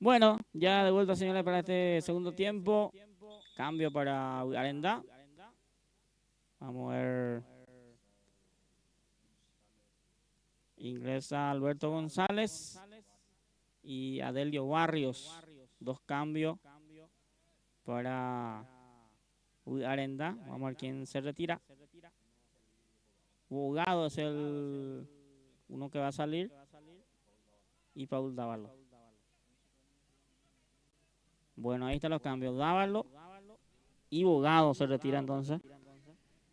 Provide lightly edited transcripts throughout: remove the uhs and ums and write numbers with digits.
Bueno, ya de vuelta, señores, para este segundo tiempo. Cambio para Arenda. Vamos a ver. Ingresa Alberto González y Adelio Barrios. Dos cambios para Arenda. Vamos a ver quién se retira. Bogado es el uno que va a salir. Y Paul Dávalo. Bueno, ahí están los cambios. Dávalo y Bogado se retira entonces.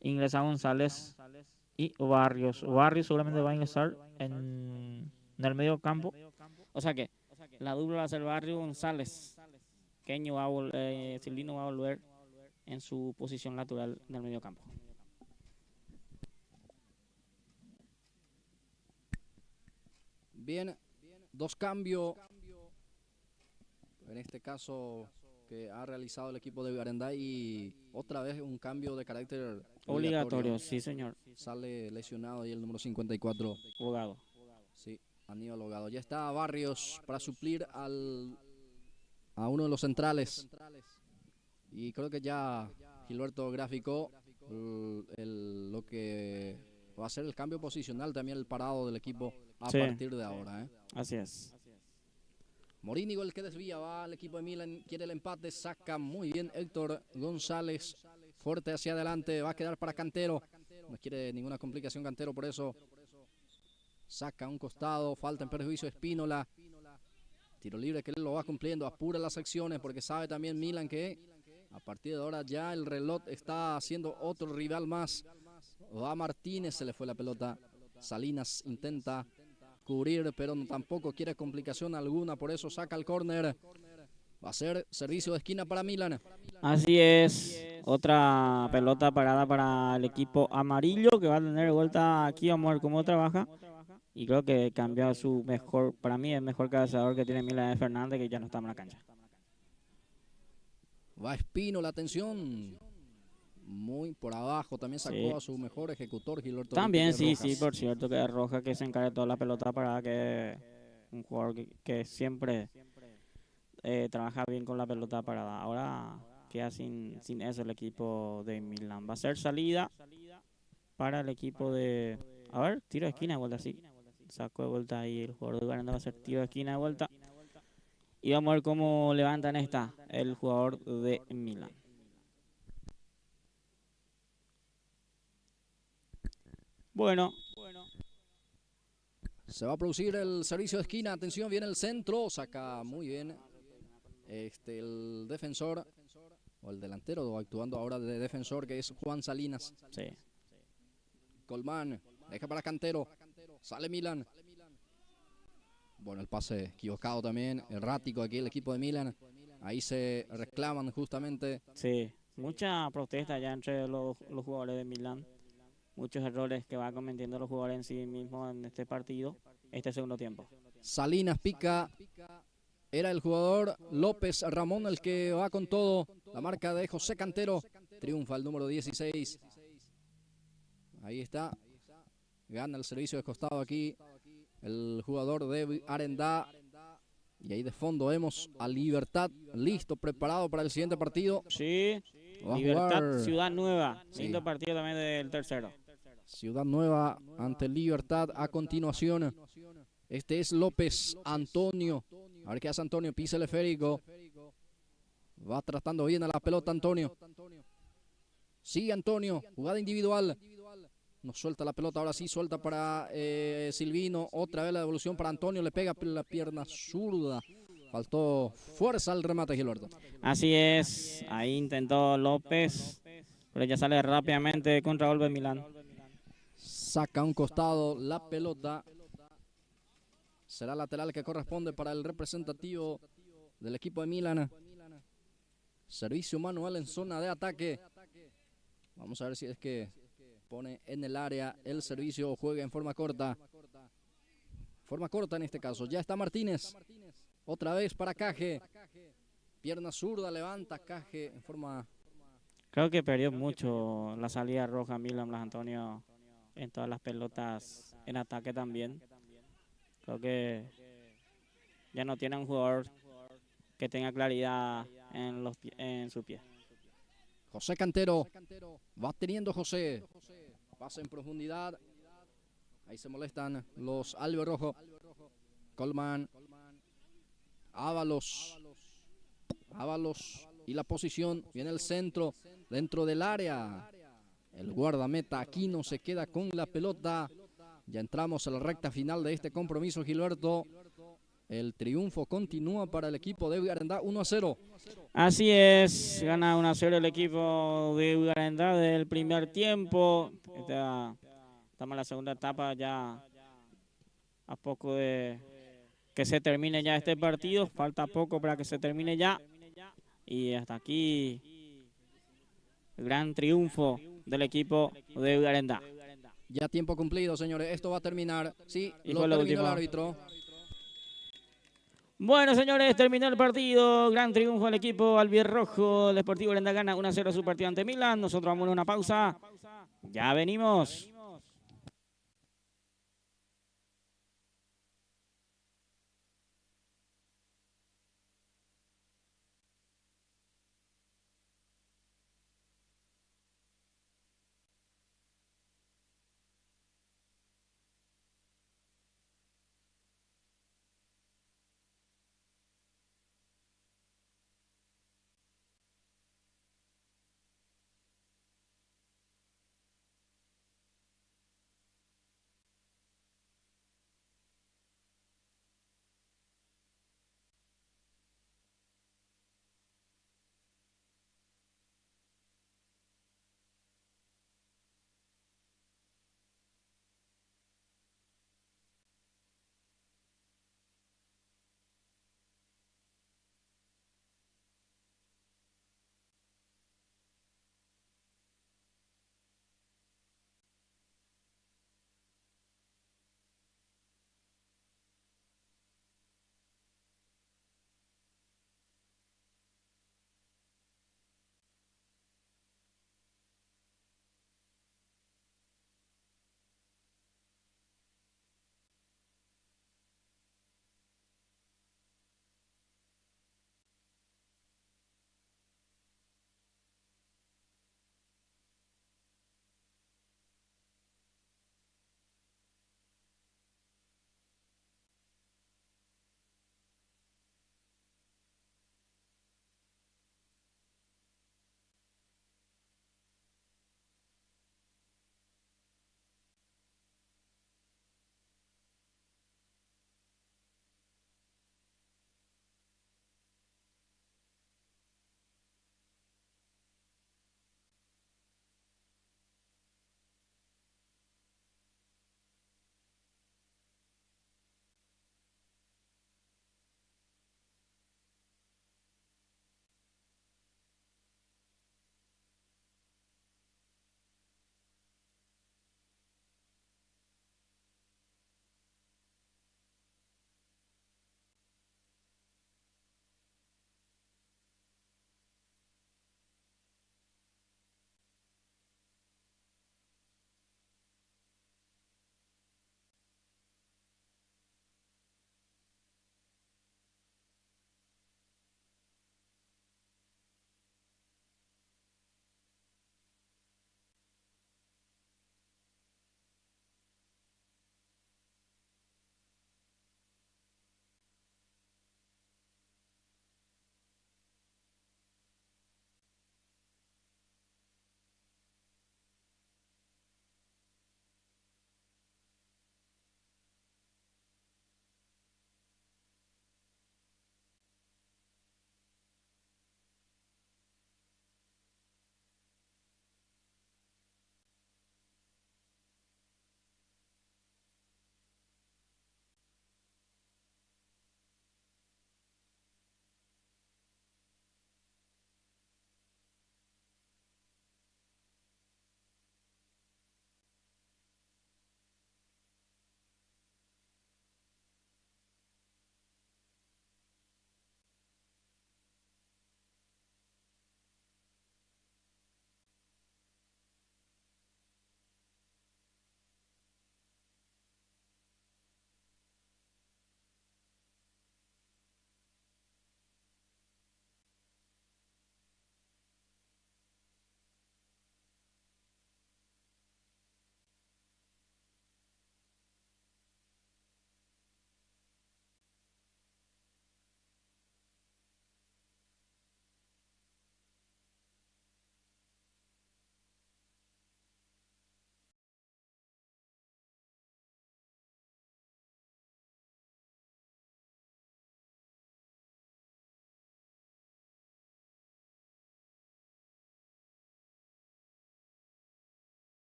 Ingresa González y Barrios. Barrios seguramente va a ingresar en el medio campo. O sea que la dupla va a ser Barrios González. Queño va a Silvino va a volver en su posición natural en el medio campo. Bien, dos cambios. En este caso que ha realizado el equipo de Arendá y otra vez un cambio de carácter Obligatorio, sí señor. Sale lesionado ahí el número 54. Bogado. Sí, Aníbal Bogado. Ya está Barrios para suplir a uno de los centrales. Y creo que ya Gilberto graficó lo que va a ser el cambio posicional, también el parado del equipo a partir de ahora. Así es. Morínigo el que desvía, va al equipo de Milan, quiere el empate, saca muy bien Héctor González, fuerte hacia adelante, va a quedar para Cantero, no quiere ninguna complicación Cantero, por eso saca un costado, falta en perjuicio Espínola, tiro libre que él lo va cumpliendo, apura las acciones porque sabe también Milan que a partir de ahora ya el reloj está haciendo otro rival más, va Martínez, se le fue la pelota, Salinas intenta cubrir, pero tampoco quiere complicación alguna, por eso saca el córner. Va a ser servicio de esquina para Milan. Así es, otra pelota parada para el equipo amarillo que va a tener vuelta aquí. Vamos a ver cómo trabaja. Y creo que cambió su mejor, para mí el mejor cabeceador que tiene Milan Fernández, que ya no está en la cancha. Va Espino, la atención. Muy por abajo, también sacó a su mejor ejecutor, Gilberto. También sí, por cierto, que es Roja, que se encarga de toda la pelota parada, que es un jugador que siempre trabaja bien con la pelota parada. Ahora queda sin eso el equipo de Milan. Va a ser salida para el equipo de... A ver, tiro de esquina de vuelta, sí. Sacó de vuelta ahí el jugador de Baranda, va a ser tiro de esquina de vuelta. Y vamos a ver cómo levantan esta el jugador de Milan. Bueno. Se va a producir el servicio de esquina. Atención, viene el centro. Saca muy bien el defensor o el delantero, actuando ahora de defensor, que es Juan Salinas. Sí. Colmán deja para Cantero. Sale Milan. Bueno, el pase equivocado también. Errático aquí el equipo de Milan. Ahí se reclaman justamente. Sí, mucha protesta ya entre los jugadores de Milan. Muchos errores que van cometiendo los jugadores en sí mismos en este partido, este segundo tiempo. Salinas pica. Era el jugador López Ramón el que va con todo. La marca de José Cantero. Triunfa el número 16. Ahí está. Gana el servicio de costado aquí el jugador de Arendá. Y ahí de fondo vemos a Libertad listo, preparado para el siguiente partido. Sí, Libertad, Ciudad Nueva. Lindo partido también del tercero. Ciudad Nueva ante Libertad a continuación. Este es López Antonio. A ver qué hace Antonio, pisa el esférico. Va tratando bien a la pelota Antonio. Sigue Antonio, jugada individual. No suelta la pelota, ahora sí suelta para Silvino. Otra vez la devolución para Antonio, le pega la pierna zurda. Faltó fuerza al remate, Gilberto. Así es, ahí intentó López, pero ya sale rápidamente contra Olver Milán. Saca un costado la pelota. Será lateral que corresponde para el representativo del equipo de Milan. Servicio manual en zona de ataque. Vamos a ver si es que pone en el área el servicio o juega en forma corta. Forma corta en este caso. Ya está Martínez. Otra vez para Caje. Pierna zurda, levanta Caje en forma... Creo que perdió mucho la salida roja Milan Blas Antonio en todas las pelotas en ataque también. Creo que ya no tiene un jugador que tenga claridad en su pie. José Cantero, va teniendo José, pasa en profundidad, ahí se molestan los albirrojos. Colman, Ábalos y la posición, viene el centro, dentro del área. El guardameta Aquino se queda con la pelota. Ya entramos a la recta final de este compromiso, Gilberto. El triunfo continúa para el equipo de Ugarandá, 1-0. Así es, gana 1-0 el equipo de Ugarandá del primer tiempo. Estamos en la segunda etapa, ya a poco de que se termine ya este partido. Falta poco para que se termine ya. Y hasta aquí el gran triunfo del equipo de Ugarandá. Ya tiempo cumplido, señores. Esto va a terminar. Sí, Y lo fue lo terminó último. el árbitro. Bueno, señores, terminó el partido. Gran triunfo del equipo albirrojo. El Sportivo Ugarandá gana 1-0 su partido ante Milan. Nosotros vamos a una pausa. Ya venimos.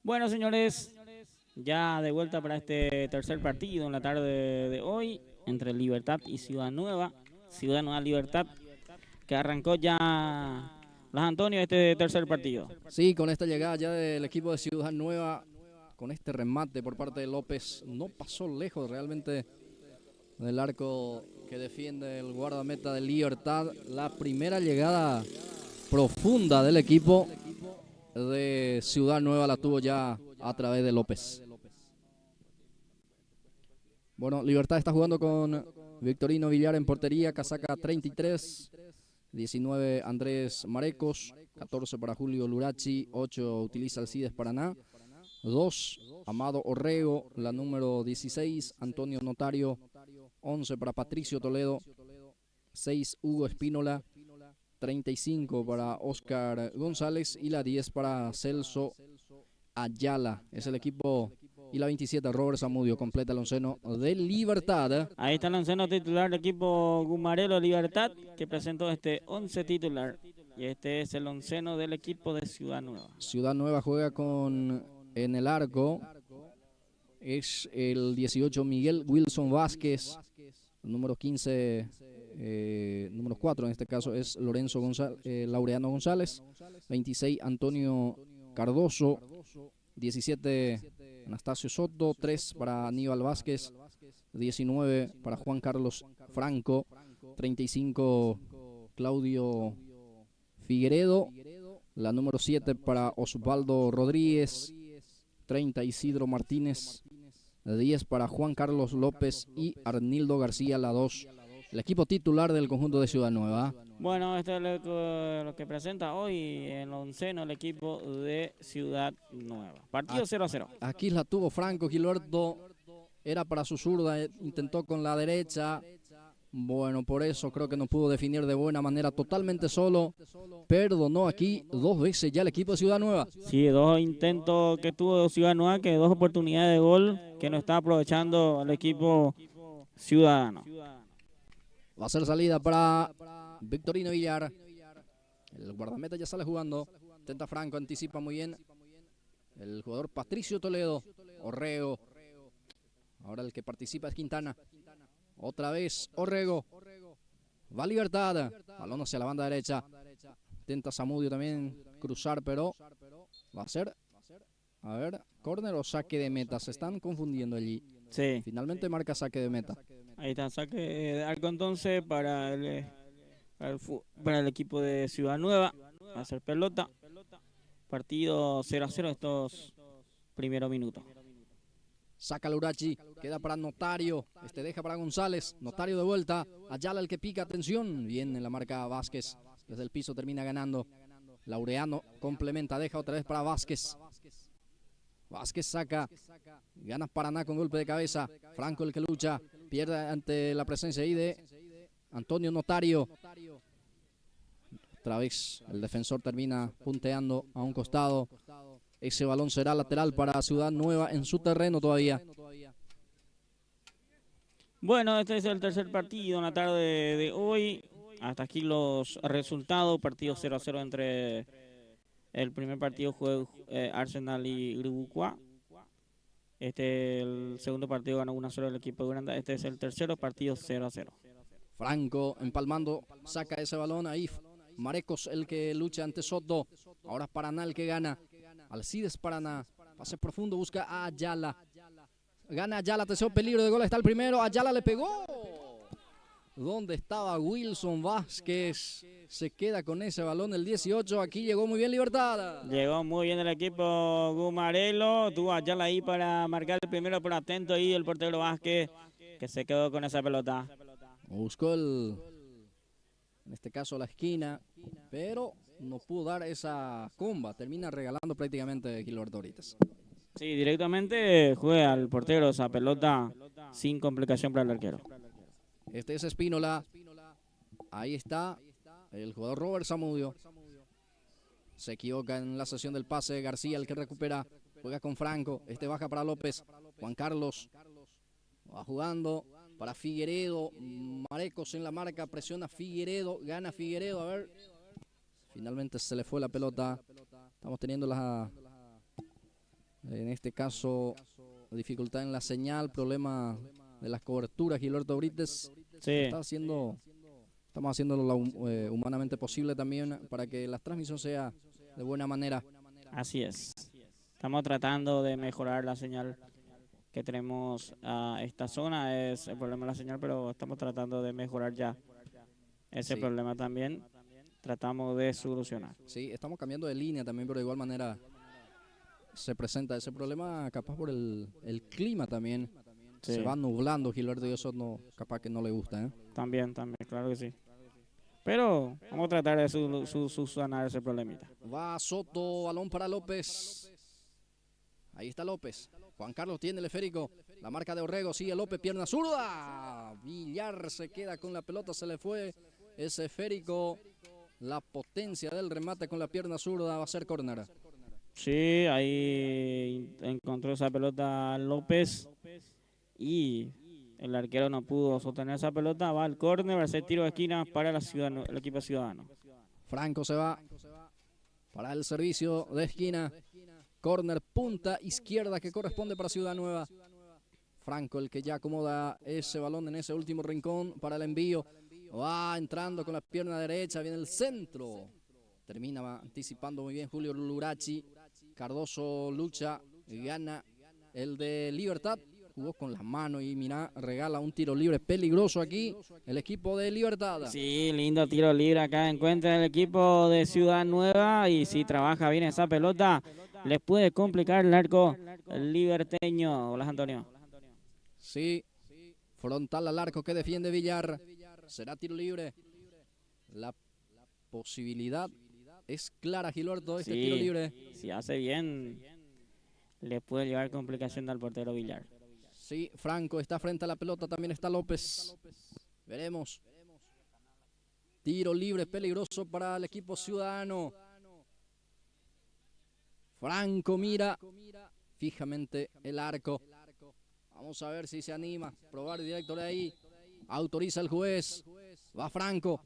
Bueno, señores, ya de vuelta para este tercer partido en la tarde de hoy entre Libertad y Ciudad Nueva. Ciudad Nueva Libertad, que arrancó ya Blas Antonio este tercer partido. Sí, con esta llegada ya del equipo de Ciudad Nueva, con este remate por parte de López, no pasó lejos realmente del arco que defiende el guardameta de Libertad. La primera llegada profunda del equipo de Ciudad Nueva la tuvo ya a través de López. Bueno, Libertad está jugando con Victorino Villar en portería, casaca 33, 19 Andrés Marecos, 14 para Julio Lurachi, 8 utiliza Alcides Paraná, 2 Amado Orrego, la número 16 Antonio Notario, 11 para Patricio Toledo, 6 Hugo Espínola, 35 para Oscar González y la 10 para Celso Ayala. Es el equipo. Y la 27, Robert Zamudio, completa el onceno de Libertad. Ahí está el onceno titular del equipo Gumarelo Libertad, que presentó este 11 titular. Y este es el onceno del equipo de Ciudad Nueva. Ciudad Nueva juega en el arco. Es el 18, Miguel Wilson Vázquez. El número 15, número 4 en este caso es Lorenzo Laureano González. 26, Antonio Cardoso. 17, Anastasio Soto, 3 para Aníbal Vázquez, 19 para Juan Carlos Franco, 35 Claudio Figueredo, la número 7 para Osvaldo Rodríguez, 30 Isidro Martínez, 10 para Juan Carlos López y Arnildo García, la 2. El equipo titular del conjunto de Ciudad Nueva. Bueno, esto es lo que presenta hoy en el onceno el equipo de Ciudad Nueva. Partido 0-0. Aquí la tuvo Franco Gilberto, era para su zurda, intentó con la derecha. Bueno, por eso creo que no pudo definir de buena manera, totalmente solo. Perdonó aquí 2 veces ya el equipo de Ciudad Nueva. Sí, 2 intentos que tuvo Ciudad Nueva, que 2 oportunidades de gol que no está aprovechando el equipo ciudadano. Va a ser salida para Victorino Villar. El guardameta ya sale jugando. Intenta Franco, anticipa muy bien. El jugador Patricio Toledo. Orrego. Ahora el que participa es Quintana. Otra vez Orrego. Va Libertad. Balón hacia la banda derecha. Intenta Zamudio también cruzar, pero va a ser, a ver, córner o saque de meta. Se están confundiendo allí. Sí. Finalmente marca saque de meta. Ahí está, saque de arco entonces para el equipo de Ciudad Nueva. Va a ser pelota. Partido 0-0 estos primeros minutos. Saca Lurachi, queda para Notario. Deja para González. Notario de vuelta. Ayala el que pica, atención. Bien en la marca Vázquez. Desde el piso termina ganando. Laureano complementa, deja otra vez para Vázquez. Vázquez saca. Gana Paraná con golpe de cabeza. Franco el que lucha. Pierde ante la presencia ahí de Antonio Notario. Otra vez el defensor termina punteando a un costado. Ese balón será lateral para Ciudad Nueva en su terreno todavía. Bueno, este es el tercer partido en la tarde de hoy. Hasta aquí los resultados. Partido 0-0 entre el primer partido juega Arsenal y Grubucuá. El segundo partido ganó 1-0 el equipo de Uranda. Este es el tercero, partido 0-0. Franco empalmando, saca ese balón ahí. Marecos el que lucha ante Soto. Ahora Paraná el que gana. Alcides Paraná. Pase profundo, busca a Ayala. Gana Ayala, atención, peligro de gol. Está el primero. Ayala le pegó. ¿Dónde estaba Wilson Vázquez? Se queda con ese balón el 18. Aquí llegó muy bien Libertad. Llegó muy bien el equipo Gumarelo. Tuvo a Ayala ahí para marcar el primero, pero atento ahí el portero Vázquez, que se quedó con esa pelota. Buscó en este caso la esquina, pero no pudo dar esa comba. Termina regalando prácticamente Gilberto Oritas. Sí, directamente juega al portero esa pelota sin complicación para el arquero. Este es Espínola. Ahí está el jugador Robert Zamudio. Se equivoca en la sesión del pase. García el que recupera. Juega con Franco. Baja para López. Juan Carlos va jugando para Figueredo. Marecos en la marca. Presiona Figueredo. Gana Figueredo. A ver. Finalmente se le fue la pelota. Estamos teniendo En este caso, dificultad en la señal, problema de las coberturas. Gilberto Brites Sí, estamos haciendo lo humanamente posible también para que la transmisión sea de buena manera. así es. Estamos tratando de mejorar la señal que tenemos a esta zona. Es el problema de la señal, pero estamos tratando de mejorar ya ese Sí. problema también. Tratamos de solucionar. Sí, estamos cambiando de línea también, pero de igual manera se presenta ese problema capaz por el clima también. Sí, Se va nublando, Gilberto, y eso no, capaz que no le gusta, ¿eh? también, claro que sí. Pero vamos a tratar de solucionar ese problemita. Va Soto, balón para López. Ahí está López. Juan Carlos tiene el esférico. La marca de Orrego, sigue López, pierna zurda. Villar se queda con la pelota, se le fue ese esférico. La potencia del remate con la pierna zurda va a ser córner. Sí, ahí encontró esa pelota López y el arquero no pudo sostener esa pelota. Va al córner, va a ser tiro de esquina para el equipo ciudadano. Franco se va para el servicio de esquina. Córner, punta izquierda que corresponde para Ciudad Nueva. Franco, el que ya acomoda ese balón en ese último rincón para el envío. Va entrando con la pierna derecha, viene el centro. Termina anticipando muy bien Julio Lurachi. Cardoso lucha, gana el de Libertad. Jugó con las manos y mira, regala un tiro libre peligroso aquí el equipo de Libertad. Sí, lindo tiro libre acá encuentra el equipo de Ciudad Nueva y si trabaja bien esa pelota, les puede complicar el arco liberteño. Hola, Antonio. Sí, frontal al arco que defiende Villar. Será tiro libre. La posibilidad es clara, Gilberto, este tiro libre. Si hace bien, le puede llevar complicación al portero Villar. Sí, Franco está frente a la pelota, también está López. Veremos. Tiro libre peligroso para el equipo ciudadano. Franco mira fijamente el arco. Vamos a ver si se anima. Probar directo de ahí. Autoriza el juez. Va Franco.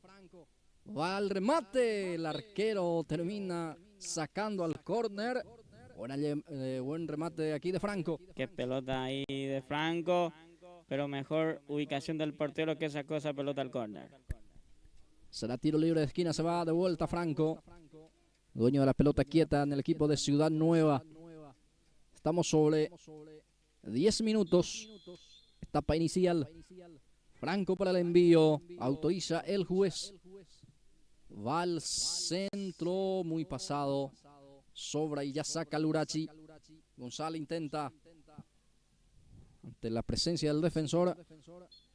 Va al remate. El arquero termina sacando al córner. Buen remate aquí de Franco. Qué pelota ahí de Franco, pero mejor ubicación del portero que sacó esa pelota al córner. Será tiro libre de esquina, se va de vuelta Franco. Dueño de la pelota quieta en el equipo de Ciudad Nueva. Estamos sobre 10 minutos. Etapa inicial. Franco para el envío. Autoriza el juez. Va al centro, muy pasado. Sobra y ya saca Lurachi. González intenta, ante la presencia del defensor,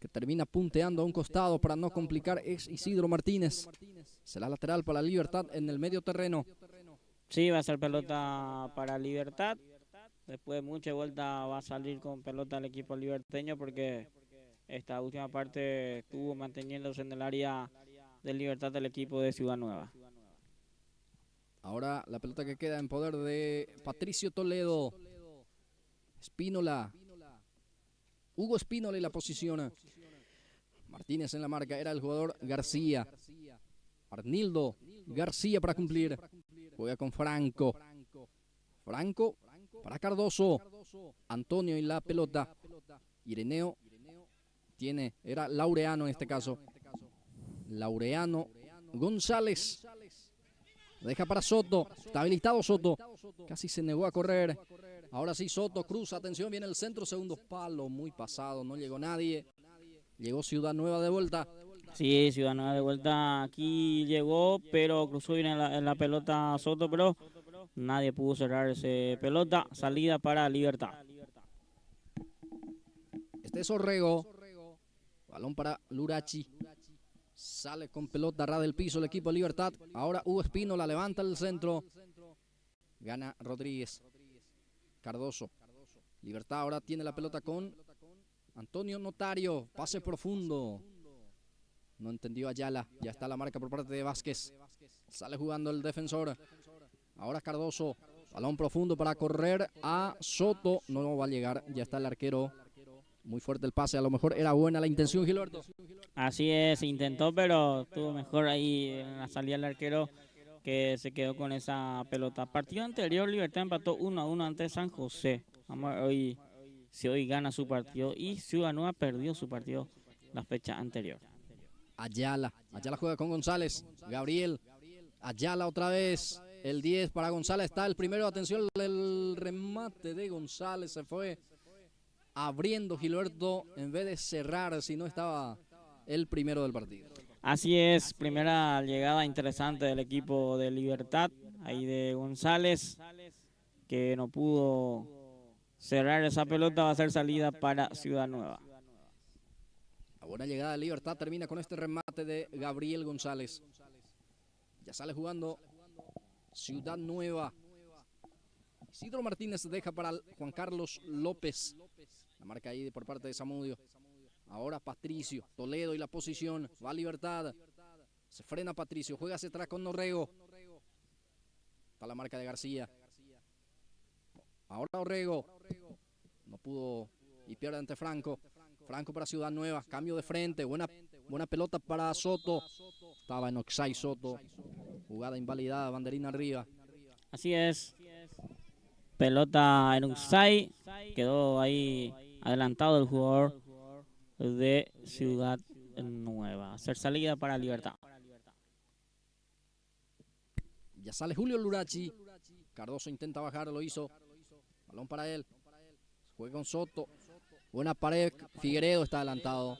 que termina punteando a un costado para no complicar, es Isidro Martínez. Será lateral para Libertad en el medio terreno. Sí, va a ser pelota para Libertad. Después de mucha vuelta va a salir con pelota el equipo liberteño porque esta última parte estuvo manteniéndose en el área de Libertad del equipo de Ciudad Nueva. Ahora la pelota que queda en poder de Patricio Toledo. Espínola. Hugo Espínola y la posiciona. Martínez en la marca. Era el jugador García. Arnildo García para cumplir. Juega con Franco. Franco para Cardoso. Antonio y la pelota. Ireneo era Laureano en este caso. Laureano González. Deja para Soto. Está habilitado Soto. Casi se negó a correr. Ahora sí Soto cruza. Atención, viene el centro. Segundo palo. Muy pasado. No llegó nadie. Llegó Ciudad Nueva de vuelta. Sí, Ciudad Nueva de vuelta. Aquí llegó, pero cruzó bien en la pelota Soto, pero nadie pudo cerrar esa pelota. Salida para Libertad. Este es Orrego. Balón para Lurachi. Sale con pelota ras del piso el equipo de Libertad. Ahora Hugo Espino la levanta el centro. Gana Rodríguez. Cardoso. Libertad ahora tiene la pelota con Antonio Notario. Pase profundo. No entendió Ayala. Ya está la marca por parte de Vázquez. Sale jugando el defensor. Ahora Cardoso. Balón profundo para correr a Soto. No va a llegar. Ya está el arquero. Muy fuerte el pase. A lo mejor era buena la intención, Gilberto. Así es, intentó, pero estuvo mejor ahí en la salida del arquero que se quedó con esa pelota. Partido anterior, Libertad empató 1-1 ante San José. Vamos a ver hoy si hoy gana su partido y Ciudad Nueva perdió su partido la fecha anterior. Ayala juega con González, Gabriel, Ayala otra vez, el 10 para González, está el primero, atención, el remate de González se fue abriendo Gilberto en vez de cerrar, si no estaba el primero del partido. Así es, primera llegada interesante del equipo de Libertad, ahí de González, que no pudo cerrar esa pelota, va a ser salida para Ciudad Nueva. La buena llegada de Libertad termina con este remate de Gabriel González. Ya sale jugando Ciudad Nueva. Isidro Martínez deja para Juan Carlos López. La marca ahí por parte de Zamudio. Ahora Patricio, Toledo y la posición. Va Libertad. Se frena Patricio, juega hacia atrás con Orrego. Está la marca de García. Ahora Orrego. No pudo y pierde ante Franco. Franco para Ciudad Nueva, cambio de frente, buena pelota para Soto. Estaba en offside Soto. Jugada invalidada, banderina arriba. Así es. Pelota en offside. Quedó ahí adelantado el jugador de Ciudad Nueva. Hacer salida para Libertad. Ya sale Julio Lurachi. Cardoso intenta bajar, lo hizo. Balón para él. Juega con Soto. Buena pared. Figueredo está adelantado.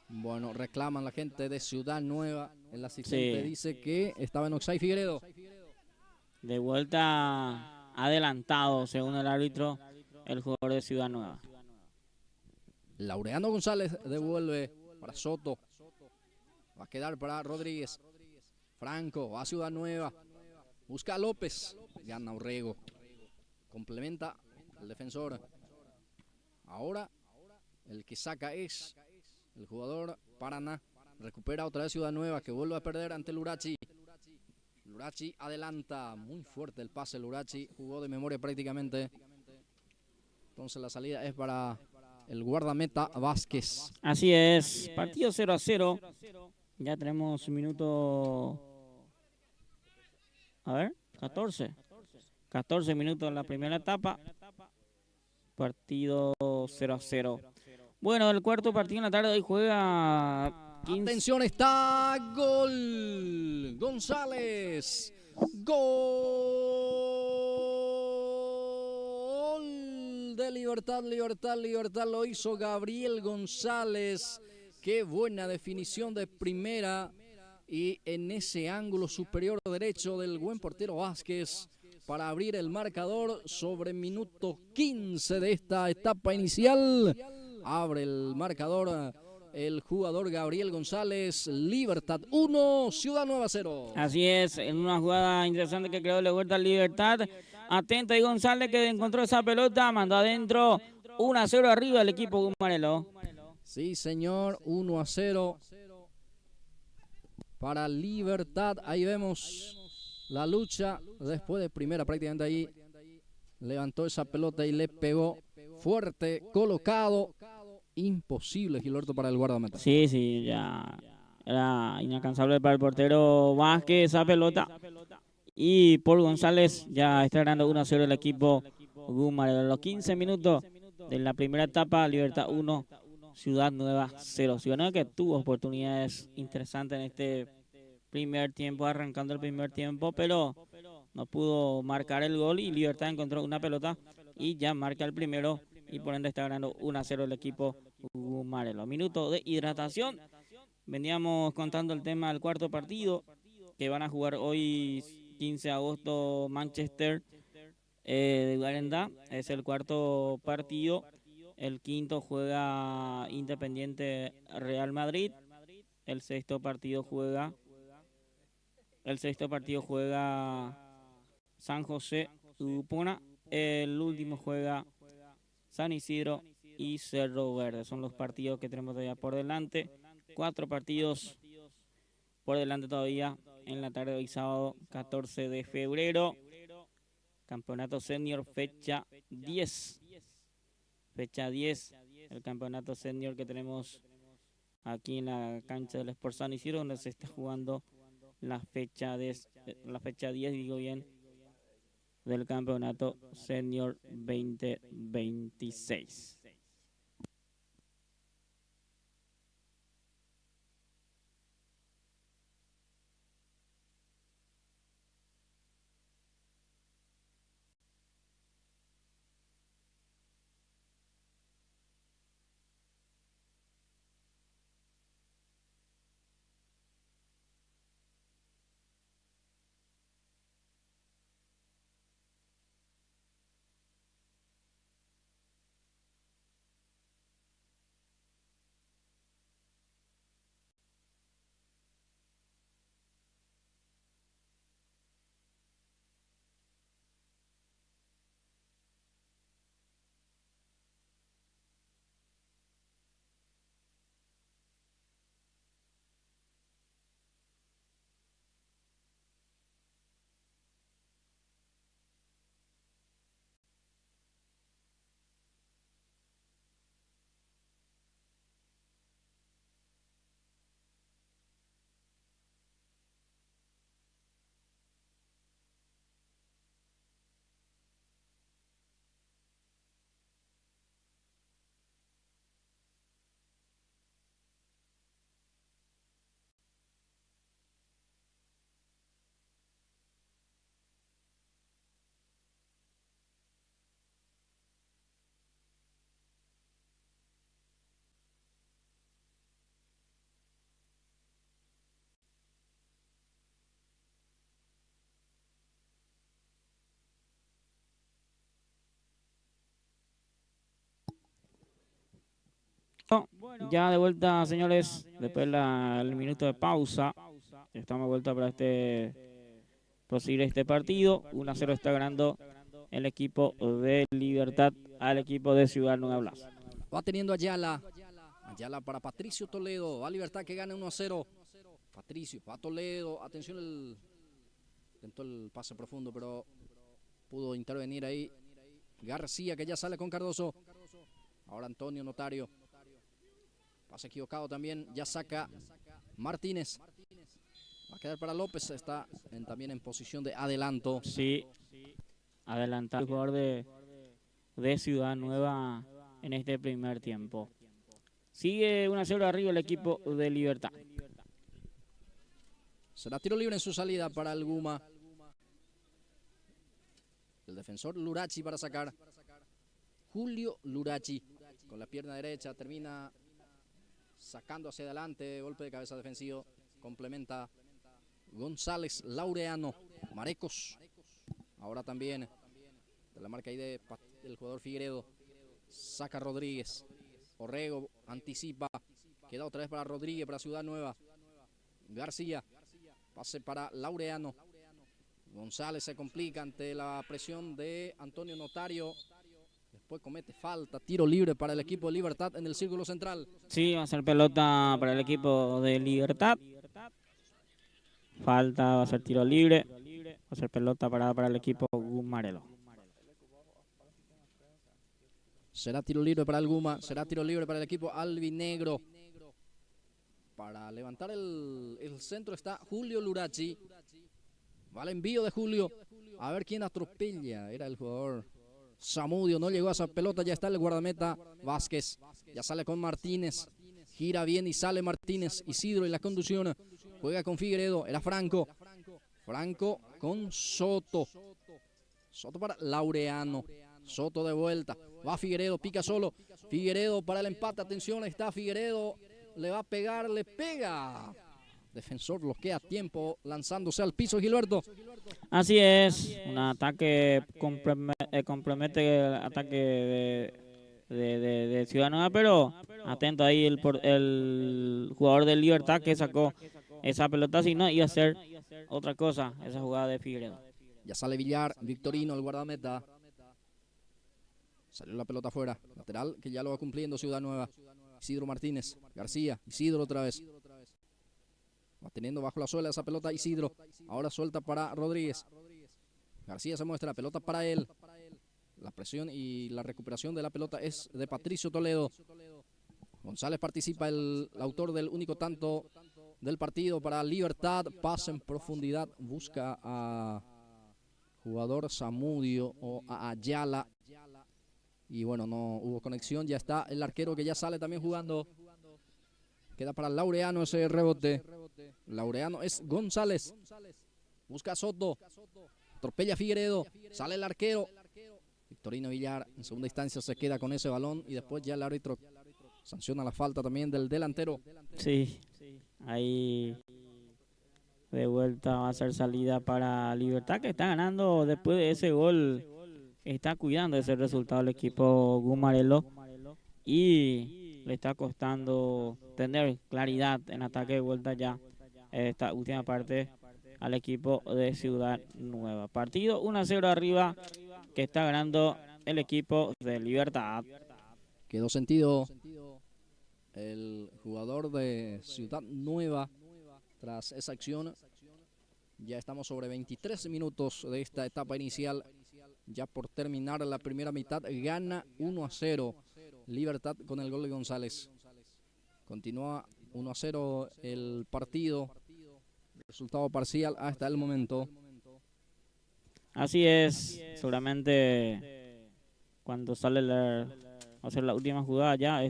Bueno, reclaman la gente de Ciudad Nueva. El asistente dice que estaba en offside Figueredo. De vuelta adelantado, según el árbitro, el jugador de Ciudad Nueva. Laureano González devuelve para Soto. Va a quedar para Rodríguez. Franco va a Ciudad Nueva. Busca a López. Gana Orrego. Complementa el defensor. Ahora el que saca es el jugador Paraná. Recupera otra vez Ciudad Nueva, que vuelve a perder ante Lurachi. Lurachi adelanta. Muy fuerte el pase. Lurachi jugó de memoria prácticamente. Entonces la salida es para el guardameta Vázquez. Así es. Partido 0-0. Ya tenemos un minuto. A ver, 14. 14 minutos en la primera etapa. Partido 0-0. Bueno, el cuarto partido en la tarde de hoy juega 15. Atención, está gol. González. Gol de Libertad. Lo hizo Gabriel González. Qué buena definición de primera. Y en ese ángulo superior derecho del buen portero Vázquez, para abrir el marcador sobre minuto 15 de esta etapa inicial. Abre el marcador el jugador Gabriel González. Libertad 1, Ciudad Nueva 0. Así es, en una jugada interesante que creó de vuelta a Libertad. Atento ahí González, que encontró esa pelota, mandó adentro. 1-0 arriba el equipo Gumarelo. Sí, señor, 1-0 para Libertad. Ahí vemos la lucha después de primera, prácticamente ahí levantó esa pelota y le pegó fuerte, colocado. Imposible, Gilberto, para el guardameta. Sí, ya era inalcanzable para el portero Vázquez esa pelota. Y Paul González ya está ganando 1-0 el equipo Gumarelo. En los 15 minutos de la primera etapa, Libertad 1, Ciudad Nueva 0. Ciudad Nueva que tuvo oportunidades interesantes en este primer tiempo, arrancando el primer tiempo, pero no pudo marcar el gol y Libertad encontró una pelota y ya marca el primero y por ende está ganando 1-0 el equipo Gumarelo. Minuto de hidratación. Veníamos contando el tema del cuarto partido que van a jugar hoy 15 de agosto Manchester de Garendá. Es el cuarto partido. El quinto juega Independiente Real Madrid. El sexto partido juega San José Upona. El último juega San Isidro y Cerro Verde. Son los partidos que tenemos todavía por delante. 4 partidos por delante todavía en la tarde de hoy sábado 14 de febrero. Campeonato Senior fecha 10. Fecha 10. El campeonato Senior que tenemos aquí en la cancha del Sport San Isidro, donde se está jugando la fecha 10, digo bien, del campeonato senior 2026. Ya de vuelta, señores, después del minuto de pausa. Estamos de vuelta para proseguir este partido. 1-0 está ganando el equipo de Libertad al equipo de Ciudad Nueva Blas. Va teniendo Ayala. Ayala para Patricio Toledo. Va Libertad que gana 1-0. Patricio, va Toledo. Atención, intentó el pase profundo, pero pudo intervenir ahí García, que ya sale con Cardoso. Ahora Antonio Notario. Pase equivocado también. Ya saca Martínez. Va a quedar para López. Está también en posición de adelanto. Sí, adelantado el jugador de Ciudad Nueva en este primer tiempo. Sigue 1-0 arriba el equipo de Libertad. Será tiro libre en su salida para el Guma. El defensor Lurachi para sacar. Julio Lurachi con la pierna derecha termina sacando hacia adelante. Golpe de cabeza defensivo. Complementa González Laureano. Marecos. Ahora también de la marca ahí del jugador Figueredo. Saca Rodríguez. Orrego anticipa. Queda otra vez para Rodríguez, para Ciudad Nueva. García. Pase para Laureano. González se complica ante la presión de Antonio Notario. Después comete falta. Tiro libre para el equipo de Libertad en el círculo central. Sí, va a ser pelota para el equipo de Libertad. Falta, va a ser tiro libre. Va a ser pelota parada para el equipo Gumarelo. Será tiro libre para el Guma. Será tiro libre para el equipo albinegro. Para levantar el centro está Julio Lurachi. Va el envío de Julio. A ver quién atropella. Era el jugador Zamudio. No llegó a esa pelota. Ya está el guardameta Vázquez. Ya sale con Martínez. Gira bien y sale Martínez. Isidro en la conducción. Juega con Figueredo. Era Franco. Franco con Soto. Soto para Laureano. Soto de vuelta. Va Figueredo. Pica solo. Figueredo para el empate. Atención. Está Figueredo. Le va a pegar. Le pega. Defensor bloquea a tiempo lanzándose al piso, Gilberto. Así es, un ataque compromete el ataque de Ciudad Nueva, pero atento ahí el jugador de Libertad que sacó esa pelota, si no iba a ser otra cosa, esa jugada de Figueredo. Ya sale Villar, Victorino, el guardameta. Salió la pelota afuera, lateral que ya lo va cumpliendo Ciudad Nueva. Isidro Martínez, García, Isidro otra vez. Va teniendo bajo la suela esa pelota Isidro. Ahora suelta para Rodríguez. García se muestra, pelota para él. La presión y la recuperación de la pelota es de Patricio Toledo. González participa, el autor del único tanto del partido para Libertad. Pasa en profundidad, busca a jugador Zamudio o a Ayala. Y bueno, no hubo conexión. Ya está el arquero que ya sale también jugando. Queda para Laureano ese rebote. Laureano es González. Busca a Soto. Atropella a Figueredo. Sale el arquero. Victorino Villar en segunda instancia se queda con ese balón. Y después ya el árbitro sanciona la falta también del delantero. Sí, ahí de vuelta va a ser salida para Libertad, que está ganando después de ese gol. Está cuidando ese resultado el equipo Gumarelo y le está costando tener claridad en ataque de vuelta ya esta última parte al equipo de Ciudad Nueva. Partido 1-0 arriba que está ganando el equipo de Libertad. Quedó sentido el jugador de Ciudad Nueva tras esa acción. Ya estamos sobre 23 minutos de esta etapa inicial. Ya por terminar la primera mitad, gana 1-0 Libertad con el gol de González. Continúa 1-0 el partido. Resultado parcial hasta el momento. Así es, seguramente cuando sale va a ser la última jugada ya,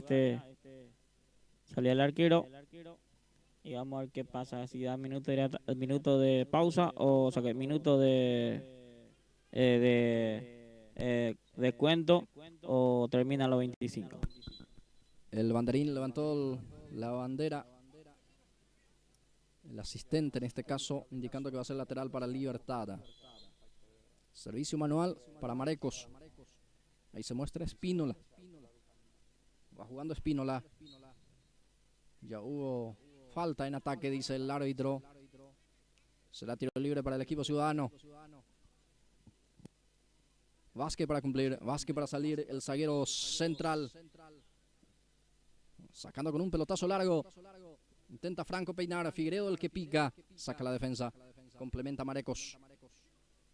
salía el arquero y vamos a ver qué pasa, si da minuto de pausa o sea que minuto de cuento o termina a los 25. El banderín levantó la bandera. El asistente en este caso indicando que va a ser lateral para Libertad. Servicio manual para Marecos. Ahí se muestra Espínola. Va jugando Espínola. Ya hubo falta en ataque, dice el árbitro. Será tiro libre para el equipo ciudadano. Vázquez para cumplir, Vázquez para salir, el zaguero central. Sacando con un pelotazo largo. Intenta Franco peinar, Figueredo el que pica. Saca la defensa, complementa Marecos.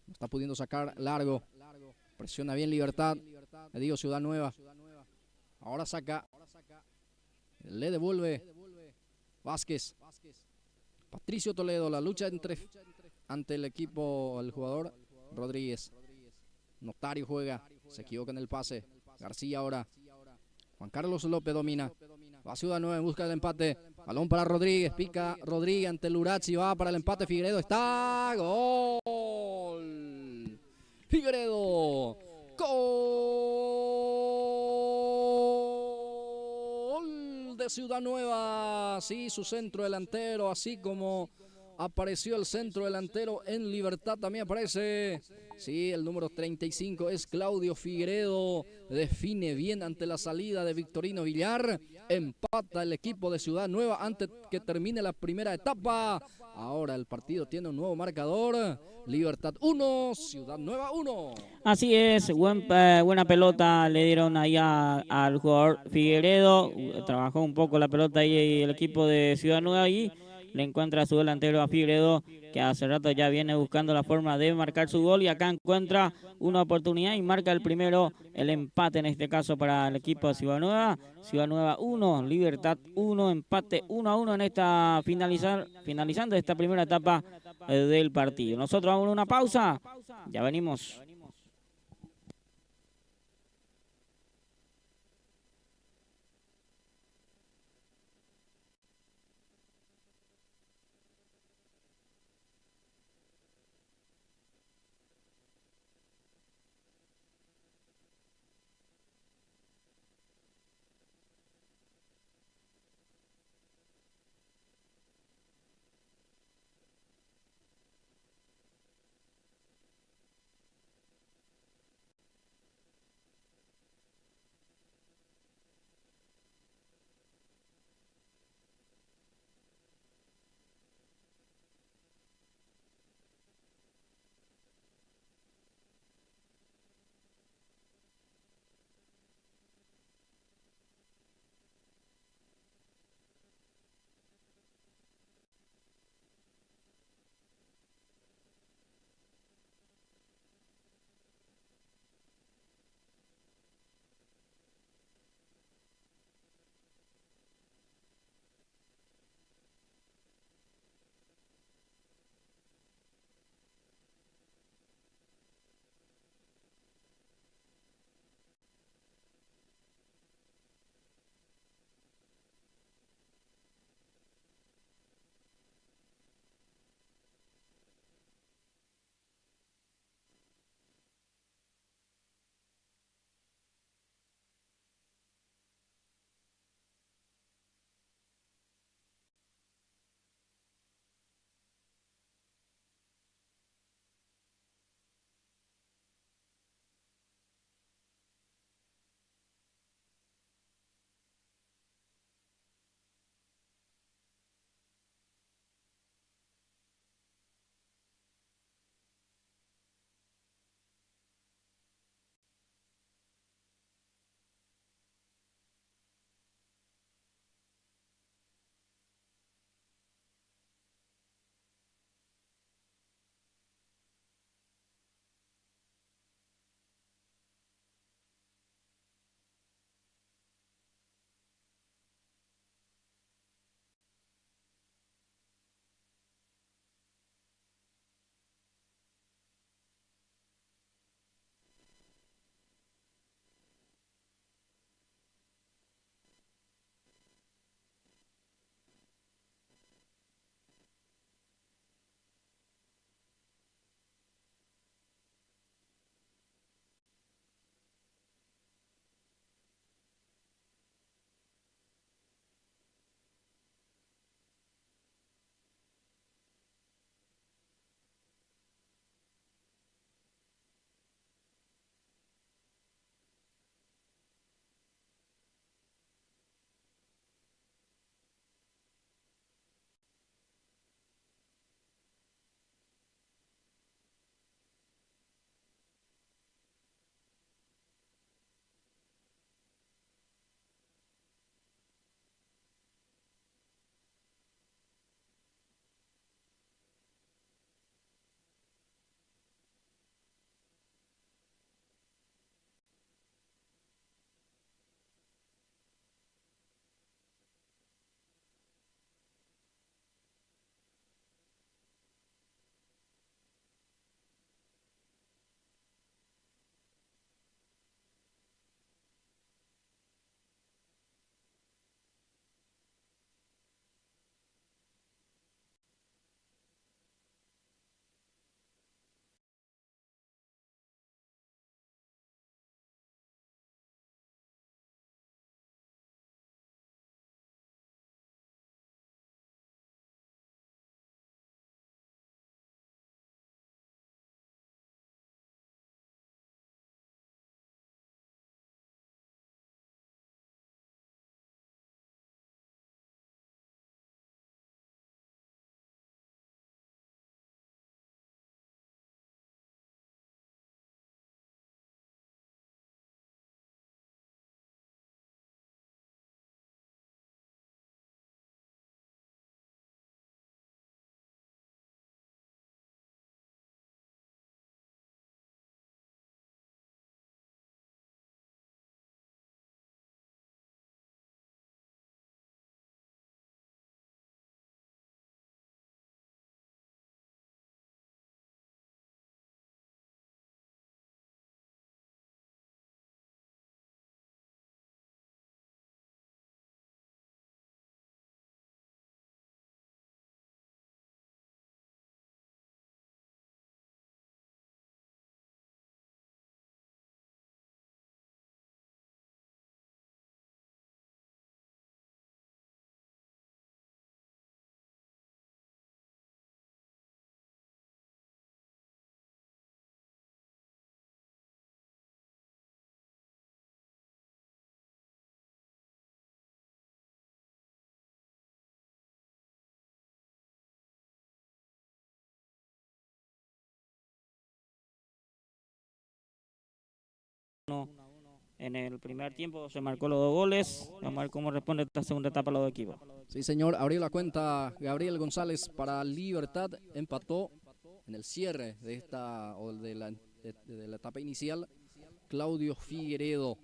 No está pudiendo sacar largo. Presiona bien Libertad. Le digo Ciudad Nueva. Ahora saca. Le devuelve Vázquez. Patricio Toledo, la lucha ante el equipo, el jugador Rodríguez. Notario juega, se equivoca en el pase. García ahora. Juan Carlos López domina. Va Ciudad Nueva en busca del empate. Balón para Rodríguez. Pica Rodríguez ante el Urachi. Va para el empate. Figueredo está. Gol. Figueredo. Gol de Ciudad Nueva. Sí, su centro delantero. Así como apareció el centro delantero en Libertad, también aparece. Sí, el número 35 es Claudio Figueredo. Define bien ante la salida de Victorino Villar. Empata el equipo de Ciudad Nueva antes que termine la primera etapa. Ahora el partido tiene un nuevo marcador. Libertad 1, Ciudad Nueva 1. Así es, buena pelota le dieron ahí al jugador Figueredo. Trabajó un poco la pelota ahí el equipo de Ciudad Nueva y le encuentra a su delantero a Figueredo, que hace rato ya viene buscando la forma de marcar su gol y acá encuentra una oportunidad y marca el primero, el empate en este caso para el equipo de Ciudad Nueva. Ciudad Nueva 1, Libertad 1, empate 1-1 en esta finalizando esta primera etapa del partido. Nosotros vamos a una pausa, ya venimos. En el primer tiempo se marcó los 2 goles. Vamos a ver cómo responde esta segunda etapa los dos equipos. Sí, señor, abrió la cuenta Gabriel González para Libertad, empató en el cierre de esta o de la etapa inicial Claudio Figueredo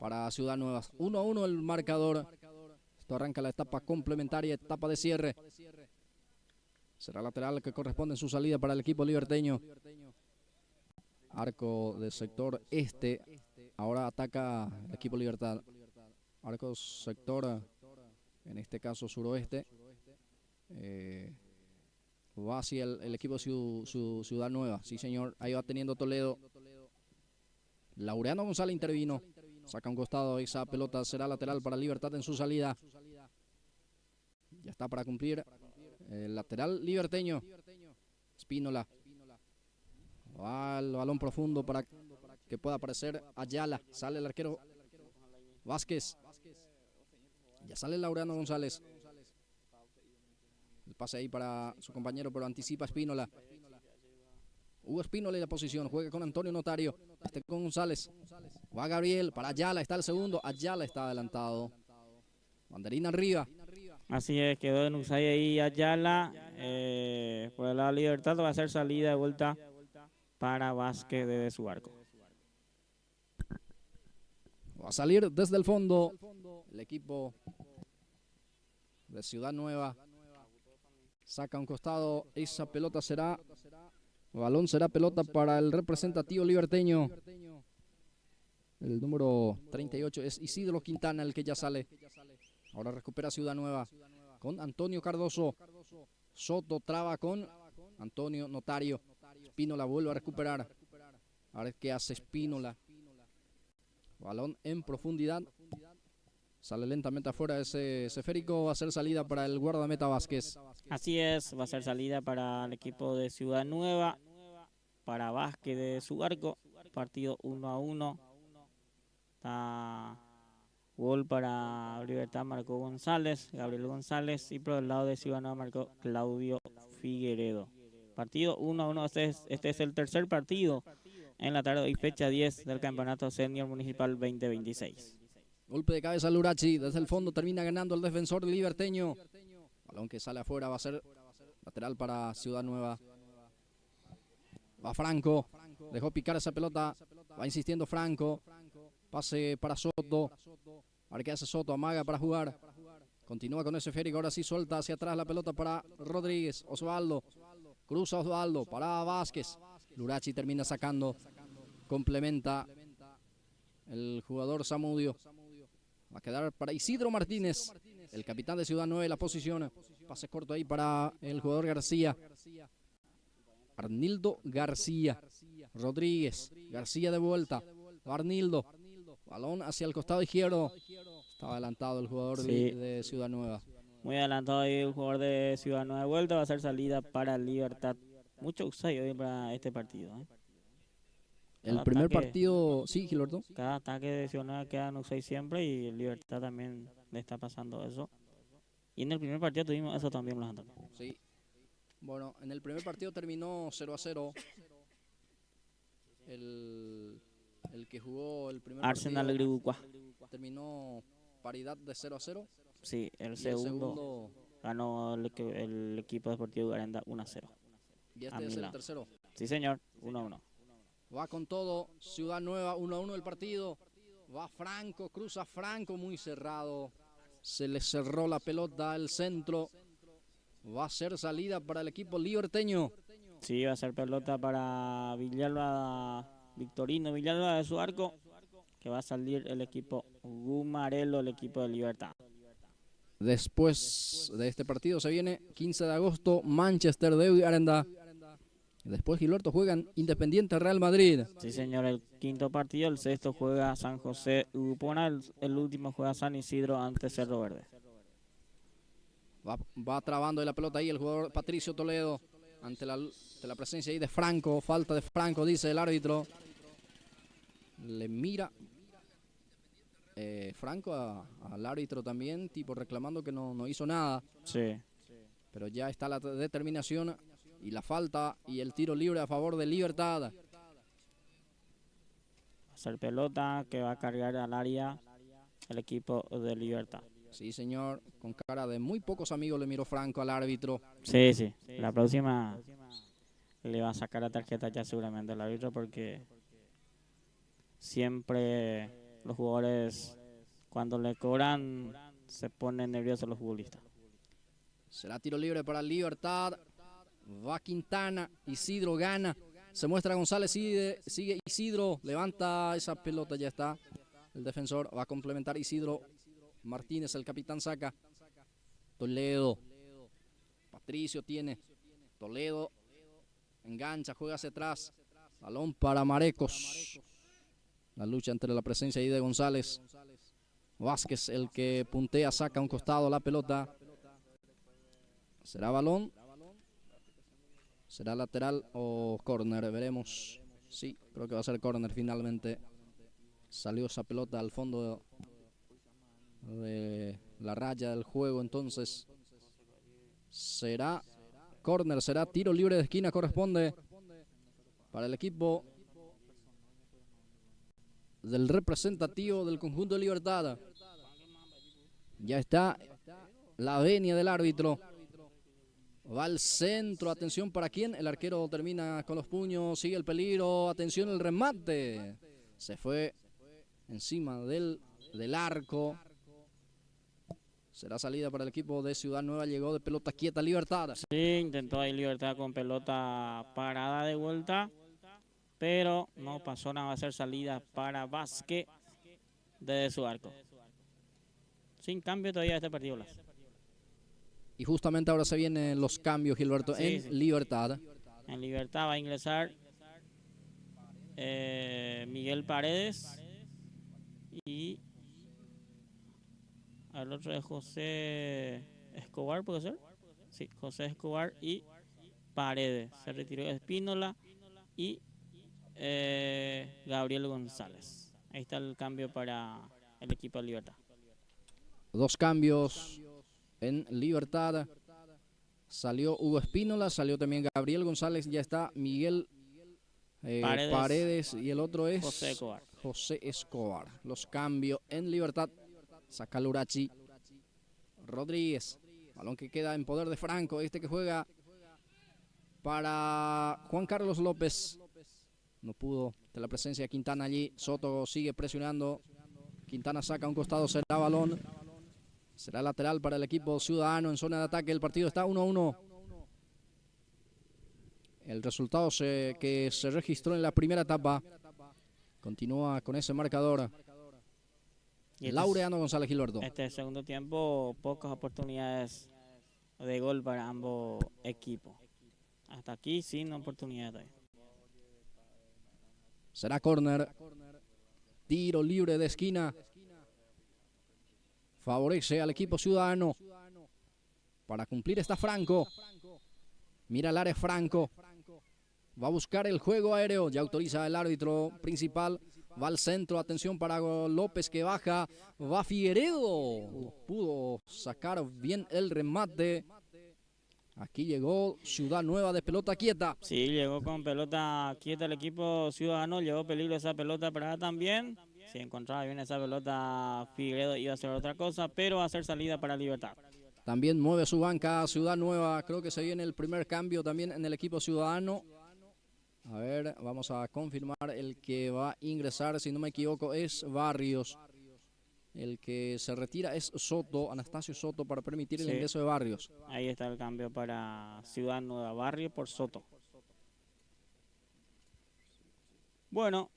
para Ciudad Nueva. 1-1 el marcador. Esto arranca la etapa complementaria, etapa de cierre. Será lateral que corresponde en su salida para el equipo liberteño. Arco del sector este. Ahora ataca el equipo Libertad. Arco sector, en este caso suroeste. Va hacia el equipo Ciudad Nueva. Sí, señor. Ahí va teniendo Toledo. Laureano González intervino. Saca un costado. Esa pelota será lateral para Libertad en su salida. Ya está para cumplir. El lateral liberteño. Espínola. Va el balón profundo para que pueda aparecer Ayala. Sale el arquero Vázquez. Ya sale Laureano González. El pase ahí para su compañero, pero anticipa Espínola. Hugo Espínola en la posición. Juega con Antonio Notario. Con González. Va Gabriel para Ayala. Está el segundo. Ayala está adelantado. Banderina arriba. Así es, quedó en Usay ahí Ayala. Por el lado de Libertad va a ser salida de vuelta para Vázquez desde su arco. Va a salir desde el fondo el equipo de Ciudad Nueva. Saca un costado. Esa pelota será. Balón será pelota para el representativo liberteño. El número 38 es Isidro Quintana, el que ya sale. Ahora recupera Ciudad Nueva con Antonio Cardoso. Soto traba con Antonio Notario. Espínola vuelve a recuperar. A ver qué hace Espínola. Balón en profundidad. Sale lentamente afuera ese esférico. Va a ser salida para el guardameta Vázquez. Así es, va a ser salida para el equipo de Ciudad Nueva. Para Vázquez de su arco. Partido 1-1. Está gol para Libertad, marcó González, Gabriel González. Y por el lado de Ciudad Nueva marcó Claudio Figueredo. Partido 1-1. Este es el tercer partido en la tarde y fecha 10 del Campeonato Senior Municipal 2026. Golpe de cabeza Lurachi, desde el fondo termina ganando el defensor liberteño. Balón que sale afuera, va a ser lateral para Ciudad Nueva. Va Franco, dejó picar esa pelota, va insistiendo Franco. Pase para Soto, a ver qué hace Soto, amaga para jugar. Continúa con ese esférico, ahora sí suelta hacia atrás la pelota para Rodríguez. Osvaldo, cruza Osvaldo para Vázquez. Lurachi termina sacando, complementa el jugador Zamudio. Va a quedar para Isidro Martínez, el capitán de Ciudad Nueva en la posición. Pase corto ahí para el jugador García. Arnildo García. Rodríguez. García de vuelta. Arnildo. Balón hacia el costado izquierdo. Estaba adelantado el jugador de Ciudad Nueva. Muy adelantado ahí el jugador de Ciudad Nueva de vuelta. Va a ser salida para Libertad. Mucho usado hoy para este partido. El primer partido, sí, Gilberto. Cada ataque de Ciudad Nueva queda en usado siempre y Libertad también le está pasando eso. Y en el primer partido tuvimos eso también, los ataques. Sí. Bueno, en el primer partido terminó 0-0. El que jugó el primer Arsenal partido Gribucua terminó paridad de 0-0. Sí, el segundo ganó el equipo deportivo Garenda 1-0. Y este es el tercero. Sí, señor, 1-1. Va con todo, Ciudad Nueva, 1-1 el partido. Va Franco, cruza Franco, muy cerrado. Se le cerró la pelota al centro. Va a ser salida para el equipo liberteño. Sí, va a ser pelota para Villalba, Victorino Villalba de su arco, que va a salir el equipo Gumarelo, el equipo de Libertad. Después de este partido se viene 15 de agosto, Manchester Derby Aranda. Después Gilberto juegan Independiente Real Madrid. Sí, señor, el quinto partido, el sexto juega San José Upona, el último juega San Isidro ante Cerro Verde. Va trabando de la pelota ahí el jugador Patricio Toledo ante la presencia ahí de Franco, falta de Franco, dice el árbitro. Le mira Franco al árbitro también, tipo reclamando que no hizo nada. Sí. Pero ya está la determinación y la falta y el tiro libre a favor de Libertad. hacer pelota que va a cargar al área el equipo de Libertad. Sí, señor, con cara de muy pocos amigos le miró Franco al árbitro. Sí, sí. La próxima le va a sacar la tarjeta ya seguramente al árbitro porque siempre los jugadores cuando le cobran se ponen nerviosos los futbolistas. Será tiro libre para Libertad. Va Quintana, Isidro gana. Se muestra González, sigue Isidro, levanta esa pelota, ya está. El defensor va a complementar Isidro Martínez, el capitán saca. Toledo. Patricio tiene. Toledo engancha, juega hacia atrás. Balón para Marecos. La lucha entre la presencia ahí de González. Vázquez el que puntea, saca a un costado la pelota. ¿Será balón? ¿Será lateral o córner? Veremos. Sí, creo que va a ser córner finalmente. Salió esa pelota al fondo de la raya del juego, entonces será córner, será tiro libre de esquina, corresponde para el equipo del representativo del conjunto de Libertad. Ya está la venia del árbitro. Va al centro, atención para quién, el arquero termina con los puños, sigue el peligro, atención el remate. Se fue encima del arco. Será salida para el equipo de Ciudad Nueva, llegó de pelota quieta Libertad. Sí, intentó ahí Libertad con pelota parada de vuelta, pero no pasó nada, va a ser salida para Vázquez desde su arco. Sin cambio todavía este partido, Blas. Y justamente ahora se vienen los cambios, Gilberto, Sí, en sí. Libertad. En Libertad va a ingresar Miguel Paredes y al otro es José Escobar, ¿puede ser? Sí, José Escobar y Paredes. Se retiró Espínola y Gabriel González. Ahí está el cambio para el equipo de Libertad. Dos cambios en Libertad. Salió Hugo Espínola, salió también Gabriel González, ya está Miguel Paredes y el otro es José Escobar. Los cambios en Libertad. Saca Lurachi. Rodríguez. Balón que queda en poder de Franco. Este que juega para Juan Carlos López. No pudo de la presencia de Quintana allí. Soto sigue presionando. Quintana saca a un costado, será balón. Será lateral para el equipo ciudadano en zona de ataque. El partido está 1-1. El resultado que se registró en la primera etapa continúa con ese marcador. Laureano González Gilberto. Este segundo tiempo, pocas oportunidades de gol para ambos equipos. Hasta aquí sin oportunidades. Será córner. Tiro libre de esquina. Favorece al equipo ciudadano. Para cumplir está Franco. Mira el área Franco. Va a buscar el juego aéreo. Ya autoriza el árbitro principal. Va al centro. Atención para López que baja. Va Figueredo. Pudo sacar bien el remate. Aquí llegó Ciudad Nueva de pelota quieta. Sí, llegó con pelota quieta el equipo ciudadano. Llegó peligro esa pelota para también. Si encontraba bien esa pelota, Figueredo iba a hacer otra cosa, pero va a ser salida para Libertad. También mueve su banca Ciudad Nueva. Creo que se viene el primer cambio también en el equipo ciudadano. A ver, vamos a confirmar el que va a ingresar, si no me equivoco, es Barrios. El que se retira es Soto, Anastasio Soto, para permitir el ingreso de Barrios. Ahí está el cambio para Ciudad Nueva, Barrio por Soto. Bueno,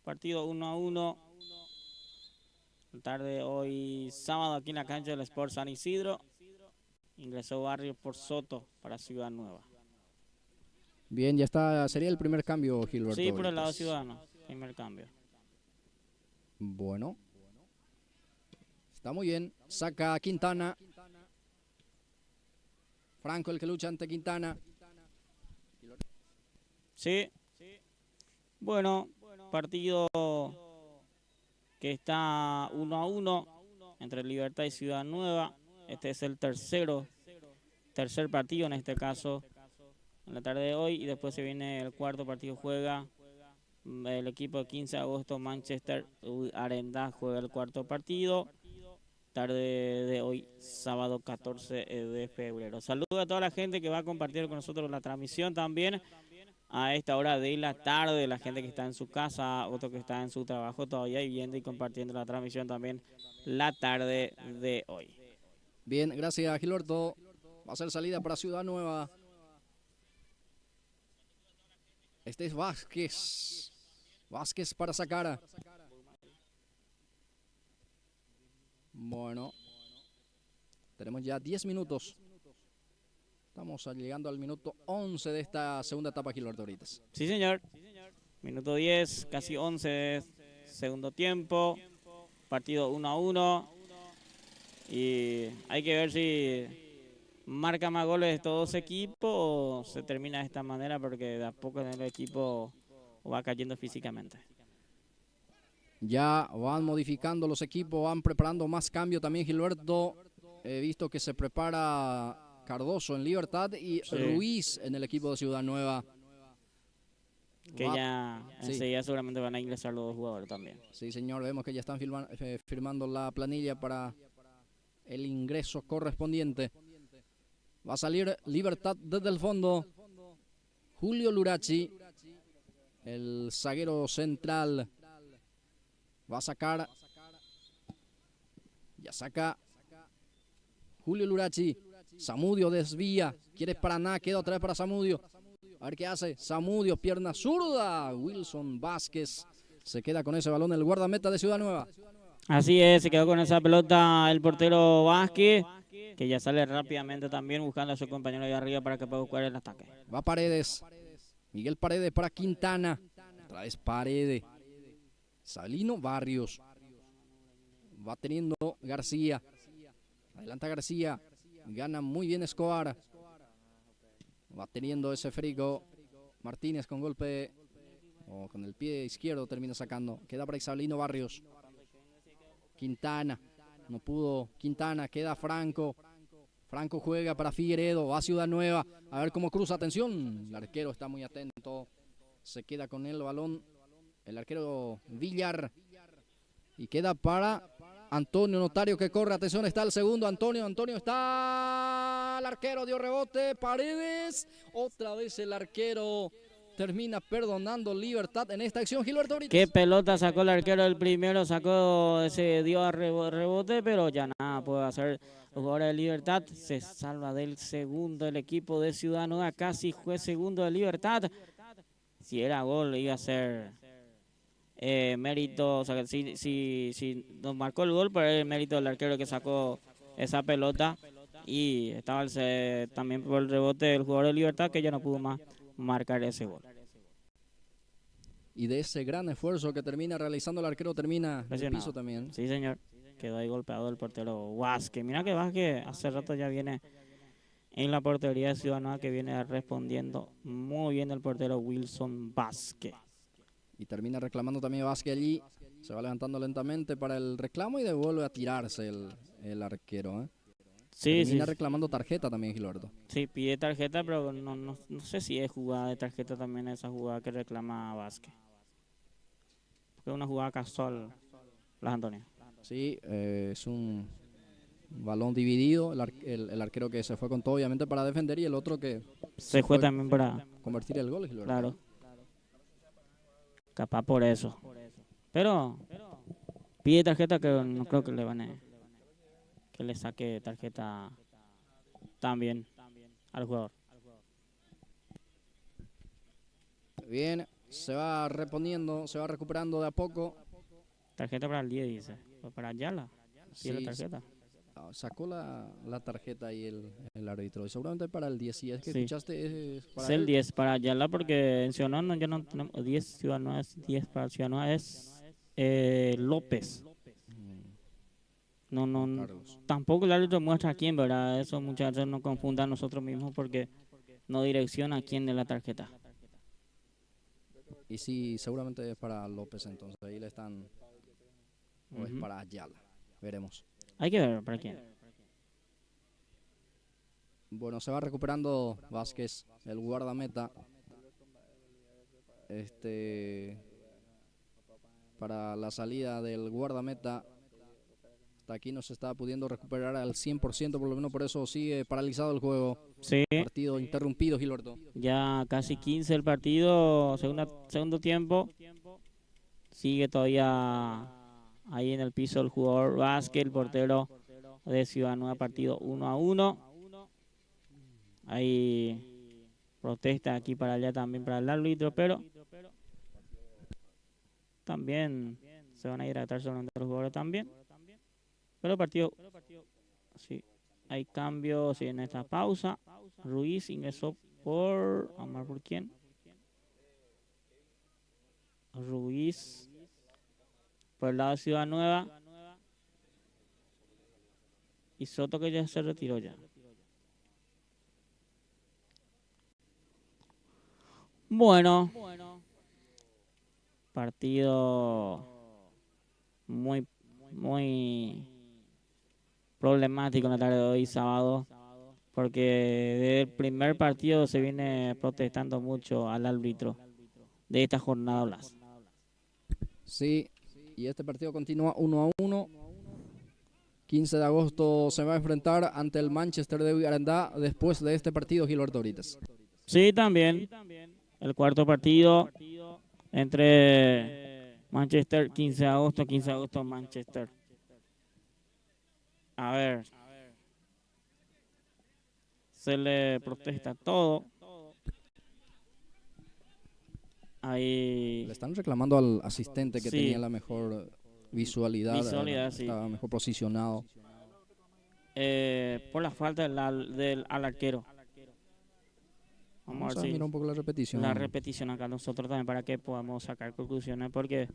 partido 1-1. Tarde hoy sábado aquí en la cancha del Sport San Isidro. Ingresó Barrio por Soto para Ciudad Nueva. Bien, ya está, sería el primer cambio, Gilberto. Sí, por el lado ciudadano, primer cambio. Bueno. Está muy bien, saca a Quintana. Franco el que lucha ante Quintana. Sí. Bueno, partido que está 1-1 entre Libertad y Ciudad Nueva. Este es el tercer partido en este caso en la tarde de hoy, y después se viene el cuarto partido. Juega El equipo de 15 de agosto, Manchester Arena, juega el cuarto partido. Tarde de hoy, sábado 14 de febrero. Saludo a toda la gente que va a compartir con nosotros la transmisión también a esta hora de la tarde, la gente que está en su casa, otro que está en su trabajo todavía y viendo y compartiendo la transmisión también la tarde de hoy. Bien, gracias Gilberto. Va a ser salida para Ciudad Nueva. Este es Vázquez. Vázquez para sacar. Bueno, tenemos ya 10 minutos. Estamos llegando al minuto 11 de esta segunda etapa, Gilberto Brites. Sí, señor. Minuto 10, casi 11, segundo tiempo. Partido 1-1. Y hay que ver si marca más goles todos dos equipos o se termina de esta manera porque de a poco el equipo va cayendo físicamente. Ya van modificando los equipos, van preparando más cambio también, Gilberto. He visto que se prepara Cardoso en Libertad y sí, Ruiz en el equipo de Ciudad Nueva. Que ya enseguida seguramente van a ingresar los dos jugadores también. Sí, señor, vemos que ya están firmando la planilla para el ingreso correspondiente. Va a salir Libertad desde el fondo. Julio Lurachi, el zaguero central. Va a sacar. Ya saca Julio Lurachi. Samudio desvía. Quiere para nada. Queda otra vez para Samudio. A ver qué hace. Samudio, pierna zurda. Wilson Vázquez se queda con ese balón el guardameta de Ciudad Nueva. Así es, se quedó con esa pelota el portero Vázquez, que ya sale rápidamente también buscando a su compañero de arriba para que pueda buscar el ataque. Va Paredes. Miguel Paredes para Quintana. Otra vez Paredes. Salino Barrios. Va teniendo García. Adelanta García. Gana muy bien Escobar. Va teniendo ese frigo. Martínez con golpe. O con el pie izquierdo termina sacando. Queda para Salino Barrios. Quintana. No pudo. Quintana. Queda Franco. Franco juega para Figueredo. Va a Ciudad Nueva. A ver cómo cruza. Atención. El arquero está muy atento. Se queda con el balón el arquero Villar. Y queda para Antonio Notario que corre. Atención, está el segundo. Antonio está. El arquero dio rebote. Paredes. Otra vez el arquero termina perdonando Libertad en esta acción. Gilberto Brites. Qué pelota sacó el arquero el primero. Se dio a rebote, pero ya nada puede hacer. El jugador de Libertad se salva del segundo. El equipo de Ciudad Nueva casi fue segundo de Libertad. Si era gol, iba a ser mérito. O sea, si nos marcó el gol, pero el mérito del arquero que sacó esa pelota. Y estaba también por el rebote del jugador de Libertad que ya no pudo más marcar ese gol. Y de ese gran esfuerzo que termina realizando el arquero, termina en el piso también. Sí, señor. Quedó ahí golpeado el portero Vázquez. Mira que Vázquez hace rato ya viene en la portería de Ciudad Nueva, que viene respondiendo muy bien el portero Wilson Vázquez. Y termina reclamando también Vázquez allí. Se va levantando lentamente para el reclamo y devuelve a tirarse el arquero. Sí, termina reclamando tarjeta también, Gilberto. Sí, pide tarjeta, pero no sé si es jugada de tarjeta también esa jugada que reclama Vázquez. Porque es una jugada casual, Las Antonio. Sí, es un balón dividido. El arquero que se fue con todo, obviamente, para defender, y el otro que se fue también para convertir el gol, Gilberto. Claro. Capaz por eso. Pero pide tarjeta, que no creo que le van a... que le saque tarjeta también al jugador. Bien, se va reponiendo, se va recuperando de a poco. Tarjeta para el 10, dice. Para Ayala. Sí, la tarjeta. Sacó la tarjeta ahí el árbitro. Y seguramente para el 10. Si es que sí. Escuchaste, es para es el 10 para Ayala, porque en Ciudad Nueva ya no tenemos 10. Ciudad Nueva es 10 para Ciudad Nueva. Es López. No, tampoco el árbitro muestra a quién, ¿verdad? Eso, muchachos, no confundan nosotros mismos, porque no direcciona a quién de la tarjeta. Y sí, seguramente es para López, entonces ahí le están... O es para Ayala, veremos. Hay que ver para quién. Bueno, se va recuperando Vázquez, el guardameta. para la salida del guardameta. Hasta aquí no se está pudiendo recuperar al 100%, por lo menos por eso sigue paralizado el juego. Sí, Partido interrumpido, Gilberto. ya casi 15 el partido, segundo tiempo. Sigue todavía ahí en el piso el jugador Vázquez, el portero de Ciudad Nueva, partido 1-1. Hay protesta aquí para allá también para el árbitro, pero también se van a hidratar sobre los jugadores también. Pero el partido, sí, hay cambios en esta pausa. Ruiz ingresó por, vamos a ver por quién. Ruiz por el lado de Ciudad Nueva. Y Soto, que ya se retiró ya. Bueno, partido muy problemático en la tarde de hoy, sábado, porque desde el primer partido se viene protestando mucho al árbitro de esta jornada Blas. Sí, y este partido continúa 1-1. 15 de agosto se va a enfrentar ante el Manchester de Villarandá después de este partido, Gilberto Brites. Sí, también el cuarto partido entre Manchester, 15 de agosto, Manchester. A ver, se le protesta todo. Ahí Le están reclamando al asistente que sí, tenía la mejor visualidad, sí, estaba mejor posicionado. por la falta al arquero. Vamos a ver si mirar un poco la repetición. la repetición acá nosotros también para que podamos sacar conclusiones, porque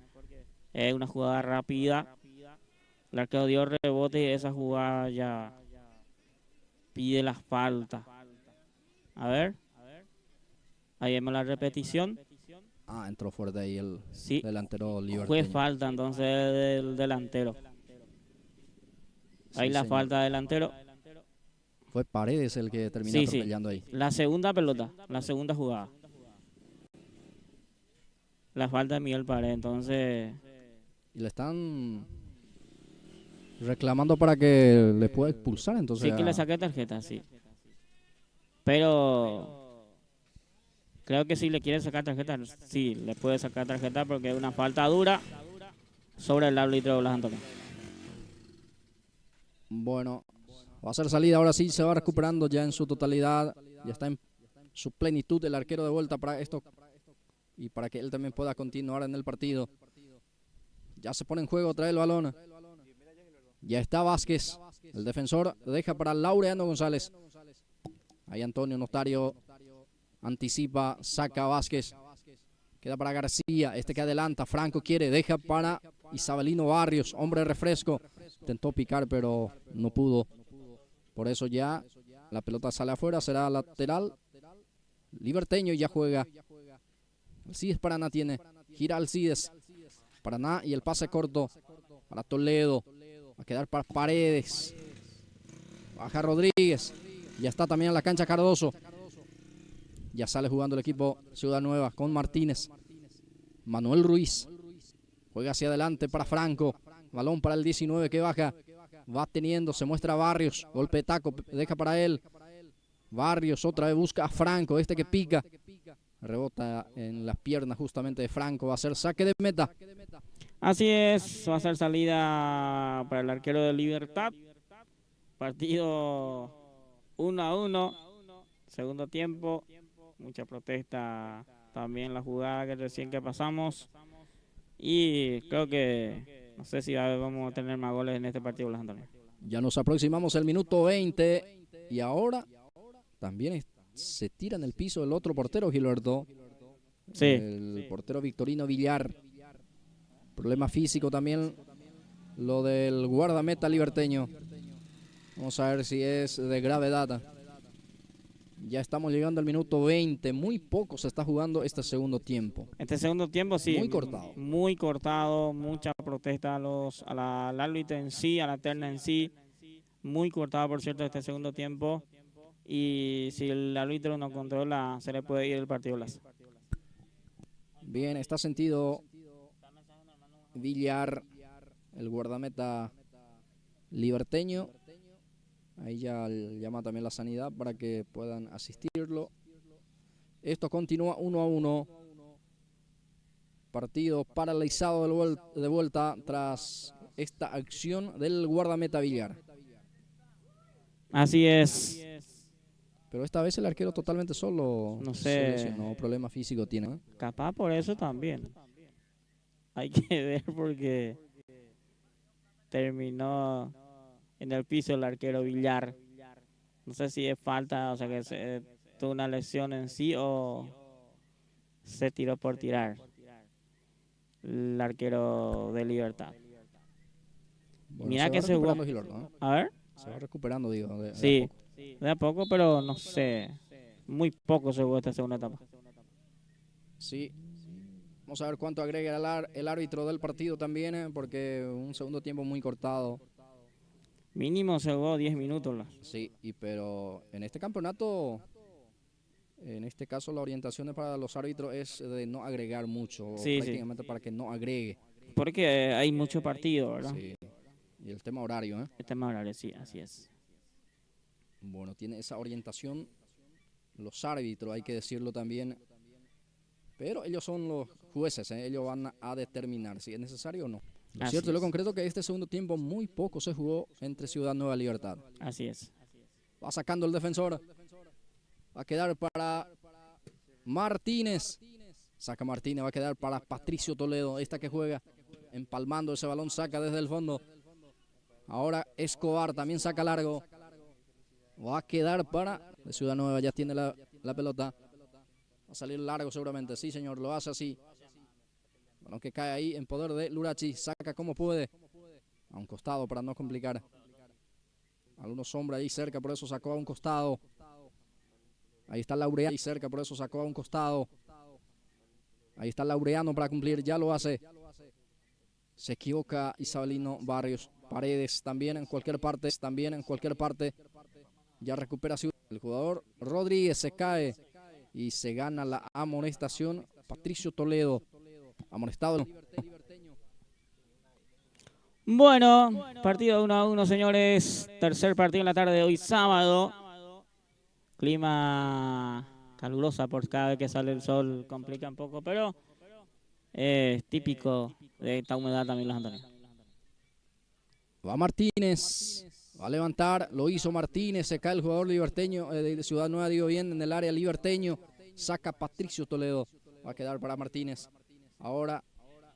es una jugada rápida. El arquero dio rebote y esa jugada ya pide la falta. A ver. Ahí vemos la repetición. Entró fuerte ahí el Sí, delantero liberteño. fue falta entonces del delantero. Ahí Sí, la señor. falta delantero. Fue Paredes el que terminó atropellando ahí. La segunda pelota, la segunda jugada. La falta de Miguel Paredes, entonces Y le están reclamando para que le pueda expulsar, entonces. sí que le saqué tarjeta, sí. Pero creo que si le quiere sacar tarjeta, sí, le puede sacar tarjeta porque es una falta dura sobre el árbitro de Blas Antonio. Bueno, va a ser salida, ahora sí se va recuperando ya en su totalidad, ya está en su plenitud el arquero de vuelta para esto y para que él también pueda continuar en el partido. Ya se pone en juego, trae el balón. Ya está Vázquez, el defensor deja para Laureano González. Ahí Antonio Notario anticipa, saca a Vázquez. Queda para García, este que adelanta, Franco quiere, deja para Isabelino Barrios, hombre de refresco. Intentó picar pero no pudo. Por eso ya la pelota sale afuera, será lateral. Liberteño ya juega. Alcides Paraná tiene, gira Alcides. Paraná y el pase corto para Toledo. Va a quedar para Paredes. Baja Rodríguez. Ya está también en la cancha Cardoso. Ya sale jugando el equipo Ciudad Nueva con Martínez. Manuel Ruiz. Juega hacia adelante para Franco. Balón para el 19 que baja. Va teniendo, se muestra Barrios. Golpe de taco, deja para él. Barrios otra vez busca a Franco. Este que pica. Rebota en las piernas justamente de Franco. Va a ser saque de meta. Así es, va a ser salida para el arquero de Libertad. Partido 1-1. Segundo tiempo. Mucha protesta también la jugada que recién que pasamos. Y creo que no sé si vamos a tener más goles en este partido, Blas Antonio. Ya nos aproximamos al minuto 20. Y ahora también se tira en el piso el otro portero, Gilberto. Sí. El portero Victorino Villar. Problema físico también lo del guardameta liberteño. Vamos a ver si es de gravedad. Ya estamos llegando al minuto 20. Muy poco se está jugando este segundo tiempo. Este segundo tiempo sí. Muy cortado. Muy cortado. Mucha protesta al árbitro en sí, a la terna en sí. Muy cortado, por cierto, este segundo tiempo. Y si el árbitro no controla, se le puede ir el partido. Bien, está sentido Villar, el guardameta liberteño. Ahí ya llama también la sanidad para que puedan asistirlo. Esto continúa 1-1. Partido paralizado de vuelta tras esta acción del guardameta Villar. Así es. Pero esta vez el arquero totalmente solo. No Se sé. lesionó, problema físico tiene, ¿eh? Capaz por eso también. Hay que ver porque terminó en el piso el arquero Villar. No sé si es falta, o sea que tuvo una lesión en sí o se tiró por tirar el arquero de Libertad. Bueno, Mira se que va se jugó. recuperando Gilardo, ¿eh? A ver. Se va recuperando, digo, de a Sí, poco. de a poco, pero no sé. Muy poco se jugó esta segunda etapa. Sí. Vamos a ver cuánto agrega el árbitro del partido también, porque un segundo tiempo muy cortado. Mínimo se jugó 10 minutos. Sí, pero en este campeonato, en este caso la orientación para los árbitros es de no agregar mucho, Sí, prácticamente para que no agregue. Porque hay mucho partido, ¿verdad? Sí. Y el tema horario, ¿eh? El tema horario, sí, así es. Bueno, tiene esa orientación los árbitros, hay que decirlo también. Pero ellos son los jueces, ¿eh? Ellos van a determinar si es necesario o no. Lo Así cierto y lo es. concreto que este segundo tiempo muy poco se jugó entre Ciudad Nueva y Libertad. Así es. Va sacando el defensor. Va a quedar para Martínez. Saca Martínez, va a quedar para Patricio Toledo. Esta que juega empalmando ese balón, saca desde el fondo. Ahora Escobar también saca largo. Va a quedar para Ciudad Nueva, ya tiene la pelota. Va a salir largo seguramente, sí señor, lo hace así. Balón que cae ahí en poder de Lurachi, saca como puede. A un costado para no complicar. Algunos hombres ahí cerca, por eso sacó a un costado. Ahí está Laureano ahí cerca, por eso sacó a un costado. Ahí está Laureano para cumplir, ya lo hace. Se equivoca Isabelino Barrios. Paredes también en cualquier parte, Ya recupera el jugador Rodríguez, se cae y se gana la amonestación. Patricio Toledo, amonestado. Bueno, partido 1-1, señores. Tercer partido en la tarde de hoy, sábado. Clima calurosa por cada vez que sale el sol, complica un poco, pero es típico de esta humedad también, los Antonio. Va Martínez, va a levantar, lo hizo Martínez, se cae el jugador liberteño de Ciudad Nueva, digo bien, en el área liberteño, saca Patricio Toledo, va a quedar para Martínez. Ahora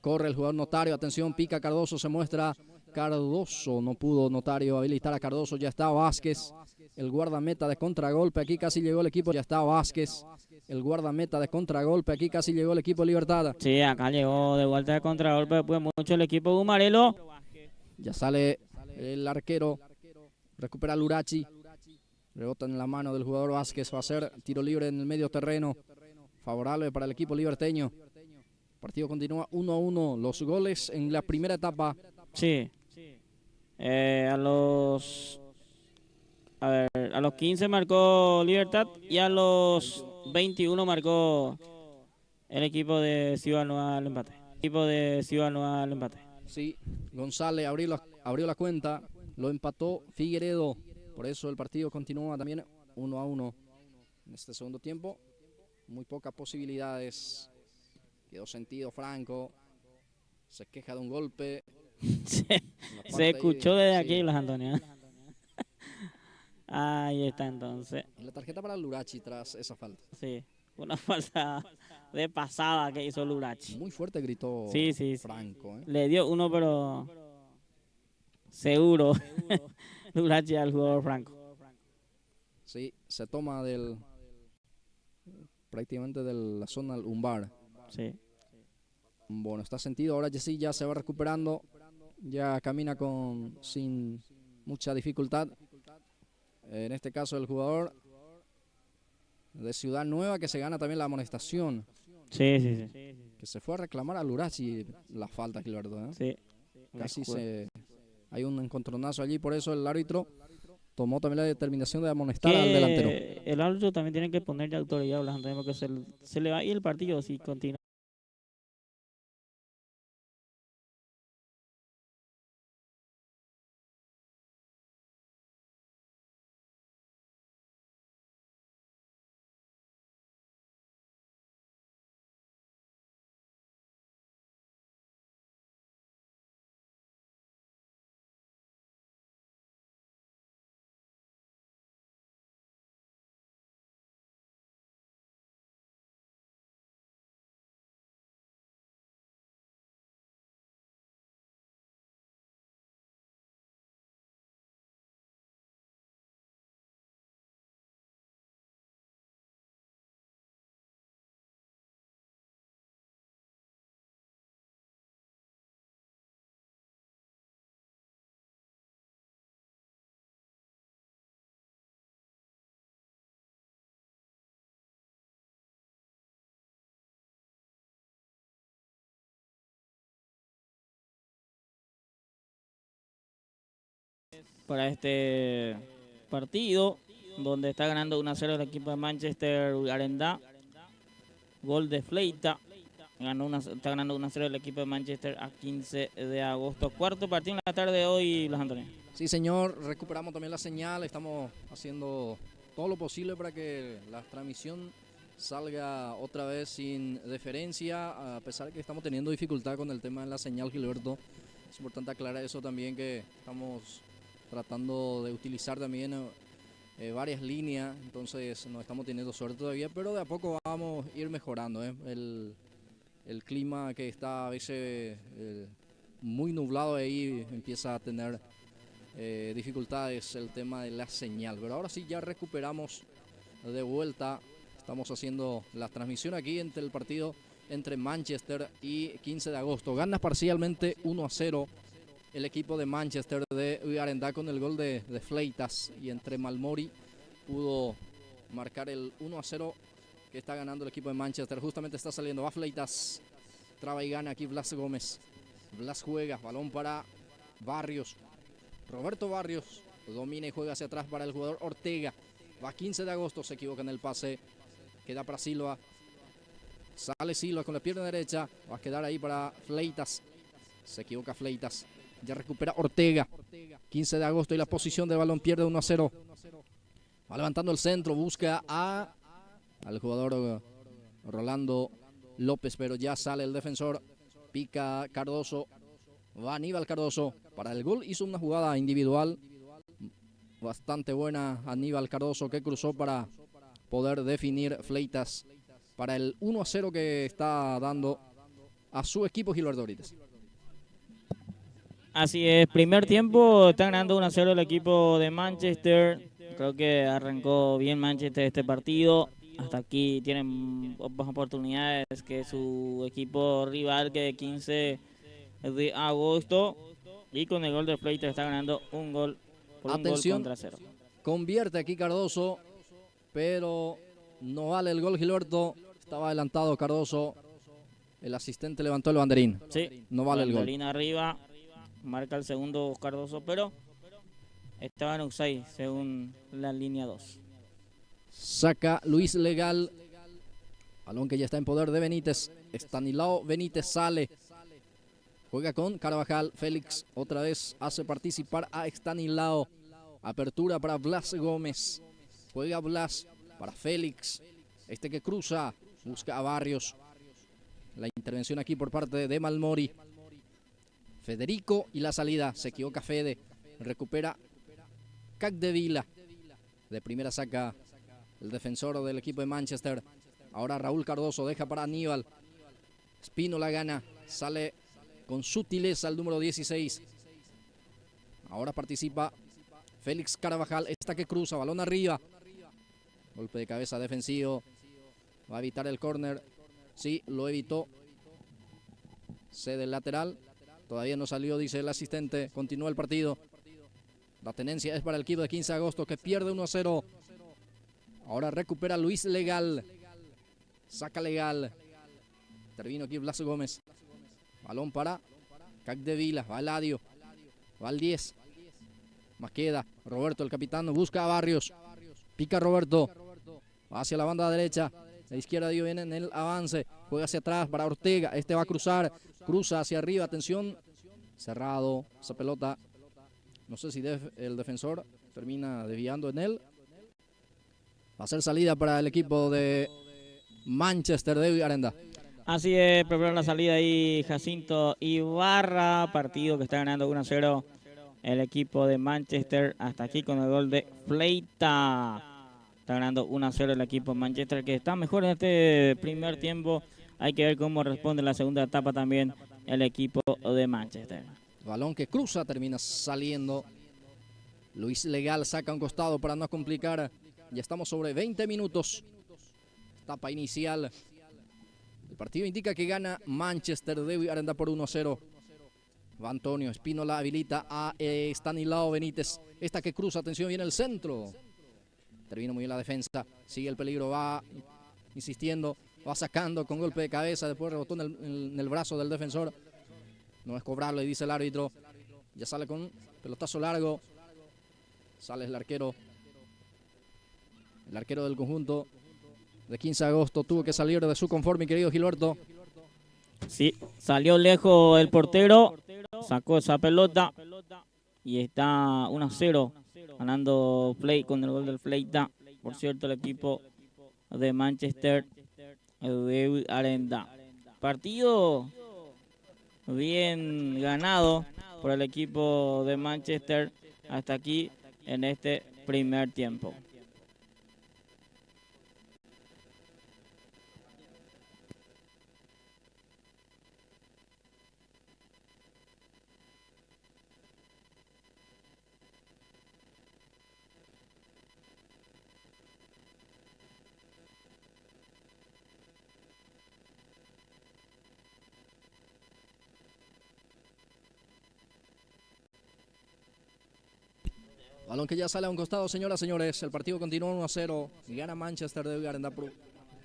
corre el jugador Notario, atención, pica Cardoso, se muestra Cardoso, no pudo Notario habilitar a Cardoso, ya está Vázquez, el guardameta de contragolpe, aquí casi llegó el equipo, ya está Vázquez, el guardameta de contragolpe, aquí casi llegó el equipo Libertad. Sí, acá llegó de vuelta de contragolpe después mucho el equipo Gumarelo. Ya sale el arquero, recupera Lurachi, rebota en la mano del jugador Vázquez, va a ser tiro libre en el medio terreno, favorable para el equipo liberteño. El partido continúa 1-1, los goles en la primera etapa. Sí, a los 15 marcó Libertad y a los 21 marcó el equipo de Ciudad Nueva al empate. Sí, González abrió la cuenta, lo empató Figueredo, por eso el partido continúa también 1-1 en este segundo tiempo. Muy pocas posibilidades, quedó sentido Franco, se queja de un golpe. Se escuchó desde aquí, los Antonio. Ahí está entonces. Y la tarjeta para Lurachi tras esa falta. Sí, una falta de pasada que hizo Lurachi. Muy fuerte gritó Franco. Le dio uno, pero seguro Lurachi al jugador Franco. Sí, se toma prácticamente de la zona lumbar. Sí. Bueno, está sentido. Ahora sí ya se va recuperando. Ya camina sin mucha dificultad. En este caso el jugador de Ciudad Nueva que se gana también la amonestación. Sí. Que se fue a reclamar a Lurachi la falta, Gilberto, ¿eh? Sí. Casi hay un encontronazo allí, por eso el árbitro tomó también la determinación de amonestar al delantero. El árbitro también tiene que ponerle autoridad a los Antonio porque se le va a ir el partido si continúa. para este partido, donde está ganando 1-0 el equipo de Manchester Arendá. Gol de Fleita. Está ganando 1-0 el equipo de Manchester a 15 de agosto. Cuarto partido en la tarde de hoy, Blas Antonio. Sí, señor, recuperamos también la señal. Estamos haciendo todo lo posible para que la transmisión salga otra vez sin deferencia, a pesar de que estamos teniendo dificultad con el tema de la señal, Gilberto. Es importante aclarar eso también, que estamos tratando de utilizar también varias líneas, entonces no estamos teniendo suerte todavía, pero de a poco vamos a ir mejorando. El clima que está a veces muy nublado ahí empieza a tener dificultades el tema de la señal, pero ahora sí ya recuperamos de vuelta. Estamos haciendo la transmisión aquí entre el partido entre Manchester y 15 de agosto. Gana parcialmente 1-0 el equipo de Manchester de Arendá con el gol de Fleitas, y entre Malmori pudo marcar el 1-0 que está ganando el equipo de Manchester. Justamente está saliendo, va Fleitas, traba y gana aquí Blas Gómez. Blas juega, balón para Barrios. Roberto Barrios domina y juega hacia atrás para el jugador Ortega. Va 15 de agosto, se equivoca en el pase. Queda para Silva. Sale Silva con la pierna derecha. Va a quedar ahí para Fleitas. Se equivoca Fleitas. Ya recupera Ortega. 15 de agosto y la posición del balón pierde 1-0. Va levantando el centro. Busca al jugador Rolando López, pero ya sale el defensor. Pica Cardoso. Va Aníbal Cardoso para el gol. Hizo una jugada individual bastante buena Aníbal Cardoso, que cruzó para poder definir Fleitas para el 1-0 que está dando a su equipo Gilberto Brites. Así es, primer tiempo está ganando 1-0 el equipo de Manchester. Creo que arrancó bien Manchester este partido. Hasta aquí tienen más oportunidades que su equipo rival, que de 15 de agosto. Y con el gol de Fleitas está ganando un gol por un gol contra 0. Convierte aquí Cardoso, pero no vale el gol, Gilberto. Estaba adelantado Cardoso. El asistente levantó el banderín. Sí, no vale el gol. Banderín arriba. Marca el segundo Cardoso, pero estaba en offside según la línea 2. Saca Luis Legal. Balón que ya está en poder de Benítez. Estanislao Benítez sale. Juega con Carvajal. Félix otra vez hace participar a Estanislao. Apertura para Blas Gómez. Juega Blas para Félix. Este que cruza. Busca a Barrios. La intervención aquí por parte de Malmori. Federico y la salida. Se equivoca Fede. Recupera Capdevila. De primera saca el defensor del equipo de Manchester. Ahora Raúl Cardoso deja para Aníbal. Espino la gana. Sale con sutileza el número 16. Ahora participa Félix Carvajal. Esta que cruza. Balón arriba. Golpe de cabeza defensivo. Va a evitar el córner. Sí, lo evitó. Cede el lateral. Todavía no salió, dice el asistente. Continúa el partido. La tenencia es para el equipo de 15 de agosto, que pierde 1-0. Ahora recupera Luis Legal. Saca Legal. Termino aquí Blas Gómez. Balón para Capdevila. Va Eladio. Va al 10. Más queda. Roberto, el capitán, busca a Barrios. Pica Roberto. Va hacia la banda derecha. La izquierda dio bien en el avance. Juega hacia atrás para Ortega. Este va a cruzar. Cruza hacia arriba. Atención. Cerrado. Esa pelota. No sé si el defensor termina desviando en él. Va a ser salida para el equipo de Manchester de Arendá. Así es, prepara la salida ahí Jacinto Ibarra. Partido que está ganando 1-0 el equipo de Manchester. Hasta aquí con el gol de Fleita. Está ganando 1-0 el equipo de Manchester, que está mejor en este primer tiempo. Hay que ver cómo responde en la segunda etapa también el equipo de Manchester. Balón que cruza, termina saliendo. Luis Legal saca un costado para no complicar. Ya estamos sobre 20 minutos. Etapa inicial. El partido indica que gana Manchester de Arendá por 1-0. Va Antonio, Espino la habilita a Estanislao Benítez. Esta que cruza, atención, viene el centro. Termina muy bien la defensa. Sigue el peligro, va insistiendo. Va sacando con golpe de cabeza. Después rebotó en el brazo del defensor. No es cobrable, dice el árbitro. Ya sale con pelotazo largo. Sale el arquero del conjunto de 15 de agosto. Tuvo que salir de su confort, mi querido Gilberto. Sí, salió lejos el portero, sacó esa pelota y está 1-0 ganando Play con el gol del Fleita. Por cierto, el equipo de Manchester de Arenda. Partido bien ganado por el equipo de Manchester hasta aquí en este primer tiempo. Balón que ya sale a un costado, señoras y señores. El partido continúa 1-0 y gana Manchester de Arenda por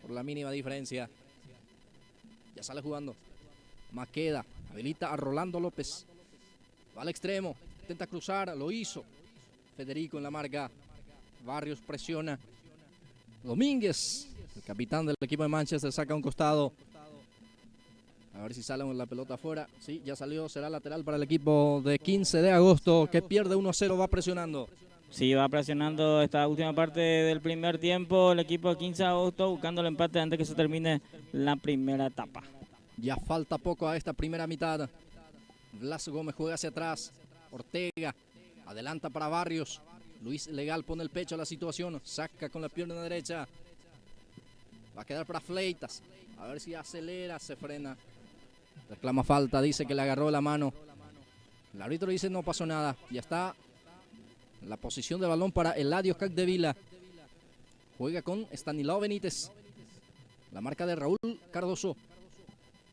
la mínima diferencia. Ya sale jugando. Maqueda habilita a Rolando López. Va al extremo. Intenta cruzar. Lo hizo. Federico en la marca. Barrios presiona. Domínguez, el capitán del equipo de Manchester, saca un costado. A ver si sale la pelota afuera. Sí, ya salió. Será lateral para el equipo de 15 de agosto que pierde 1-0. Va presionando. Sí, va presionando esta última parte del primer tiempo el equipo de 15 de agosto buscando el empate antes que se termine la primera etapa. Ya falta poco a esta primera mitad. Blas Gómez juega hacia atrás. Ortega adelanta para Barrios. Luis Legal pone el pecho a la situación. Saca con la pierna derecha. Va a quedar para Fleitas. A ver si acelera, se frena. Reclama falta, dice que le agarró la mano. El árbitro dice no pasó nada. Ya está la posición de balón para Eladio Capdevila. Juega con Stanislao Benítez. La marca de Raúl Cardoso.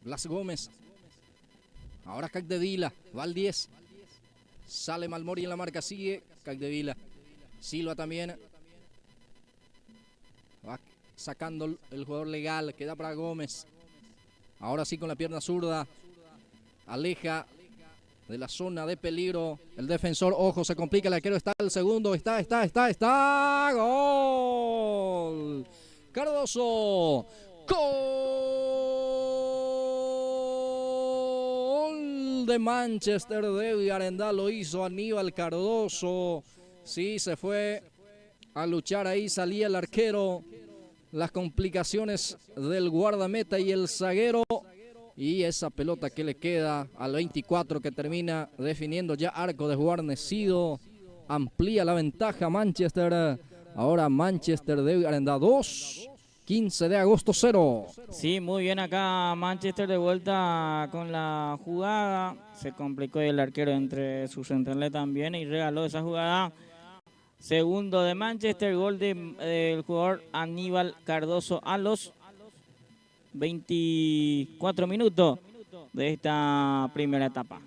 Blas Gómez. Ahora Capdevila. Va al 10. Sale Malmori en la marca. Sigue Capdevila. Silva también. Va sacando el jugador Legal. Queda para Gómez. Ahora sí con la pierna zurda. Aleja de la zona de peligro el defensor. Ojo, se complica. El arquero está el segundo. Está. ¡Gol! Cardoso. Gol de Manchester de Arenda. Lo hizo Aníbal Cardoso. Sí, se fue a luchar ahí. Salía el arquero. Las complicaciones del guardameta y el zaguero. Y esa pelota que le queda al 24 que termina definiendo ya arco desguarnecido. Amplía la ventaja Manchester. Ahora Manchester de Arenda 2. 15 de agosto 0. Sí, muy bien acá Manchester de vuelta con la jugada. Se complicó el arquero entre sus centrales también y regaló esa jugada. Segundo de Manchester, gol del jugador Aníbal Cardoso a los 24 minutos de esta primera etapa.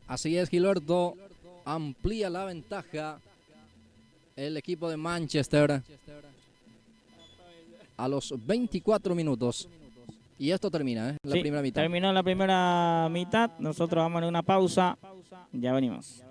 Así es, Gilberto. Amplía la ventaja el equipo de Manchester a los 24 minutos. Y esto termina, la primera mitad. Terminó la primera mitad. Nosotros vamos a una pausa. Ya venimos.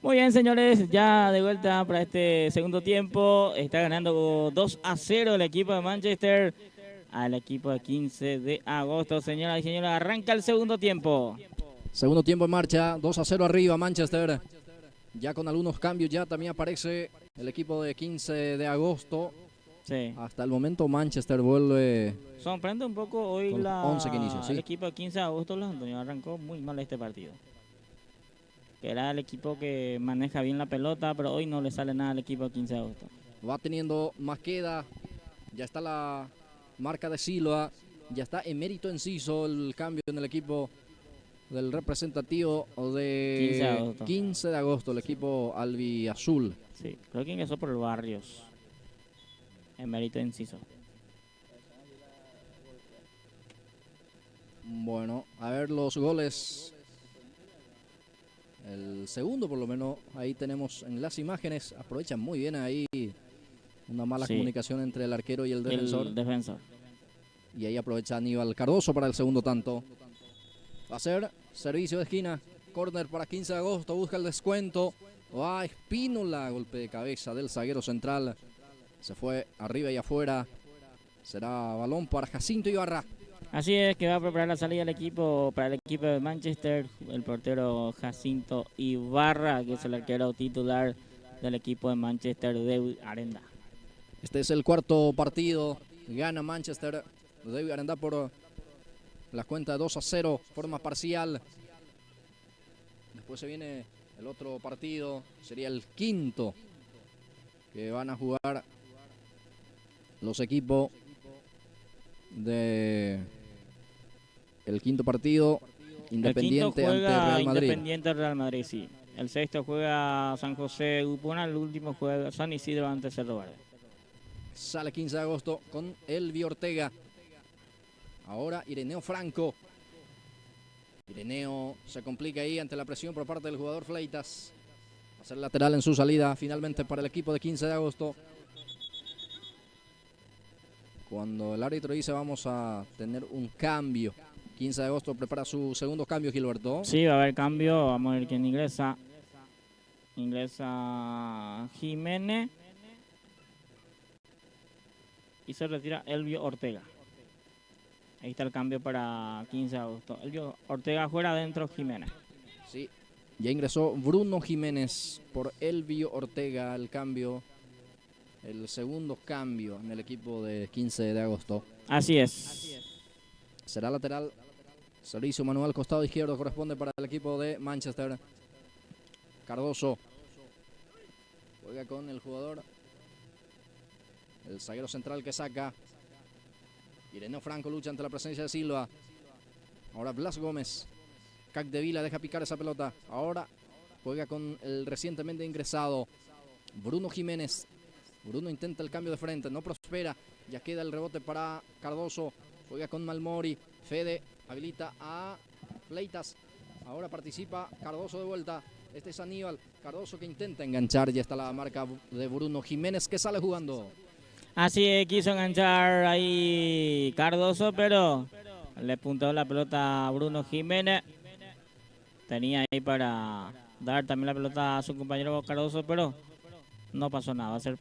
Muy bien, señores, ya de vuelta para este segundo tiempo. Está ganando 2-0 el equipo de Manchester al equipo de 15 de agosto. Señoras y señores, arranca el segundo tiempo. Segundo tiempo en marcha, 2-0 arriba Manchester. Ya con algunos cambios, ya también aparece el equipo de 15 de agosto. Sí. Hasta el momento Manchester vuelve. Sorprende un poco hoy Con 11 que inició, sí. el equipo de 15 de agosto. Los Antonio arrancó muy mal este partido. Que era el equipo que maneja bien la pelota, pero hoy no le sale nada al equipo de 15 de agosto. Va teniendo más queda. Ya está la marca de Silva. Ya está Emérito Enciso, el cambio en el equipo del representativo de 15 de agosto, el equipo albiazul. Sí, creo que ingresó por el Barrios. Emérito Enciso. Bueno, a ver los goles. El segundo, por lo menos, ahí tenemos en las imágenes. Aprovechan muy bien ahí una mala comunicación entre el arquero y el defensor. Y ahí aprovecha Aníbal Cardoso para el segundo tanto. Va a ser servicio de esquina. Córner para 15 de agosto. Busca el descuento. Va Espínola. Golpe de cabeza del zaguero central. Se fue arriba y afuera. Será balón para Jacinto Ibarra. Así es, que va a preparar la salida del equipo para el equipo de Manchester, el portero Jacinto Ibarra, que es el arquero titular del equipo de Manchester de Arenda. Este es el cuarto partido, gana Manchester de Arenda por la cuenta de 2-0, forma parcial. Después se viene el otro partido, sería el quinto que van a jugar los equipos de el quinto partido, Independiente ante Real Madrid. Independiente Real Madrid, sí. El sexto juega San José Upona, el último juega San Isidro ante Cerro Verde. Sale 15 de agosto con Elvi Ortega. Ahora Ireneo Franco. Ireneo se complica ahí ante la presión por parte del jugador Fleitas. Va a ser lateral en su salida finalmente para el equipo de 15 de agosto. Cuando el árbitro dice vamos a tener un cambio. 15 de agosto prepara su segundo cambio, Gilberto. Sí, va a haber cambio. Vamos a ver quién ingresa. Ingresa Jiménez. Y se retira Elvio Ortega. Ahí está el cambio para 15 de agosto. Elvio Ortega afuera, adentro Jiménez. Sí, ya ingresó Bruno Jiménez por Elvio Ortega, el cambio. El segundo cambio en el equipo de 15 de agosto. Así es. Será lateral. Servicio manual, costado izquierdo, corresponde para el equipo de Manchester. Cardoso. Juega con el jugador. El zaguero central que saca. Ireneo Franco lucha ante la presencia de Silva. Ahora Blas Gómez. Capdevila deja picar esa pelota. Ahora juega con el recientemente ingresado Bruno Jiménez. Bruno intenta el cambio de frente, no prospera. Ya queda el rebote para Cardoso. Juega con Malmori. Fede habilita a Fleitas. Ahora participa Cardoso de vuelta. Este es Aníbal. Cardoso que intenta enganchar. Ya está la marca de Bruno Jiménez que sale jugando. Así es, quiso enganchar ahí Cardoso, pero le puntó la pelota a Bruno Jiménez. Tenía ahí para dar también la pelota a su compañero Cardoso, pero no pasó nada. Va a ser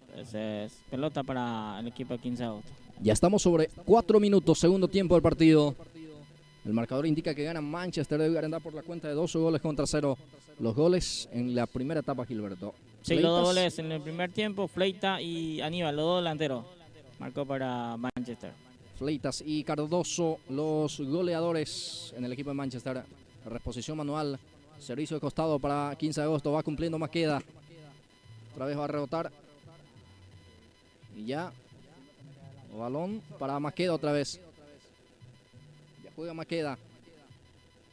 pelota para el equipo de 15 de agosto. Ya estamos sobre 4 minutos, segundo tiempo del partido. El marcador indica que gana Manchester de Arenda por la cuenta de 2-0. Los goles en la primera etapa, Gilberto. Sí, los dos goles en el primer tiempo, Fleita y Aníbal, los dos delanteros. Marcó para Manchester. Fleitas y Cardoso, los goleadores en el equipo de Manchester. Reposición manual, servicio de costado para 15 de agosto. Va cumpliendo Maqueda. Otra vez va a rebotar. Y ya. Balón para Maqueda otra vez. Ya juega Maqueda.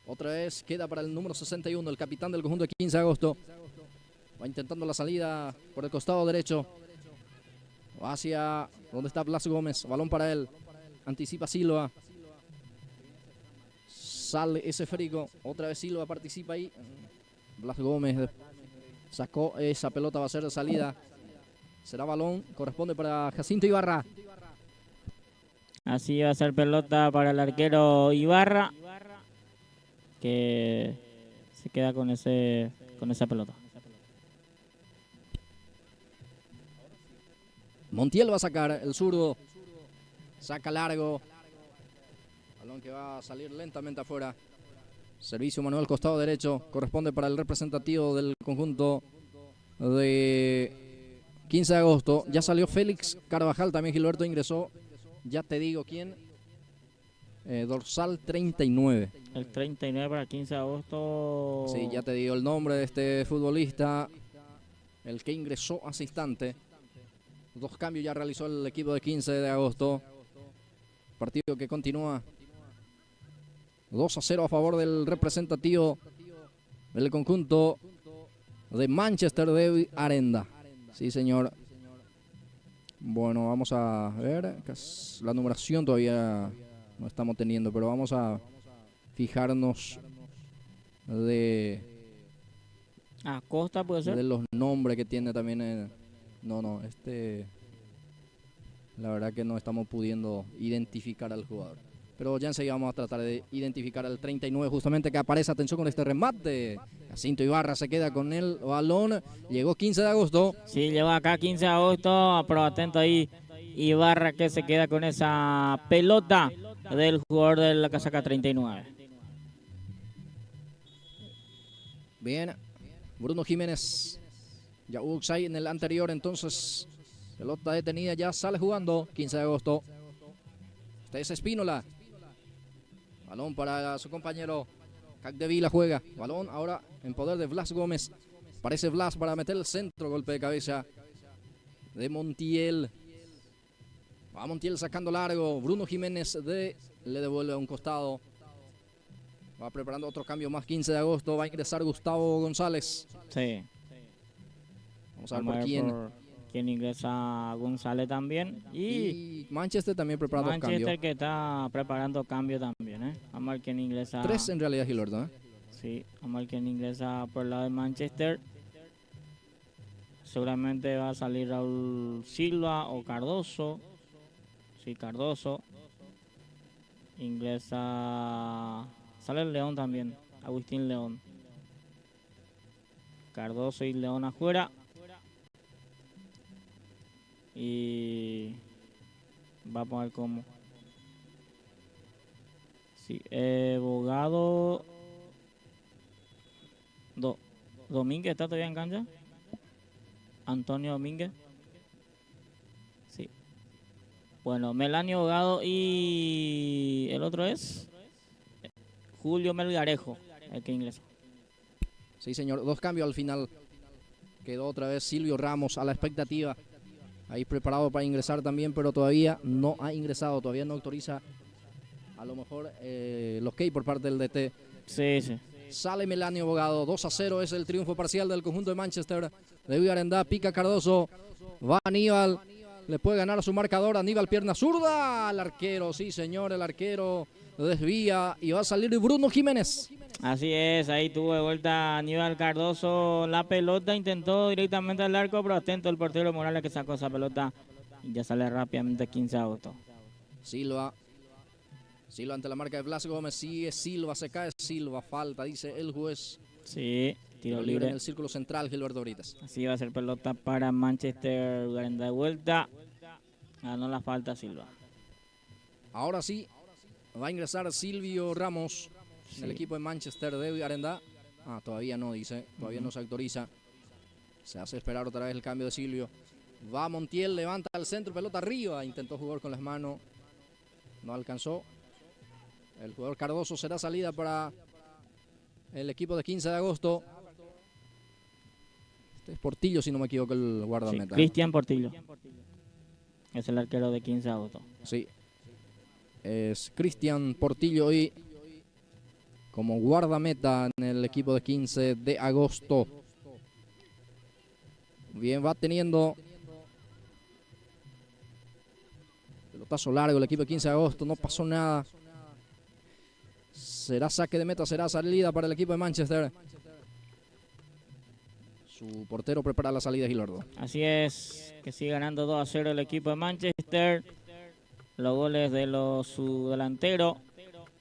Otra vez queda para el número 61, el capitán del conjunto de 15 de agosto. Va intentando la salida por el costado derecho. Va hacia donde está Blas Gómez. Balón para él. Anticipa Silva. Sale ese frico. Otra vez Silva participa ahí. Blas Gómez sacó esa pelota. Va a ser de salida. Será balón. Corresponde para Jacinto Ibarra. Así va a ser pelota para el arquero Ibarra, que se queda con esa pelota. Montiel va a sacar el zurdo. Saca largo. Balón que va a salir lentamente afuera. Servicio Manuel costado derecho. Corresponde para el representativo del conjunto de 15 de agosto. Ya salió Félix Carvajal. También Gilberto ingresó. Ya te digo quién. Dorsal 39. El 39 para el 15 de agosto. Sí, ya te digo el nombre de este futbolista. El que ingresó hace instante. 2 cambios ya realizó el equipo de 15 de agosto. Partido que continúa 2-0 a favor del representativo del conjunto de Manchester de Arenda. Sí, señor. Bueno, vamos a ver. La numeración todavía no estamos teniendo, pero vamos a fijarnos de Acosta puede ser. los nombres que tiene también. No, la verdad que no estamos pudiendo identificar al jugador. Pero ya enseguida vamos a tratar de identificar al 39 justamente que aparece. Atención con este remate. Jacinto Ibarra se queda con el balón. Llegó 15 de agosto. Sí, lleva acá 15 de agosto, pero atento ahí Ibarra que se queda con esa pelota del jugador de la casaca 39. Bien, Bruno Jiménez. Ya hubo offside en el anterior, entonces pelota detenida, ya sale jugando. 15 de agosto. Este es Espínola. Balón para su compañero. Capdevila juega. Balón ahora en poder de Blas Gómez. Parece Blas para meter el centro. Golpe de cabeza de Montiel. Va Montiel sacando largo. Bruno Jiménez le devuelve a un costado. Va preparando otro cambio más. 15 de agosto. Va a ingresar Gustavo González. Sí. Vamos a ver por quién. Quién ingresa González también. Y Manchester también prepara 2 cambios. Manchester que está preparando cambio también. Vamos a ver quién ingresa. 3 en realidad, Gilberto. Sí, vamos a ver quién ingresa por el lado de Manchester. Seguramente va a salir Raúl Silva o Cardoso. Sí, Cardoso. Ingresa. Sale el León también. Agustín León. Cardoso y León afuera. Y va a poner como. Sí, Bogado. Domínguez está todavía en cancha. Antonio Domínguez. Sí. Bueno, Melanio Bogado y el otro es Julio Melgarejo, el que ingresa. Sí, señor. 2 cambios al final. Quedó otra vez Silvio Ramos a la expectativa. Ahí preparado para ingresar también, pero todavía no ha ingresado. Todavía no autoriza a lo mejor los ok por parte del DT. Sí, sí. Sale Melanio Bogado. 2-0 es el triunfo parcial del conjunto de Manchester. De Arendá, pica Cardoso. Va Aníbal. Le puede ganar a su marcador. Aníbal, pierna zurda. Al arquero, sí señor, el arquero desvía y va a salir Bruno Jiménez. Así es, ahí tuvo de vuelta Aníbal Cardoso la pelota, intentó directamente al arco, pero atento el portero Morales que sacó esa pelota y ya sale rápidamente 15 de agosto. Silva ante la marca de Blas Gómez, sigue Silva, se cae Silva, falta, dice el juez. Sí, tiro libre. En el círculo central, Gilberto Brites. Así va a ser pelota para Manchester, de vuelta, ganó la falta Silva. Ahora sí, va a ingresar Silvio Ramos en el equipo de Manchester de Arendá. Todavía no, dice, todavía no se autoriza. Se hace esperar otra vez el cambio de Silvio. Va Montiel, levanta al centro, pelota arriba, intentó jugar con las manos, no alcanzó. El jugador Cardoso será salida para el equipo de 15 de agosto. Este es Portillo, si no me equivoco, el guardameta. Sí, Cristian Portillo. Es el arquero de 15 de agosto. Sí. Es Cristian Portillo y como guardameta en el equipo de 15 de agosto. Bien, va teniendo pelotazo largo el equipo de 15 de agosto. No pasó nada. Será saque de meta, será salida para el equipo de Manchester. Su portero prepara la salida, Gilardo. Así es, que sigue ganando 2-0 el equipo de Manchester. Los goles de su delantero,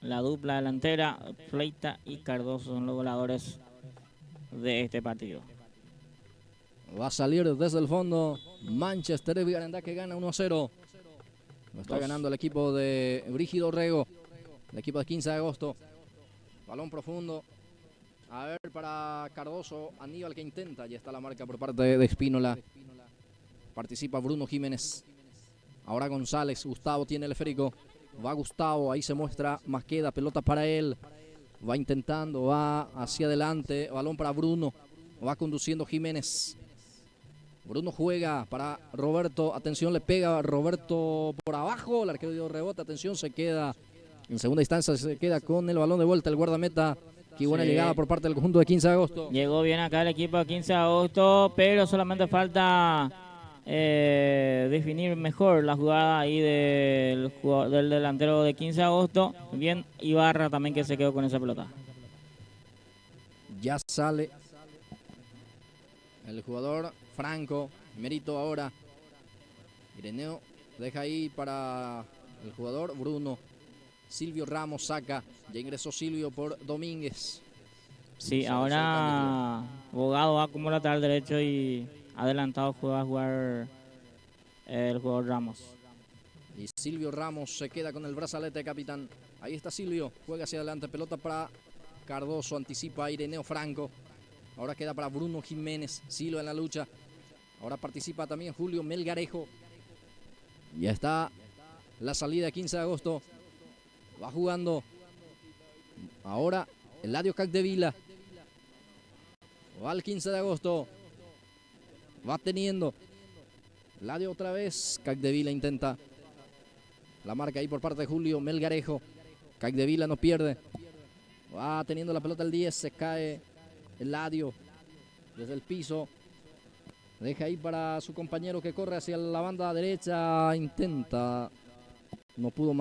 la dupla delantera, Fleita y Cardoso son los goleadores de este partido. Va a salir desde el fondo Manchester de Vigarendá, que gana 1-0. Lo está ganando el equipo de Brígido Rego, el equipo de 15 de agosto. Balón profundo. A ver, para Cardoso, Aníbal, que intenta. Ya está la marca por parte de Espínola. Participa Bruno Jiménez. Ahora González. Gustavo tiene el esférico. Va Gustavo. Ahí se muestra Masqueda. Pelota para él. Va intentando. Va hacia adelante. Balón para Bruno. Va conduciendo Jiménez. Bruno juega para Roberto. Atención, le pega Roberto por abajo. El arquero dio rebote. Atención, se queda. En segunda instancia se queda con el balón de vuelta. El guardameta. Qué buena llegada por parte del conjunto de 15 de agosto. Llegó bien acá el equipo de 15 de agosto, pero solamente falta definir mejor la jugada ahí del delantero de 15 de agosto. Bien, Ibarra también, que se quedó con esa pelota. Ya sale el jugador Franco. Mérito ahora. Ireneo deja ahí para el jugador Bruno. Silvio Ramos saca. Ya ingresó Silvio por Domínguez. Sí, ahora Bogado va como lateral derecho y adelantado va a jugar el jugador Ramos. Y Silvio Ramos se queda con el brazalete de capitán. Ahí está Silvio. Juega hacia adelante. Pelota para Cardoso. Anticipa a Ireneo Franco. Ahora queda para Bruno Jiménez. Silva en la lucha. Ahora participa también Julio Melgarejo. Ya está la salida de 15 de agosto. Va jugando ahora Eladio Capdevila. Va al 15 de agosto. Va teniendo. Eladio otra vez. Capdevila intenta. La marca ahí por parte de Julio Melgarejo. Capdevila no pierde. Va teniendo la pelota el 10. Se cae Eladio desde el piso. Deja ahí para su compañero que corre hacia la banda derecha. Intenta. No pudo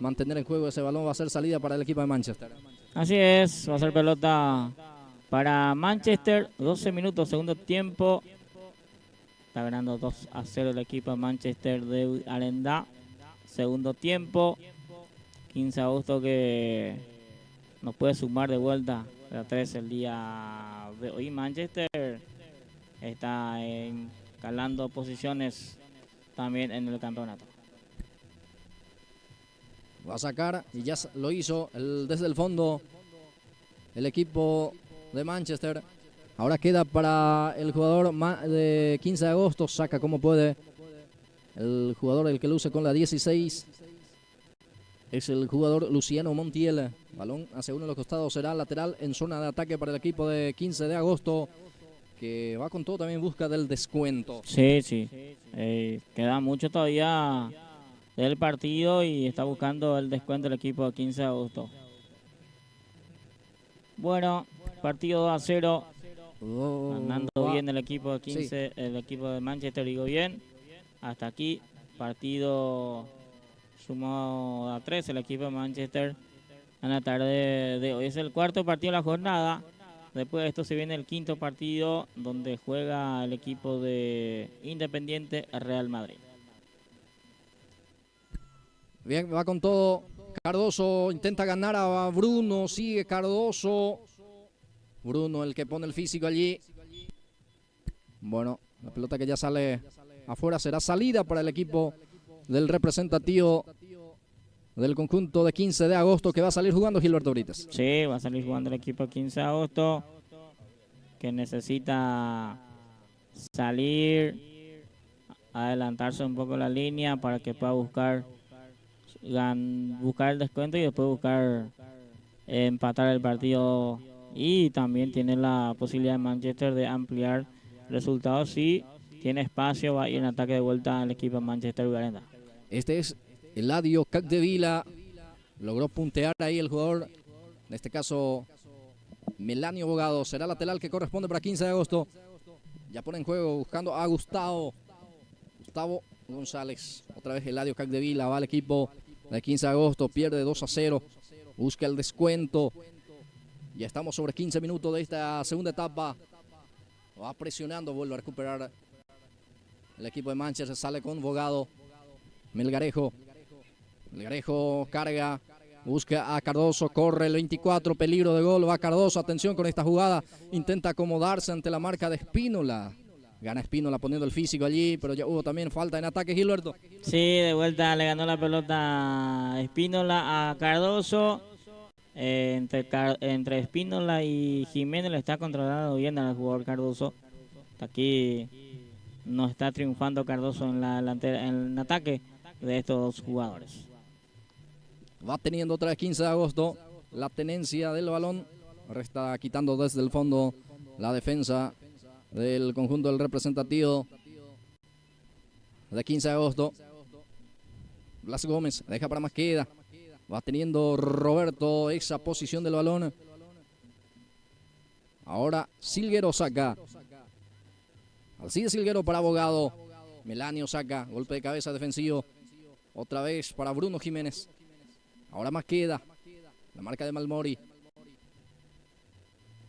mantener en juego ese balón. Va a ser salida para el equipo de Manchester. Así es, va a ser pelota para Manchester. 12 minutos, segundo tiempo. Está ganando 2-0 el equipo de Manchester de Arendá. Segundo tiempo. 15 de agosto que nos puede sumar de vuelta a 3 el día de hoy. Manchester está escalando posiciones también en el campeonato. Va a sacar y ya lo hizo desde el fondo el equipo de Manchester. Ahora queda para el jugador de 15 de agosto. Saca como puede. El jugador, el que luce con la 16, es el jugador Luciano Montiel. Balón hacia uno de los costados. Será lateral en zona de ataque para el equipo de 15 de agosto, que va con todo también en busca del descuento. Sí. Queda mucho todavía del partido y está buscando el descuento el equipo de 15 de agosto. Bueno, partido 2-0. Andando bien el equipo de 15, el equipo de Manchester, digo bien. Hasta aquí, partido sumado a 3, el equipo de Manchester en la tarde de hoy. Es el cuarto partido de la jornada. Después de esto se viene el quinto partido, donde juega el equipo de Independiente Real Madrid. Bien, va con todo. Cardoso intenta ganar a Bruno. Sigue Cardoso. Bruno, el que pone el físico allí. Bueno, la pelota que ya sale afuera será salida para el equipo del representativo del conjunto de 15 de agosto, que va a salir jugando Gilberto Brites. Sí, va a salir jugando el equipo de 15 de agosto, que necesita salir, adelantarse un poco la línea para que pueda buscar el descuento y después buscar empatar el partido. Y también tiene la posibilidad de Manchester de ampliar resultados. Si tiene espacio, va a ir en ataque de vuelta al equipo de Manchester Garenda. Este es Eladio Capdevila. Logró puntear ahí el jugador, en este caso Melanio Bogado. Será lateral que corresponde para 15 de agosto. Ya pone en juego buscando a Gustavo González. Otra vez Eladio Capdevila. Va al equipo de 15 de agosto. Pierde 2-0. Busca el descuento. Ya estamos sobre 15 minutos de esta segunda etapa. Va presionando, vuelve a recuperar el equipo de Manchester. Sale con Bogado. Melgarejo carga. Busca a Cardoso. Corre el 24. Peligro de gol. Va Cardoso. Atención con esta jugada. Intenta acomodarse ante la marca de Espínola. Gana Espínola poniendo el físico allí, pero ya hubo también falta en ataque, Gilberto. Sí, de vuelta le ganó la pelota Espínola a Cardoso. Entre Espínola y Jiménez le está controlando bien al jugador Cardoso. Aquí no está triunfando Cardoso en la delantera, en el ataque de estos dos jugadores. Va teniendo otra vez 15 de agosto la tenencia del balón. Resta quitando desde el fondo la defensa del conjunto del representativo de 15 de agosto. Blas Gómez deja para Masqueda. Va teniendo Roberto esa posición del balón. Ahora Silguero saca. Alcides Silguero para Abogado. Melanio saca. Golpe de cabeza defensivo. Otra vez para Bruno Jiménez. Ahora Masqueda. La marca de Malmori.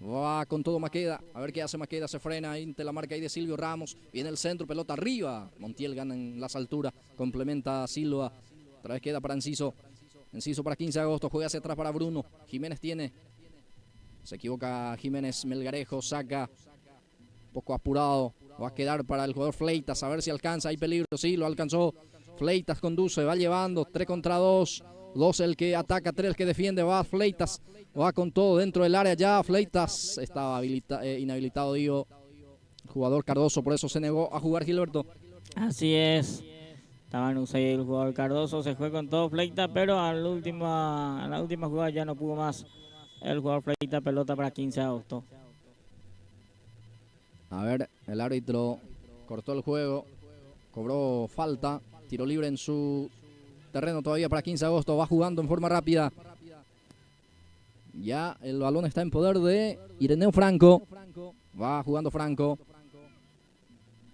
Va con todo Masqueda. A ver qué hace Masqueda. Se frena ante la marca ahí de Silvio Ramos. Viene el centro. Pelota arriba. Montiel gana en las alturas. Complementa a Silva. Otra vez queda para Enciso. Enciso para 15 de agosto. Juega hacia atrás para Bruno. Jiménez tiene. Se equivoca Jiménez. Melgarejo saca. Poco apurado. Va a quedar para el jugador Fleitas. A ver si alcanza. Hay peligro. Sí, lo alcanzó. Fleitas conduce. Va llevando. 3 contra 2. 2 el que ataca. 3 el que defiende. Va Fleitas. Va con todo dentro del área ya. Fleitas estaba inhabilitado, digo. El jugador Cardoso. Por eso se negó a jugar Gilberto. Así es. Estaba en UCI el jugador Cardoso. Se fue con todo Fleitas. Pero en la última jugada ya no pudo más. El jugador Fleitas. Pelota para 15 de agosto. A ver, el árbitro cortó el juego, cobró falta, tiro libre en su terreno todavía para 15 de agosto, va jugando en forma rápida. Ya el balón está en poder de Ireneo Franco, va jugando Franco.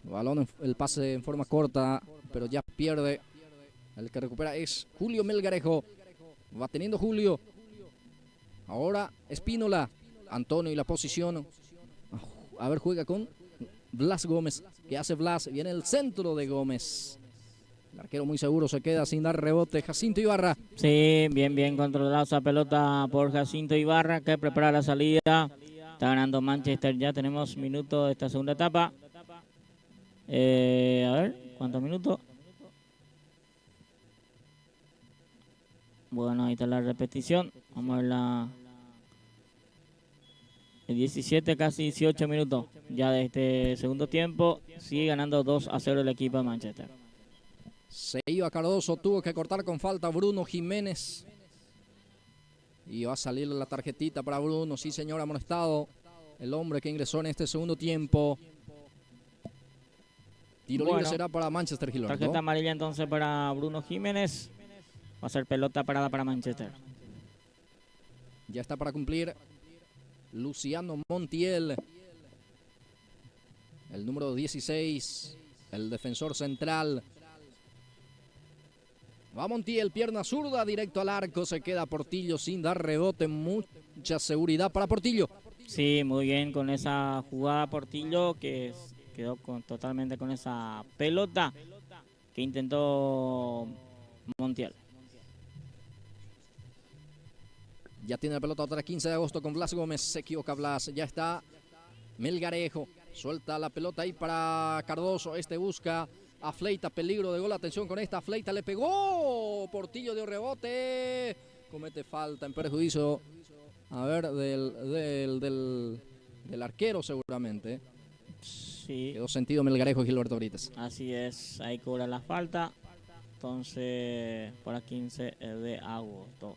El balón, el pase en forma corta, pero ya pierde. El que recupera es Julio Melgarejo, va teniendo Julio. Ahora Espínola, Antonio y la posición. A ver, juega con Blas Gómez. ¿Qué hace Blas? Viene el centro de Gómez. El arquero muy seguro se queda sin dar rebote. Jacinto Ibarra. Sí, bien controlada esa pelota por Jacinto Ibarra, que prepara la salida. Está ganando Manchester. Ya tenemos minutos de esta segunda etapa. A ver, ¿cuántos minutos? Bueno, ahí está la repetición. Vamos a ver la... 17, casi 18 minutos ya de este segundo tiempo. Sigue ganando 2-0 el equipo de Manchester. Se iba Cardoso, tuvo que cortar con falta Bruno Jiménez. Y va a salir la tarjetita para Bruno. Sí, señor, amonestado. El hombre que ingresó en este segundo tiempo. Tiro libre será para Manchester, Gilberto. Tarjeta amarilla entonces para Bruno Jiménez. Va a ser pelota parada para Manchester. Ya está para cumplir Luciano Montiel, el número 16, el defensor central. Va Montiel, pierna zurda, directo al arco. Se queda Portillo sin dar rebote. Mucha seguridad para Portillo. Sí, muy bien con esa jugada Portillo, que quedó totalmente con esa pelota que intentó Montiel. Ya tiene la pelota otra 15 de agosto con Blas Gómez. Se equivoca Blas. Ya está Melgarejo. Suelta la pelota ahí para Cardoso. Este busca a Fleita. Peligro de gol. Atención con esta. Fleita le pegó. Portillo dio rebote. Comete falta en perjuicio. A ver, del arquero seguramente. Sí. Quedó sentido Melgarejo, Gilberto Brites. Así es. Ahí cobra la falta. Entonces, para 15 de agosto.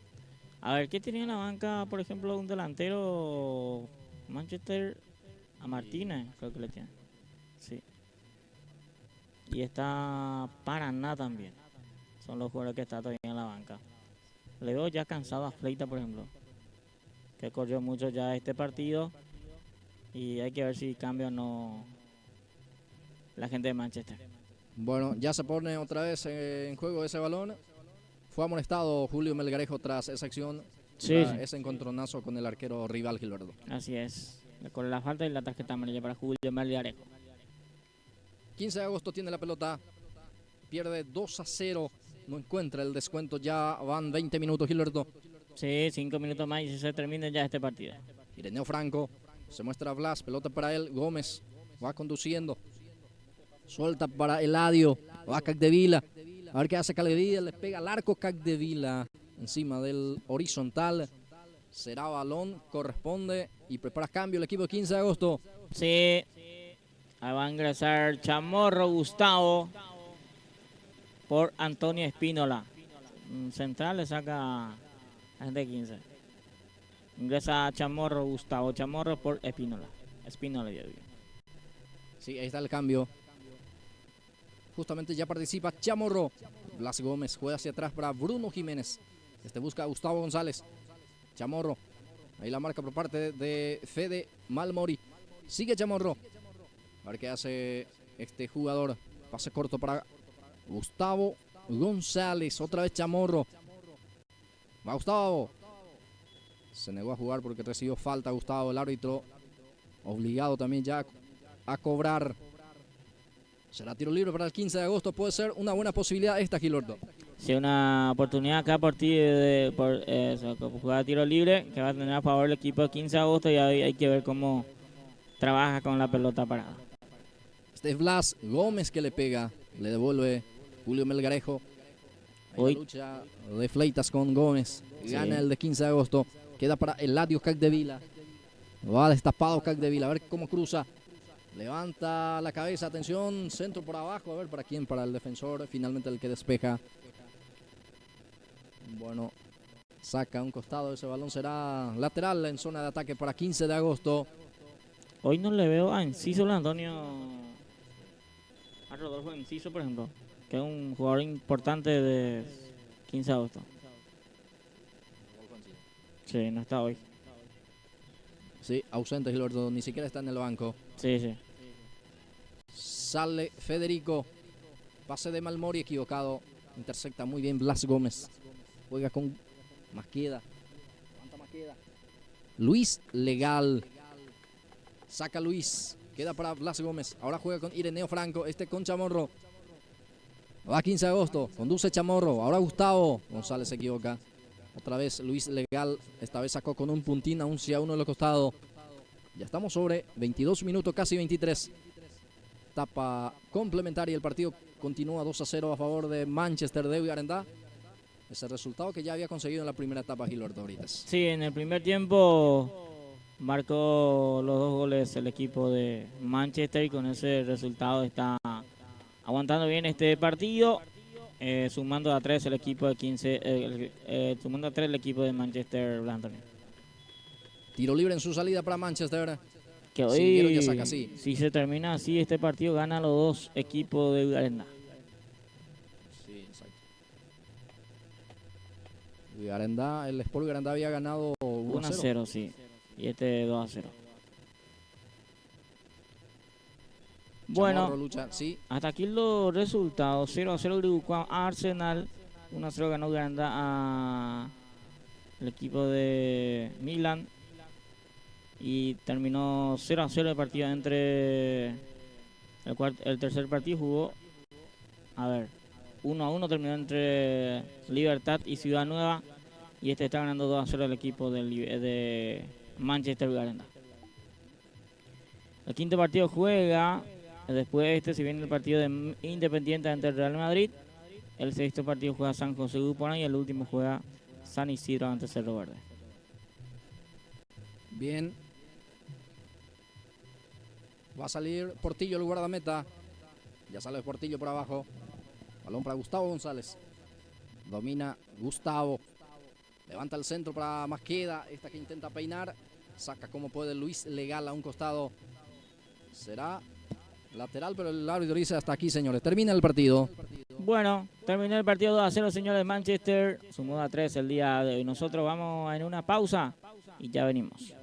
A ver, ¿qué tenía en la banca, por ejemplo, un delantero Manchester? A Martínez, creo que le tiene. Sí. Y está Paraná también. Son los jugadores que están todavía en la banca. Le veo ya cansado a Fleita, por ejemplo. Que corrió mucho ya este partido. Y hay que ver si cambia o no la gente de Manchester. Bueno, ya se pone otra vez en juego ese balón. Fue amonestado Julio Melgarejo tras esa acción, sí. Ese encontronazo con el arquero rival Gilberto. Así es, con la falta y la tarjeta amarilla para Julio Melgarejo. 15 de agosto tiene la pelota, pierde 2-0, no encuentra el descuento, ya van 20 minutos Gilberto. Sí, 5 minutos más y se termina ya este partido. Ireneo Franco, se muestra Blas, pelota para él, Gómez va conduciendo. Suelta para Eladio. Va Capdevila. A ver qué hace Capdevila. Le pega al arco Capdevila encima del horizontal. Será balón, corresponde y prepara cambio el equipo de 15 de agosto. Sí, ahí va a ingresar Chamorro Gustavo por Antonio Espínola. Central le saca a gente de 15. Ingresa Chamorro Gustavo. Chamorro por Espínola. Espínola, ya digo. Sí, ahí está el cambio. Justamente ya participa Chamorro. Blas Gómez juega hacia atrás para Bruno Jiménez. Busca a Gustavo González. Chamorro. Ahí la marca por parte de Fede Malmori. Sigue Chamorro. A ver qué hace este jugador. Pase corto para Gustavo González. Otra vez Chamorro. Va Gustavo. Se negó a jugar porque recibió falta Gustavo. El árbitro obligado también ya a cobrar. Será tiro libre para el 15 de agosto. Puede ser una buena posibilidad esta, Gilordo. Sí, una oportunidad acá por jugar tiro libre que va a tener a favor el equipo de 15 de agosto y hay que ver cómo trabaja con la pelota parada. Este es Blas Gómez que le pega. Le devuelve Julio Melgarejo. Hoy lucha de Fleitas con Gómez. Gana el de 15 de agosto. Queda para Eladio Capdevila. Va destapado Capdevila. A ver cómo cruza. Levanta la cabeza. Atención. Centro por abajo. A ver para quién. Para el defensor. Finalmente el que despeja. Bueno. Saca un costado. Ese balón será lateral en zona de ataque para 15 de agosto. Hoy no le veo a Enciso Antonio. A Rodolfo Enciso, por ejemplo. Que es un jugador importante de 15 de agosto. Sí, no está hoy. Sí, ausente Gilberto, ni siquiera está en el banco. Sí, sí. Sale Federico. Pase de Malmori equivocado. Intercepta muy bien Blas Gómez. Juega con Masqueda. Levanta Masqueda. Luis Legal. Saca Luis. Queda para Blas Gómez. Ahora juega con Ireneo Franco. Con Chamorro. Va 15 de agosto. Conduce Chamorro. Ahora Gustavo. González se equivoca. Otra vez Luis Legal. Esta vez sacó con un puntín aún si a uno de los costados. Ya estamos sobre 22 minutos, casi 23. Etapa complementaria. El partido continúa 2-0 a favor de Manchester de Villarendá. Ese resultado que ya había conseguido en la primera etapa Gilberto Brites. Sí, en el primer tiempo marcó los 2 goles el equipo de Manchester y con ese resultado está aguantando bien este partido. Sumando a 3 el equipo de 15, sumando a 3 el equipo de Manchester Blanton. Tiro libre en su salida para Manchester. Que hoy, ya saca así. Si se termina así este partido, gana los 2 equipos de Villarenda. Sí, exacto. Villarenda, el Sport Villarenda había ganado 1-0, sí. Y este 2-0. Bueno, lucha, sí. Hasta aquí los resultados. 0-0 Grupo Arsenal. 1-0 ganó Granda a el equipo de Milan. Y terminó 0-0 el partido entre el tercer partido jugó. A ver, 1-1 terminó entre Libertad y Ciudad Nueva. Y este está ganando 2-0 el equipo de Manchester Garenda. El quinto partido juega. Después de este se viene el partido de Independiente ante el Real Madrid. El sexto partido juega San José Gupona y el último juega San Isidro ante Cerro Verde. Bien. Va a salir Portillo, el guardameta. Ya sale Portillo por abajo. Balón para Gustavo González. Domina Gustavo. Levanta el centro para Masqueda. Esta que intenta peinar. Saca como puede Luis Legal a un costado. Será lateral, pero el árbitro dice hasta aquí, señores. Termina el partido. Bueno, terminó el partido 2-0, señores. Manchester sumó a 3 el día de hoy. Nosotros vamos en una pausa y ya venimos.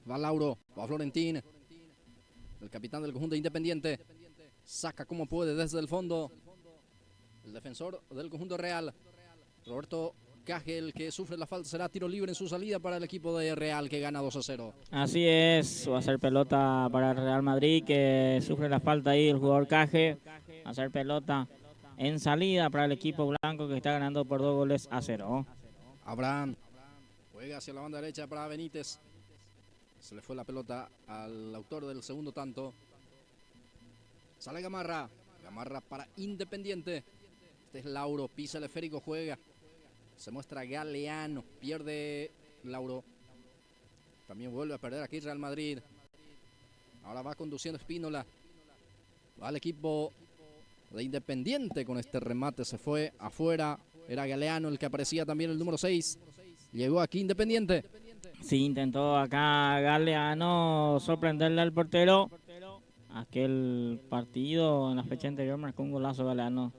Va Lauro, va Florentín. El capitán del conjunto Independiente. Saca como puede desde el fondo. El defensor del conjunto Real. Roberto Caje, el que sufre la falta, será tiro libre en su salida para el equipo de Real, que gana 2-0. Así es, va a ser pelota para el Real Madrid, que sufre la falta ahí el jugador Caje. Va a ser pelota en salida para el equipo blanco, que está ganando por 2-0. Abraham juega hacia la banda derecha para Benítez. Se le fue la pelota al autor del segundo tanto. Sale Gamarra. Gamarra para Independiente. Este es Lauro, pisa el esférico, juega. Se muestra Galeano, pierde Lauro. También vuelve a perder aquí Real Madrid. Ahora va conduciendo Espínola. Va al equipo de Independiente con este remate. Se fue afuera. Era Galeano el que aparecía también, el número 6. Llegó aquí Independiente. Sí, intentó acá Galeano sorprenderle al portero. Aquel partido en la fecha anterior marcó un golazo Galeano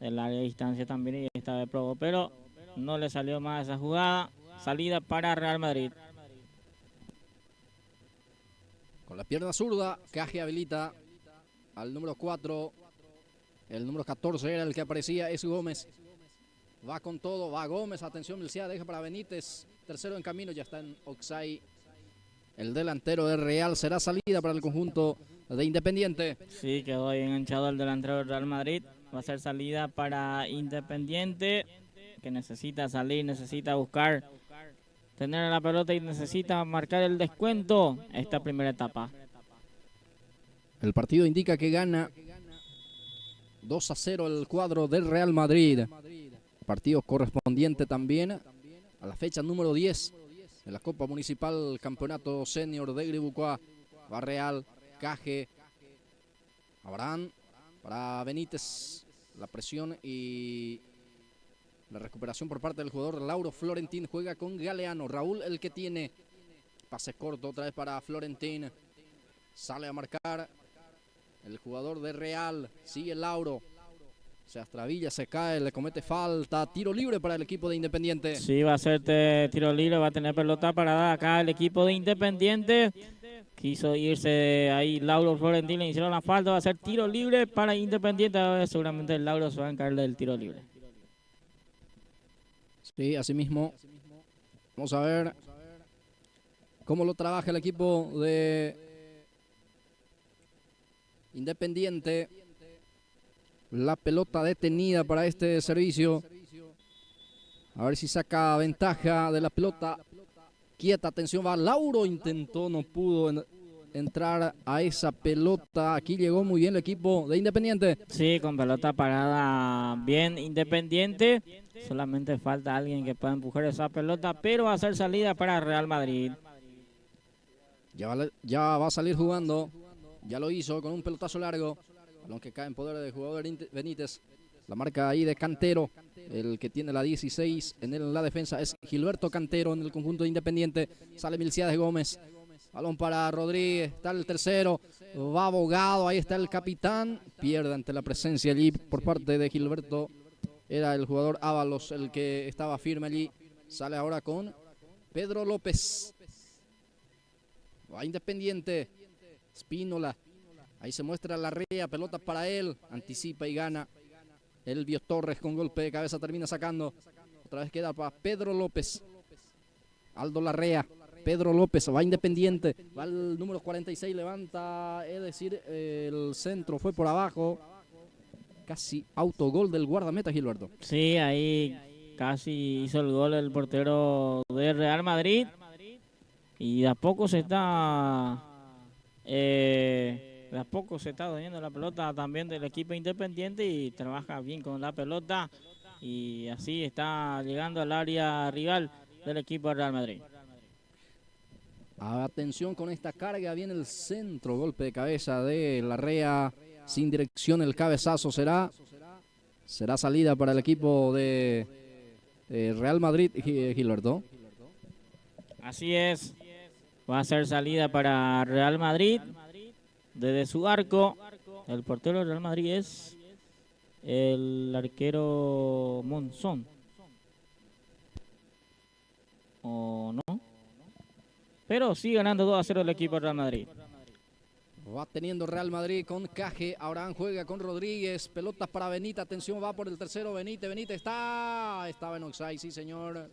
del área de distancia también, y esta vez probó, pero no le salió más esa jugada. Salida para Real Madrid. Con la pierna zurda, Caje habilita al número 4. El número 14 era el que aparecía, es Gómez. Va con todo, va Gómez, atención Milcia, deja para Benítez. Tercero en camino, ya está en Oxay. El delantero de Real, será salida para el conjunto de Independiente. Sí, quedó ahí enganchado el delantero del Real Madrid. Va a ser salida para Independiente, que necesita salir, necesita buscar tener la pelota y necesita marcar el descuento esta primera etapa. El partido indica que gana 2-0 el cuadro del Real Madrid. Partido correspondiente también a la fecha número 10 de la Copa Municipal Campeonato Senior de Gribucoa. Va Real, Caje, Abraham para Benítez. La presión y la recuperación por parte del jugador Lauro Florentín. Juega con Galeano. Raúl el que tiene. Pase corto otra vez para Florentín. Sale a marcar el jugador de Real. Sigue Lauro. Se astrabilla, se cae, le comete falta. Tiro libre para el equipo de Independiente. Sí, va a ser tiro libre, va a tener pelota parada acá el equipo de Independiente. Quiso irse ahí Lauro Florentín, le hicieron la falta, va a ser tiro libre para Independiente. Seguramente el Lauro se va a encargar del tiro libre. Sí, así mismo. Vamos a ver cómo lo trabaja el equipo de Independiente. La pelota detenida para este servicio. A ver si saca ventaja de la pelota quieta. Atención, va Lauro. Intentó, no pudo entrar a esa pelota. Aquí llegó muy bien el equipo de Independiente. Sí, con pelota parada bien Independiente. Solamente falta alguien que pueda empujar esa pelota, pero va a ser salida para Real Madrid. Ya va a salir jugando. Ya lo hizo con un pelotazo largo. Balón que cae en poder del jugador Benítez. La marca ahí de Cantero. El que tiene la 16 en la defensa es Gilberto Cantero en el conjunto de Independiente. Sale Milciades Gómez. Balón para Rodríguez. Está el tercero. Va Abogado. Ahí está el capitán. Pierde ante la presencia allí por parte de Gilberto. Era el jugador Ábalos el que estaba firme allí. Sale ahora con Pedro López. Va Independiente. Espínola. Ahí se muestra Larrea, pelota para él, anticipa y gana. Elvio Torres con golpe de cabeza termina sacando. Otra vez queda para Pedro López. Aldo Larrea, Pedro López, va Independiente. Va el número 46, levanta, es decir, el centro fue por abajo. Casi autogol del guardameta Gilberto. Sí, ahí casi hizo el gol el portero de Real Madrid. Y de a poco se está... de a poco se está dominando la pelota también del equipo Independiente y trabaja bien con la pelota y así está llegando al área rival del equipo de Real Madrid. Atención con esta carga, viene el centro, golpe de cabeza de Larrea, sin dirección el cabezazo será salida para el equipo de Real Madrid, Gilberto. Así es, va a ser salida para Real Madrid. Desde su arco, el portero del Real Madrid es el arquero Monzón. ¿O no? pero sigue ganando 2-0 el equipo del Real Madrid. Va teniendo Real Madrid con Caje. Abraham juega con Rodríguez. Pelotas para Benítez. Atención, va por el tercero. Benítez estaba en offside, sí señor.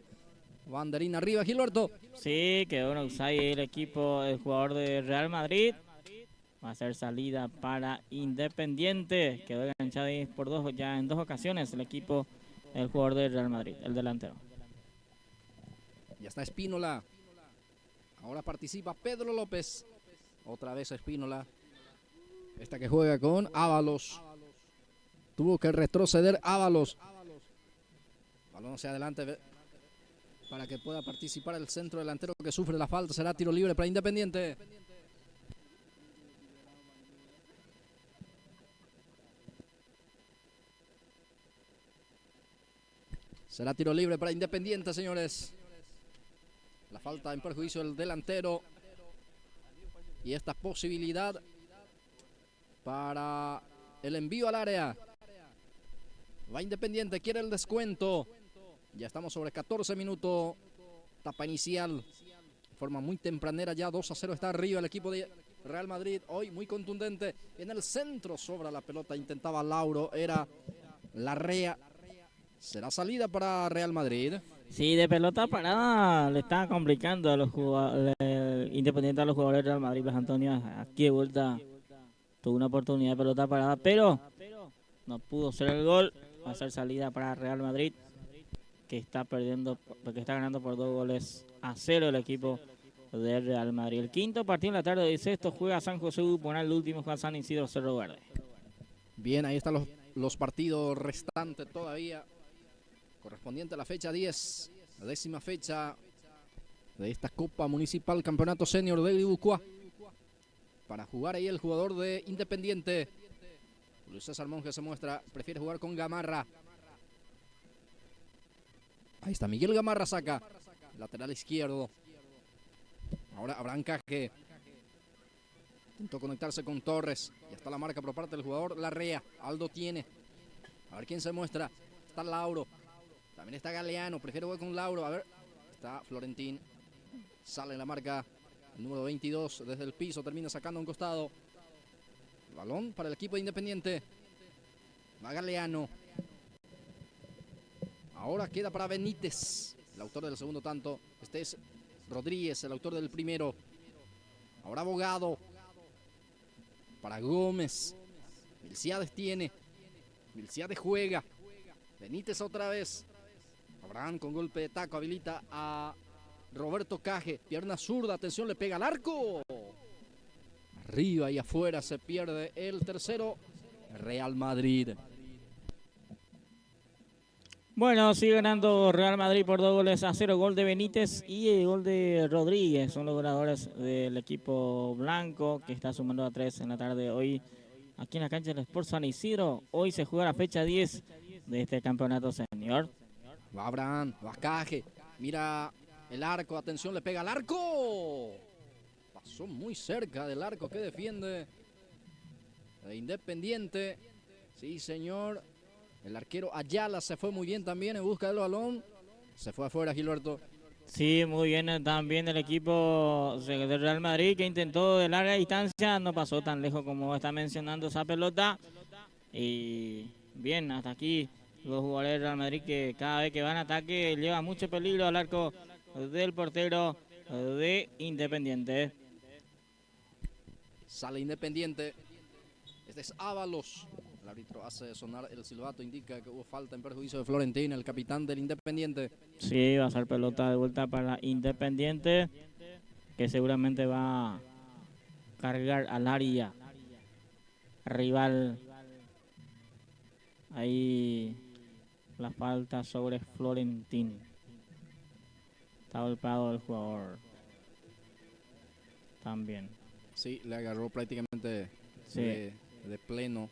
Banderín arriba, Gilberto. Sí, quedó en offside el equipo, el jugador de Real Madrid. Va a ser salida para Independiente. Quedó enganchado ahí ya en dos ocasiones el equipo, el jugador de Real Madrid, el delantero. Ya está Espínola. Ahora participa Pedro López. Otra vez Espínola. Esta que juega con Ábalos. Tuvo que retroceder Ábalos. Balón hacia adelante para que pueda participar el centro delantero que sufre la falta. Será tiro libre para Independiente. Será tiro libre para Independiente, señores. La falta en perjuicio del delantero. Y esta posibilidad para el envío al área. Va Independiente, quiere el descuento. Ya estamos sobre 14 minutos. Etapa inicial. De forma muy tempranera ya 2-0 está arriba el equipo de Real Madrid. Hoy muy contundente. En el centro sobra la pelota. Intentaba Lauro. Era Larrea. Será salida para Real Madrid. Sí, de pelota parada le estaba complicando a los jugadores Independiente, a los jugadores del Real Madrid. Pues Antonio aquí de vuelta tuvo una oportunidad de pelota parada, pero no pudo ser el gol. Va a ser salida para Real Madrid, que está perdiendo, porque está ganando por 2-0 el equipo de Real Madrid. El quinto partido en la tarde de sexto juega San José Uponal, el último juega San Isidro Cerro Verde. Bien, ahí están los partidos restantes todavía. Correspondiente a la fecha 10, la 10ª fecha de esta Copa Municipal Campeonato Senior de Guipúzcoa. Para jugar ahí el jugador de Independiente, Luis César Monge se muestra, prefiere jugar con Gamarra. Ahí está Miguel Gamarra, saca, lateral izquierdo. Ahora Abraham Caje. Intentó conectarse con Torres. Ya está la marca por parte del jugador Larrea. Aldo tiene. A ver quién se muestra. Está Lauro. También está Galeano, prefiero jugar con Lauro. A ver, está Florentín. Sale la marca el número 22 desde el piso. Termina sacando a un costado. Balón para el equipo de Independiente. Va Galeano. Ahora queda para Benítez, el autor del segundo tanto. Este es Rodríguez, el autor del primero. Ahora Abogado. Para Gómez. Milciades tiene. Milciades juega. Benítez otra vez. Abraham con golpe de taco habilita a Roberto Caje. Pierna zurda, atención, le pega al arco. Arriba y afuera se pierde el tercero. Real Madrid. Bueno, sigue ganando Real Madrid por 2-0. Gol de Benítez y el gol de Rodríguez. Son los goleadores del equipo blanco, que está sumando a 3 en la tarde de hoy. Aquí en la cancha del Sport San Isidro. Hoy se juega la fecha 10 de este campeonato senior. Va Abraham, va Caje, mira el arco, atención, le pega al arco. Pasó muy cerca del arco que defiende de Independiente. Sí, señor. El arquero Ayala se fue muy bien también en busca del balón. Se fue afuera, Gilberto. Sí, muy bien también el equipo del Real Madrid, que intentó de larga distancia. No pasó tan lejos como está mencionando esa pelota. Y bien, hasta aquí los jugadores del Real Madrid, que cada vez que van a ataque lleva mucho peligro al arco del portero de Independiente. Sale Independiente. Este es Ábalos. El árbitro hace sonar el silbato, indica que hubo falta en perjuicio de Florentín, el capitán del Independiente. Sí, va a ser pelota de vuelta para Independiente, que seguramente va a cargar al área rival. Ahí la falta sobre Florentín. Está golpeado el jugador también. Sí, le agarró prácticamente sí. de pleno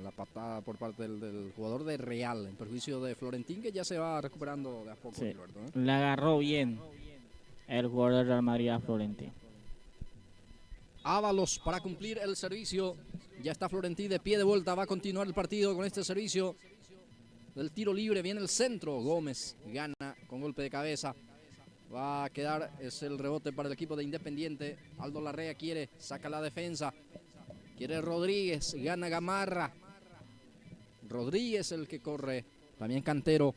la patada por parte del jugador de Real, en perjuicio de Florentín, que ya se va recuperando de a poco. Sí. Gilberto, ¿eh? Le agarró bien el jugador del Real Madrid a Florentín. Ábalos para cumplir el servicio. Ya está Florentín de pie de vuelta. Va a continuar el partido con este servicio del tiro libre. Viene el centro. Gómez gana con golpe de cabeza. Va a quedar, es el rebote para el equipo de Independiente. Aldo Larrea quiere, saca la defensa. Quiere Rodríguez, gana Gamarra. Rodríguez el que corre. También Cantero.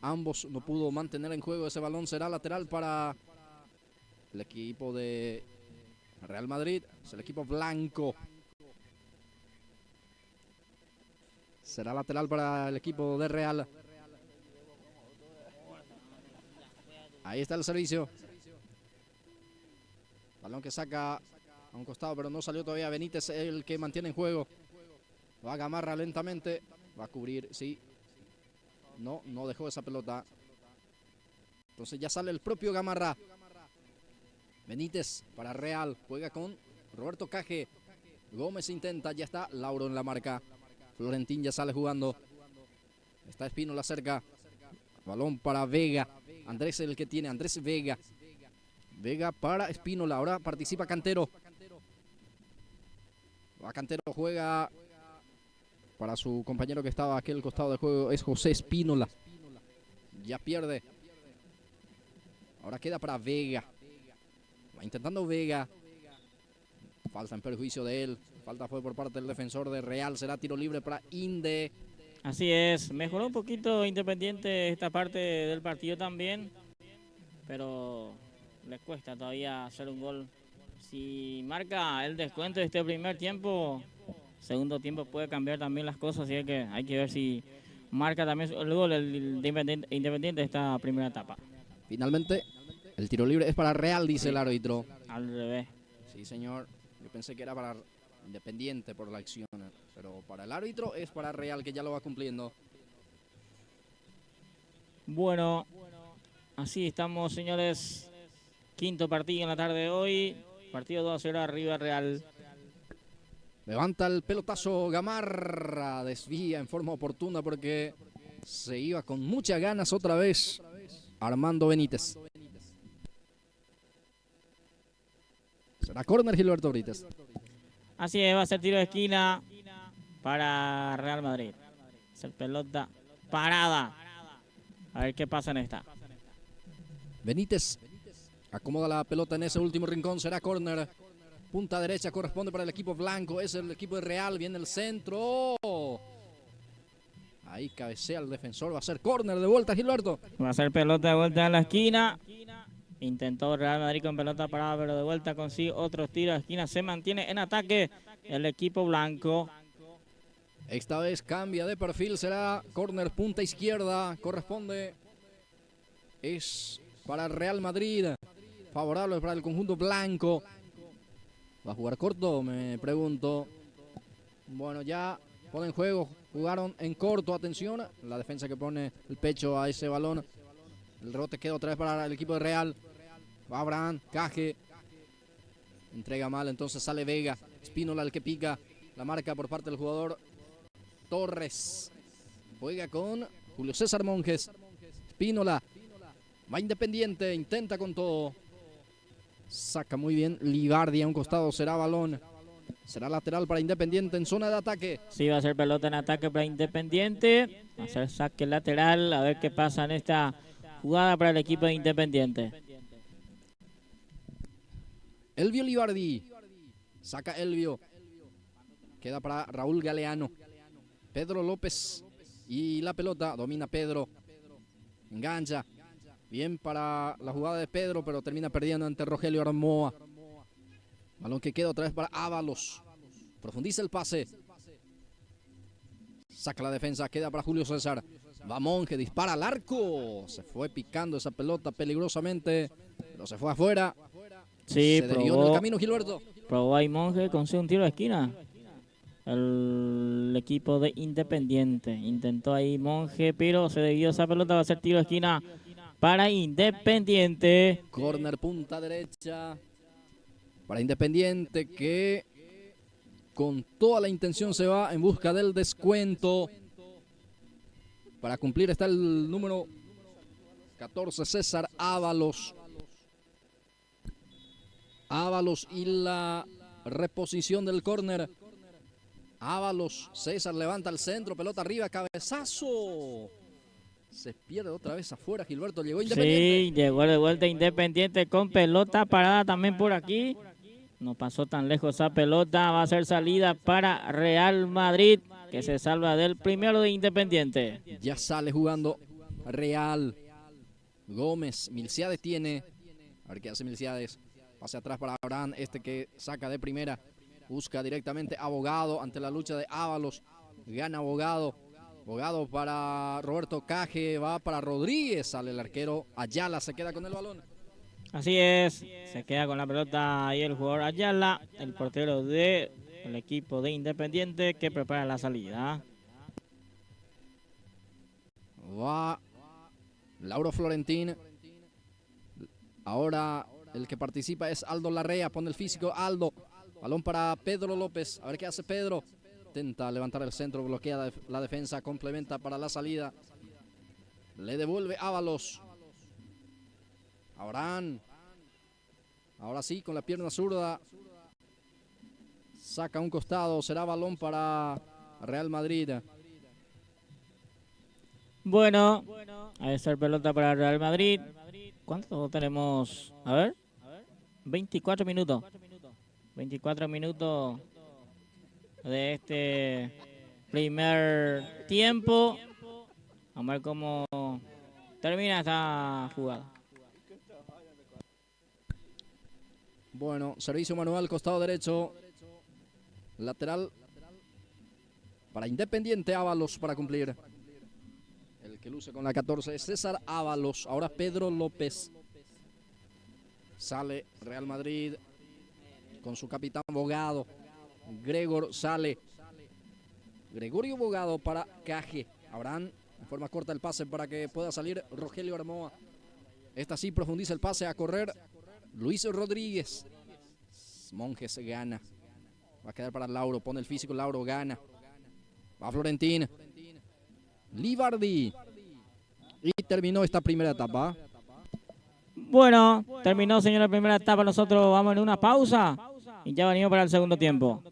Ambos no pudo mantener en juego ese balón. Será lateral para el equipo de Real Madrid. Es el equipo blanco. Será lateral para el equipo de Real. Ahí está el servicio. Balón que saca a un costado, pero no salió todavía. Benítez, el que mantiene en juego. Va a Gamarra lentamente. Va a cubrir, sí. No dejó esa pelota. Entonces ya sale el propio Gamarra. Benítez para Real. Juega con Roberto Caje. Gómez intenta, ya está Lauro en la marca. Florentín ya sale jugando. Está Espínola cerca. Balón para Vega. Andrés el que tiene, Andrés Vega. Vega para Espínola. Ahora participa Cantero. Va Cantero, juega para su compañero que estaba a aquel costado de juego. Es José Espínola. Ya pierde. Ahora queda para Vega. Va intentando Vega. Falta en perjuicio de él. Falta fue por parte del defensor de Real. Será tiro libre para Inde. Así es, mejoró un poquito Independiente esta parte del partido también, pero le cuesta todavía hacer un gol. Si marca el descuento de este primer tiempo, segundo tiempo puede cambiar también las cosas, así que hay que ver si marca también el gol el de Independiente de esta primera etapa. Finalmente, el tiro libre es para Real, dice el árbitro. Al revés. Sí, señor. Yo pensé que era para Independiente por la acción, pero para el árbitro es para Real, que ya lo va cumpliendo. Bueno, así estamos, señores. Quinto partido en la tarde de hoy. Partido 2-0 arriba Real. Levanta el pelotazo Gamarra. Desvía en forma oportuna porque se iba con muchas ganas otra vez Armando Benítez. Será córner Gilberto Brites. Así es, va a ser tiro de esquina para Real Madrid. Es el pelota parada. A ver qué pasa en esta. Benítez acomoda la pelota en ese último rincón. Será córner. Punta derecha corresponde para el equipo blanco. Es el equipo de Real. Viene el centro. Ahí cabecea el defensor. Va a ser córner de vuelta, Gilberto. Va a ser pelota de vuelta en la esquina. Intentó Real Madrid con pelota parada, pero de vuelta consigue otros tiros de esquina. Se mantiene en ataque el equipo blanco. Esta vez cambia de perfil. Será córner punta izquierda. Corresponde. Es para Real Madrid. Favorable para el conjunto blanco. ¿Va a jugar corto? Me pregunto. Bueno, ya pone en juego. Jugaron en corto. Atención. La defensa que pone el pecho a ese balón. El rebote queda otra vez para el equipo de Real. Va Abraham, Caje. Entrega mal, entonces sale Vega. Espínola el que pica. La marca por parte del jugador Torres. Juega con Julio César Monjes. Espínola. Va Independiente, intenta con todo. Saca muy bien Libardi a un costado, será balón. Será lateral para Independiente en zona de ataque. Sí, va a ser pelota en ataque para Independiente. Va a ser saque lateral, a ver qué pasa en esta jugada para el equipo de Independiente. Elvio Libardi. Saca Elvio. Queda para Raúl Galeano. Pedro López. Y la pelota domina Pedro. Engancha. Bien para la jugada de Pedro, pero termina perdiendo ante Rogelio Armoa. Balón que queda otra vez para Ábalos. Profundiza el pase. Saca la defensa, queda para Julio César. Va Monje, dispara al arco. Se fue picando esa pelota peligrosamente, pero se fue afuera. Sí, se desvió en el camino Gilberto. Probó ahí Monje, consigue un tiro de esquina. El equipo de Independiente. Intentó ahí Monje, pero se desvió esa pelota. Va a ser tiro de esquina para Independiente. Corner punta derecha para Independiente, que con toda la intención se va en busca del descuento. Para cumplir está el número 14, César Ábalos. Ábalos y la reposición del córner. Ábalos, César levanta el centro, pelota arriba, cabezazo. Se pierde otra vez afuera. Gilberto llegó Independiente. Sí, llegó de vuelta Independiente con pelota parada también por aquí. No pasó tan lejos esa pelota. Va a ser salida para Real Madrid, que se salva del primero de Independiente. Ya sale jugando Real. Gómez. Milciades tiene. A ver qué hace Milciades. Pase atrás para Abraham. Este que saca de primera. Busca directamente a Bogado ante la lucha de Ábalos. Gana Bogado. Bogado para Roberto Caje. Va para Rodríguez. Sale el arquero. Ayala se queda con el balón. Así es. Se queda con la pelota ahí el jugador Ayala, el portero del equipo de Independiente, que prepara la salida. Va Lauro Florentín. Ahora el que participa es Aldo Larrea. Pone el físico Aldo. Balón para Pedro López. A ver qué hace Pedro. Intenta levantar el centro. Bloquea la defensa. Complementa para la salida. Le devuelve Ábalos. Abraham. Ahora sí, con la pierna zurda. Saca un costado. Será balón para Real Madrid. Bueno, a esa pelota para Real Madrid. ¿Cuánto tenemos? A ver. 24 minutos. 24 minutos de este primer tiempo. Vamos a ver cómo termina esta jugada. Bueno, servicio manual, costado derecho. Lateral para Independiente. Ábalos para cumplir. El que luce con la 14 es César Ábalos. Ahora Pedro López. Sale Real Madrid con su capitán Bogado. Gregor sale. Gregorio Bogado para Caje. Abraham en forma corta el pase para que pueda salir Rogelio Armoa. Esta sí profundiza el pase a correr Luis Rodríguez. Monjes gana. Va a quedar para Lauro. Pone el físico. Lauro gana. Va Florentín. Libardi. Y terminó esta primera etapa. Bueno, terminó, señor, la primera etapa. Nosotros vamos en una pausa y ya venimos para el segundo tiempo.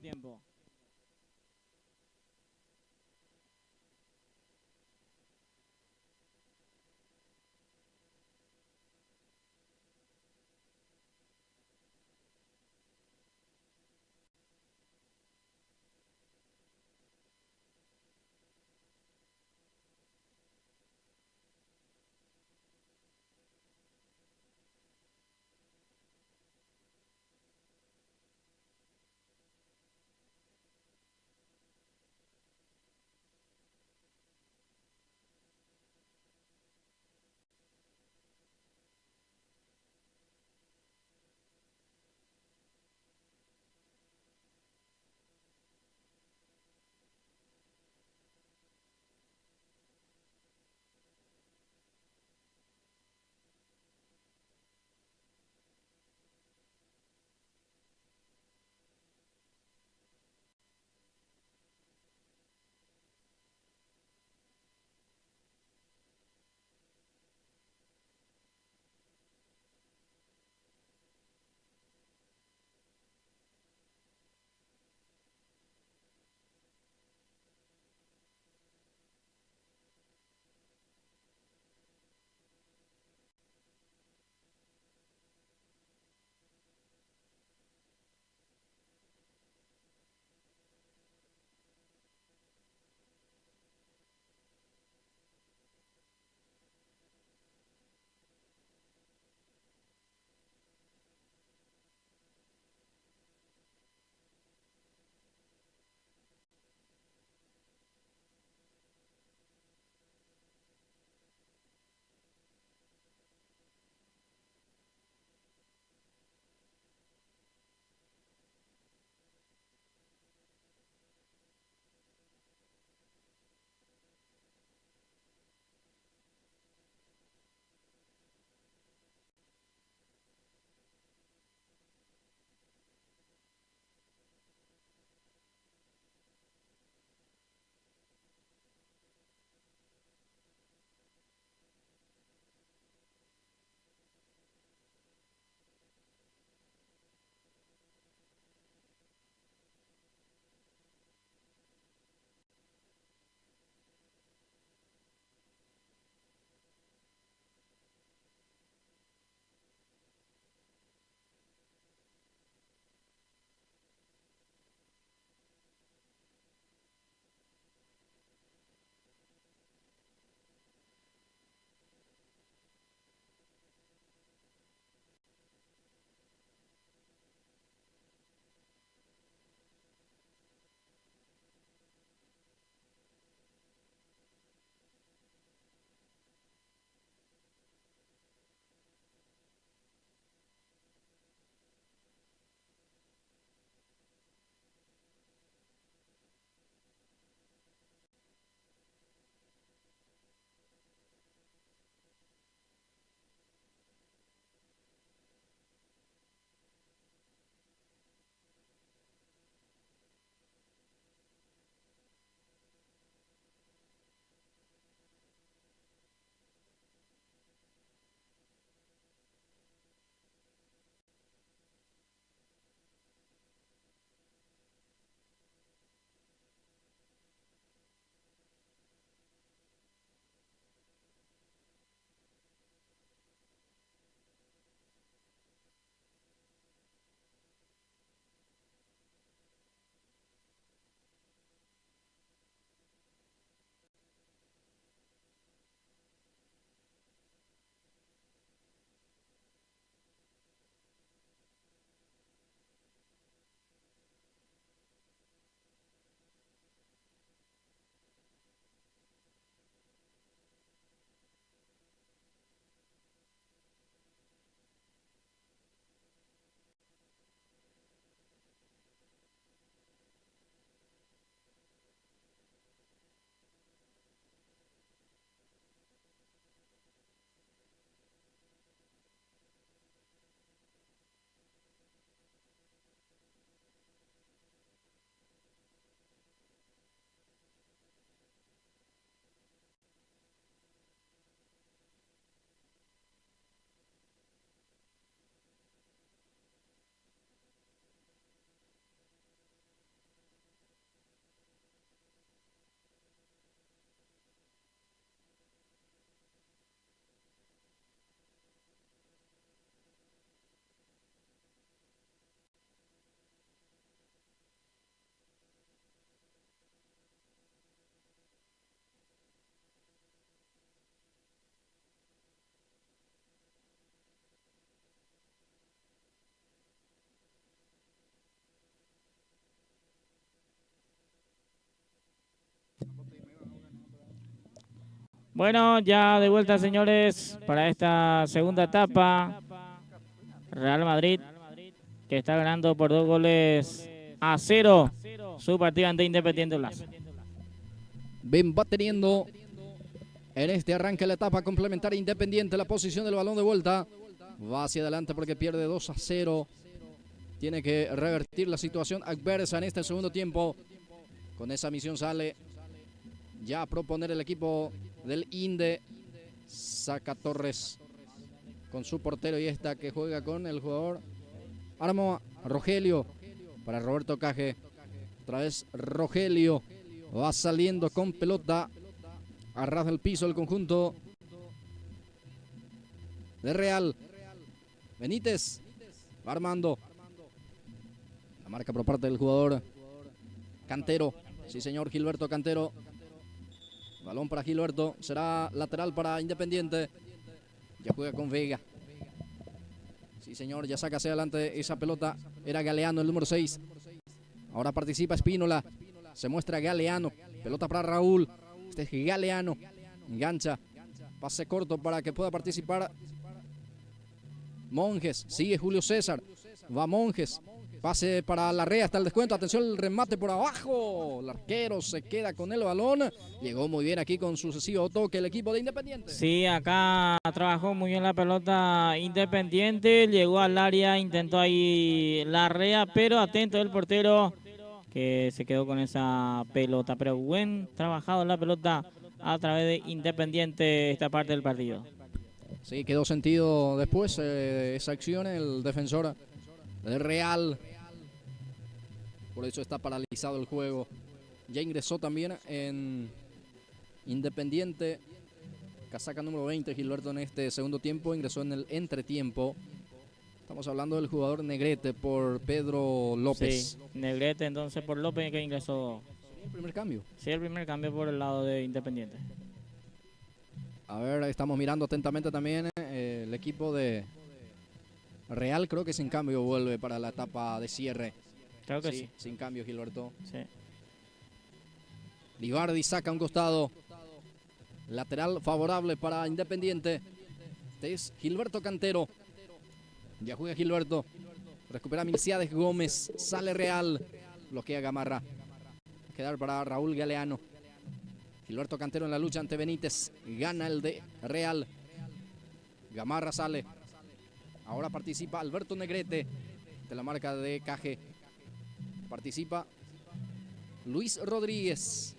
Bueno, ya de vuelta, señores, para esta segunda etapa. Real Madrid, que está ganando por 2-0 su partido ante Independiente Blas. Ben va teniendo en este arranque la etapa complementaria Independiente la posición del balón de vuelta. Va hacia adelante porque pierde 2-0. Tiene que revertir la situación adversa en este segundo tiempo. Con esa misión sale ya a proponer el equipo del Inde. Saca Torres con su portero y esta que juega con el jugador Armoa. Rogelio para Roberto Caje. Otra vez Rogelio va saliendo con pelota a ras del piso el conjunto de Real. Benítez va armando. La marca por parte del jugador Cantero. Sí, señor, Gilberto Cantero. Balón para Gilberto. Será lateral para Independiente. Ya juega con Vega. Sí, señor, ya saca hacia adelante esa pelota. Era Galeano, el número 6. Ahora participa Espínola. Se muestra Galeano. Pelota para Raúl. Este es Galeano. Engancha. Pase corto para que pueda participar Monjes. Sigue Julio César. Va Monjes. Pase para Larrea hasta el descuento. Atención, el remate por abajo. El arquero se queda con el balón. Llegó muy bien aquí con sucesivo toque el equipo de Independiente. Sí, acá trabajó muy bien la pelota Independiente. Llegó al área, intentó ahí Larrea, pero atento el portero que se quedó con esa pelota. Pero buen trabajado la pelota a través de Independiente esta parte del partido. Sí, quedó sentido después esa acción el defensor del Real. Por eso está paralizado el juego. Ya ingresó también en Independiente. Casaca número 20, Gilberto, en este segundo tiempo. Ingresó en el entretiempo. Estamos hablando del jugador Negrete por Pedro López. Sí, Negrete entonces por López que ingresó. El primer cambio. Sí, el primer cambio por el lado de Independiente. A ver, estamos mirando atentamente también el equipo de Real. Creo que sin cambio vuelve para la etapa de cierre. Creo que sí. Sin cambio, Gilberto. Sí. Libardi saca un costado. Lateral favorable para Independiente. Este es Gilberto Cantero. Ya juega Gilberto. Recupera Milciades Gómez. Sale Real. Bloquea Gamarra. Quedar para Raúl Galeano. Gilberto Cantero en la lucha ante Benítez. Gana el de Real. Gamarra sale. Ahora participa Alberto Negrete. De la marca de Caje. Participa Luis Rodríguez.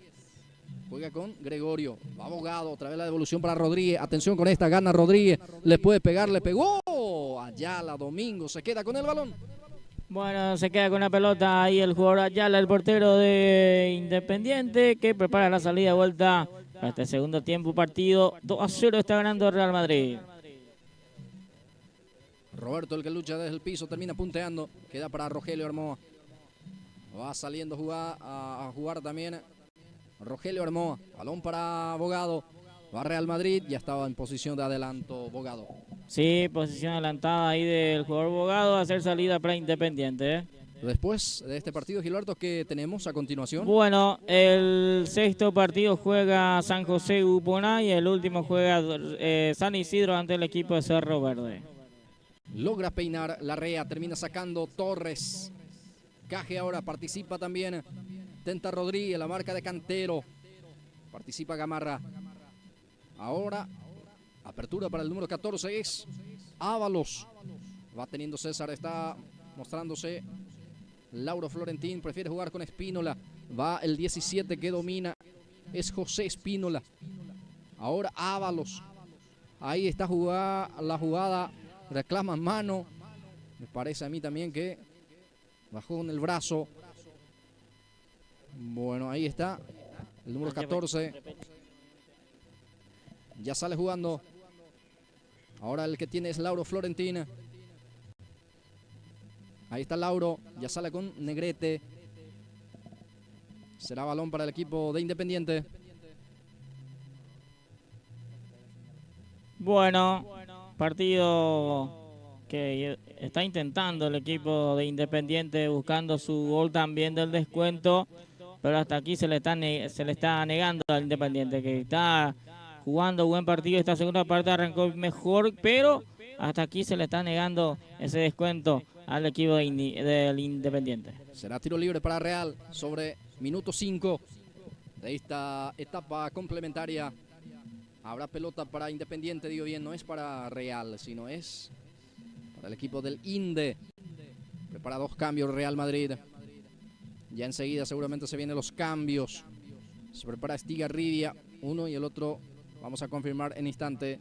Juega con Gregorio. Va Abogado. Otra vez la devolución para Rodríguez. Atención con esta. Gana Rodríguez. Le puede pegar. Le pegó. Ayala Domingo se queda con el balón. Bueno, se queda con la pelota ahí el jugador Ayala, el portero de Independiente, que prepara la salida de vuelta para este segundo tiempo partido. 2-0 está ganando Real Madrid. Roberto, el que lucha desde el piso, termina punteando. Queda para Rogelio Armoa. Va saliendo a jugar también Rogelio Armoa. Balón para Abogado. Va Real Madrid. Ya estaba en posición de adelanto Abogado. Sí, posición adelantada ahí del jugador Abogado a hacer salida para Independiente. Después de este partido, Gilberto, ¿qué tenemos a continuación? Bueno, el sexto partido juega San José Upona y el último juega San Isidro ante el equipo de Cerro Verde. Logra peinar Larrea, termina sacando Torres. Caje ahora participa también. Tenta Rodríguez, la marca de Cantero. Participa Gamarra. Ahora, apertura para el número 14 es Ábalos. Va teniendo César, está mostrándose Lauro Florentín. Prefiere jugar con Espínola. Va el 17 que domina. Es José Espínola. Ahora Ábalos. Ahí está la jugada. Reclama mano. Me parece a mí también que bajó con el brazo. Bueno, ahí está. El número 14. Ya sale jugando. Ahora el que tiene es Lauro Florentín. Ahí está Lauro. Ya sale con Negrete. Será balón para el equipo de Independiente. Bueno, partido que está intentando el equipo de Independiente buscando su gol también del descuento. Pero hasta aquí se le está negando al Independiente, que está jugando buen partido. Esta segunda parte arrancó mejor, pero hasta aquí se le está negando ese descuento al equipo del Independiente. Será tiro libre para Real sobre minuto 5 de esta etapa complementaria. Habrá pelota para Independiente, digo bien, no es para Real, sino es para el equipo del Inde. Prepara 2 cambios Real Madrid. Ya enseguida seguramente se vienen los cambios. Se prepara Estigarribia, uno y el otro. Vamos a confirmar en instante.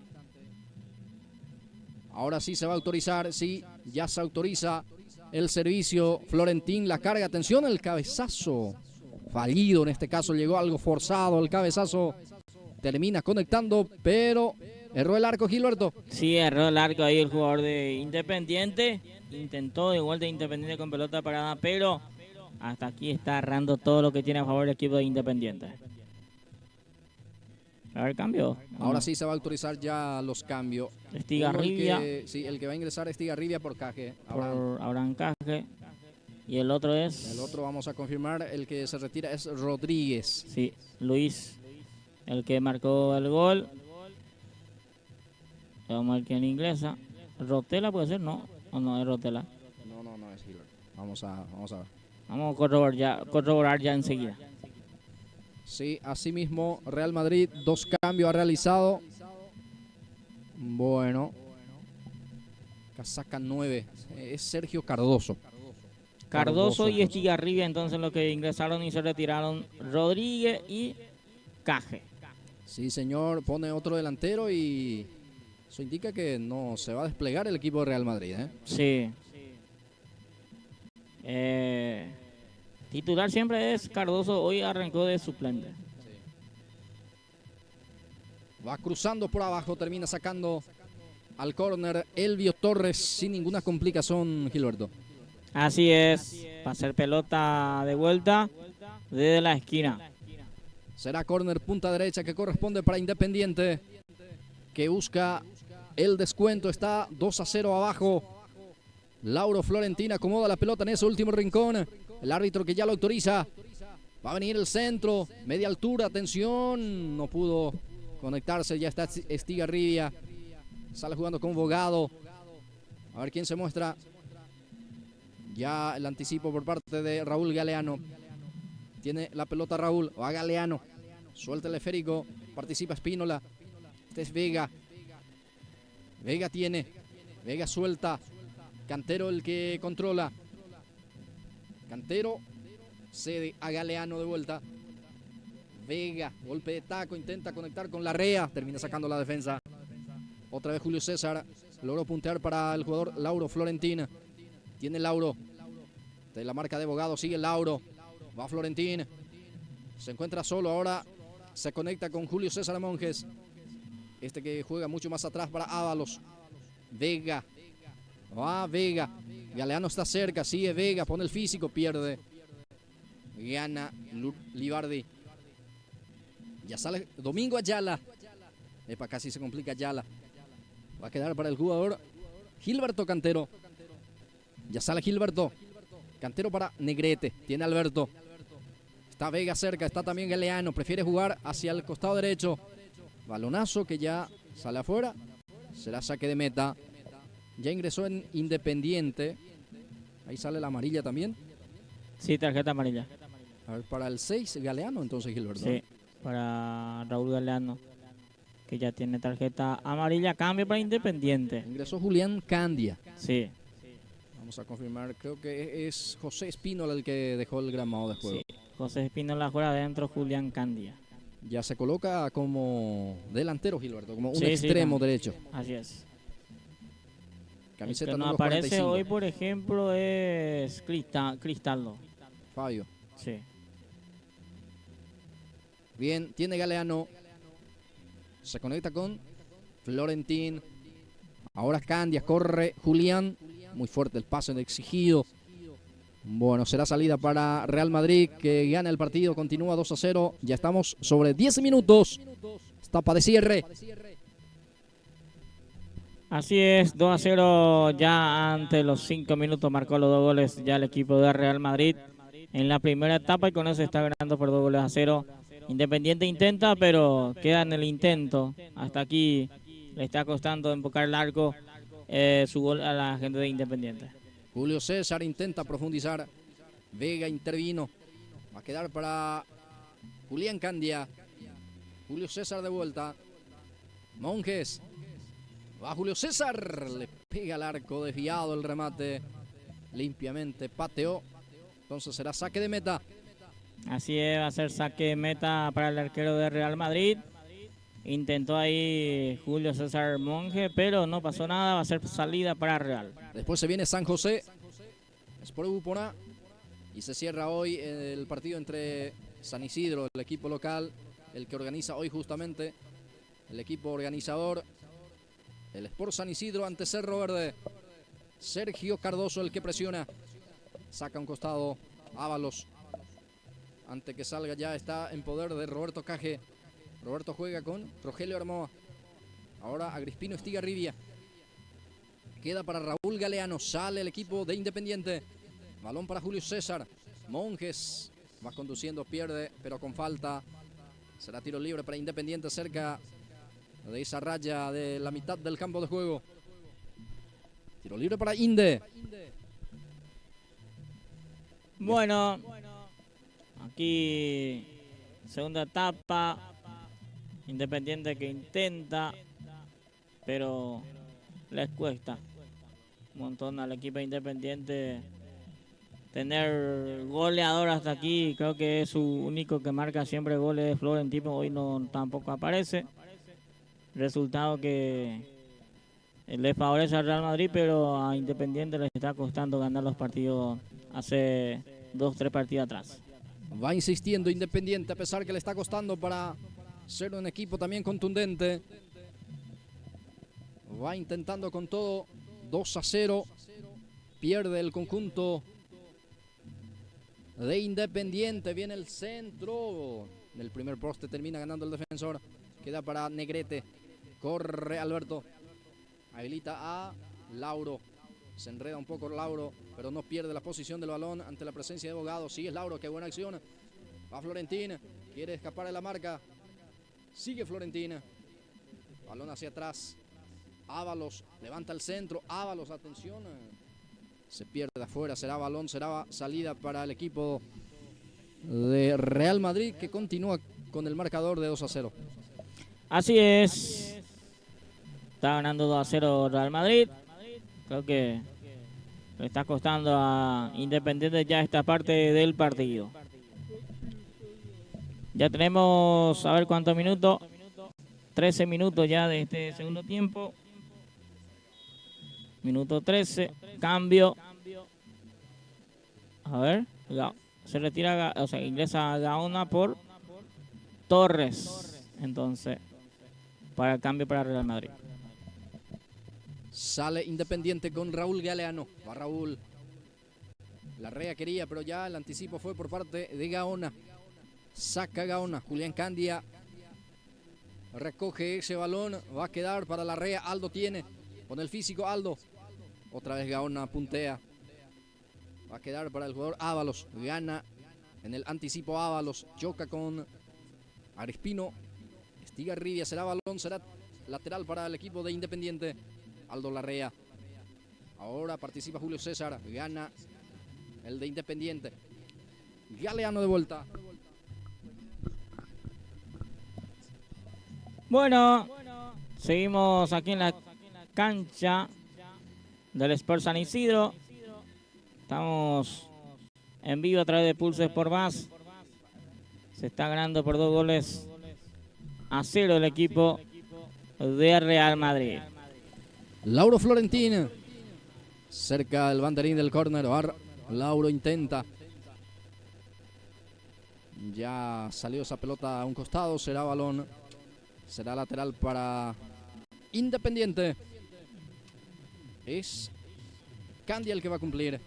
Ahora sí se va a autorizar, sí, ya se autoriza el servicio. Florentín la carga, atención, el cabezazo fallido, en este caso llegó algo forzado, el cabezazo termina conectando, pero erró el arco, Gilberto. Sí, erró el arco ahí el jugador de Independiente, intentó de vuelta Independiente con pelota parada, pero hasta aquí está errando todo lo que tiene a favor el equipo de Independiente. A ver, cambio. Ahora sí se va a autorizar ya los cambios. Estigarribia. Sí, el que va a ingresar es Estigarribia por Caje. Por Abraham Caje. Y el otro es... El otro vamos a confirmar, el que se retira es Rodríguez. Sí, Luis, el que marcó el gol. Vamos a ver quién ingresa. ¿Rotela puede ser? No, o no es Rotela. No es Gilbert. Vamos a ver. Vamos a corroborar ya enseguida. Sí, asimismo, Real Madrid, 2 cambios ha realizado. Bueno. Casaca 9. Es Sergio Cardoso. Cardoso y Estigarribia, entonces los que ingresaron y se retiraron, Rodríguez y Caje. Sí, señor, pone otro delantero y eso indica que no se va a desplegar el equipo de Real Madrid, ¿eh? Sí. Titular siempre es Cardoso, hoy arrancó de suplente. Va cruzando por abajo, termina sacando al córner Elvio Torres sin ninguna complicación, Gilberto. Así es, va a ser pelota de vuelta desde la esquina. Será córner punta derecha que corresponde para Independiente, que busca el descuento, está 2-0 abajo. Lauro Florentina acomoda la pelota en ese último rincón. El árbitro que ya lo autoriza. Va a venir el centro, media altura, atención. No pudo conectarse, ya está Estigarribia. Sale jugando con Bogado. A ver quién se muestra. Ya el anticipo por parte de Raúl Galeano. Tiene la pelota Raúl, va Galeano. Suelta el esférico, participa Espínola. Este es Vega. Vega tiene, Vega suelta. Cantero el que controla. Cantero cede a Galeano de vuelta. Vega, golpe de taco, intenta conectar con Larrea, termina sacando la defensa. Otra vez Julio César, logró puntear para el jugador Lauro Florentín. Tiene Lauro, de la marca de Bogado, sigue Lauro, va Florentín. Se encuentra solo, ahora se conecta con Julio César Monjes. Este que juega mucho más atrás para Ábalos. Vega, va Vega. Galeano está cerca, sigue Vega, pone el físico, pierde. Gana Libardi. Ya sale Domingo Ayala. Epa, casi se complica Ayala. Va a quedar para el jugador Gilberto Cantero. Ya sale Gilberto. Cantero para Negrete. Tiene Alberto. Está Vega cerca, está también Galeano. Prefiere jugar hacia el costado derecho. Balonazo que ya sale afuera. Será saque de meta. Ya ingresó en Independiente. Ahí sale la amarilla también. Sí, tarjeta amarilla. A ver, para el 6, Galeano entonces, Gilberto. Sí, para Raúl Galeano, que ya tiene tarjeta amarilla. Cambio para Independiente. Ingresó Julián Candia. Sí. Vamos a confirmar, creo que es José Espínola el que dejó el gramado de juego. Sí, José Espínola juega adentro, Julián Candia. Ya se coloca como delantero, Gilberto, como un Sí, extremo sí, derecho. Así es. Camiseta el que no número aparece 45. hoy, por ejemplo, es Cristaldo. Fabio. Sí. Bien, tiene Galeano. Se conecta con Florentín. Ahora Candia, corre Julián. Muy fuerte el pase exigido. Bueno, será salida para Real Madrid, que gana el partido, continúa 2-0. Ya estamos sobre 10 minutos. Etapa de cierre. Así es, 2-0 ya ante los 5 minutos. Marcó los 2 goles ya el equipo de Real Madrid en la primera etapa y con eso está ganando por 2-0 Independiente intenta, pero queda en el intento. Hasta aquí le está costando embocar el arco su gol a la gente de Independiente. Julio César intenta profundizar. Vega intervino. Va a quedar para Julián Candia. Julio César de vuelta. Monjes. Va Julio César. Le pega al arco. Desviado el remate. Limpiamente pateó. Entonces será saque de meta. Así es, va a ser saque de meta para el arquero de Real Madrid. Intentó ahí Julio César Monge, pero no pasó nada. Va a ser salida para Real. Después se viene San José. Sport Bupona. Y se cierra hoy el partido entre San Isidro, el equipo local, el que organiza hoy justamente, el equipo organizador, el Sport San Isidro ante Cerro Verde. Sergio Cardoso el que presiona. Saca un costado Ábalos. Ante que salga ya está en poder de Roberto Caje. Roberto juega con Rogelio Armoa. Ahora Agrispino Estigarribia. Queda para Raúl Galeano. Sale el equipo de Independiente. Balón para Julio César. Monjes va conduciendo, pierde, pero con falta. Será tiro libre para Independiente cerca de esa raya de la mitad del campo de juego. Tiro libre para Inde. Bueno, aquí segunda etapa. Independiente que intenta, pero les cuesta un montón al equipo Independiente tener goleador hasta aquí. Creo que es su único que marca siempre goles de Florentino. Hoy no tampoco aparece. Resultado que le favorece al Real Madrid, pero a Independiente les está costando ganar los partidos hace 2-3 partidos atrás. Va insistiendo Independiente a pesar que le está costando para ser un equipo también contundente. Va intentando con todo. 2-0. Pierde el conjunto de Independiente. Viene el centro del primer poste. Termina ganando el defensor. Queda para Negrete. Corre Alberto. Habilita a Lauro. Se enreda un poco Lauro, pero no pierde la posición del balón ante la presencia de Bogado. Sigue Lauro, qué buena acción. Va Florentín. Quiere escapar de la marca. Sigue Florentín. Balón hacia atrás. Ábalos levanta el centro. Ábalos, atención. Se pierde afuera. Será balón, será salida para el equipo de Real Madrid, que continúa con el marcador de 2-0. Así es. Está ganando 2-0 Real Madrid. Creo que le está costando a Independiente ya esta parte del partido. Ya tenemos, a ver cuántos minutos. 13 minutos ya de este segundo tiempo. Minuto 13. Cambio. A ver. Se retira, o sea, ingresa Gaona por Torres. Entonces, para el cambio para Real Madrid. Sale Independiente con Raúl Galeano. Va Raúl. Larrea quería, pero ya el anticipo fue por parte de Gaona. Saca Gaona. Julián Candia recoge ese balón. Va a quedar para Larrea. Aldo tiene. Con el físico Aldo. Otra vez Gaona puntea. Va a quedar para el jugador Ábalos. Gana en el anticipo Ábalos. Choca con Agrispino. Estigarribia. Será balón. Será lateral para el equipo de Independiente. Aldo Larrea. Ahora participa Julio César. Gana el de Independiente. Galeano de vuelta. Bueno, seguimos aquí en la cancha del Sport San Isidro. Estamos en vivo a través de Pulso Sport Más. Se está ganando por 2-0 el equipo de Real Madrid. Lauro Florentín. Cerca del banderín del córner. Lauro intenta. Ya salió esa pelota a un costado. Será balón. Será lateral para Independiente. Es Candia el que va a cumplir.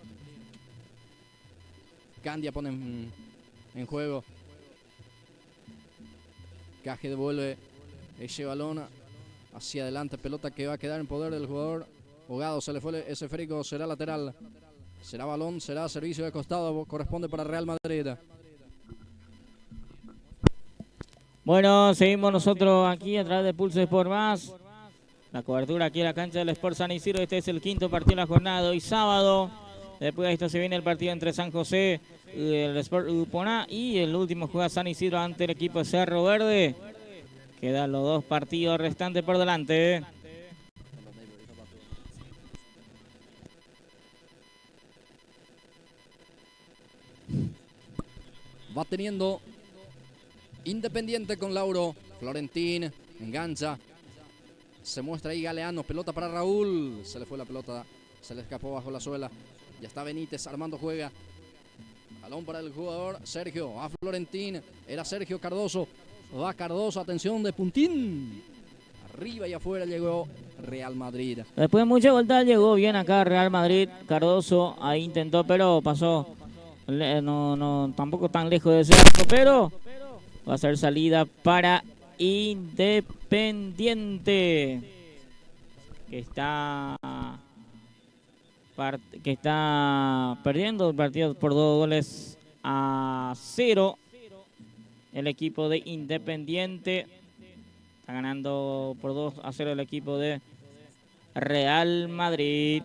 Candia pone en juego. Caje devuelve ese balón hacia adelante. Pelota que va a quedar en poder del jugador Bogado. Se le fue ese esférico. Será lateral. Será balón. Será servicio de costado. Corresponde para Real Madrid. Bueno, seguimos nosotros aquí a través de Pulso Sport Más. La cobertura aquí en la cancha del Sport San Isidro. Este es el quinto partido de la jornada de hoy sábado. Después de esto se viene el partido entre San José, el Sport Uponá, y el último juega San Isidro ante el equipo de Cerro Verde. Quedan los dos partidos restantes por delante. Va teniendo Independiente con Lauro. Florentín engancha. Se muestra ahí Galeano. Pelota para Raúl. Se le fue la pelota. Se le escapó bajo la suela. Ya está Benítez. Armando juega. Balón para el jugador Sergio. Va Florentín. Era Sergio Cardoso. Va Cardoso. Atención de puntín. Arriba y afuera llegó Real Madrid. Después de mucha vuelta llegó bien acá Real Madrid. Cardoso ahí intentó, pero pasó. No, tampoco tan lejos de ese arco, pero va a ser salida para Independiente, que está perdiendo el partido por 2-0. El equipo de Independiente está ganando por 2-0 el equipo de Real Madrid.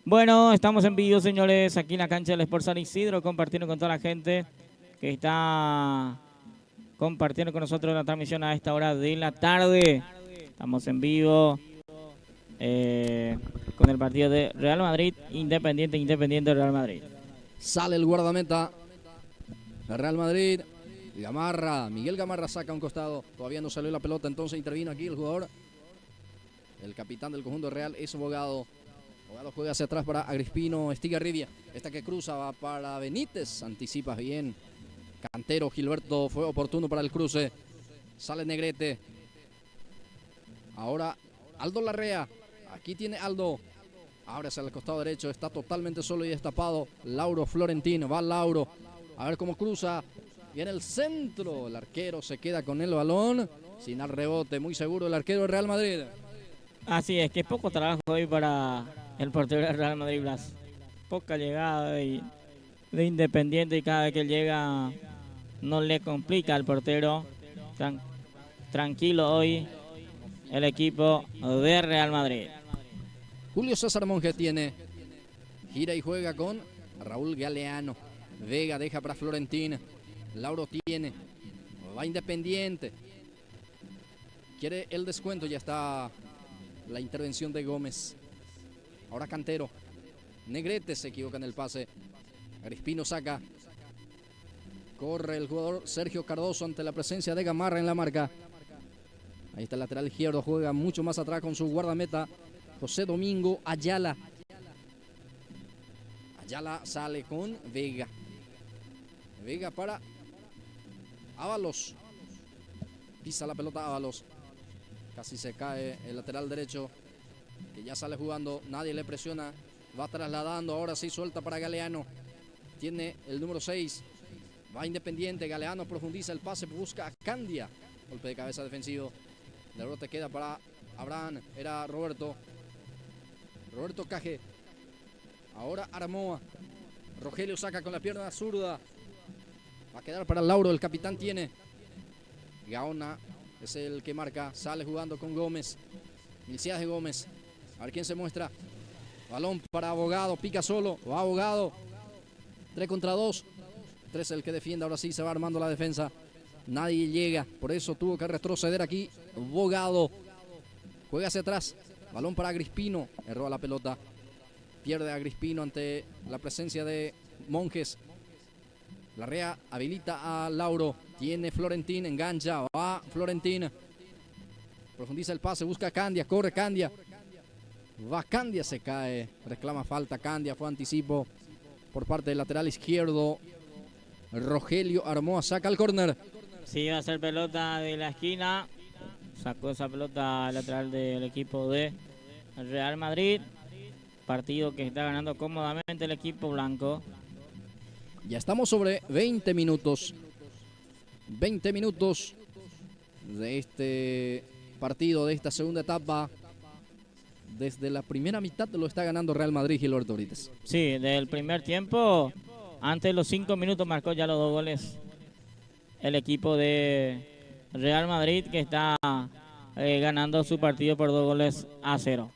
Bueno, estamos en vivo, señores, aquí en la cancha del Sport San Isidro, compartiendo con toda la gente que está compartiendo con nosotros la transmisión a esta hora de la tarde. Estamos en vivo con el partido de Real Madrid, Independiente Real Madrid. Sale el guardameta de Real Madrid. Gamarra, Miguel Gamarra saca a un costado. Todavía no salió la pelota, entonces intervino aquí el jugador. El capitán del conjunto real es Bogado. Bogado juega hacia atrás para Agrispino Estigarribia. Esta que cruza va para Benítez. Anticipas bien. Cantero Gilberto fue oportuno para el cruce. Sale Negrete. Ahora Aldo Larrea. Aquí tiene Aldo. Ahora hacia el costado derecho. Está totalmente solo y destapado. Lauro Florentino. Va Lauro. A ver cómo cruza. Viene el centro. El arquero se queda con el balón. Sin al rebote. Muy seguro el arquero de Real Madrid. Así es, que es poco trabajo hoy para el portero del Real Madrid, Blas. Poca llegada de Independiente y cada vez que llega no le complica al portero. Tranquilo hoy el equipo de Real Madrid. Julio César Monge tiene. Gira y juega con Raúl Galeano. Vega deja para Florentín. Lauro tiene. Va Independiente. Quiere el descuento. Ya está la intervención de Gómez. Ahora Cantero. Negrete se equivoca en el pase. Agrispino saca. Corre el jugador Sergio Cardoso ante la presencia de Gamarra en la marca. Ahí está el lateral izquierdo. Juega mucho más atrás con su guardameta José Domingo Ayala. Ayala sale con Vega. Vega para Ábalos. Pisa la pelota Ábalos. Casi se cae el lateral derecho, que ya sale jugando. Nadie le presiona. Va trasladando. Ahora sí suelta para Galeano. Tiene el número 6. Va Independiente. Galeano profundiza el pase. Busca a Candia. Golpe de cabeza defensivo. El rebote queda para Abraham. Era Roberto. Roberto Caje. Ahora Armoa. Rogelio saca con la pierna zurda. Va a quedar para Lauro. El capitán tiene. Gaona es el que marca. Sale jugando con Gómez. Milciaje Gómez. A ver quién se muestra. Balón para Abogado. Pica solo. Va Abogado. 3 contra 2. 3 el que defiende. Ahora sí se va armando la defensa. Nadie llega. Por eso tuvo que retroceder aquí. Abogado. Juega hacia atrás. Balón para Agrispino. Erró la pelota. Pierde Agrispino ante la presencia de Monjes. Larrea habilita a Lauro. Tiene Florentín. Engancha. Va Florentín. Profundiza el pase. Busca a Candia. Corre Candia. Va Candia. Se cae. Reclama falta Candia. Fue anticipo por parte del lateral izquierdo. Rogelio Armoa saca el córner. Sí, va a ser pelota de la esquina. Sacó esa pelota lateral del equipo de Real Madrid. Partido que está ganando cómodamente el equipo blanco. Ya estamos sobre 20 minutos. 20 minutos de este partido, de esta segunda etapa. Desde la primera mitad lo está ganando Real Madrid, Gilberto Brites. Sí, del primer tiempo, antes de los 5 minutos marcó ya los 2 goles el equipo de Real Madrid, que está ganando su partido por 2 goles a 0.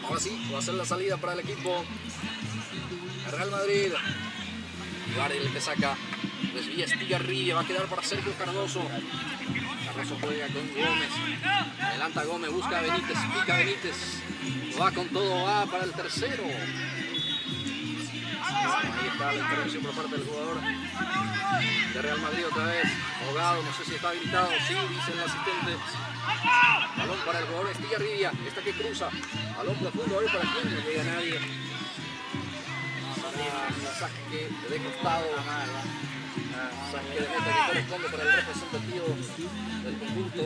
Ahora sí, va a ser la salida para el equipo de Real Madrid. Ibarri el que saca, desvía Estigarribia, va a quedar para Sergio Cardoso. Cardoso juega con Gómez, adelanta Gómez, busca a Benítez, pica Benítez, va con todo, va para el tercero. Ahí está la intervención por parte del jugador de Real Madrid otra vez. Ahogado, no sé si está habilitado, sí, dice el asistente. Balón para el jugador Estigarribia, esta que cruza, balón profundo, a ver para quién, no llega nadie. Saque de costado, saque de meta que corresponde para el representativo del conjunto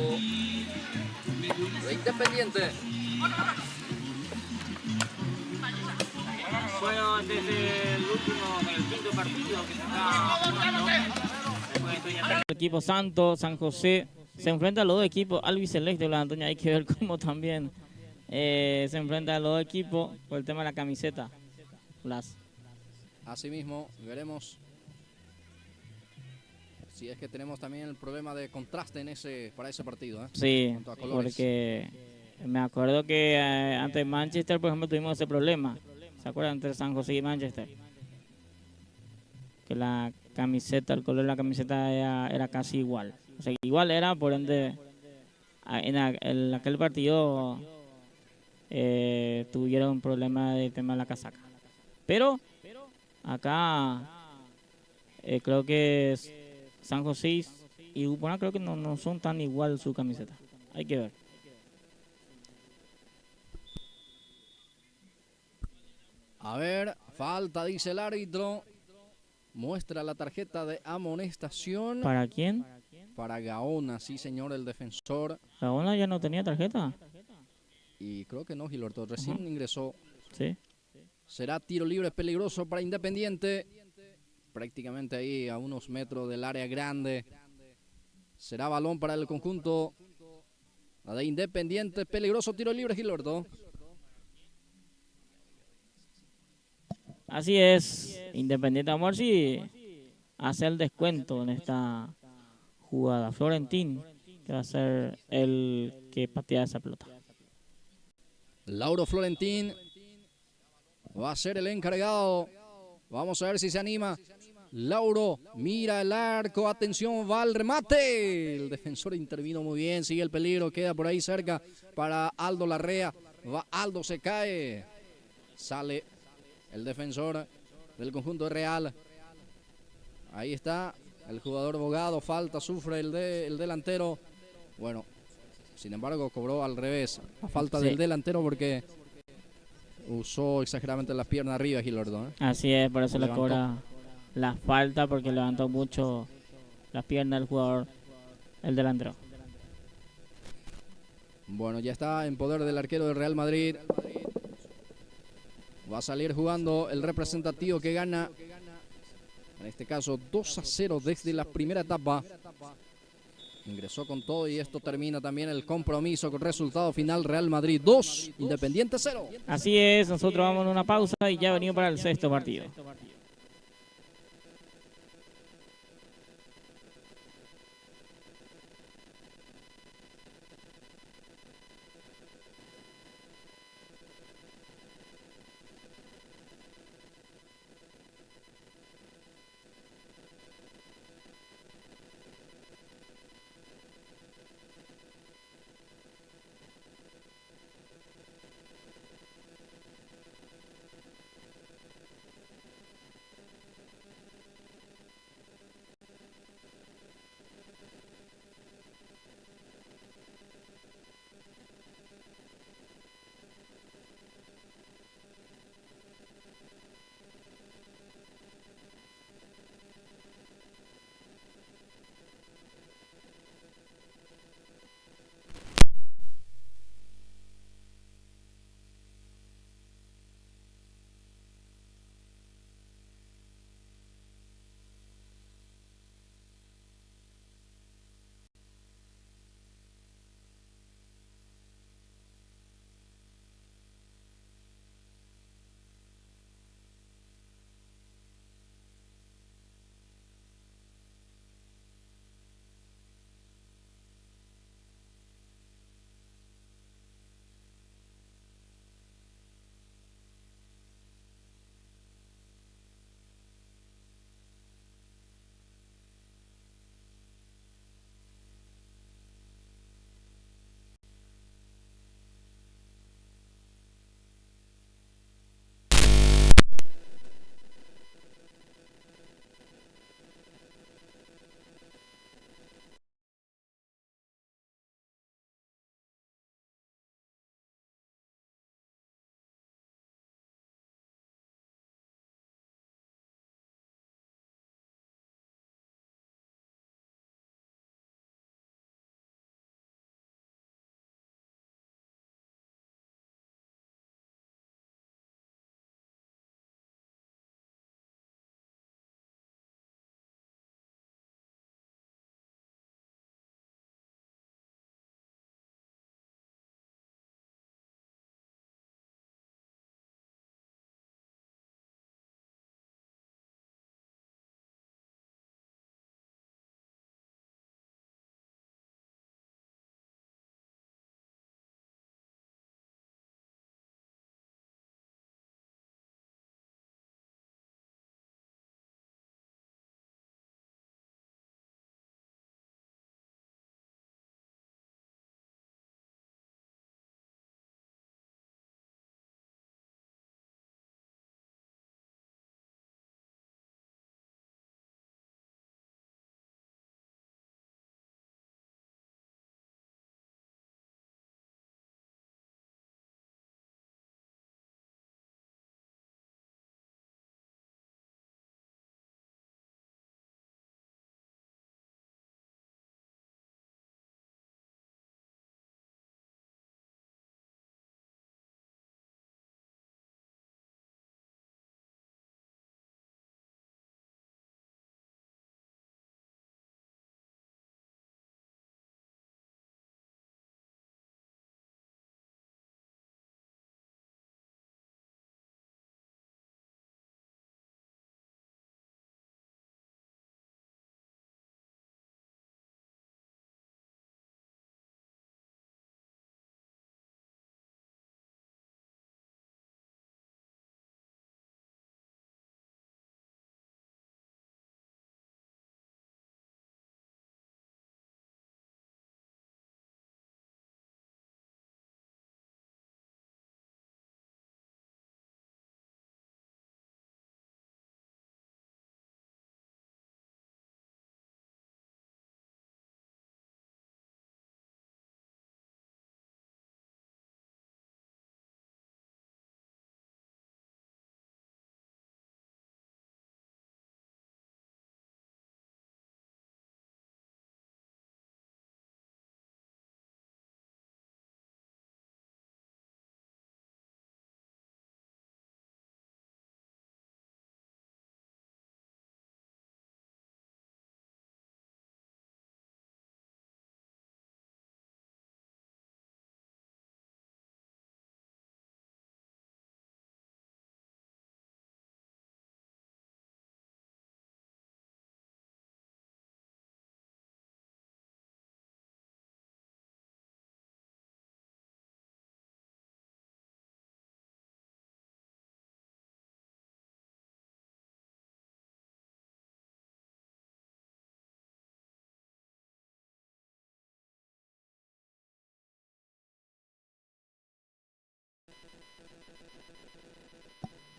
de Independiente. Bueno, desde el quinto partido que se está jugando, el equipo San José se enfrenta a los dos equipos albiceleste, Blas Antonio. Hay que ver cómo también se enfrenta a los dos equipos por el tema de la camiseta, Blas. Asimismo, veremos si es que tenemos también el problema de contraste para ese partido. Sí, porque me acuerdo que ante Manchester, por ejemplo, tuvimos ese problema. ¿Se acuerdan? Entre San José y Manchester. Que la camiseta, el color de la camiseta era casi igual. O sea, igual era, por ende, en aquel partido tuvieron un problema de tema de la casaca. Pero acá creo que San José y Upona creo que no son tan igual su camiseta. Hay que ver. A ver, falta, dice el árbitro. Muestra la tarjeta de amonestación. ¿Para quién? Para Gaona, sí señor, el defensor. ¿Gaona ya no tenía tarjeta? Y creo que no, Gilberto, recién ingresó. Sí. Será tiro libre peligroso para Independiente. Prácticamente ahí a unos metros del área grande. Será balón para el conjunto de Independiente. Peligroso tiro libre, Gilberto. Así es. Independiente, amor, sí hace el descuento en esta jugada. Florentín, que va a ser el que patea esa pelota. Lauro Florentín va a ser el encargado. Vamos a ver si se anima. Lauro mira el arco. Atención, va al remate. El defensor intervino muy bien. Sigue el peligro. Queda por ahí cerca para Aldo Larrea. Va Aldo, se cae. Sale el defensor del conjunto de Real. Ahí está el jugador Bogado. Falta, sufre el delantero. Bueno, sin embargo, cobró al revés. A falta del delantero porque usó exageradamente las piernas arriba, Gilberto. Así es, por eso le cobra la falta, porque levantó mucho las piernas del jugador, el delantero. Bueno, ya está en poder del arquero del Real Madrid. Va a salir jugando el representativo que gana, en este caso 2-0 desde la primera etapa. Ingresó con todo y esto termina también el compromiso con resultado final: Real Madrid 2, Independiente 0. Así es, nosotros vamos a una pausa y ya venimos para el sexto partido.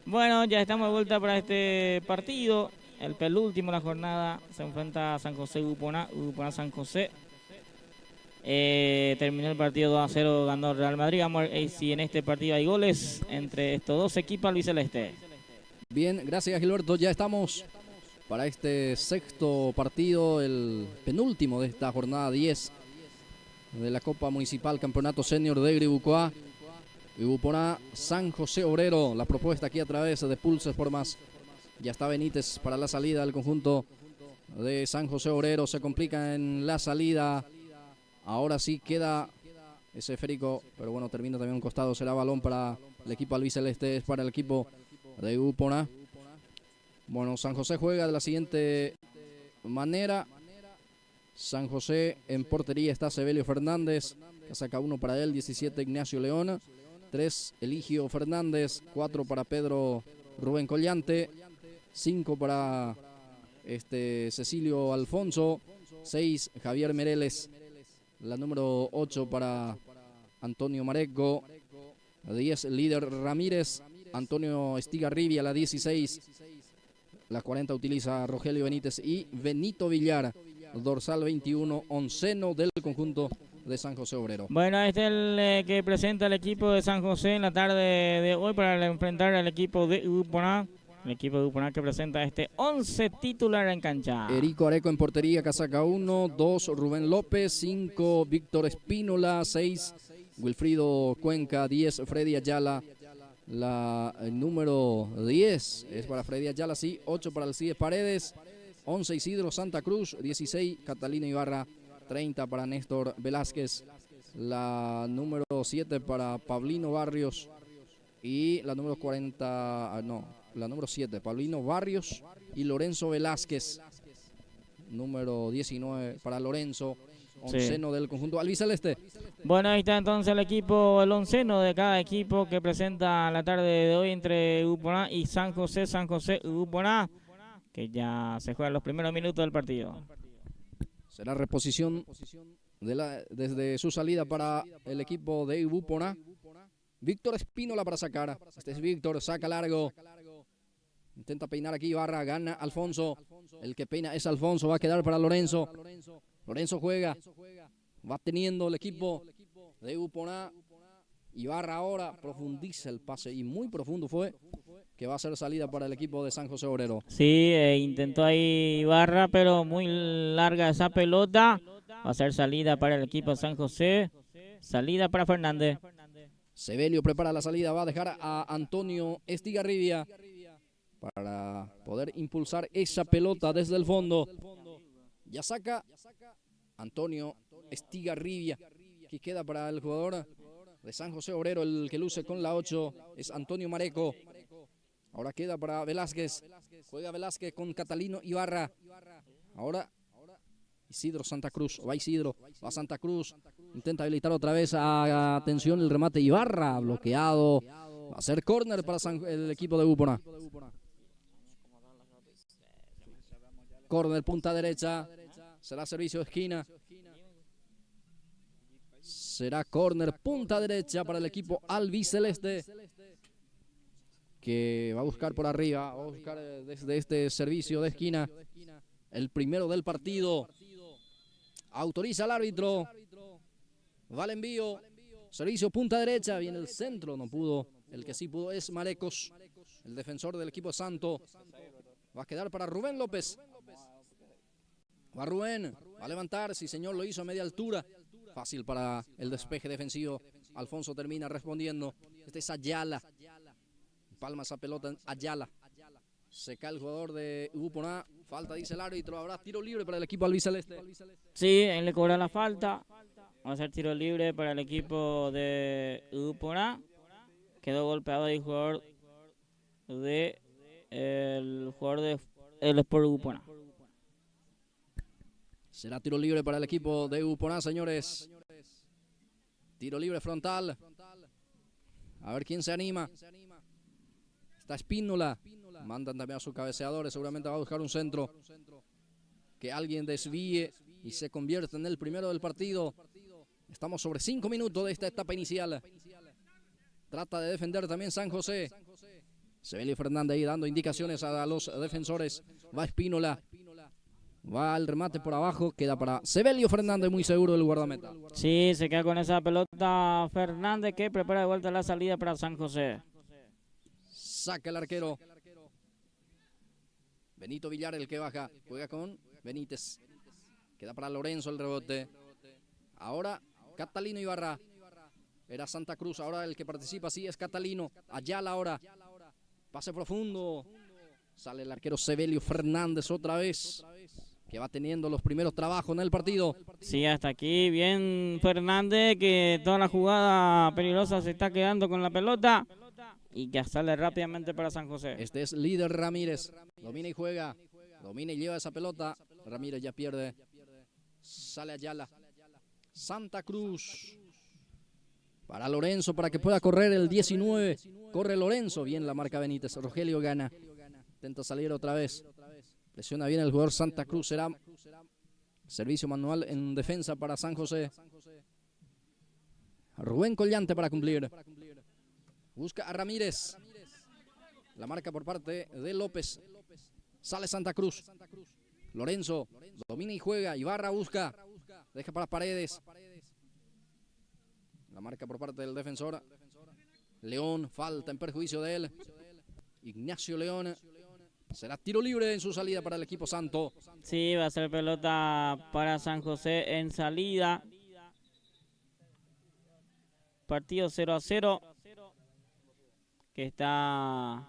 Bueno, ya estamos de vuelta para este partido. El penúltimo de la jornada se enfrenta a San José Uponá, Uponá San José. Terminó el partido 2-0, ganó el Real Madrid. Vamos a ver si en este partido hay goles entre estos dos equipos albiceleste. Bien, gracias Gilberto. Ya estamos para este sexto partido, el penúltimo de esta jornada 10 de la Copa Municipal Campeonato Senior de Gribucoa. Uponá San José Obrero. La propuesta aquí a través de Pulse Sport Más. Ya está Benítez para la salida del conjunto de San José Obrero. Se complica en la salida. Ahora sí queda ese esférico, pero bueno, termina también un costado. Será balón para el equipo albiceleste, es para el equipo de Uponá. Bueno, San José juega de la siguiente manera. San José en portería está Sebelio Fernández, que saca uno para él, 17 Ignacio León, 3 Eligio Fernández, 4 para Pedro Rubén Collante, 5 para Cecilio Alfonso, 6 Javier Mereles, la número 8 para Antonio Mareco, 10 Líder Ramírez, Antonio Estigarribia, la 16, la 40 utiliza Rogelio Benítez y Benito Villar, dorsal 21, onceno del conjunto de San José Obrero. Bueno, este es el que presenta el equipo de San José en la tarde de hoy para enfrentar al equipo de Uponá. El equipo de Uponá que presenta 11 titular en cancha. Erico Areco en portería, casaca 1, 2 Rubén López, 5 Víctor Espínola, 6 Wilfrido Cuenca, 10 Freddy Ayala, la número 10 es para Freddy Ayala, sí, 8 para Alcides Paredes, 11 Isidro Santa Cruz, 16 Catalina Ibarra, 30 para Néstor Velázquez, la número 7 para Pablino Barrios y la número 40, la número 7, Pablino Barrios y Lorenzo Velázquez, número 19 para Lorenzo, onceno del conjunto albiceleste. Bueno, ahí está entonces el equipo, el onceno de cada equipo que presenta la tarde de hoy entre Uponá y San José Uponá, que ya se juegan los primeros minutos del partido. Será reposición desde su salida para el equipo de Uponá. Víctor Espínola para sacar. Este es Víctor, saca largo. Intenta peinar aquí Ibarra, gana Alfonso. El que peina es Alfonso, va a quedar para Lorenzo. Lorenzo juega, va teniendo el equipo de Uponá. Ibarra ahora profundiza el pase y muy profundo fue, que va a ser salida para el equipo de San José Obrero. Sí, intentó ahí Ibarra, pero muy larga esa pelota. Va a ser salida para el equipo de San José. Salida para Fernández. Sebelio prepara la salida, va a dejar a Antonio Estigarribia para poder impulsar esa pelota desde el fondo. Ya saca Antonio Estigarribia, que queda para el jugador de San José Obrero, el que luce con la 8 es Antonio Mareco. Ahora queda para Velázquez, juega Velázquez con Catalino Ibarra. Ahora Isidro Santa Cruz, va Isidro, va Santa Cruz, intenta habilitar otra vez, atención el remate Ibarra, bloqueado, va a ser córner para el equipo de Uponá. Córner punta derecha, será servicio de esquina. Será córner punta derecha para el equipo albiceleste, que va a buscar por arriba, va a buscar desde este servicio de esquina el primero del partido. Autoriza el árbitro, va el envío, servicio punta derecha, viene el centro, no pudo, el que sí pudo es Marecos, el defensor del equipo Santo. Va a quedar para Rubén López. Va Rubén, va a levantar, sí señor, lo hizo a media altura. Fácil para el despeje defensivo. Alfonso termina respondiendo. Este es Ayala. Palma esa pelota en Ayala. Se cae el jugador de Uponá. Falta, dice el árbitro. Habrá tiro libre para el equipo albiceleste. Sí, él le cobra la falta. Va a ser tiro libre para el equipo de Uponá. Quedó golpeado el jugador de el Sport Uponá. Será tiro libre para el equipo de Uponá, señores. Tiro libre frontal. A ver quién se anima. Está Espínola. Mandan también a sus cabeceadores. Seguramente va a buscar un centro. Que alguien desvíe y se convierta en el primero del partido. Estamos sobre 5 minutos de esta etapa inicial. Trata de defender también San José. Sebelio Fernández ahí dando indicaciones a los defensores. Va Espínola. Va al remate por abajo. Queda para Sebelio Fernández, muy seguro del guardameta. Sí, se queda con esa pelota Fernández, que prepara de vuelta la salida para San José. Saca el arquero. Benito Villar el que baja. Juega con Benítez. Queda para Lorenzo el rebote. Ahora Catalino Ibarra. Era Santa Cruz. Ahora el que participa sí es Catalino. Ayala ahora. Pase profundo. Sale el arquero Sebelio Fernández otra vez, que va teniendo los primeros trabajos en el partido. Sí, hasta aquí bien Fernández, que toda la jugada peligrosa se está quedando con la pelota y que sale rápidamente para San José. Este es líder Ramírez. Domina y juega. Domina y lleva esa pelota. Ramírez ya pierde. Sale Ayala. Santa Cruz. Para Lorenzo, para que pueda correr el 19. Corre Lorenzo. Bien la marca Benítez. Rogelio gana. Intenta salir otra vez. Presiona bien el jugador Santa Cruz. Será servicio manual en defensa para San José. Rubén Collante para cumplir. Busca a Ramírez. La marca por parte de López. Sale Santa Cruz. Lorenzo domina y juega. Ibarra busca. Deja para Paredes. La marca por parte del defensor. León, falta en perjuicio de él. Ignacio León. Será tiro libre en su salida para el equipo santo. Sí, va a ser pelota para San José en salida. Partido 0-0. Que está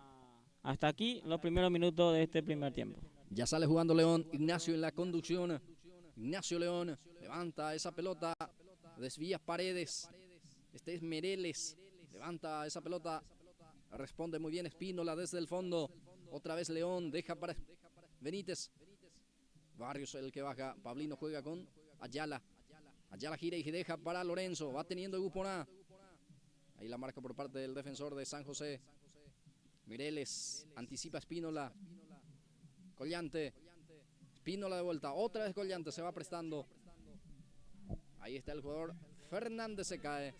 hasta aquí los primeros minutos de este primer tiempo. Ya sale jugando León. Ignacio en la conducción. Ignacio León levanta esa pelota. Desvía Paredes. Este es Mereles. Levanta esa pelota. Responde muy bien Espínola desde el fondo. Otra vez León. Deja para Benítez. Barrios el que baja. Pablino juega con Ayala. Ayala gira y deja para Lorenzo. Va teniendo Guponá. Ahí la marca por parte del defensor de San José. Mireles. Anticipa Espínola. Collante. Espínola de vuelta. Otra vez Collante. Se va prestando. Ahí está el jugador. Fernández se cae.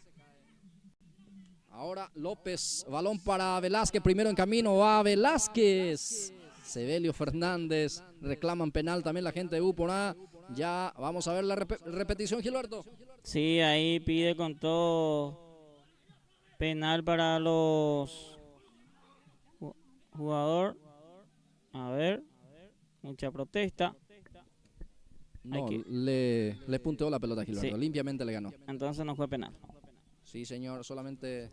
Ahora López, balón para Velázquez, primero en camino, va Velázquez. Sebelio Fernández, reclaman penal también la gente de Uponá. Ya vamos a ver la repetición, Gilberto. Sí, ahí pide con todo penal para los jugador. A ver, mucha protesta. No, le punteó la pelota a Gilberto, sí. Limpiamente le ganó. Entonces no fue penal. Sí, señor, solamente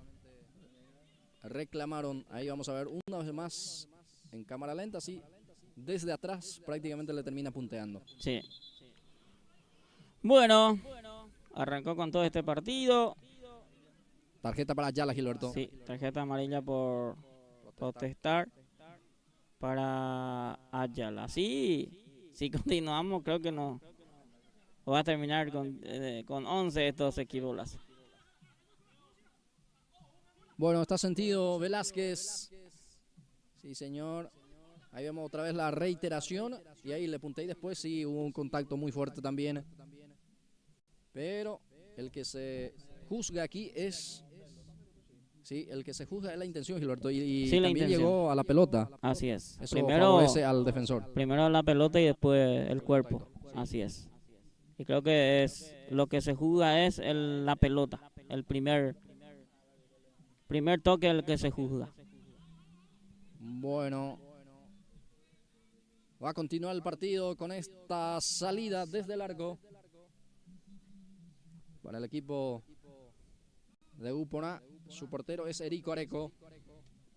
reclamaron. Ahí vamos a ver una vez más en cámara lenta, sí. Desde atrás prácticamente le termina punteando. Sí. Bueno, arrancó con todo este partido. Tarjeta para Ayala, Gilberto. Sí, tarjeta amarilla por protestar para Ayala. Sí, si continuamos creo que no va a terminar con 11 estos equipos. Bueno, está sentido Velázquez. Sí, señor. Ahí vemos otra vez la reiteración. Y ahí le punté y después sí hubo un contacto muy fuerte también. Pero el que se juzga aquí es... Sí, el que se juzga es la intención, Gilberto. Y sí, también llegó a la pelota. Así es. Eso favorece al defensor. Primero la pelota y después el cuerpo. Así es. Y creo que es lo que se juzga es la pelota. El primer toque el que se juzga. Bueno, va a continuar el partido con esta salida desde el arco para el equipo de Uponá. Su portero es Erico Areco.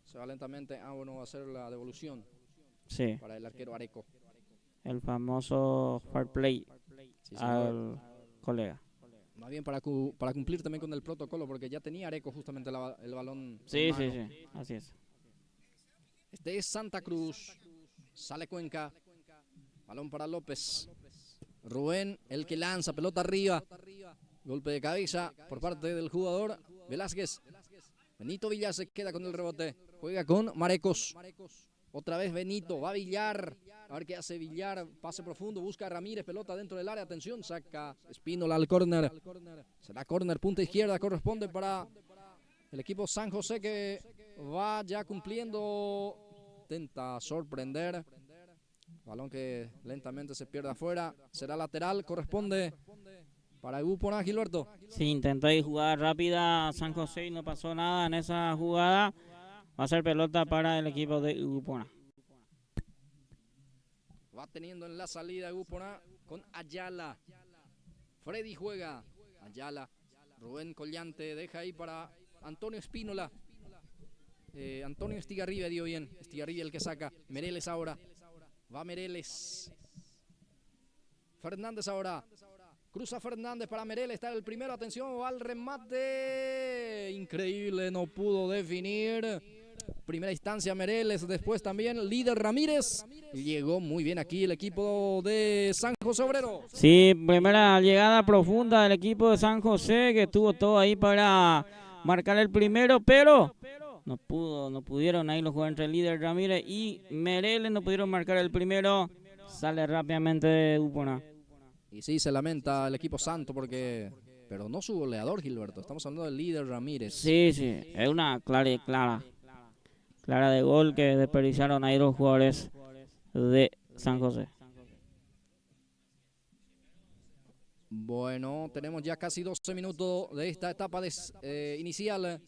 Se va lentamente. Bueno, va a hacer la devolución. Sí. Para el arquero Areco. El famoso fair play, sí, al colega. Más bien para cumplir también con el protocolo, porque ya tenía Areco justamente el balón. Sí, sí, así es. Este es Santa Cruz. Sale Cuenca. Balón para López. Rubén, el que lanza, pelota arriba. Golpe de cabeza por parte del jugador Velázquez. Benito Villar se queda con el rebote. Juega con Marecos. Otra vez Benito, va a Villar. A ver qué hace Villar. Pase profundo, busca a Ramírez, pelota dentro del área. Atención, saca Espínola al córner. Será córner, punta izquierda, corresponde para El equipo San José que va ya cumpliendo. Intenta sorprender. Balón que lentamente se pierde afuera. Será lateral. Corresponde para Upona, Gilberto. Sí, intentó ahí jugar rápida San José y no pasó nada en esa jugada. Va a ser pelota para el equipo de Upona. Va teniendo en la salida Upona con Ayala. Freddy juega. Ayala. Rubén Collante deja ahí para Antonio Espínola. Antonio Estigarribia dio bien. Estigarribia el que saca. Mereles ahora. Va Mereles. Fernández ahora. Cruza Fernández para Mereles. Está el primero. Atención. Va al remate. Increíble. No pudo definir. Primera instancia Mereles. Después también Líder Ramírez. Llegó muy bien aquí el equipo de San José Obrero. Sí, primera llegada profunda del equipo de San José, que tuvo todo ahí para marcar el primero, pero no pudieron ahí los jugadores entre Líder Ramírez y Mereles, no pudieron marcar el primero. Sale rápidamente de Upona. Y sí, se lamenta el equipo santo pero no su goleador, Gilberto. Estamos hablando del Líder Ramírez. Sí, es una clara de gol que desperdiciaron ahí los jugadores de San José. Bueno, tenemos ya casi 12 minutos de esta etapa inicial.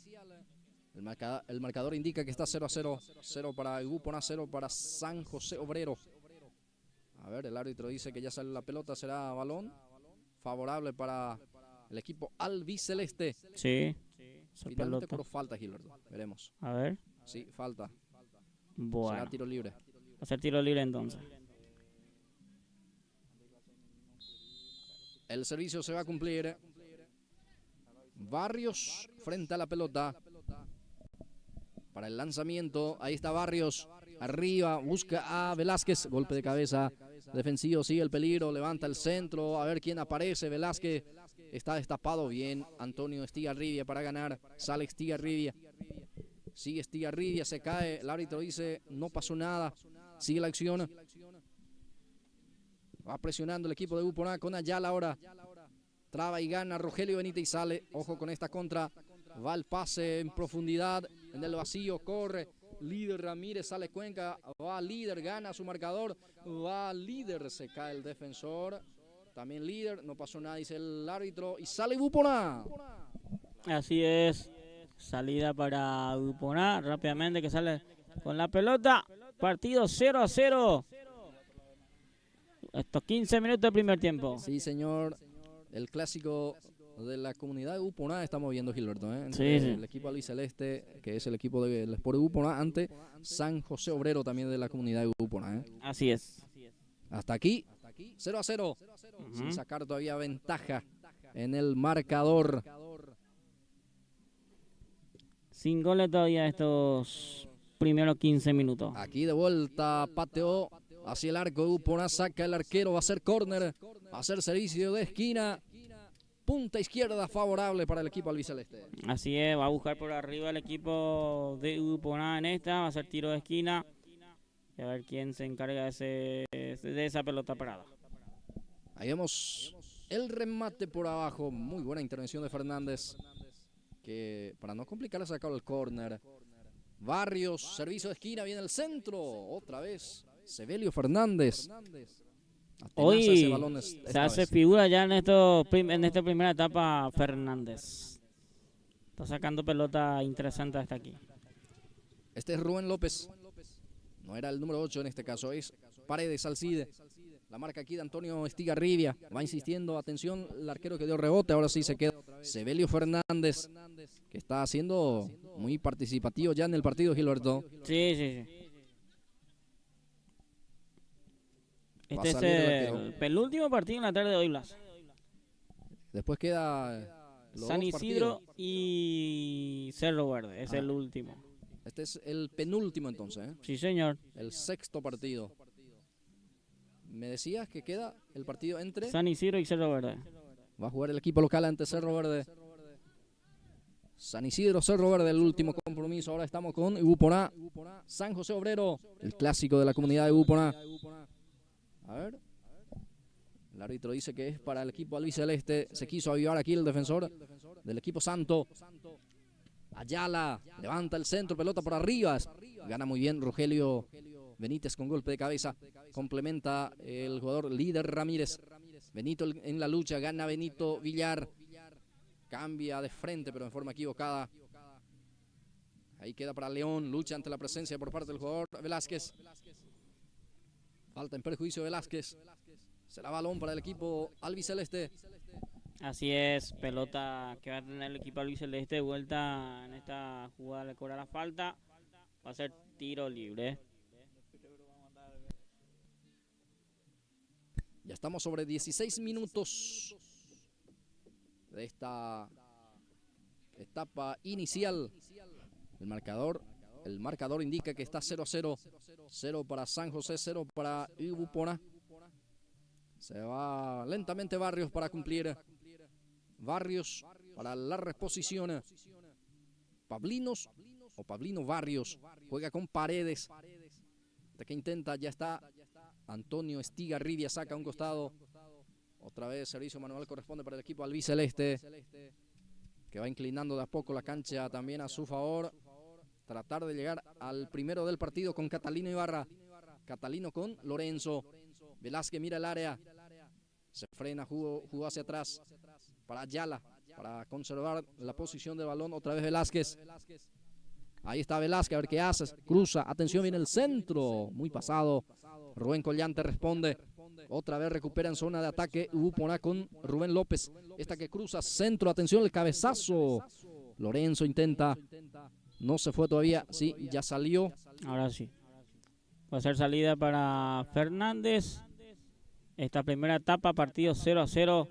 El marcador indica que está 0-0. 0 para Upona, 0 para San José Obrero. A ver, el árbitro dice que ya sale la pelota, será balón favorable para el equipo albiceleste. Sí. Finalmente por falta, Gilberto. Veremos. A ver. Sí, falta. Bueno. Será tiro libre. Va a ser tiro libre entonces. El servicio se va a cumplir. Barrios frente a la pelota. Para el lanzamiento. Ahí está Barrios. Arriba. Busca a Velázquez. Golpe de cabeza. Defensivo. Sigue el peligro. Levanta el centro. A ver quién aparece. Velázquez. Está destapado. Bien. Antonio Estigarribia para ganar. Sale Estigarribia. Sigue Estigarribia. Se cae. El árbitro dice no pasó nada. Sigue la acción. Va presionando el equipo de Upona con Ayala ahora. Traba y gana Rogelio Benítez y sale. Ojo con esta contra. Va el pase en profundidad. En el vacío corre. Líder Ramírez, sale Cuenca. Va Líder, gana su marcador. Va Líder, se cae el defensor. También Líder, no pasó nada, dice el árbitro. Y sale Upona. Así es. Salida para Upona. Rápidamente que sale con la pelota. Partido 0-0. Estos 15 minutos del primer tiempo. Sí, señor. El clásico de la comunidad de Upona estamos viendo, Gilberto. Sí. El equipo albiceleste, que es el equipo del Sport de Upona, ante San José Obrero, también de la comunidad de Upona. Así es. Hasta aquí, 0-0. Sin sacar todavía ventaja en el marcador. Sin goles todavía estos primeros 15 minutos. Aquí de vuelta, pateó hacia el arco de Upona, saca el arquero, va a ser córner, va a ser servicio de esquina, punta izquierda favorable para el equipo albiceleste. Así es, va a buscar por arriba el equipo de Upona en esta, va a ser tiro de esquina, y a ver quién se encarga de esa pelota parada. Ahí vemos el remate por abajo, muy buena intervención de Fernández, que para no complicar ha sacado el córner. Barrios, servicio de esquina, viene el centro, otra vez Sebelio Fernández. Hoy ese balón se hace figura ya en esta primera etapa Fernández. Está sacando pelota interesante hasta aquí. Este es Rubén López. No era el número 8 en este caso, es Paredes Alcide. La marca aquí de Antonio Estigarribia. Va insistiendo, atención, el arquero que dio rebote, ahora sí se queda Sebelio Fernández, que está siendo muy participativo ya en el partido, Gilberto. Sí. Este es el penúltimo partido en la tarde de hoy, Blas. Después queda San Isidro y Cerro Verde, es el último. Este es el penúltimo entonces, ¿eh? Sí, señor. El sexto partido. Me decías que queda el partido entre San Isidro y Cerro Verde. Va a jugar el equipo local ante Cerro Verde. San Isidro, Cerro Verde, el último compromiso. Ahora estamos con Upona, San José Obrero, el clásico de la comunidad de Upona. A ver. El árbitro dice que es para el equipo albiceleste. Se quiso avivar aquí el defensor del equipo santo. Ayala levanta el centro, pelota por arriba. Gana muy bien Rogelio Benítez con golpe de cabeza. Complementa el jugador líder Ramírez. Benito en la lucha, gana Benito Villar. Cambia de frente, pero en forma equivocada. Ahí queda para León. Lucha ante la presencia por parte del jugador Velázquez. Falta en perjuicio de Velázquez. Será balón para el equipo albiceleste. Así es, pelota que va a tener el equipo albiceleste de vuelta en esta jugada, le cobra la falta. Va a ser tiro libre. Ya estamos sobre 16 minutos de esta etapa inicial. El marcador indica que está 0-0. 0 para San José, 0 para Ubupona. Se va lentamente Barrios para cumplir. Barrios para la reposición. Pablinos o Pablino Barrios juega con Paredes. De que intenta, ya está Antonio Estigarribia, saca a un costado. Otra vez servicio manual corresponde para el equipo albiceleste, que va inclinando de a poco la cancha también a su favor. Tratar de llegar al primero del partido con Catalino Ibarra. Catalino con Lorenzo. Velázquez mira el área. Se frena, jugó hacia atrás para Ayala, para conservar la posición del balón. Otra vez Velázquez. Ahí está Velázquez, a ver qué hace. Cruza, atención, viene el centro. Muy pasado. Rubén Collante responde. Otra vez recupera en zona de ataque Ubupona con Rubén López. Esta que cruza, centro, atención, el cabezazo. Lorenzo intenta. No se fue todavía, sí, ya salió. Ahora sí. Va a ser salida para Fernández. Esta primera etapa, partido 0-0.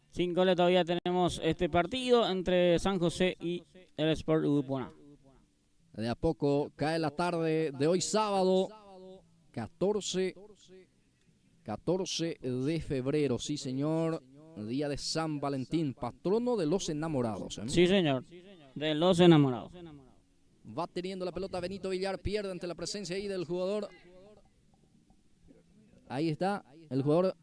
Sin goles todavía tenemos este partido entre San José y el Sport Ubupona. De a poco cae la tarde de hoy sábado, 14 de febrero, sí señor, día de San Valentín, patrono de los enamorados. Sí señor, de los enamorados. Va teniendo la pelota Benito Villar, pierde ante la presencia ahí del jugador. Ahí está el jugador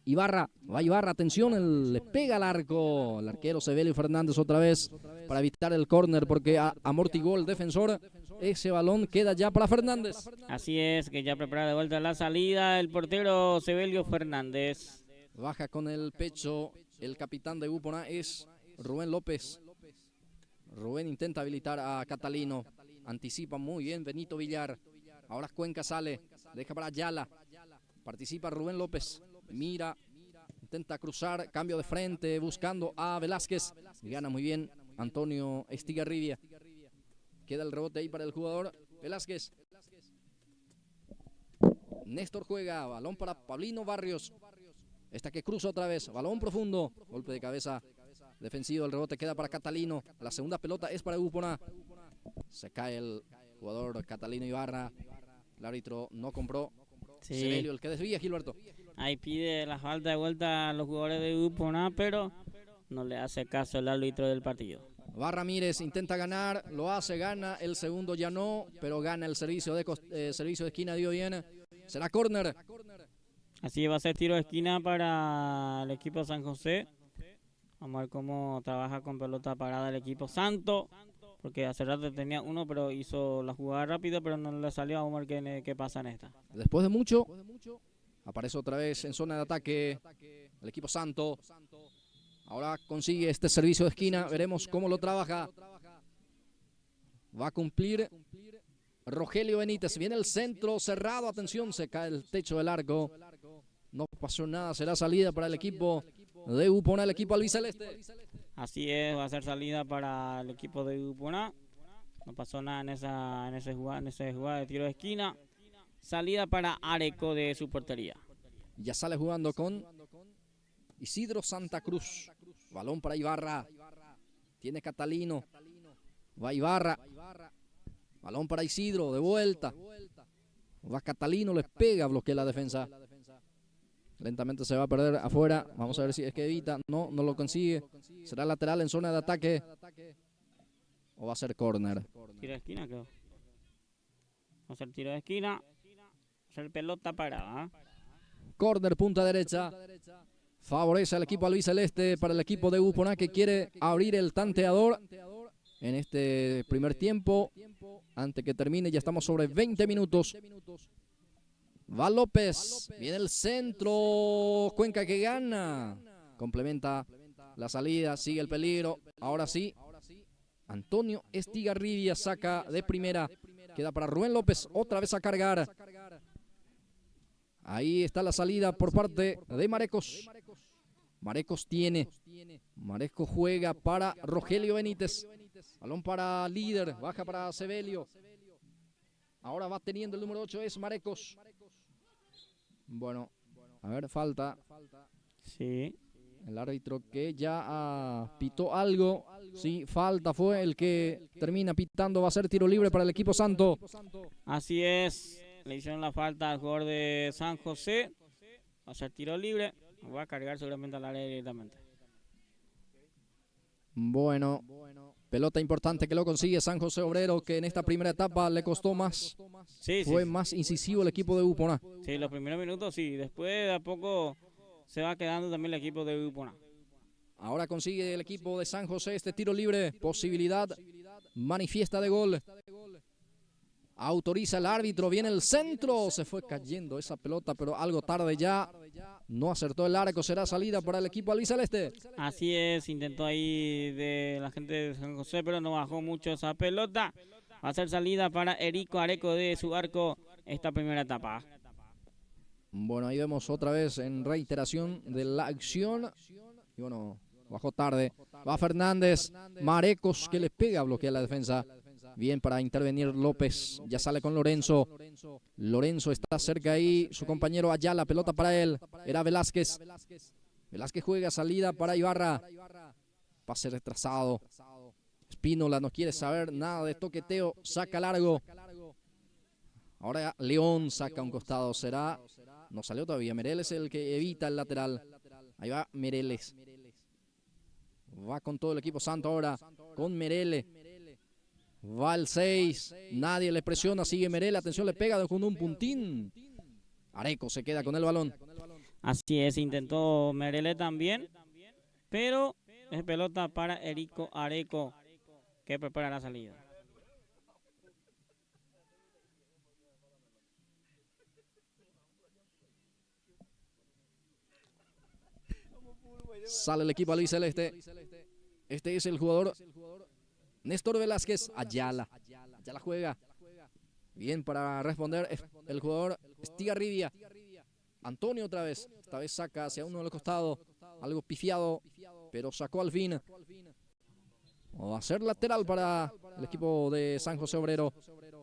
Ibarra, va Ibarra, atención, le pega al arco. El arquero Sebelio Fernández otra vez para evitar el córner porque amortiguó el defensor. Ese balón queda ya para Fernández. Así es, que ya prepara de vuelta la salida el portero Sebelio Fernández. Baja con el pecho el capitán de Ubupona, es Rubén López. Rubén intenta habilitar a Catalino. Anticipa muy bien Benito Villar. Ahora Cuenca sale, deja para Ayala. Participa Rubén López. Mira, intenta cruzar, cambio de frente, buscando a Velázquez. Gana muy bien Antonio Estigarribia. Queda el rebote ahí para el jugador Velázquez. Néstor juega, balón para Pablino Barrios. Esta que cruza otra vez, balón profundo. Golpe de cabeza defensivo, el rebote queda para Catalino. La segunda pelota es para Ubupona. Se cae el jugador Catalino Ibarra. El árbitro no compró. Sí. Sebelio, el que desvía, Gilberto. Ahí pide la falta de vuelta a los jugadores de Ubupona, pero no le hace caso el árbitro del partido. Va Ramírez, intenta ganar, lo hace, gana, el segundo ya no, pero gana el servicio de esquina, dio bien. Será córner. Así va a ser tiro de esquina para el equipo de San José. Vamos a ver cómo trabaja con pelota parada el equipo Santo, porque hace rato tenía uno, pero hizo la jugada rápido, pero no le salió. Vamos a ver qué pasa en esta. Después de mucho, aparece otra vez en zona de ataque el equipo Santo. Ahora consigue este servicio de esquina, veremos cómo lo trabaja. Va a cumplir Rogelio Benítez, viene el centro cerrado, atención, se cae el techo del arco. No pasó nada, será salida para el equipo de Ubupona, el equipo albiceleste. Así es, va a ser salida para el equipo de Ubupona. No pasó nada en esa jugada de tiro de esquina. Salida para Areco de su portería. Ya sale jugando con Isidro Santa Cruz. Balón para Ibarra. Tiene Catalino. Va Ibarra. Balón para Isidro, de vuelta. Va Catalino, le pega, bloquea la defensa. Lentamente se va a perder afuera. Vamos a ver si es que evita. No lo consigue. Será lateral en zona de ataque. ¿O va a ser córner? Tiro de esquina, creo. Va a ser tiro de esquina. Va a ser pelota parada. Córner, punta derecha. Favorece al equipo albiceleste para el equipo de Ubupona que quiere abrir el tanteador en este primer tiempo. Antes que termine, ya estamos sobre 20 minutos. Va López, viene el centro, Cuenca que gana. Complementa la salida, sigue el peligro. Ahora sí, Antonio Estigarribia saca de primera. Queda para Rubén López, otra vez a cargar. Ahí está la salida por parte de Marecos. Marecos juega para Rogelio Benítez. Balón para Líder, baja para Sebelio. Ahora va teniendo el número 8, es Marecos. Bueno, a ver, falta. Sí. El árbitro que ya pitó algo. Sí, falta fue el que termina pitando. Va a ser tiro libre para el equipo santo. Así es. Le hicieron la falta al jugador de San José. Va a ser tiro libre. Va a cargar seguramente al área directamente. Bueno, pelota importante que lo consigue San José Obrero, que en esta primera etapa le costó más. Sí, fue más incisivo el equipo de Upona. Sí, los primeros minutos sí. Después de a poco se va quedando también el equipo de Upona. Ahora consigue el equipo de San José este tiro libre. Posibilidad manifiesta de gol. Autoriza el árbitro, viene el centro. Se fue cayendo esa pelota, pero algo tarde ya. No acertó el arco, será salida para el equipo albiceleste. Así es, intentó ahí de la gente de San José, pero no bajó mucho esa pelota. Va a ser salida para Erico Areco de su arco esta primera etapa. Bueno, ahí vemos otra vez en reiteración de la acción. Y bueno, bajó tarde. Va Fernández, Marecos que le pega, bloquea la defensa. Bien para intervenir López, ya sale con Lorenzo. Lorenzo está cerca ahí, su compañero Ayala, pelota para él. Era Velázquez. Velázquez juega salida para Ibarra. Pase retrasado. Espínola no quiere saber nada de toqueteo, saca largo. Ahora León saca un costado, será... No salió todavía, Mereles es el que evita el lateral. Ahí va Mereles. Va con todo el equipo santo ahora, con Mereles. Va el 6, nadie le presiona, sigue Merel, atención, le pega con un puntín. Areco se queda con el balón. Así es, intentó Merele también, pero es pelota para Erico Areco, que prepara la salida. Sale el equipo albiceleste. Este es el jugador Néstor Velázquez. Ayala juega. Bien para responder el jugador Estigarribia. Antonio otra vez. Esta vez saca hacia uno de los costados. Algo pifiado, pero sacó al fin. Va a ser lateral para el equipo de San José Obrero.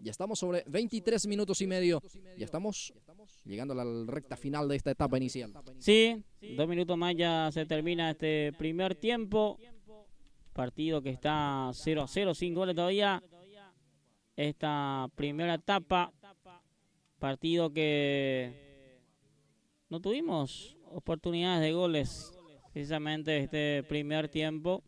Ya estamos sobre 23 minutos y medio. Ya estamos llegando a la recta final de esta etapa inicial. Sí, 2 minutos más ya se termina este primer tiempo. Partido que está 0-0, sin goles todavía. Esta primera etapa. Partido que no tuvimos oportunidades de goles precisamente este primer tiempo.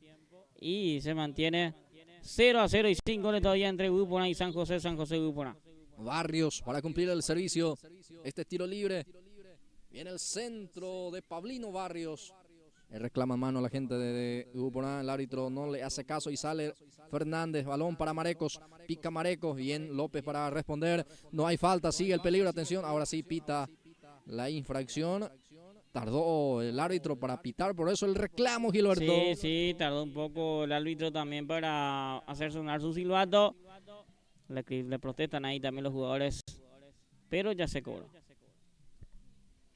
Y se mantiene 0-0 y sin goles todavía entre Upona y San José Upona. Barrios para cumplir el servicio. Este tiro libre. Viene el centro de Pablino Barrios. Le reclama mano a la gente de Upona. El árbitro no le hace caso y sale Fernández. Balón para Marecos. Pica Marecos. Bien López para responder. No hay falta. Sigue el peligro. Atención. Ahora sí pita la infracción. Tardó el árbitro para pitar. Por eso el reclamo, Gilberto. Sí, tardó un poco el árbitro también para hacer sonar su silbato. Le protestan ahí también los jugadores. Pero ya se cobró.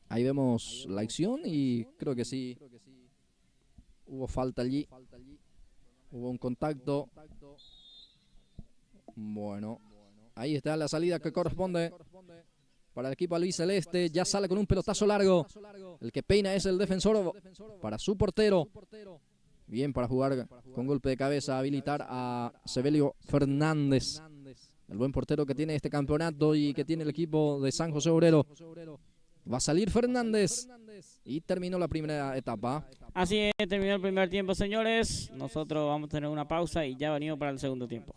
Ahí vemos la acción y creo que sí. Hubo falta allí. Hubo un contacto. Bueno. Ahí está la salida que corresponde para el equipo albiceleste. Ya sale con un pelotazo largo. El que peina es el defensor para su portero. Bien para jugar con golpe de cabeza, habilitar a Sebelio Fernández. El buen portero que tiene este campeonato y que tiene el equipo de San José Obrero. Va a salir Fernández y terminó la primera etapa. Así es, terminó el primer tiempo, señores. Nosotros vamos a tener una pausa y ya venimos para el segundo tiempo.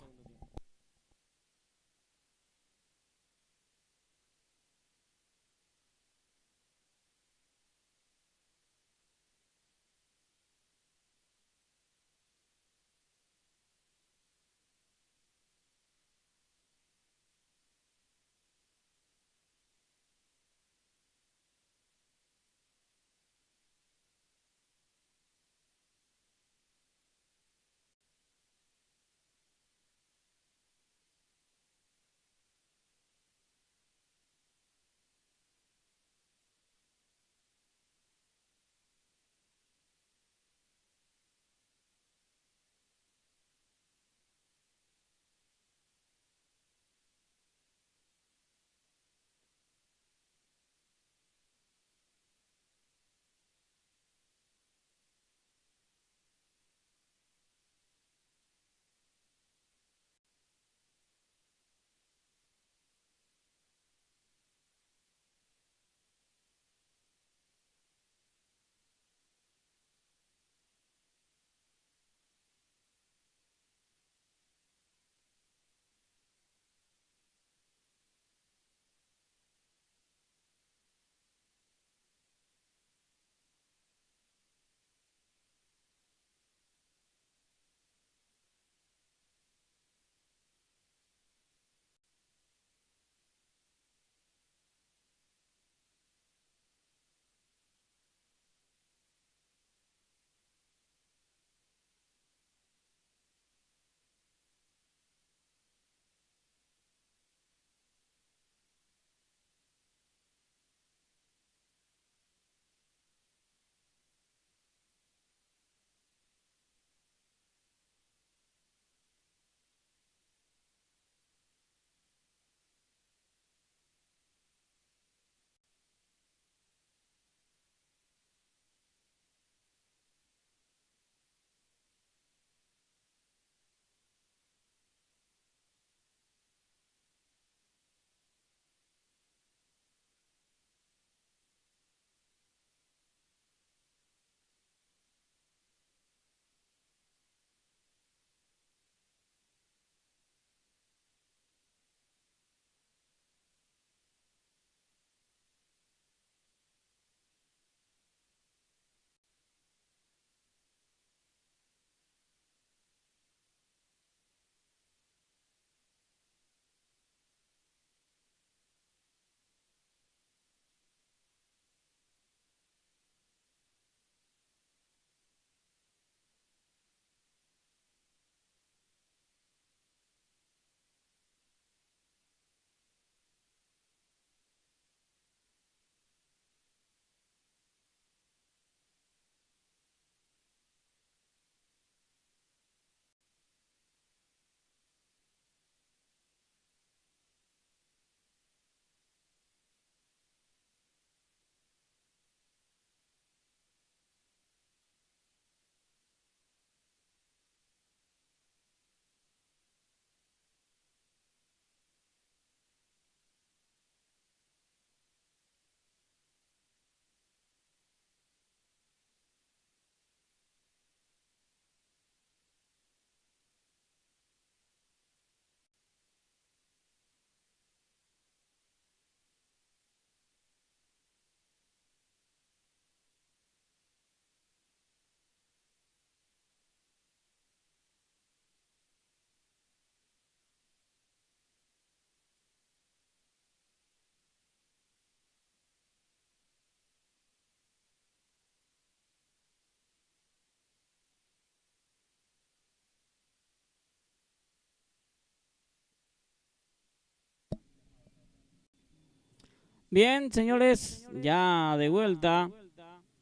Bien, señores, ya de vuelta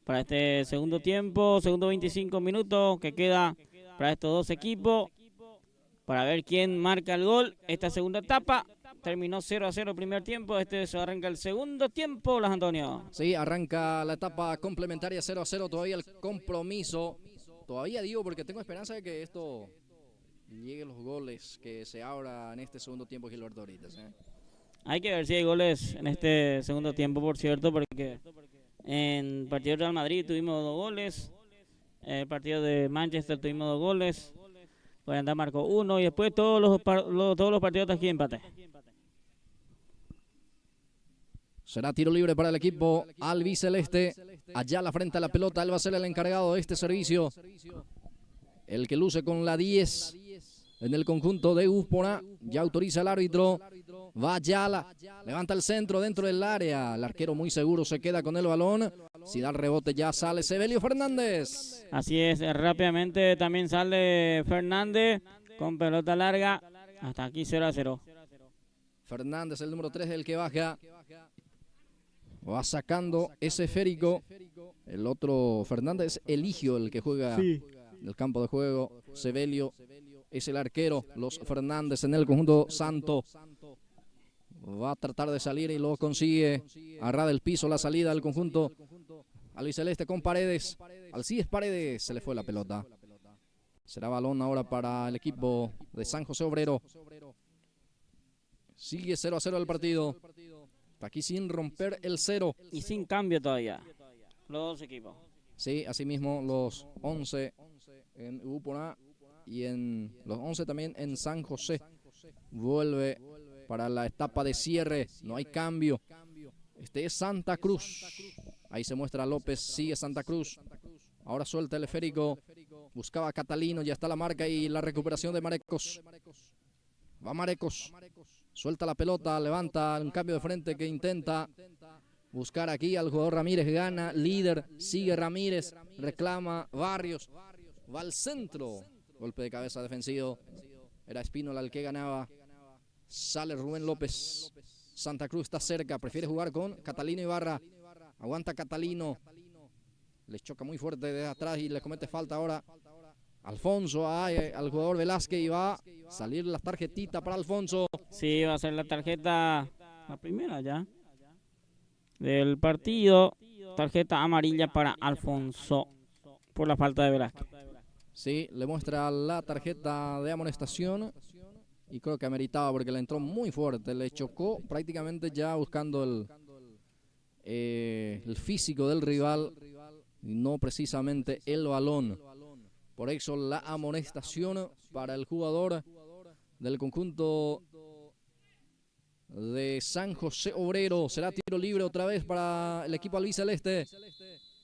para este segundo tiempo, segundo 25 minutos que queda para estos dos equipos, para ver quién marca el gol. Esta segunda etapa terminó 0-0 el primer tiempo, se arranca el segundo tiempo, Blas Antonio. Sí, arranca la etapa complementaria 0-0, todavía el compromiso. Todavía digo porque tengo esperanza de que esto llegue los goles que se abra en este segundo tiempo, Gilberto Doritas. Hay que ver si hay goles en este segundo tiempo, por cierto, porque en el partido de Real Madrid tuvimos 2 goles, en el partido de Manchester tuvimos 2 goles, Guaranda marcó 1 y después todos los partidos aquí empate. Será tiro libre para el equipo albiceleste. Ayala frente a la pelota, él va a ser el encargado de este servicio. El que luce con la 10 en el conjunto de Úspora. Ya autoriza el árbitro. Va Ayala, levanta el centro dentro del área. El arquero muy seguro se queda con el balón. Si da el rebote ya sale Sebelio Fernández. Así es, rápidamente también sale Fernández con pelota larga. Hasta aquí 0-0. Fernández, el número 3, el que baja. Va sacando ese esférico. El otro Fernández, Eligio, el que juega en el campo de juego. Sebelio es el arquero. Los Fernández en el conjunto santo. Va a tratar de salir y lo consigue. Arrada el piso la salida del conjunto albiceleste con Paredes. Alcides Paredes, se le fue la pelota. Será balón ahora para el equipo de San José Obrero. Sigue 0-0 el partido. Aquí sin romper el 0. Y sin cambio todavía, los dos equipos. Sí, asimismo los 11 en Úpona y en los 11 también en San José. Vuelve para la etapa de cierre, no hay cambio. Este es Santa Cruz. Ahí se muestra López, sigue Santa Cruz. Ahora suelta el esférico, buscaba a Catalino, ya está la marca y la recuperación de Marecos. Va Marecos. Suelta la pelota, levanta un cambio de frente que intenta buscar aquí al jugador Ramírez. Gana, líder, sigue Ramírez, reclama Barrios. Va al centro, golpe de cabeza defensivo. Era Espínola el que ganaba. Sale Rubén López. Santa Cruz está cerca, prefiere jugar con Catalino Ibarra. Aguanta Catalino. Les choca muy fuerte desde atrás y le comete falta ahora Alfonso al jugador Velázquez y va a salir la tarjetita para Alfonso. Sí, va a ser la tarjeta, la primera ya, del partido. Tarjeta amarilla para Alfonso por la falta de Velázquez. Sí, le muestra la tarjeta de amonestación y creo que ameritaba porque le entró muy fuerte. Le chocó prácticamente ya buscando el físico del rival y no precisamente el balón. Por eso la amonestación para el jugador del conjunto de San José Obrero. Será tiro libre otra vez para el equipo albiceleste.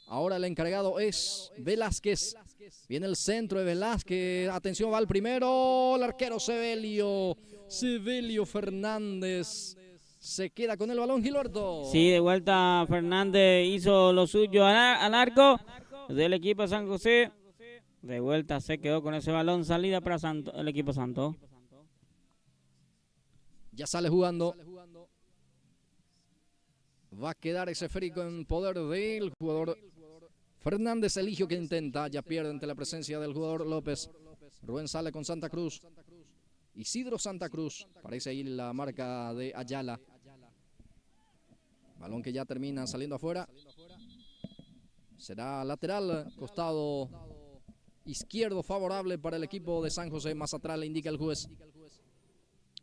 Ahora el encargado es Velázquez. Viene el centro de Velázquez. Atención, va el primero. El arquero Sebelio Fernández. Se queda con el balón, Gilberto. Sí, de vuelta Fernández hizo lo suyo al arco del equipo de San José. De vuelta se quedó con ese balón, salida para el equipo santo. Ya sale jugando. Va a quedar ese esférico en poder del jugador Fernández. Eligio que intenta, ya pierde ante la presencia del jugador López. Rubén sale con Santa Cruz. Isidro Santa Cruz. Parece ahí la marca de Ayala. Balón que ya termina saliendo afuera. Será lateral, costado izquierdo favorable para el equipo de San José. Más atrás le indica el juez.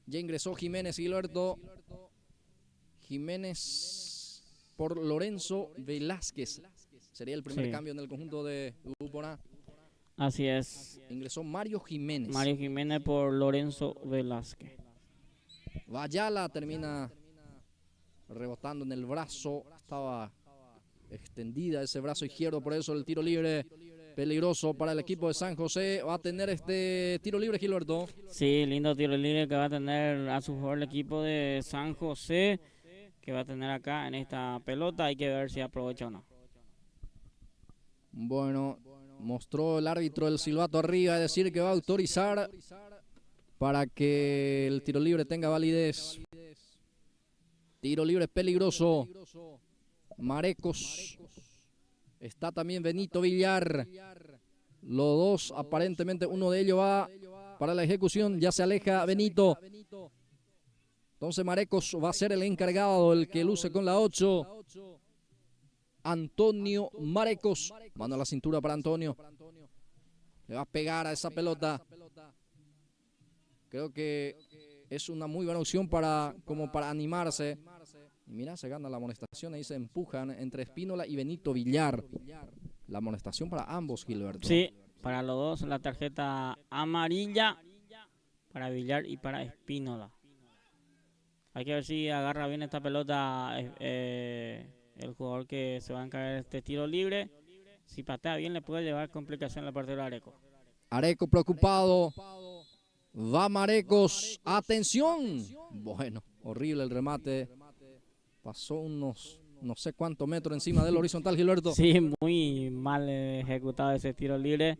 Ya ingresó Jiménez, Gilberto. Jiménez por Lorenzo Velázquez. Sería el primer cambio en el conjunto de Úpora. Así es. Ingresó Mario Jiménez. Mario Jiménez por Lorenzo Velázquez. Ayala termina rebotando en el brazo. Estaba extendida ese brazo izquierdo, por eso el tiro libre peligroso para el equipo de San José. Va a tener este tiro libre, Gilberto. Sí, lindo tiro libre que va a tener a su favor el equipo de San José, que va a tener acá en esta pelota. Hay que ver si aprovecha o no. Bueno, mostró el árbitro el silbato arriba, es decir, que va a autorizar para que el tiro libre tenga validez. Tiro libre peligroso. Marecos. Está también Benito Villar. Los dos, aparentemente, uno de ellos va para la ejecución. Ya se aleja Benito. Entonces Marecos va a ser el encargado, el que luce con la 8. Antonio Marecos. Mano a la cintura para Antonio. Le va a pegar a esa pelota. Creo que es una muy buena opción como para animarse. Y mira, se gana la amonestación. Ahí se empujan entre Espínola y Benito Villar. La amonestación para ambos, Gilberto. Sí, para los dos la tarjeta amarilla para Villar y para Espínola. Hay que ver si agarra bien esta pelota el jugador que se va a encargar de este tiro libre. Si patea bien le puede llevar complicación al portero Areco. Areco preocupado. Va Marecos. ¡Atención! Bueno, horrible el remate. Pasó unos no sé cuántos metros encima del horizontal, Gilberto. Sí, muy mal ejecutado ese tiro libre.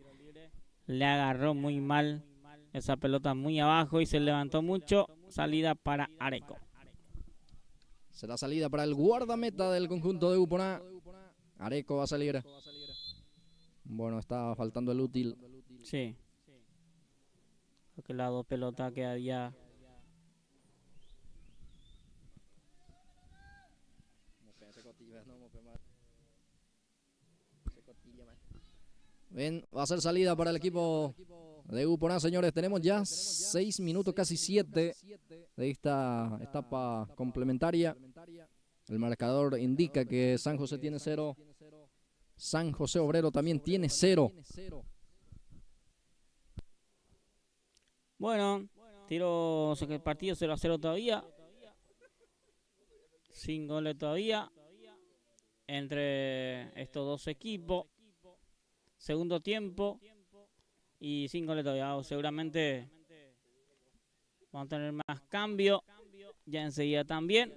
Le agarró muy mal esa pelota muy abajo y se levantó mucho. Salida para Areco. Será salida para el guardameta del conjunto de Uponá. Areco va a salir. Bueno, estaba faltando el útil. Sí. Porque las dos pelotas que había. Bien, va a ser salida para el equipo de Uponá, señores. Tenemos ya 6 minutos, casi 7 de esta etapa complementaria. El marcador indica que San José tiene 0. San José Obrero también tiene 0. Bueno, partido 0-0 todavía. Sin goles todavía entre estos dos equipos. Segundo tiempo y sin goles todavía. Seguramente vamos a tener más cambio ya enseguida también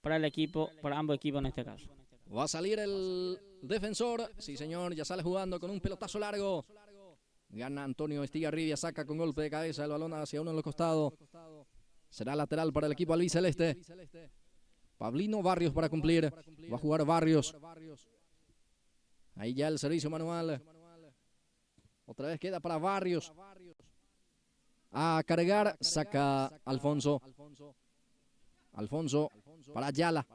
para el equipo, para ambos equipos en este caso. Va a salir el defensor. Sí, señor, ya sale jugando con un pelotazo largo. Gana Antonio Estigarribia, saca con golpe de cabeza el balón hacia uno de los costados. Será lateral para el equipo albiceleste. Pablino Barrios para cumplir. Va a jugar Barrios. Ahí ya el servicio manual. Otra vez queda para Barrios. A cargar, saca Alfonso. Alfonso para Ayala.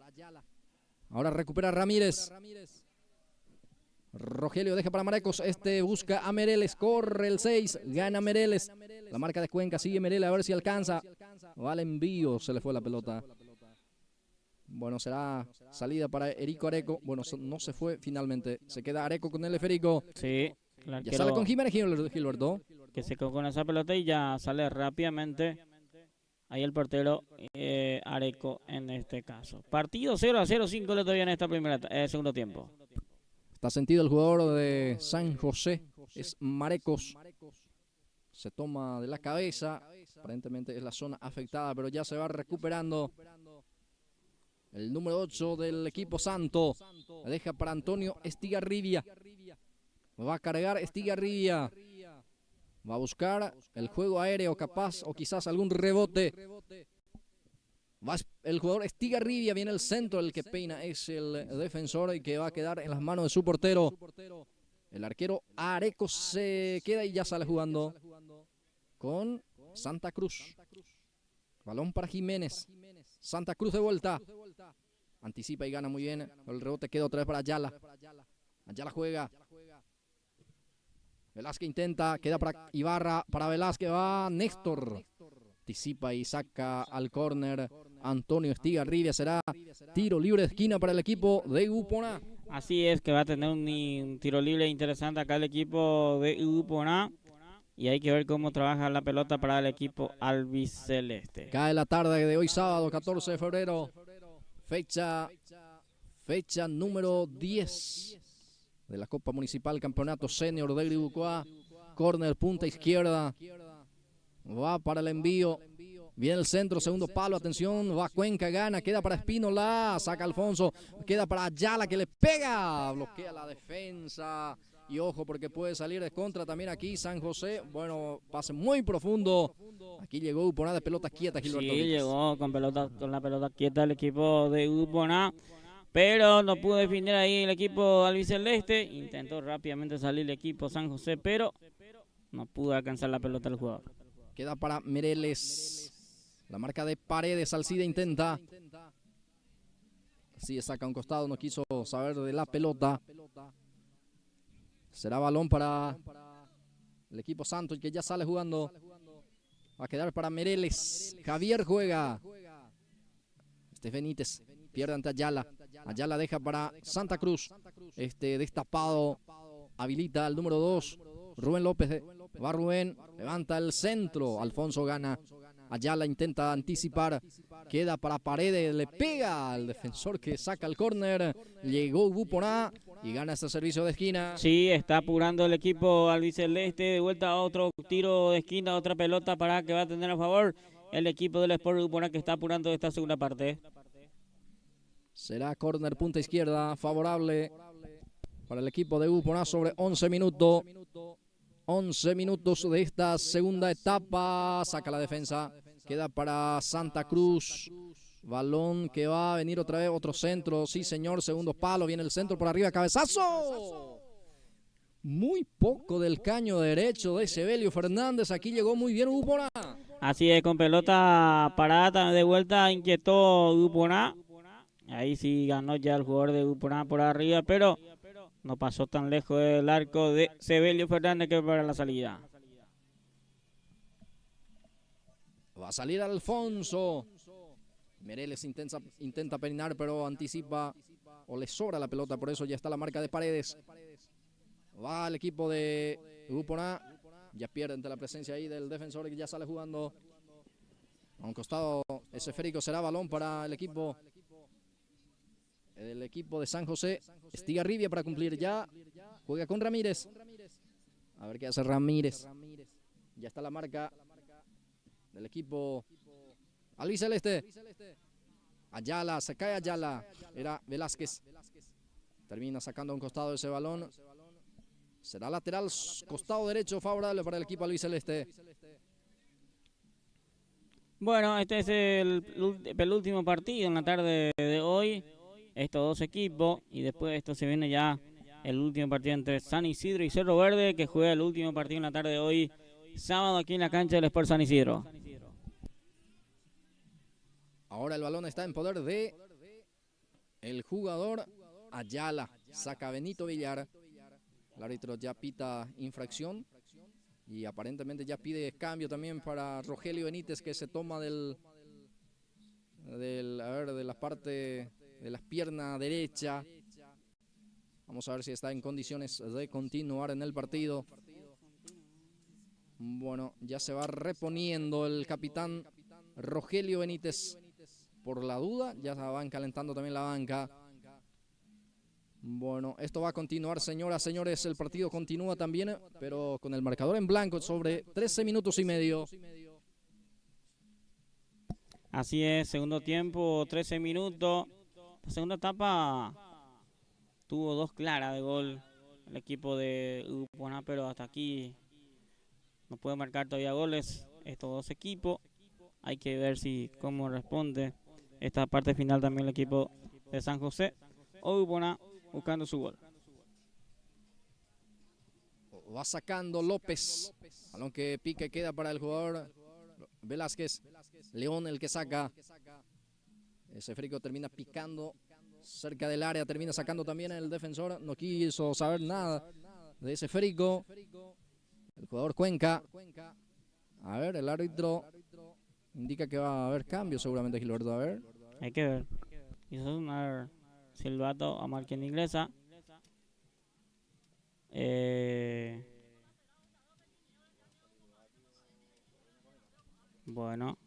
Ahora recupera Ramírez. Rogelio deja para Marecos. Este busca a Mereles. Corre el 6. Gana Mereles. La marca de Cuenca. Sigue Mereles a ver si alcanza. Va al envío. Se le fue la pelota. Bueno, será salida para Erico Areco. Bueno, no se fue finalmente. Se queda Areco con el esférico. Sí. Ya sale con Jiménez Gilberto. Que se quedó con esa pelota y ya sale rápidamente. Ahí el portero Areco en este caso. Partido 0-0, 5 goles todavía en esta segundo tiempo. Está sentido el jugador de San José. Es Marecos. Se toma de la cabeza. Aparentemente es la zona afectada, pero ya se va recuperando. El número 8 del equipo santo. La deja para Antonio Estigarribia. Va a cargar Estigarribia. Va a buscar el juego aéreo capaz o quizás algún rebote. Va el jugador Estigarribia, viene el centro, el que peina es el defensor y que va a quedar en las manos de su portero. El arquero Areco se queda y ya sale jugando con Santa Cruz. Balón para Jiménez. Santa Cruz de vuelta. Anticipa y gana muy bien. El rebote queda otra vez para Ayala. Ayala juega. Velázquez intenta, queda para Ibarra, para Velázquez va Néstor. Anticipa y saca al córner Antonio Estigarribia. Será tiro libre de esquina para el equipo de Uponá. Así es, que va a tener un tiro libre interesante acá el equipo de Uponá. Y hay que ver cómo trabaja la pelota para el equipo albiceleste. Cae la tarde de hoy sábado, 14 de febrero. Fecha número 10 de la Copa Municipal Campeonato Senior de Gribucoa. Córner, punta izquierda. Va para el envío. Viene el centro, segundo palo, atención. Va Cuenca, gana, queda para Espínola. Saca Alfonso, queda para Ayala que le pega. Bloquea la defensa. Y ojo porque puede salir de contra también aquí San José. Bueno, pase muy profundo. Aquí llegó Uponá de pelota quieta, Gilberto Sí, Víquez. llegó con la pelota quieta el equipo de Uponá, pero no pudo definir ahí el equipo albiceleste. Intentó rápidamente salir el equipo San José, pero no pudo alcanzar la pelota el jugador. Queda para Mereles. La marca de Paredes, Alcide intenta. Sí, saca a un costado, no quiso saber de la pelota. Será balón para el equipo Santos, que ya sale jugando. Va a quedar para Mereles. Javier juega. Benítez pierde ante Ayala. Ayala deja para Santa Cruz. Destapado habilita al número 2. Rubén López. Va Rubén. Levanta el centro. Alfonso gana. Ayala intenta anticipar. Queda para Paredes. Le pega al defensor que saca el córner. Llegó Uponá y gana este servicio de esquina. Sí, está apurando el equipo albiceleste. De vuelta a otro tiro de esquina. Otra pelota para que va a tener a favor el equipo del Sport Uponá, que está apurando esta segunda parte. Será córner punta izquierda favorable para el equipo de Uponá sobre 11 minutos. 11 minutos de esta segunda etapa. Saca la defensa. Queda para Santa Cruz. Balón que va a venir otra vez. Otro centro. Sí, señor. Segundo palo. Viene el centro por arriba. Cabezazo. Muy poco del caño derecho de Sebelio Fernández. Aquí llegó muy bien Uponá. Así es, con pelota parada de vuelta inquietó Uponá. Ahí sí ganó ya el jugador de Uponá por arriba, pero no pasó tan lejos del arco de Sebelio Fernández que para la salida. Va a salir Alfonso. Mereles intenta peinar, pero anticipa o le sobra la pelota, por eso ya está la marca de Paredes. Va el equipo de Uponá. Ya pierde ante la presencia ahí del defensor que ya sale jugando. A un costado ese esférico será balón para el equipo de San José. Estigarribia para cumplir ya. Juega con Ramírez. A ver qué hace Ramírez. Ya está la marca del equipo albiceleste. Ayala, se cae Ayala. Era Velázquez. Termina sacando a un costado ese balón. Será lateral, costado derecho favorable para el equipo albiceleste. Bueno, este es el penúltimo partido en la tarde de hoy. Estos dos equipos, y después de esto se viene ya el último partido entre San Isidro y Cerro Verde, que juega el último partido en la tarde de hoy, sábado, aquí en la cancha del Sport San Isidro. Ahora el balón está en poder de el jugador Ayala. Saca Benito Villar. El árbitro ya pita infracción y aparentemente ya pide cambio también para Rogelio Benítez, que se toma de la parte de la pierna derecha. Vamos a ver si está en condiciones de continuar en el partido. Bueno, ya se va reponiendo el capitán Rogelio Benítez por la duda. Ya se van calentando también la banca. Bueno, esto va a continuar, señoras, señores. El partido continúa también, pero con el marcador en blanco sobre 13 minutos y medio. Así es, segundo tiempo, 13 minutos. La segunda etapa tuvo dos claras de gol el equipo de Uponá, pero hasta aquí no puede marcar todavía goles estos dos equipos. Hay que ver cómo responde esta parte final también el equipo de San José o Uponá buscando su gol. Va sacando López. Balón que pique queda para el jugador Velázquez. León el que saca. Ese frico termina picando cerca del área. Termina sacando también el defensor. No quiso saber nada de ese frico. El jugador Cuenca. A ver, el árbitro indica que va a haber cambio seguramente, Gilberto. A ver. Hay que ver. Hizo un silbato a marca inglesa. Bueno.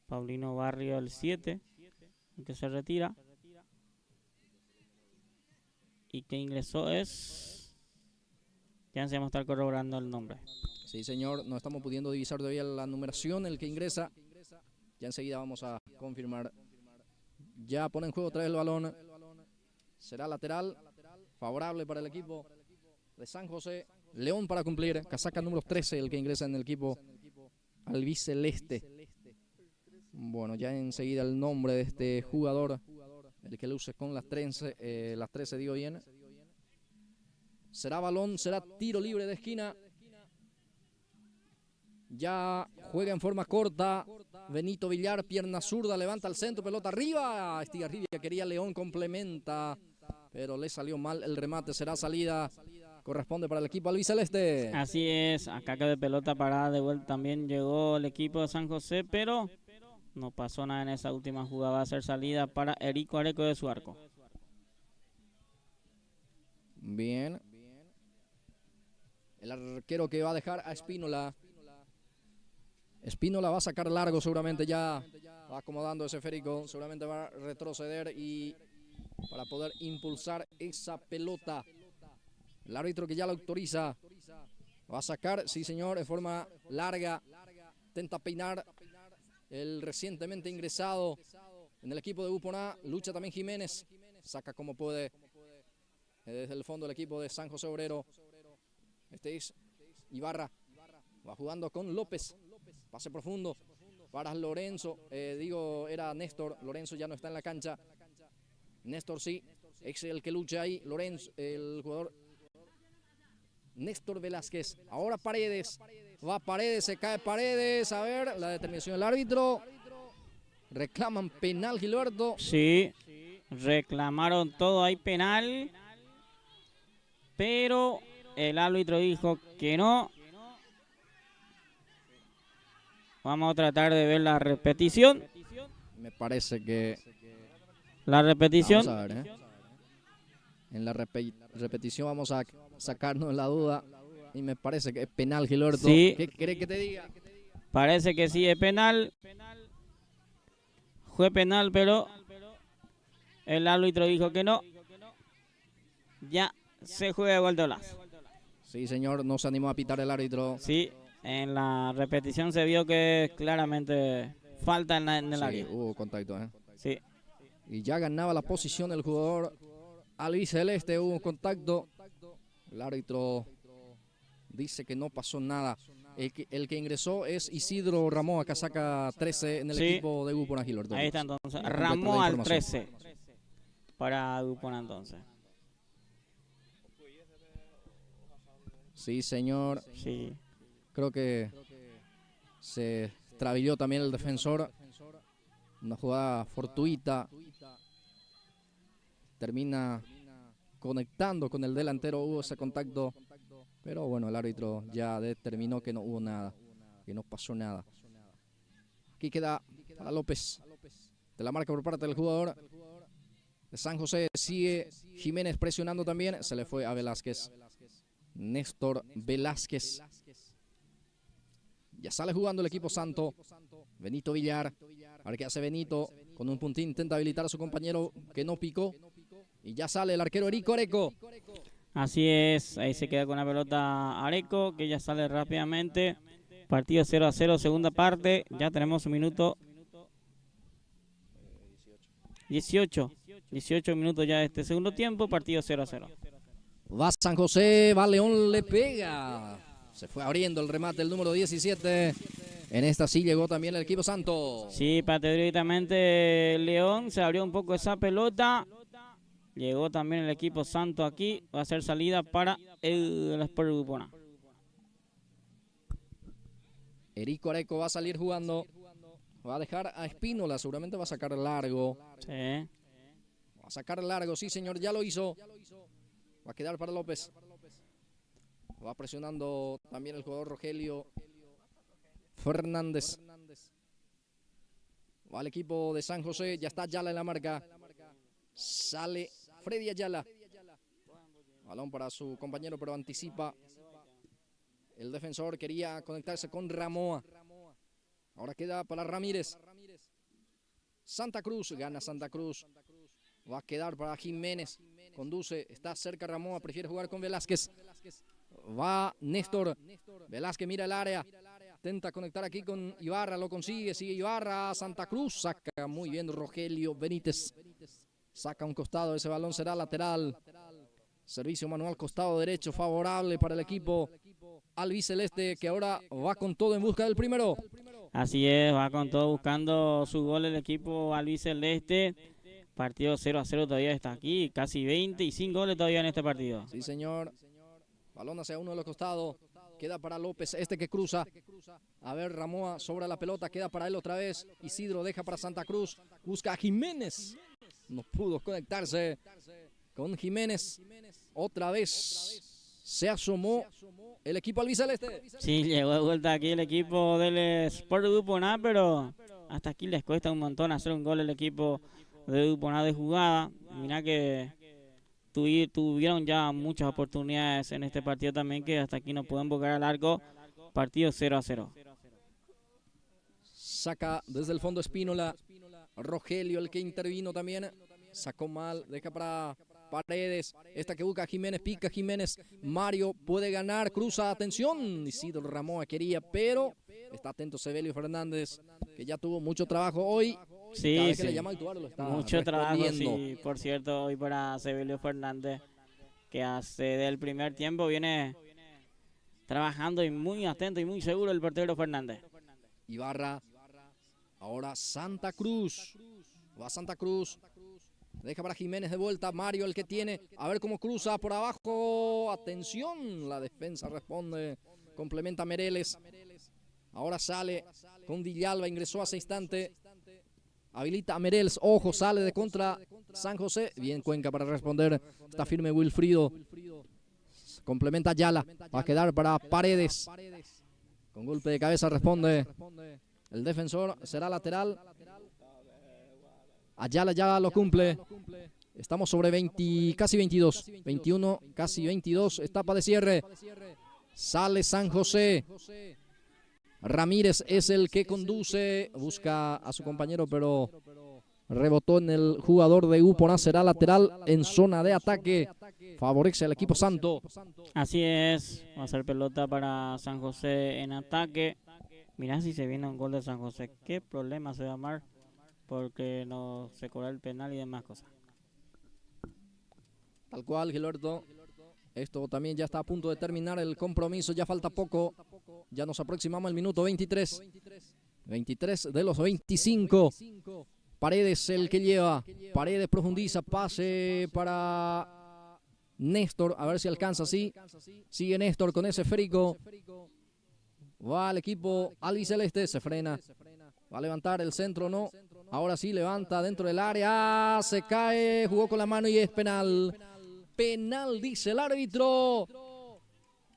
Paulino Barrio el 7, el que se retira. Y que ingresó es... Ya se va a estar corroborando el nombre. Sí, señor, no estamos pudiendo divisar todavía la numeración, el que ingresa. Ya enseguida vamos a confirmar. Ya pone en juego otra vez el balón. Será lateral. favorable para el equipo de San José. León para cumplir, casaca número 13, el que ingresa en el equipo albiceleste. Bueno, ya enseguida el nombre de este jugador, el que luce con las 13, digo bien. Será balón, será tiro libre de esquina. Ya juega en forma corta Benito Villar, pierna zurda, levanta al centro, pelota arriba. Estigarribia quería León, complementa, pero le salió mal el remate. Será salida, corresponde para el equipo albiceleste. Así es, acá quedó de pelota parada de vuelta. También llegó el equipo de San José, pero no pasó nada en esa última jugada. Va a ser salida para Erico Areco de su arco. Bien. El arquero que va a dejar a Espínola. Espínola va a sacar largo seguramente, ya va acomodando ese esférico. Seguramente va a retroceder y para poder impulsar esa pelota. El árbitro que ya lo autoriza va a sacar, sí señor, en forma larga. Intenta peinar el recientemente ingresado en el equipo de Uponá. Lucha también Jiménez. Saca como puede desde el fondo del equipo de San José Obrero. Este es Ibarra. Va jugando con López. Pase profundo para Lorenzo. Era Néstor. Lorenzo ya no está en la cancha. Néstor sí. Es el que lucha ahí. Lorenzo, el jugador Néstor Velázquez. Ahora Paredes. Va Paredes, se cae Paredes. A ver, la determinación del árbitro. Reclaman penal, Gilberto. Sí, reclamaron todo, hay penal. Pero el árbitro dijo que no. Vamos a tratar de ver la repetición. Me parece que... La repetición. Vamos a ver, En la repetición vamos a sacarnos la duda. Y me parece que es penal, Gilberto. Sí. ¿Qué querés que te diga? Parece que sí es penal. Fue penal, pero el árbitro dijo que no. Ya se juega Gualdolás. Sí, señor, no se animó a pitar el árbitro. Sí, en la repetición se vio que claramente falta en el área. Sí, hubo contacto, Sí. Y ya ganaba la posición el jugador albiceleste, hubo contacto. El árbitro dice que no pasó nada. El que ingresó es Isidro Ramón, casaca 13 en el equipo de Uponá, Gilberto. Ahí está entonces, Ramón al 13 para Uponá entonces. Sí, señor. Sí. Creo que se trabilló también el defensor. Una jugada fortuita. Termina conectando con el delantero, hubo ese contacto. Pero bueno, el árbitro ya determinó que no hubo nada, que no pasó nada. Aquí queda para López. De la marca por parte del jugador de San José. Sigue Jiménez presionando también. Se le fue a Velázquez. Néstor Velázquez. Ya sale jugando el equipo santo. Benito Villar. A ver qué hace Benito. Con un puntín intenta habilitar a su compañero que no picó. Y ya sale el arquero Erico Areco. Así es, ahí se queda con la pelota Areco, que ya sale rápidamente. Partido 0-0, segunda parte. Ya tenemos un minuto 18 minutos ya de este segundo tiempo. Partido 0-0. Va San José, va León, le pega. Se fue abriendo el remate el número 17. En esta sí llegó también el equipo santo. Sí, patrióticamente León se abrió un poco esa pelota. Llegó también el equipo santo aquí. Va a ser salida para el Sport Uponá. Erico Areco va a salir jugando. Va a dejar a Espínola. Seguramente va a sacar largo. Sí. Va a sacar largo. Sí, señor. Ya lo hizo. Va a quedar para López. Va presionando también el jugador Rogelio Fernández. Va al equipo de San José. Ya está Ayala en la marca. Sale Freddy Ayala. Balón para su compañero, pero anticipa. El defensor quería conectarse con Ramoa. Ahora queda para Ramírez. Santa Cruz, gana Santa Cruz. Va a quedar para Jiménez. Conduce, está cerca Ramoa, prefiere jugar con Velázquez. Va Néstor. Velázquez mira el área. Intenta conectar aquí con Ibarra, lo consigue. Sigue Ibarra, Santa Cruz. Saca muy bien Rogelio Benítez. Saca un costado, ese balón será lateral. Servicio manual costado derecho favorable para el equipo albiceleste, que ahora va con todo en busca del primero. Así es, va con todo buscando su gol el equipo albiceleste. Partido 0-0 todavía está aquí, casi 25 goles todavía en este partido. Sí, señor. Balón hacia uno de los costados. Queda para López, que cruza. A ver, Ramoa sobra la pelota, queda para él otra vez. Isidro deja para Santa Cruz. Busca a Jiménez. No pudo conectarse con Jiménez. Otra vez se asomó el equipo albiceleste. Sí, llegó de vuelta aquí el equipo del Sport Duponá, pero hasta aquí les cuesta un montón hacer un gol el equipo de Duponá de jugada. Mirá que tuvieron ya muchas oportunidades en este partido también, que hasta aquí no pueden buscar al arco. Partido 0-0. Saca desde el fondo Espínola. Rogelio, el que intervino también. Sacó mal, deja para Paredes. Esta que busca Jiménez, pica Jiménez. Mario puede ganar, cruza, atención. Isidro Ramoa quería, pero está atento Sebelio Fernández, que ya tuvo mucho trabajo hoy. Sí, Cada vez sí. que le llama a actuar, lo está Mucho trabajo, respondiendo. sí, por cierto, hoy para Sebelio Fernández, que hace del primer tiempo viene trabajando y muy atento y muy seguro el portero Fernández. Ibarra, ahora Santa Cruz. Va Santa Cruz. Deja para Jiménez de vuelta. Mario, el que tiene. A ver cómo cruza por abajo. Atención. La defensa responde. Complementa Mereles. Ahora sale con Villalba. Ingresó hace instante. Habilita a Mereles. Ojo, sale de contra San José. Bien Cuenca para responder. Está firme Wilfrido. Complementa Ayala. Va a quedar para Paredes. Con golpe de cabeza responde el defensor. Será lateral. Ayala ya lo cumple. Estamos sobre 20, casi 22. 21, casi 22. Etapa de cierre. Sale San José. Ramírez es el que conduce. Busca a su compañero, pero rebotó en el jugador de Upona. Será lateral en zona de ataque. Favorece al equipo santo. Así es, va a ser pelota para San José en ataque. Mirá si se viene un gol de San José. Qué problema se va a armar, porque no se cobra el penal y demás cosas. Tal cual, Gilberto. Esto también ya está a punto de terminar el compromiso. Ya falta poco. Ya nos aproximamos al minuto 23. 23 de los 25. Paredes el que lleva. Paredes profundiza. Pase para Néstor. A ver si alcanza. Sí. Sigue Néstor con ese esférico. Va al equipo albiceleste. Se frena. Va a levantar el centro, no. Ahora sí levanta dentro del área. Se cae. Jugó con la mano y es penal. Penal, dice el árbitro.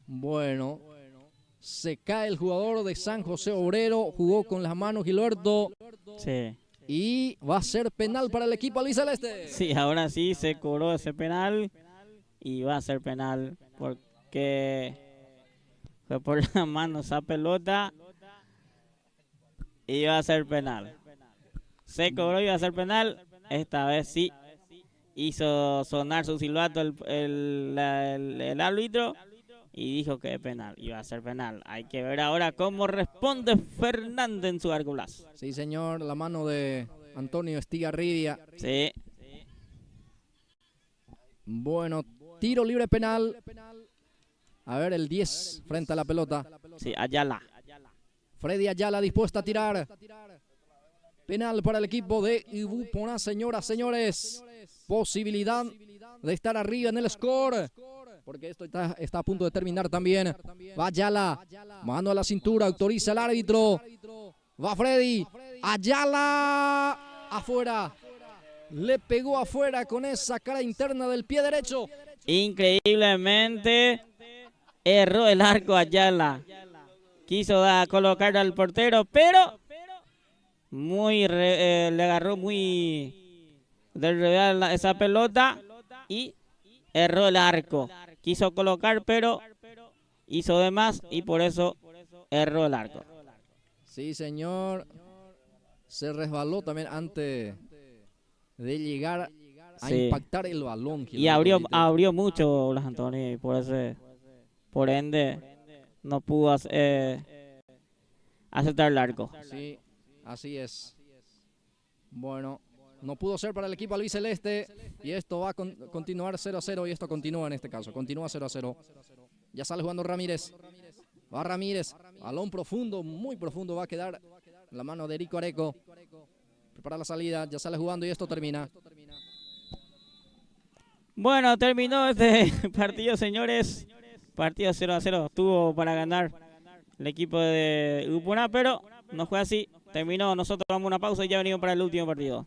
Bueno, se cae el jugador de San José Obrero. Jugó con las manos Gilberto. Sí. Y va a ser penal para el equipo albiceleste. Sí, ahora sí se cobró ese penal y va a ser penal porque fue por la mano esa pelota y va a ser penal. Se cobró y va a ser penal. Esta vez sí hizo sonar su silbato el árbitro y dijo que es penal. Iba a ser penal. Hay que ver ahora cómo responde Fernández en su argolazo. Sí, señor. La mano de Antonio Estigarribia. Sí. Bueno, tiro libre penal. A ver, el 10 frente a la pelota. Sí, Ayala. Freddy Ayala dispuesta a tirar. Penal para el equipo de Upona, señoras, señores. Posibilidad de estar arriba en el score, porque esto está a punto de terminar también. Va Ayala, mano a la cintura, autoriza el árbitro. Va Freddy, Ayala, afuera. Le pegó afuera con esa cara interna del pie derecho. Increíblemente erró el arco Ayala. Quiso colocar al portero, pero le agarró muy del revés esa pelota y erró el arco. Quiso colocar, pero hizo de más y por eso erró el arco. Sí, señor. Se resbaló también antes de llegar a impactar el balón. Y abrió mucho Blas Antonio y por ende no pudo aceptar el arco. Sí, así es. Bueno, No pudo ser para el equipo albiceleste. Y esto va a continuar 0-0. Y esto continúa en este caso. Continúa 0-0. Ya sale jugando Ramírez. Va Ramírez. Balón profundo, muy profundo. Va a quedar en la mano de Erico Areco. Prepara la salida. Ya sale jugando y esto termina. Bueno, terminó este partido, señores. Partido 0-0. Tuvo para ganar el equipo de Upuna, pero no fue así. Terminó. Nosotros damos una pausa y ya venimos para el último partido.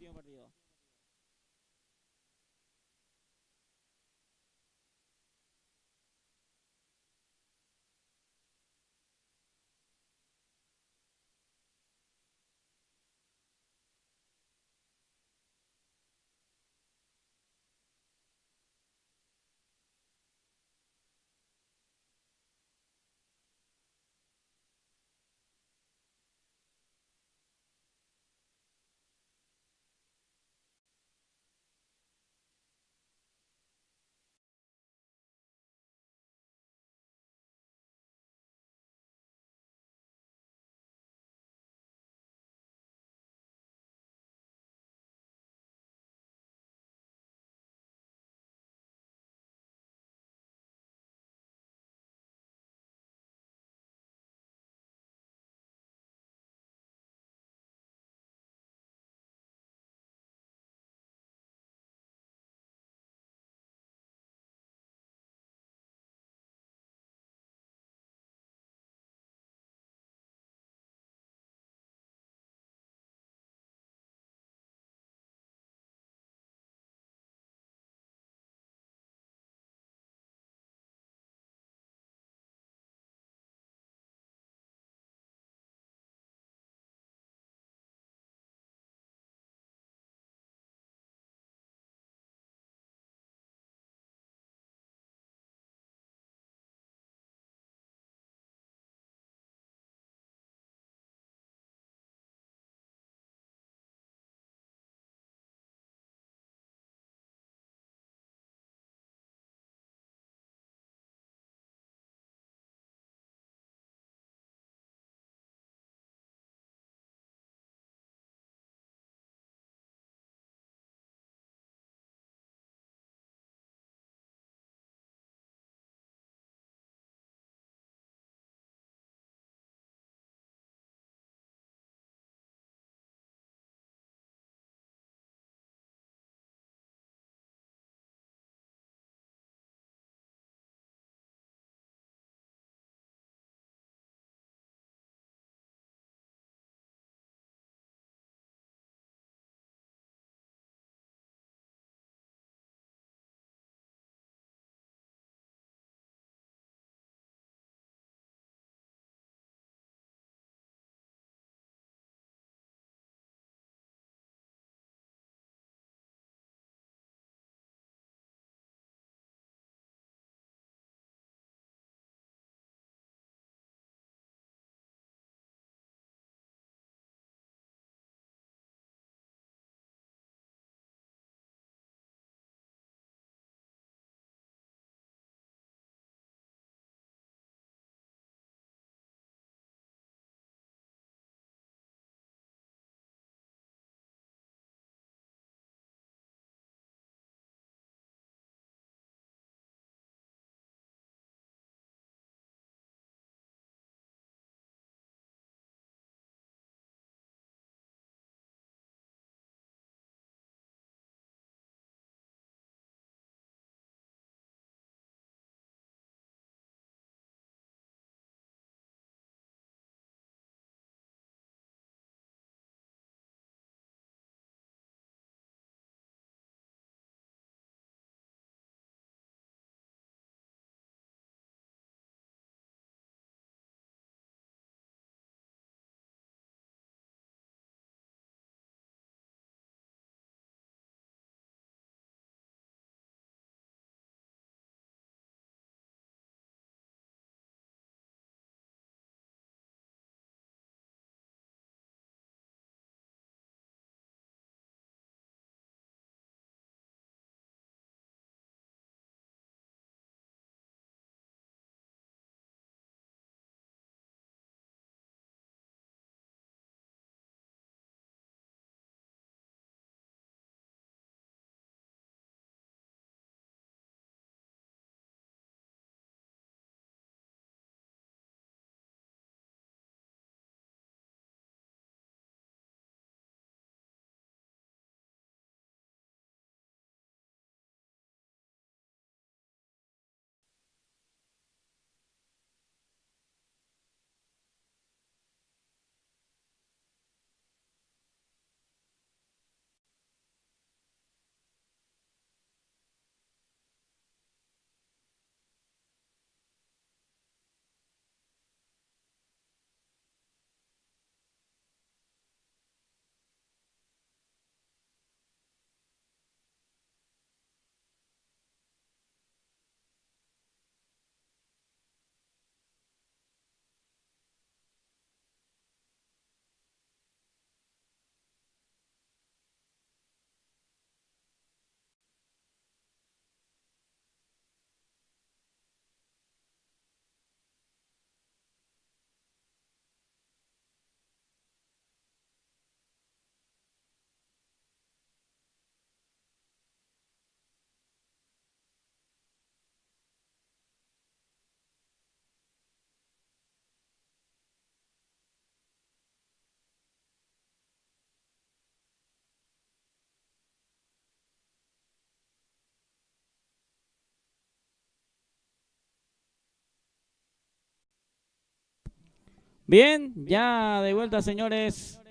Bien, ya de vuelta, señores,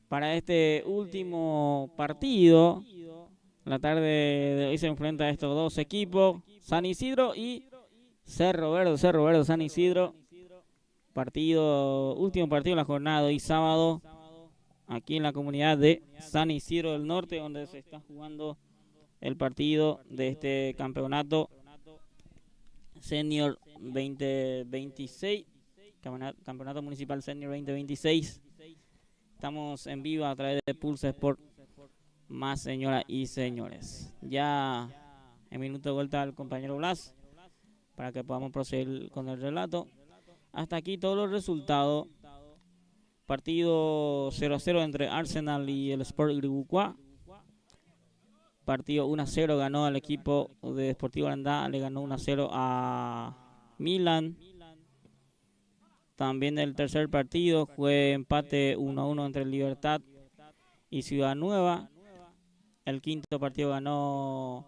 para este último partido. La tarde de hoy se enfrenta a estos dos equipos, San Isidro y Cerro Verde, San Isidro. Último partido de la jornada de hoy sábado, aquí en la comunidad de San Isidro del Norte, donde se está jugando el partido de este campeonato Senior 2026, campeonato municipal Senior 2026. Estamos en vivo a través de Pulse Sport más, señoras y señores. Ya en minuto de vuelta al compañero Blas para que podamos proceder con el relato. Hasta aquí todos los resultados. Partido 0-0 entre Arsenal y el Sport Gribucuá. Partido 1-0 ganó al equipo de Deportivo Arandá, le ganó 1-0 a Milan. También el tercer partido fue empate 1-1 entre Libertad y Ciudad Nueva. El quinto partido ganó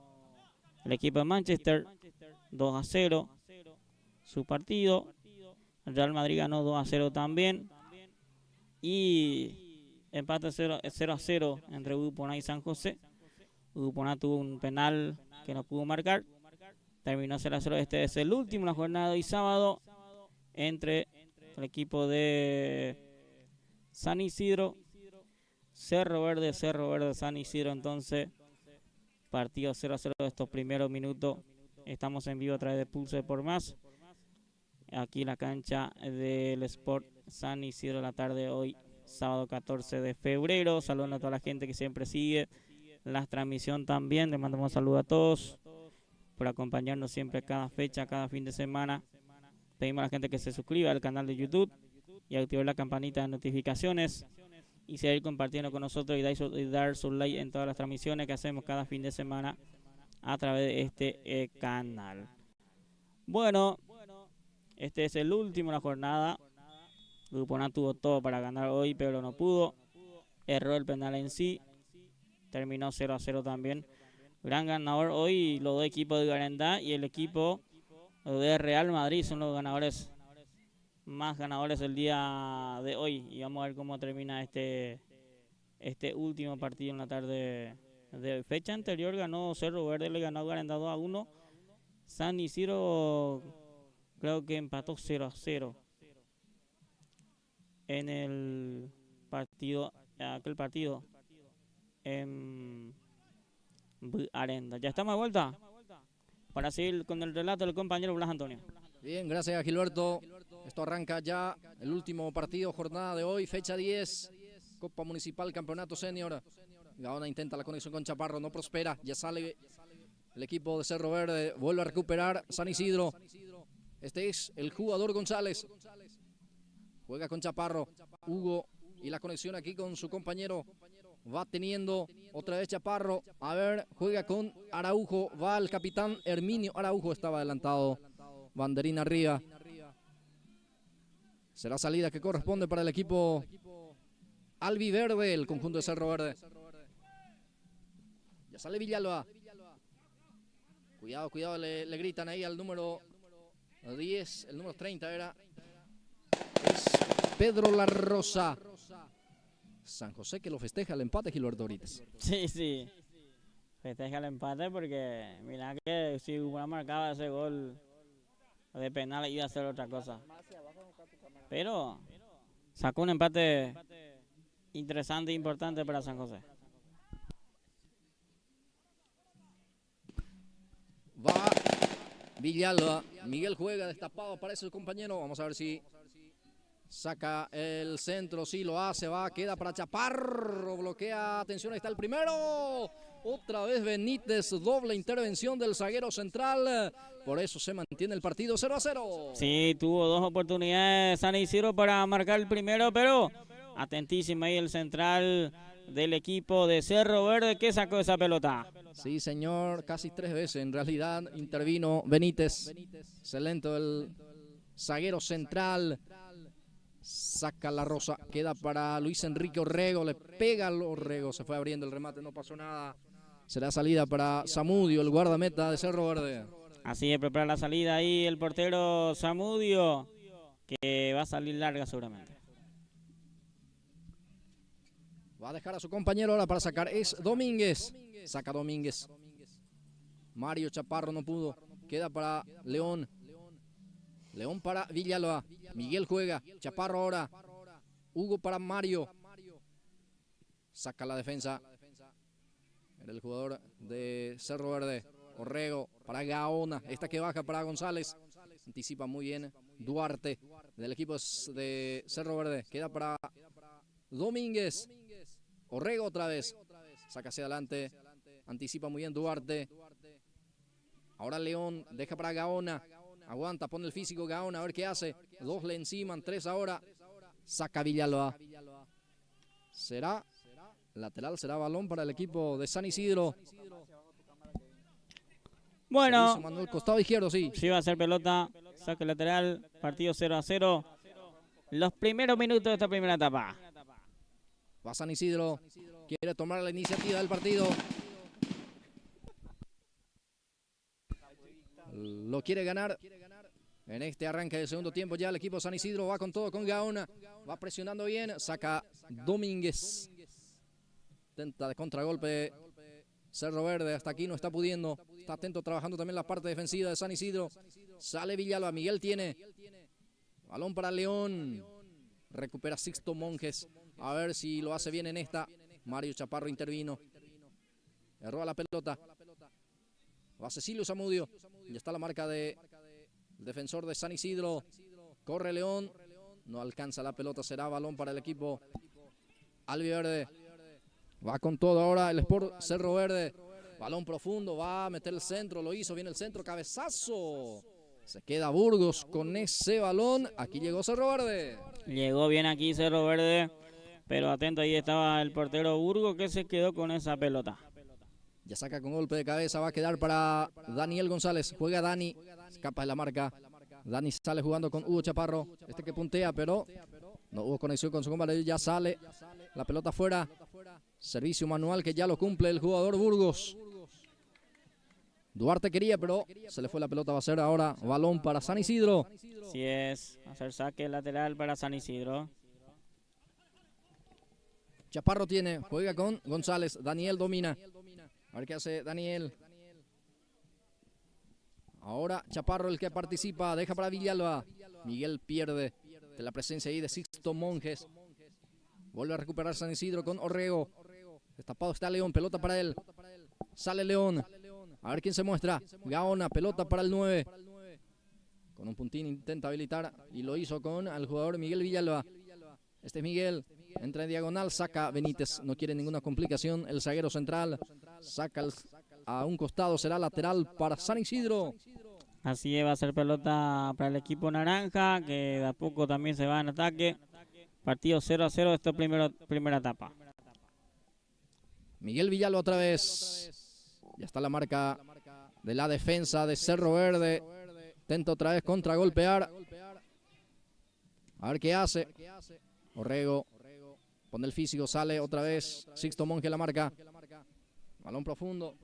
el equipo de Manchester 2-0 su partido. El Real Madrid ganó 2-0 también. Y empate 0-0 entre Udupuná y San José. Udupuná tuvo un penal que no pudo marcar. Terminó 0-0. Este es el último, la jornada de hoy sábado, entre el equipo de San Isidro, Cerro Verde, San Isidro. Entonces, partido 0-0 de estos primeros minutos. Estamos en vivo a través de Pulse por Más. Aquí en la cancha del Sport San Isidro, la tarde de hoy, sábado 14 de febrero. Saludos a toda la gente que siempre sigue la transmisión también. Les mandamos un saludo a todos por acompañarnos siempre cada fecha, cada fin de semana. Pedimos a la gente que se suscriba al canal de YouTube y active la campanita de notificaciones y seguir compartiendo con nosotros y dar su like en todas las transmisiones que hacemos cada fin de semana a través de este canal. Bueno, este es el último de la jornada. Udupuná tuvo todo para ganar hoy, pero no pudo. Erró el penal en sí. Terminó 0-0 también. Gran ganador hoy los dos equipos de Garandá y el equipo de Real Madrid son los ganadores, más ganadores el día de hoy. Y vamos a ver cómo termina este último partido en la tarde de fecha anterior. Ganó Cerro Verde, le ganó a Garandá 2-1. San Isidro creo que empató 0-0 en el partido, aquel partido en Arenda. Ya estamos de vuelta para seguir con el relato del compañero Blas Antonio. Bien, gracias Gilberto. Esto arranca ya el último partido, jornada de hoy, fecha 10, Copa Municipal, Campeonato Senior. Gaona intenta la conexión con Chaparro, no prospera, ya sale el equipo de Cerro Verde, vuelve a recuperar San Isidro. Este es el jugador González, juega con Chaparro, Hugo, y la conexión aquí con su compañero. Va teniendo otra vez Chaparro. A ver, juega con Araujo. Va el capitán Herminio Araujo. Estaba adelantado. Banderín arriba. Será salida que corresponde para el equipo albiverde, el conjunto de Cerro Verde. Ya sale Villalba. Cuidado, cuidado. Le gritan ahí al número 10. El número 30 era. Es Pedro La Rosa. San José que lo festeja el empate, Gilberto Brites. Sí. Festeja el empate porque mira que si hubiera marcado ese gol de penal iba a hacer otra cosa. Pero sacó un empate interesante e importante para San José. Va Villalba. Miguel juega destapado, aparece su compañero. Vamos a ver si saca el centro, sí lo hace, va, queda para Chaparro, bloquea, atención, ahí está el primero. Otra vez Benítez, doble intervención del zaguero central. Por eso se mantiene el partido 0-0. Sí, tuvo dos oportunidades San Isidro para marcar el primero, pero atentísimo ahí el central del equipo de Cerro Verde que sacó esa pelota. Sí, señor, casi 3 veces en realidad intervino Benítez. Excelente el zaguero central. Saca La Rosa, queda para Luis Enrique Orrego, le pega al Orrego, se fue abriendo el remate, no pasó nada. Será salida para Zamudio, el guardameta de Cerro Verde. Así es, prepara la salida ahí el portero Zamudio, que va a salir larga seguramente. Va a dejar a su compañero ahora para sacar. Es Domínguez. Saca Domínguez. Mario Chaparro no pudo. Queda para León. León para Villalba. Miguel juega. Chaparro ahora. Hugo para Mario. Saca la defensa. Era el jugador de Cerro Verde. Orrego para Gaona. Esta que baja para González. Anticipa muy bien Duarte del equipo de Cerro Verde. Queda para Domínguez. Orrego otra vez. Saca hacia adelante. Anticipa muy bien Duarte. Ahora León. Deja para Gaona. Aguanta, pone el físico Gaona. A ver qué hace. 2 le enciman. 3 ahora. Saca Villalba. Será lateral. Será balón para el equipo de San Isidro. Bueno. Manuel, costado izquierdo, sí. Sí va a ser pelota. Saque lateral. Partido 0-0. Los primeros minutos de esta primera etapa. Va San Isidro. Quiere tomar la iniciativa del partido. Lo quiere ganar. En este arranque del segundo tiempo ya el equipo San Isidro va con todo con Gaona. Va presionando bien. Saca Domínguez. Intenta de contragolpe Cerro Verde. Hasta aquí no está pudiendo. Está atento trabajando también la parte defensiva de San Isidro. Sale Villalba. Miguel tiene. Balón para León. Recupera Sixto Monjes. A ver si lo hace bien en esta. Mario Chaparro intervino. Erró a la pelota. Va Cecilio Zamudio. Ya está la marca del defensor de San Isidro. Corre León. No alcanza la pelota. Será balón para el equipo albiverde. Va con todo ahora el Sport Cerro Verde. Balón profundo. Va a meter el centro. Lo hizo bien el centro. Cabezazo. Se queda Burgos con ese balón. Aquí llegó Cerro Verde. Llegó bien aquí Cerro Verde. Pero atento, ahí estaba el portero Burgos que se quedó con esa pelota. Ya saca con golpe de cabeza. Va a quedar para Daniel González. Juega Dani. Escapa de la marca. Dani sale jugando con Hugo Chaparro. Este que puntea, pero no hubo conexión con su compañero. Ya sale la pelota afuera. Servicio manual que ya lo cumple el jugador Burgos. Duarte quería, pero se le fue la pelota. Va a ser ahora balón para San Isidro. Así es. Va a ser saque lateral para San Isidro. Chaparro tiene. Juega con González. Daniel domina. A ver qué hace Daniel. Ahora Chaparro el que participa. Deja para Villalba. Miguel pierde de la presencia ahí de Sixto Monjes. Vuelve a recuperar San Isidro con Orrego. Destapado está León. Pelota para él. Sale León. A ver quién se muestra. Gaona. Pelota para el 9. Con un puntín intenta habilitar. Y lo hizo con el jugador Miguel Villalba. Este es Miguel. Entra en diagonal. Saca Benítez. No quiere ninguna complicación. El zaguero central. Saca a un costado. Será lateral para San Isidro. Así va a ser pelota para el equipo naranja, que de a poco también se va en ataque. Partido 0-0 esta primera etapa. Miguel Villalba otra vez. Ya está la marca de la defensa de Cerro Verde. Intenta otra vez contragolpear. A ver qué hace. Orrego pone el físico, sale otra vez Sixto Monje la marca. Balón profundo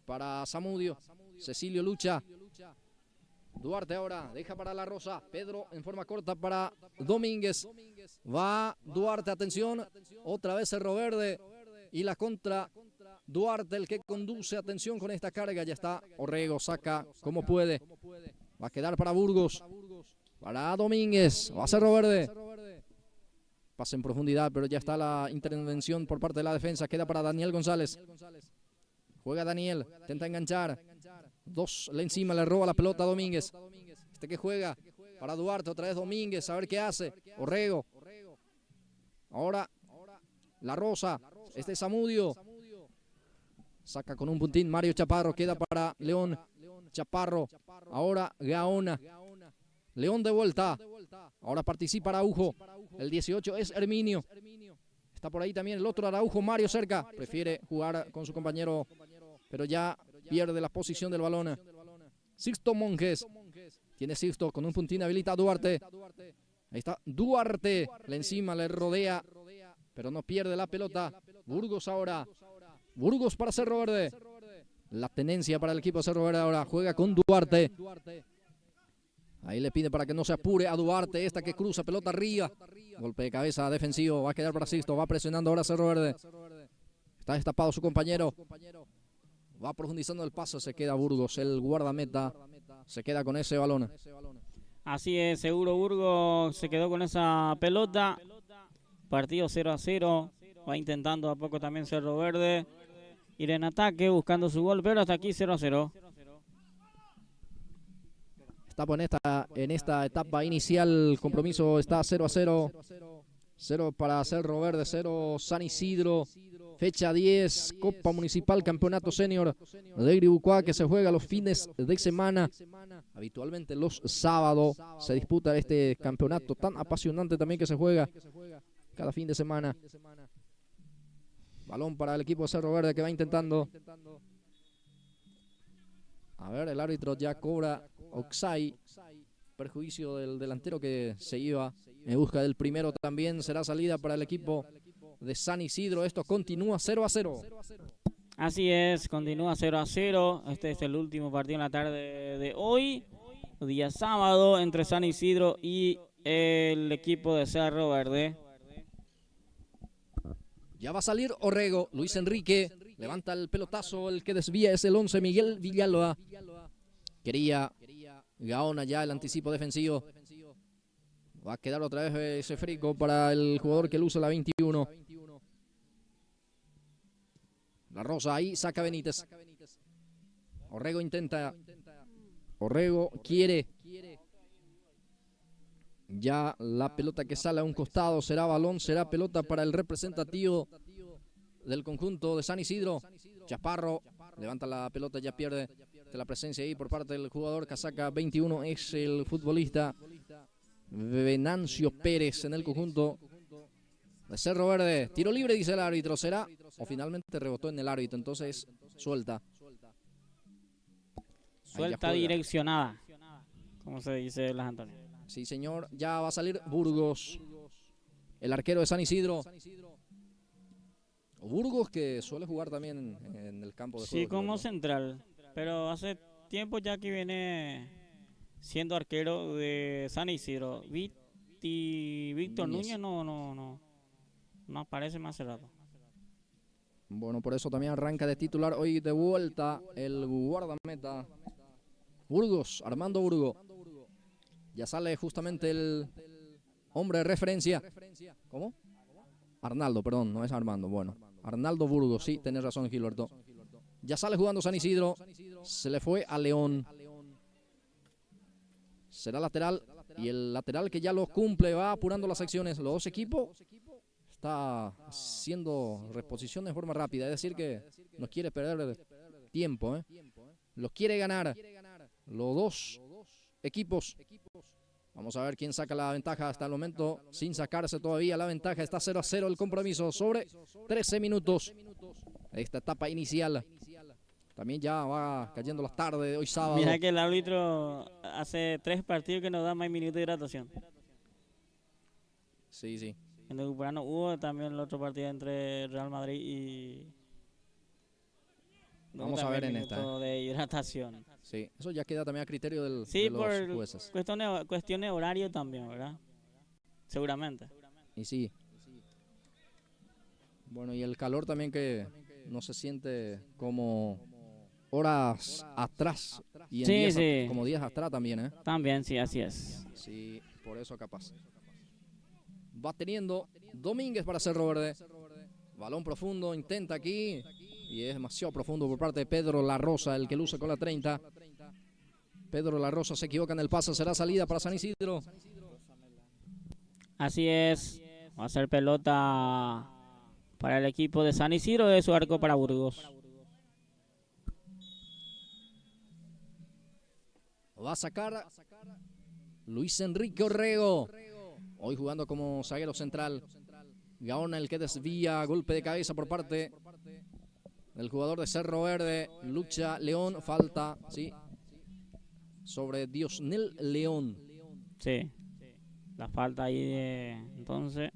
para Zamudio. Cecilio lucha. Duarte ahora, deja para La Rosa. Pedro en forma corta para Domínguez. Va Duarte, atención. Otra vez Cerro Verde. Y la contra Duarte, el que conduce. Atención con esta carga. Ya está Orrego, saca como puede. Va a quedar para Burgos. Para Domínguez. Va a Cerro Verde. Pasa en profundidad, pero ya está la intervención por parte de la defensa. Queda para Daniel González. Juega Daniel. Intenta enganchar. 2 le encima, le roba la pelota a Domínguez. Este que juega para Duarte, otra vez Domínguez, a ver qué hace. Orrego. Ahora La Rosa. Este es Zamudio. Saca con un puntín Mario Chaparro, queda para León. Chaparro. Ahora Gaona. León de vuelta. Ahora participa Araujo. El 18 es Herminio. Está por ahí también el otro Araujo, Mario cerca. Prefiere jugar con su compañero, pero ya pierde la posición del balón. Sixto Monjes. Tiene Sixto con un puntín, habilita a Duarte. Ahí está Duarte. Le encima, le rodea, pero no pierde la pelota. Burgos ahora. Burgos para Cerro Verde. La tenencia para el equipo de Cerro Verde ahora. Juega con Duarte. Ahí le pide para que no se apure a Duarte. Esta que cruza, pelota arriba. Golpe de cabeza defensivo. Va a quedar para Sisto. Va presionando ahora Cerro Verde. Está destapado su compañero. Va profundizando el paso. Se queda Burgos, el guardameta. Se queda con ese balón. Así es, seguro Burgos se quedó con esa pelota. Partido 0-0. Va intentando a poco también Cerro Verde ir en ataque, buscando su gol, pero hasta aquí 0-0. En esta etapa inicial, el compromiso está 0-0. 0 para Cerro Verde, 0 San Isidro. Fecha 10, Copa Municipal, Campeonato Senior de Iribucuá, que se juega los fines de semana. Habitualmente los sábados se disputa este campeonato tan apasionante también que se juega cada fin de semana. Balón para el equipo de Cerro Verde que va intentando. A ver, el árbitro ya cobra Oxay. Perjuicio del delantero que se iba en busca del primero también. Será salida para el equipo de San Isidro. Esto continúa 0-0. Así es, continúa 0-0. Este es el último partido en la tarde de hoy, día sábado, entre San Isidro y el equipo de Cerro Verde. Ya va a salir Orrego. Luis Enrique levanta el pelotazo. El que desvía es el 11, Miguel Villalba. Quería Gaona ya el anticipo defensivo. Va a quedar otra vez ese frico para el jugador que luce la 21. La Rosa ahí saca Benítez. Orrego intenta. Orrego quiere. Ya la pelota que sale a un costado será balón, será pelota para el representativo del conjunto de San Isidro. Chaparro levanta la pelota, ya pierde la presencia ahí por parte del jugador casaca 21. Es el futbolista Venancio Pérez en el conjunto de Cerro Verde. Tiro libre, dice el árbitro. ¿Será? O finalmente rebotó en el árbitro, entonces suelta. Suelta direccionada, como se dice Las Antonio. Sí, señor. Ya va a salir Burgos, el arquero de San Isidro. Burgos que suele jugar también en el campo de juego. Sí, como central, pero hace tiempo ya que viene siendo arquero de San Isidro. Víctor Núñez no aparece más hace rato. Bueno, por eso también arranca de titular hoy de vuelta el guardameta Burgos, Armando Burgo. Ya sale justamente el hombre de referencia. ¿Cómo? Arnaldo, perdón, no es Armando. Bueno, Arnaldo Burgos, sí, tenés razón, Gilberto. Ya sale jugando San Isidro. Se le fue a León. Será lateral. Y el lateral que ya lo cumple va apurando las acciones. Los dos equipos está haciendo reposición de forma rápida. Es decir que no quiere perder tiempo. Los quiere ganar. Los dos equipos. Vamos a ver quién saca la ventaja hasta el momento. Sin sacarse todavía la ventaja. Está 0-0 el compromiso sobre 13 minutos. Esta etapa inicial. También ya va cayendo la tarde de hoy sábado. Mira que el árbitro hace 3 partidos que nos da más minutos de hidratación. Sí. En el Ucrano hubo también el otro partido entre Real Madrid y... Vamos a ver en esta. De hidratación. Sí, eso ya queda también a criterio de los jueces. Cuestión de horario también, ¿verdad? Seguramente. Y sí. Bueno, y el calor también que no se siente como horas atrás. Y en como días atrás también, ¿eh? También, sí, así es. Sí, por eso capaz. Va teniendo Domínguez para Cerro Verde. Balón profundo, intenta aquí. Y es demasiado profundo por parte de Pedro La Rosa, el que luce con la 30. Pedro La Rosa se equivoca en el pase, será salida para San Isidro. Así es, va a ser pelota para el equipo de San Isidro, de su arco para Burgos. Va a sacar Luis Enrique Orrego, hoy jugando como zaguero central. Gaona el que desvía, golpe de cabeza por parte del jugador de Cerro Verde. Lucha León, falta, sí, sobre Diosnel León. Sí, la falta ahí entonces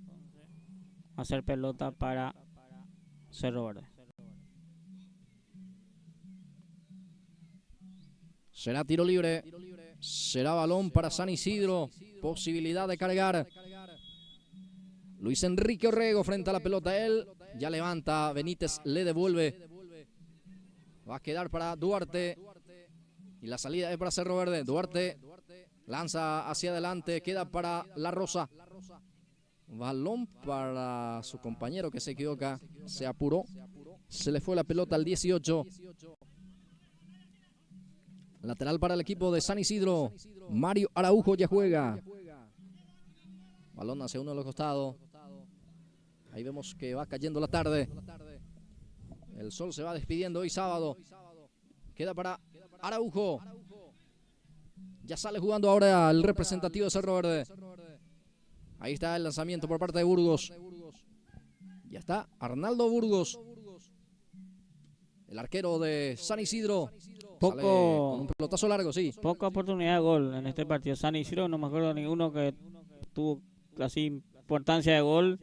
va a ser pelota para Cerro Verde. Será tiro libre. Será balón para San Isidro. Posibilidad de cargar. Luis Enrique Orrego frente a la pelota. Él ya levanta. Benítez le devuelve. Va a quedar para Duarte. Y la salida es para Cerro Verde. Duarte lanza hacia adelante. Queda para La Rosa. Balón para su compañero que se equivoca. Se apuró. Se le fue la pelota al 18. Lateral para el equipo de San Isidro. Mario Araujo ya juega. Balón hacia uno de los costados. Ahí vemos que va cayendo la tarde. El sol se va despidiendo hoy sábado. Queda para Araujo. Ya sale jugando ahora el representativo de Cerro Verde. Ahí está el lanzamiento por parte de Burgos. Ya está Arnaldo Burgos. El arquero de San Isidro. Sale con un pelotazo largo, sí. Poca oportunidad de gol en este partido. San Isidro, no me acuerdo de ninguno que tuvo casi importancia de gol.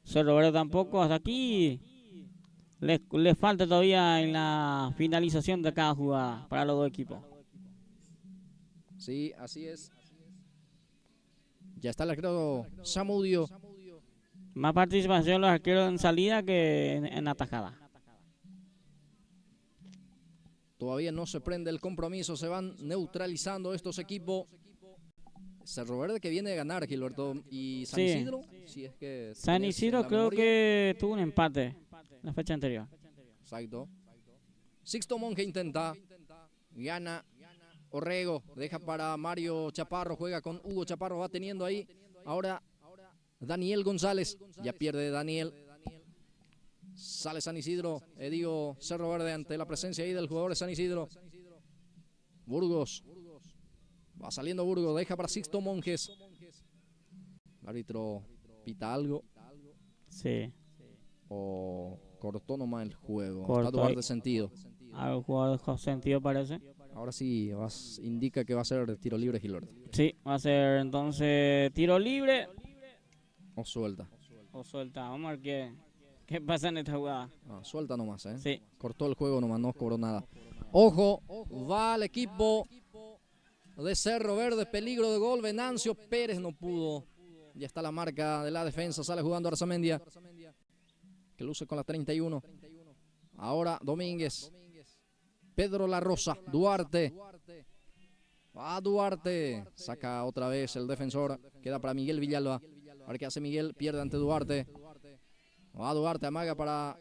Cerro Verde tampoco. Hasta aquí le falta todavía en la finalización de cada jugada para los dos equipos. Sí, así es. Ya está el arquero Samudio. Más participación los arqueros en salida que en atajada. Todavía no se prende el compromiso. Se van neutralizando estos equipos. Cerro Verde que viene de ganar, Gilberto. Y San Isidro. Si es que San Isidro creo que tuvo un empate la fecha anterior. Exacto. Sixto Monge intenta. Gana Orrego. Deja para Mario Chaparro. Juega con Hugo Chaparro. Va teniendo ahí. Ahora Daniel González. Ya pierde Daniel. Sale San Isidro. Digo Cerro Verde ante la presencia ahí del jugador de San Isidro. Burgos. Va saliendo Burgos. Deja para Sixto Monjes. El árbitro pita algo. Sí. O cortó nomás el juego. Cortó Está lugar de sentido. Al jugador de sentido parece. Ahora sí indica que va a ser tiro libre, Gilberto. Sí, va a ser entonces tiro libre. O suelta. O suelta. Vamos a ver qué pasa en esta jugada. Suelta nomás, ¿eh? Sí. Cortó el juego nomás, no cobró nada. Ojo, va el equipo de Cerro Verde. Peligro de gol. Venancio Pérez no pudo. Ya está la marca de la defensa. Sale jugando Arzamendia, que luce con la 31. Ahora Domínguez. Pedro La Rosa. Duarte. Duarte. Saca otra vez el defensor. Queda para Miguel Villalba. A ver qué hace Miguel. Pierde ante Duarte. Duarte. Amaga para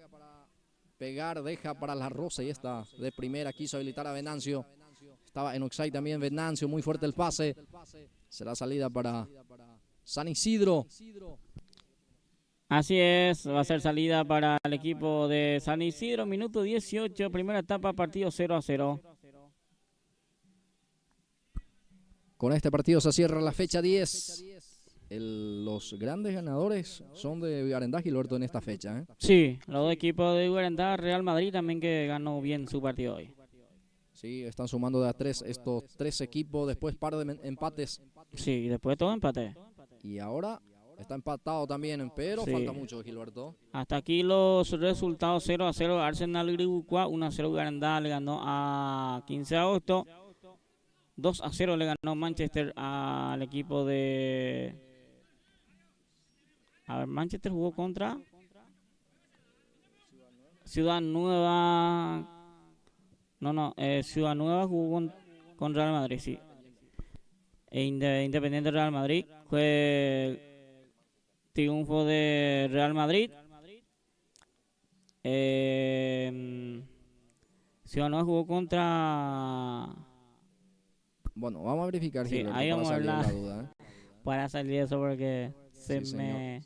pegar. Deja para La Rosa. Y está de primera. Quiso habilitar a Venancio. Estaba en offside también Venancio. Muy fuerte el pase. Será salida para San Isidro. Así es, va a ser salida para el equipo de San Isidro, minuto 18, primera etapa, partido 0-0. Con este partido se cierra la fecha 10. Los grandes ganadores son de Garandá, Gilberto, en esta fecha, ¿eh? Sí, los dos equipos de Garandá, Real Madrid también que ganó bien su partido hoy. Sí, están sumando de a tres estos tres equipos, después par de empates. Sí, y después todo empate. Y ahora está empatado también, pero falta mucho, Gilberto. Hasta aquí los resultados: 0-0 Arsenal Grigucua, 1-0 Garandá le ganó a 15 de agosto, 2-0 le ganó Manchester al equipo de... A ver, Manchester jugó contra Ciudad Nueva. Ciudad Nueva jugó con Real Madrid, sí. Independiente Real Madrid. Fue triunfo de Real Madrid. Ciudad Nueva jugó contra... Bueno, vamos a verificar, sí, Gilberto, ahí vamos para salir a de la duda, ¿eh? Para salir de eso porque se me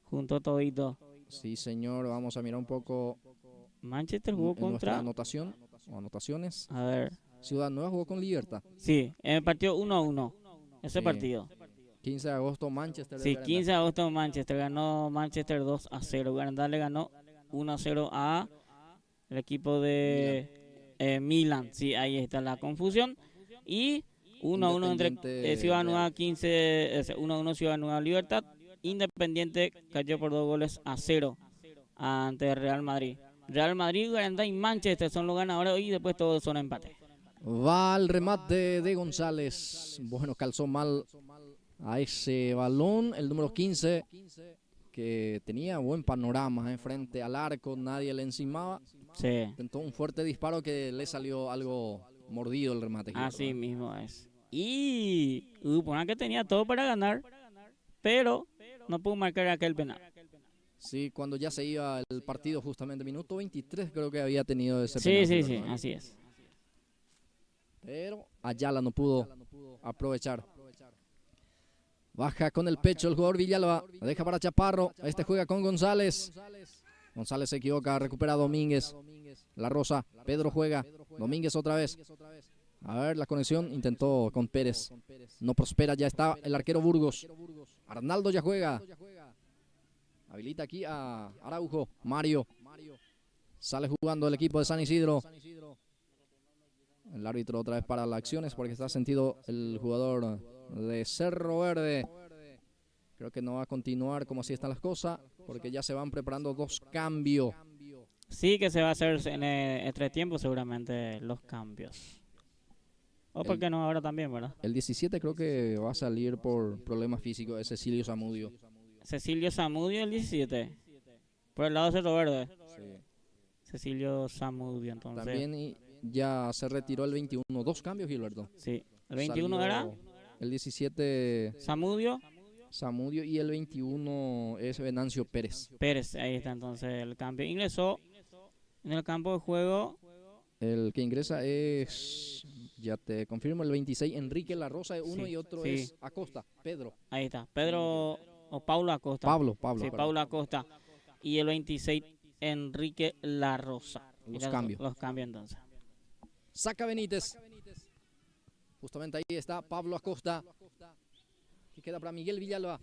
juntó todito. Sí, señor, vamos a mirar un poco. Manchester jugó contra... anotación o anotaciones. A ver. Ciudad Nueva jugó con Libertad. Sí, en el partido 1-1. Ese partido. 15 de agosto, Manchester. Sí, 15 de agosto Manchester. Ganó Manchester 2-0. Garandá le ganó 1-0 a el equipo de Milan. Sí, ahí está la confusión. Y 1-1 entre Ciudad Nueva 1-1 Ciudad Nueva Libertad. Independiente cayó por 2-0 ante Real Madrid. Real Madrid, Garandá y Manchester son los ganadores y después todos son empates. Va el remate de González. Bueno, calzó mal a ese balón. El número 15, que tenía buen panorama frente al arco. Nadie le encimaba. Sí. Intentó un fuerte disparo que le salió algo mordido el remate. Así mismo es. Y Upona que tenía todo para ganar, pero no pudo marcar aquel penal. Sí, cuando ya se iba el partido justamente, minuto 23 creo que había tenido ese Sí, penal. sí, sí, así es. Pero Ayala no pudo aprovechar. Baja con el pecho el jugador Villalba. La deja para Chaparro. Este juega con González. González se equivoca. Recupera Domínguez. La Rosa. Pedro juega. Domínguez otra vez. A ver la conexión. Intentó con Pérez. No prospera. Ya está el arquero Burgos. Arnaldo ya juega. Habilita aquí a Araujo. Mario. Sale jugando el equipo de San Isidro. El árbitro otra vez para las acciones porque está sentido el jugador de Cerro Verde. Creo que no va a continuar como así están las cosas porque ya se van preparando 2 cambios. Sí que se va a hacer en el entretiempo seguramente los cambios. O por qué no ahora también, ¿verdad? El 17 creo que va a salir por problemas físicos, es Cecilio Zamudio. Cecilio Zamudio el 17. Por el lado de Cerro Verde. Sí. Cecilio Zamudio, entonces. También ya se retiró el 21. 2 cambios, Gilberto. Sí. El 21 Salió era el 17 Zamudio. Zamudio y el 21 es Venancio Pérez. Pérez, ahí está entonces el cambio. Ingresó en el campo de juego. El que ingresa es, ya te confirmo, el 26, Enrique La Rosa, uno Sí, y otro sí. es Acosta, Pedro. Ahí está. Pedro o Paulo Acosta. Pablo. Sí, perdón. Paulo Acosta. Y el 26, Enrique La Rosa. Los cambios. Los cambios entonces. Saca Benítez. Justamente ahí está Pablo Acosta. Que queda para Miguel Villalba.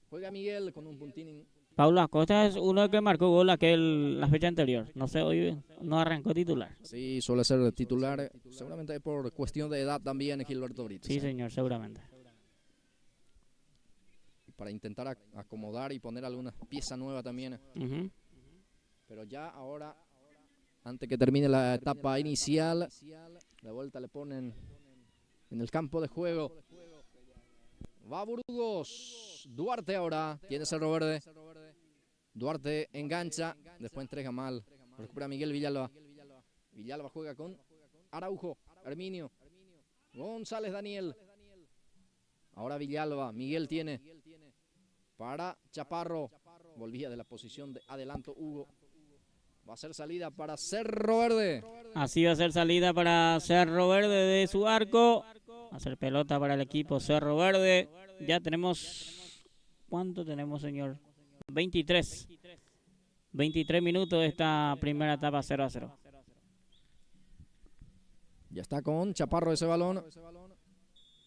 Juega Miguel con un puntín. Paulo Acosta es uno que marcó gol la fecha anterior. No sé, hoy no arrancó titular. Sí, suele ser titular. Seguramente por cuestión de edad también Gilberto Brites. Sí, señor, seguramente. Para intentar acomodar y poner alguna pieza nueva también. Pero ya ahora, antes que termine la etapa inicial, de vuelta le ponen en el campo de juego. Va Burgos. Duarte ahora. Tiene Cerro Verde. Duarte engancha. Después entrega mal. Recupera Miguel Villalba. Villalba juega con Araujo. Herminio. González Daniel. Ahora Villalba. Miguel tiene para Chaparro. Volvía de la posición de adelanto Hugo. Va a ser salida para Cerro Verde. Así va a ser salida para Cerro Verde de su arco. Va a ser pelota para el equipo Cerro Verde. Ya tenemos... ¿Cuánto tenemos, señor? 23. 23 minutos de esta primera etapa 0-0. Ya está con Chaparro ese balón.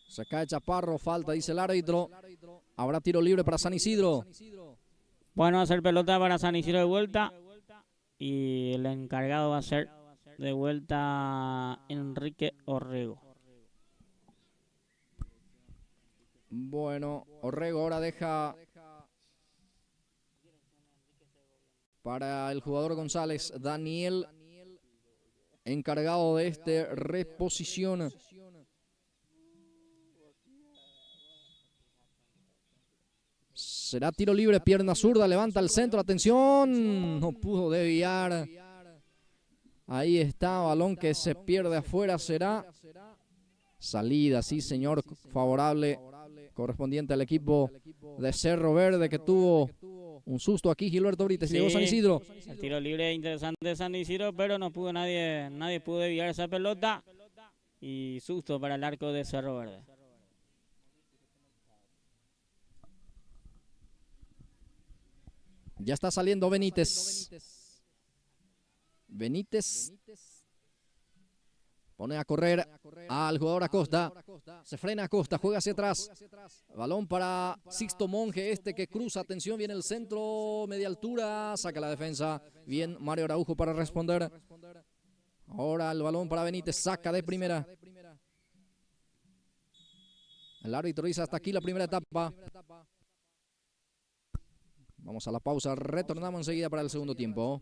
Se cae Chaparro, falta, dice el árbitro. Habrá tiro libre para San Isidro. Bueno, va a ser pelota para San Isidro de vuelta. Y el encargado va a ser de vuelta Enrique Orrego. Bueno, Orrego ahora deja para el jugador González, Daniel, encargado de este reposición. Será tiro libre, pierna zurda, levanta el centro, atención, no pudo desviar. Ahí está, balón que se pierde afuera, será salida, sí señor, favorable, correspondiente al equipo de Cerro Verde que tuvo un susto aquí. Gilberto Brites, Sí, llegó San Isidro. El tiro libre interesante de San Isidro, pero no pudo nadie pudo desviar esa pelota. Y susto para el arco de Cerro Verde. Ya está saliendo Benítez. Benítez pone a correr al jugador Acosta. Se frena Acosta, juega hacia atrás. Balón para Sixto Monge, este que cruza. Atención, viene el centro, media altura. Saca la defensa. Bien, Mario Araujo para responder. Ahora el balón para Benítez, saca de primera. El árbitro dice hasta aquí la primera etapa. Vamos a la pausa, retornamos enseguida para el segundo tiempo.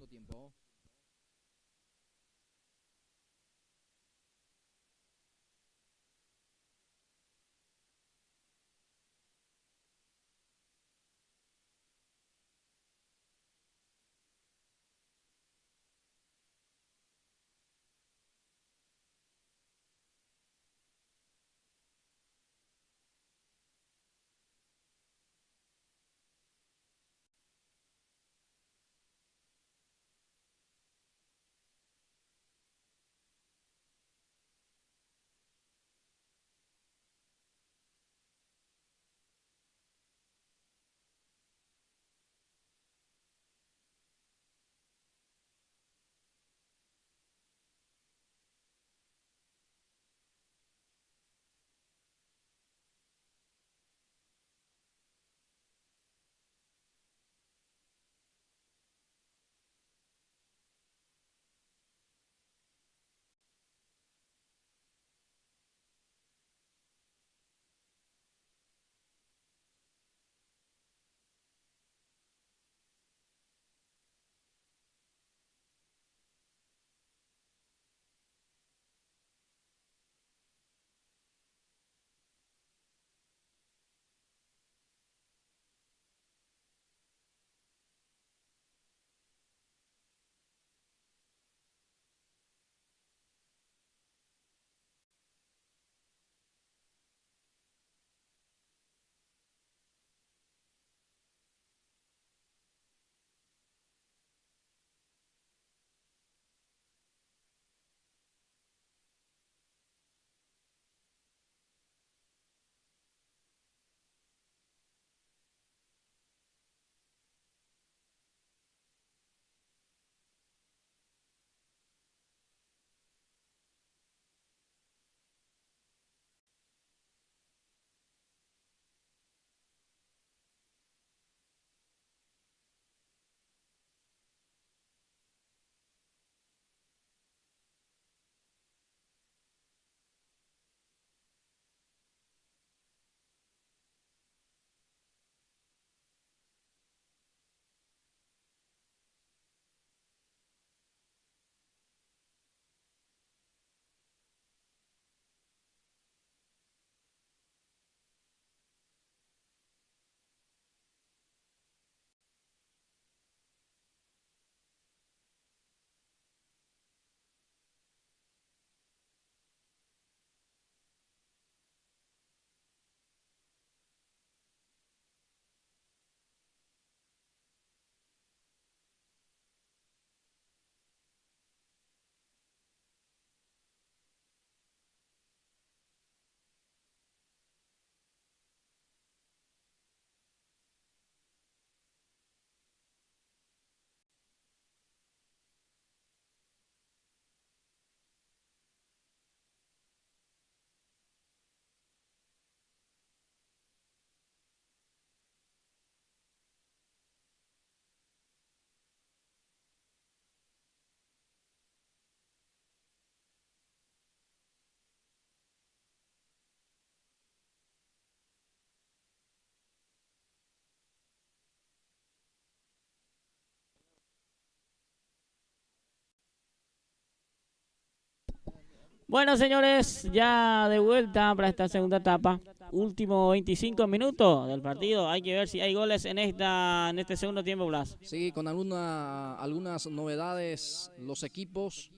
Bueno, señores, ya de vuelta para esta segunda etapa. Último 25 minutos del partido. Hay que ver si hay goles en este segundo tiempo, Blas. Sí, con algunas novedades los equipos.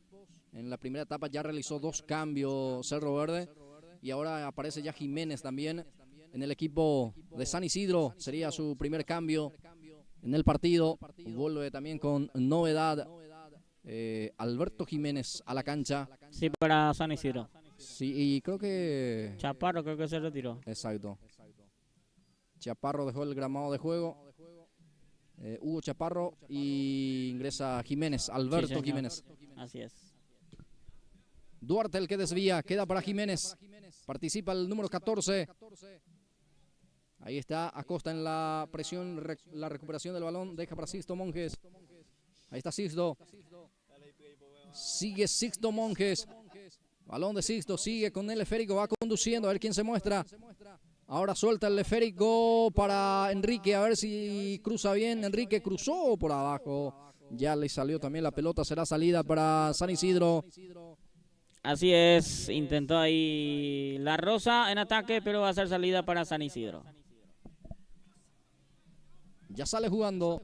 En la primera etapa ya realizó 2 cambios Cerro Verde. Y ahora aparece ya Jiménez también en el equipo de San Isidro. Sería su primer cambio en el partido. Vuelve también con novedad Alberto Jiménez a la cancha. Sí, para San Isidro. Sí, y creo que... Chaparro creo que se retiró. Exacto. Chaparro dejó el gramado de juego. Hugo Chaparro y ingresa Jiménez, Alberto Sí, Jiménez. Así es. Duarte el que desvía, queda para Jiménez. Participa el número 14. Ahí está Acosta en la presión, la recuperación del balón. Deja para Sixto Monjes. Ahí está Sixto. Sigue Sixto Monjes. Balón de Sixto, sigue con el esférico, va conduciendo, a ver quién se muestra. Ahora suelta el esférico para Enrique, a ver si cruza bien. Enrique cruzó por abajo. Ya le salió también la pelota, será salida para San Isidro. Así es, intentó ahí La Rosa en ataque, pero va a ser salida para San Isidro. Ya sale jugando.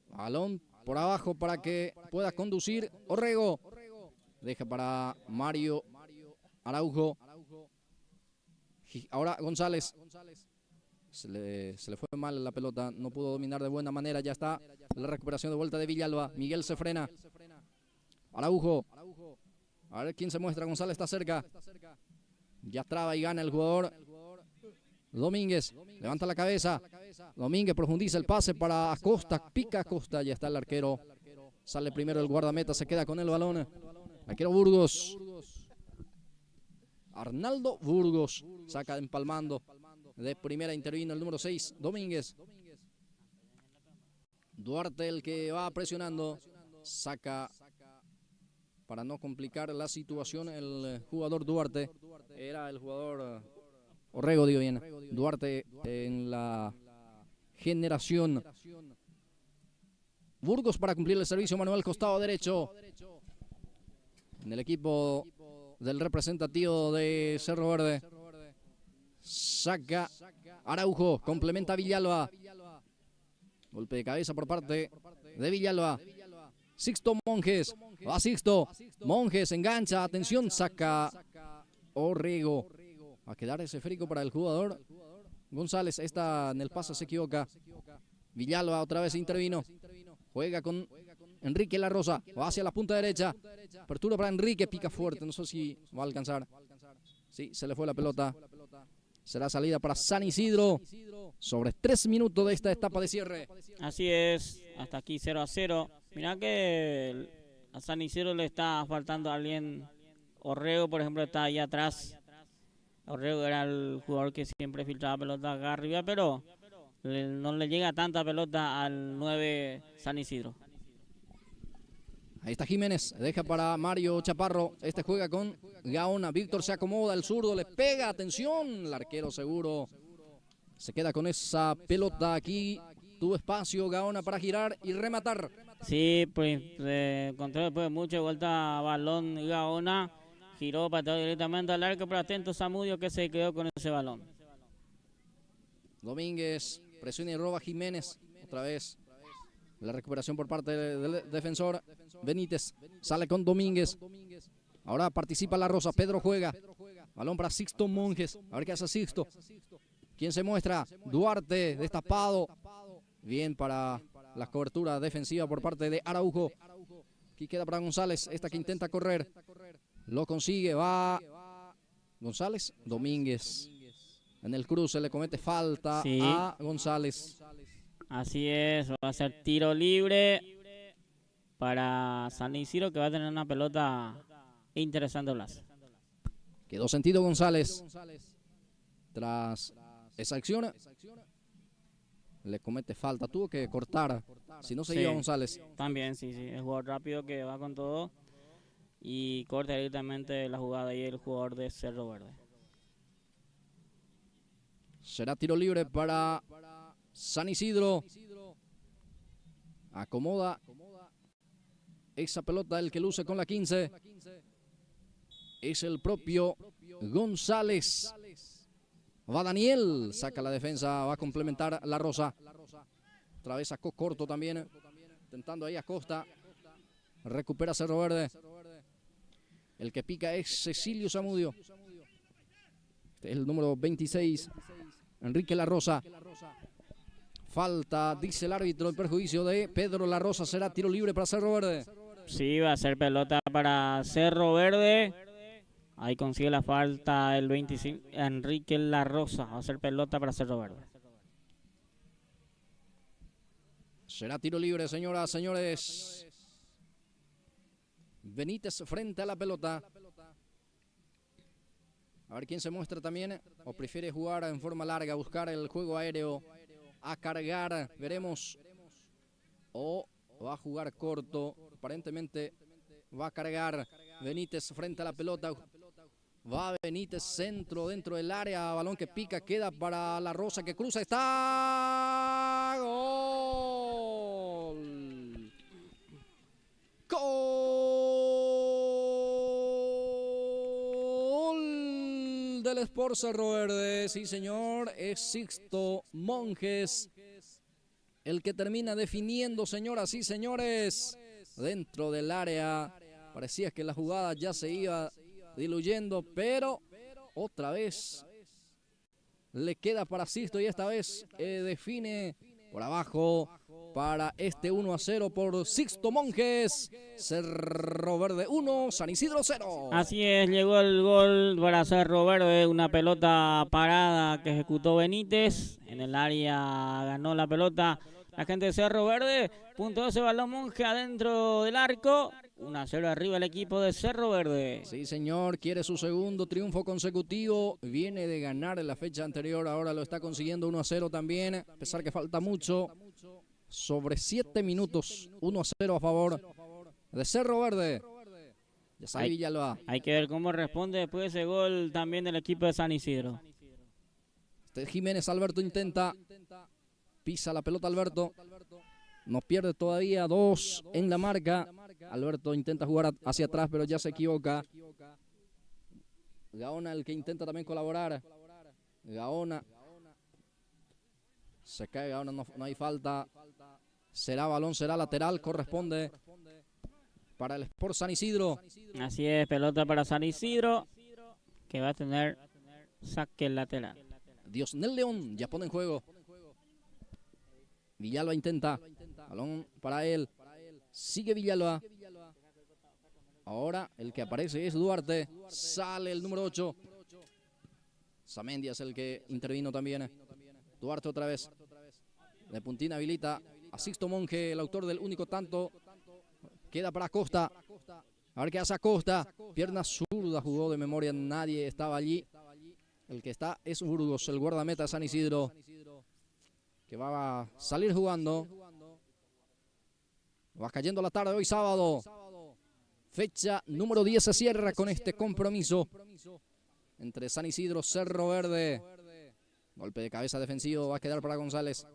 Balón por abajo para que pueda conducir Orrego. Deja para Mario Araujo. Ahora González. Se le fue mal la pelota. No pudo dominar de buena manera. Ya está la recuperación de vuelta de Villalba. Miguel se frena. Araujo. A ver quién se muestra. González está cerca. Ya traba y gana el jugador. Domínguez. Levanta la cabeza. Domínguez profundiza el pase para Acosta. Pica Acosta. Ya está el arquero. Sale primero el guardameta. Se queda con el balón. Arquero Burgos. Arnaldo Burgos saca empalmando. De primera intervino el número 6, Domínguez. Duarte el que va presionando. Saca para no complicar la situación el jugador Duarte. Era el jugador Orrego, digo bien. Duarte en la generación. Burgos para cumplir el servicio. Manuel costado derecho. En el equipo del representativo de Cerro Verde. Saca Araujo, complementa Villalba. Golpe de cabeza por parte de Villalba. Sixto Monjes, va Sixto. Monjes engancha, atención, saca Orrego. Va a quedar ese esférico para el jugador González. Esta en el pase se equivoca. Villalba otra vez intervino. Juega con Enrique La Rosa, va hacia la punta derecha. Apertura para Enrique, pica fuerte, no sé si va a alcanzar. Sí, se le fue la pelota. Será salida para San Isidro. Sobre 3 minutos de esta etapa de cierre. Así es, hasta aquí 0-0. Mirá que a San Isidro le está faltando a alguien. Orrego, por ejemplo, está ahí atrás. Orrego era el jugador que siempre filtraba pelota acá arriba, pero no le llega tanta pelota al 9 San Isidro. Ahí está Jiménez, deja para Mario Chaparro. Este juega con Gaona. Víctor se acomoda, el zurdo le pega, atención. El arquero seguro se queda con esa pelota aquí. Tuvo espacio Gaona para girar y rematar. Sí, pues encontró después de mucha vuelta balón Gaona. Giró, pateó directamente al arco, pero atento Zamudio que se quedó con ese balón. Domínguez presiona y roba Jiménez. Otra vez la recuperación por parte del defensor. Benítez sale con Domínguez. Ahora participa La Rosa. Pedro juega. Balón para Sixto Monjes. A ver qué hace Sixto. ¿Quién se muestra? Duarte destapado. Bien para la cobertura defensiva por parte de Araujo. Aquí queda para González. Esta que intenta correr. Lo consigue. Va González. Domínguez. En el cruce le comete falta a González. Así es, va a ser tiro libre para San Isidro, que va a tener una pelota interesante, Blas. Quedó sentido González. Tras esa acción, le comete falta. Tuvo que cortar, si no se iba González. También, sí, el jugador rápido que va con todo y corta directamente la jugada y el jugador de Cerro Verde. Será tiro libre para San Isidro. Acomoda esa pelota el que luce con la 15. es el propio González. Va Daniel, saca la defensa, va a complementar La Rosa. Otra vez sacó corto también, intentando ahí Acosta. Recupera Cerro Verde. El que pica es Cecilio Zamudio. Este es el número 26, Enrique La Rosa. Falta, dice el árbitro, en perjuicio de Pedro La Rosa. Será tiro libre para Cerro Verde. Sí, va a ser pelota para Cerro Verde. Ahí consigue la falta el 25, Enrique La Rosa. Va a ser pelota para Cerro Verde. Será tiro libre, señoras, señores. Benítez frente a la pelota. A ver quién se muestra también. O prefiere jugar en forma larga, buscar el juego aéreo, a cargar. Veremos. O va a jugar corto. Aparentemente va a cargar. Benítez frente a la pelota. Va Benítez, centro dentro del área. Balón que pica, queda para La Rosa, que cruza. Está. ¡Gol! ¡Gol! Del Sport Cerro Verde. Sí, señor. Es Sixto Monjes el que termina definiendo, señoras y señores, dentro del área. Parecía que la jugada ya se iba diluyendo, pero otra vez le queda para Sixto y esta vez define por abajo para este 1-0 por Sixto Monjes. Cerro Verde 1, San Isidro 0. Así es, llegó el gol para Cerro Verde, una pelota parada que ejecutó Benítez. En el área ganó la pelota la gente de Cerro Verde. Punto ese balón Monje adentro del arco. 1-0 arriba el equipo de Cerro Verde. Sí, señor, quiere su segundo triunfo consecutivo. Viene de ganar en la fecha anterior, ahora lo está consiguiendo 1-0 también, a pesar que falta mucho. Sobre 7 minutos, 1-0 a favor de Cerro Verde. Ya sabe Villalba. Hay que ver cómo responde después de ese gol también del equipo de San Isidro. Este Jiménez, Alberto intenta. Pisa la pelota Alberto. No pierde todavía, 2 en la marca. Alberto intenta jugar hacia atrás, pero ya se equivoca. Gaona el que intenta también colaborar. Gaona. Se cae Gaona, no hay falta. Será balón, será lateral, corresponde para el Sport San Isidro. Así es, pelota para San Isidro, que va a tener saque lateral. Diosnel León ya pone en juego. Villalba intenta. Balón para él. Sigue Villalba. Ahora el que aparece es Duarte. Sale el número 8. Samendia es el que intervino también. Duarte otra vez. De puntina habilita a Sixto Monje, el autor del único tanto. Queda para Acosta. A ver qué hace Acosta. Pierna zurda, jugó de memoria. Nadie estaba allí. El que está es Burgos, el guardameta de San Isidro, que va a salir jugando. Va cayendo la tarde hoy sábado. Fecha número 10 se cierra con este compromiso entre San Isidro, Cerro Verde. Golpe de cabeza defensivo, va a quedar para González.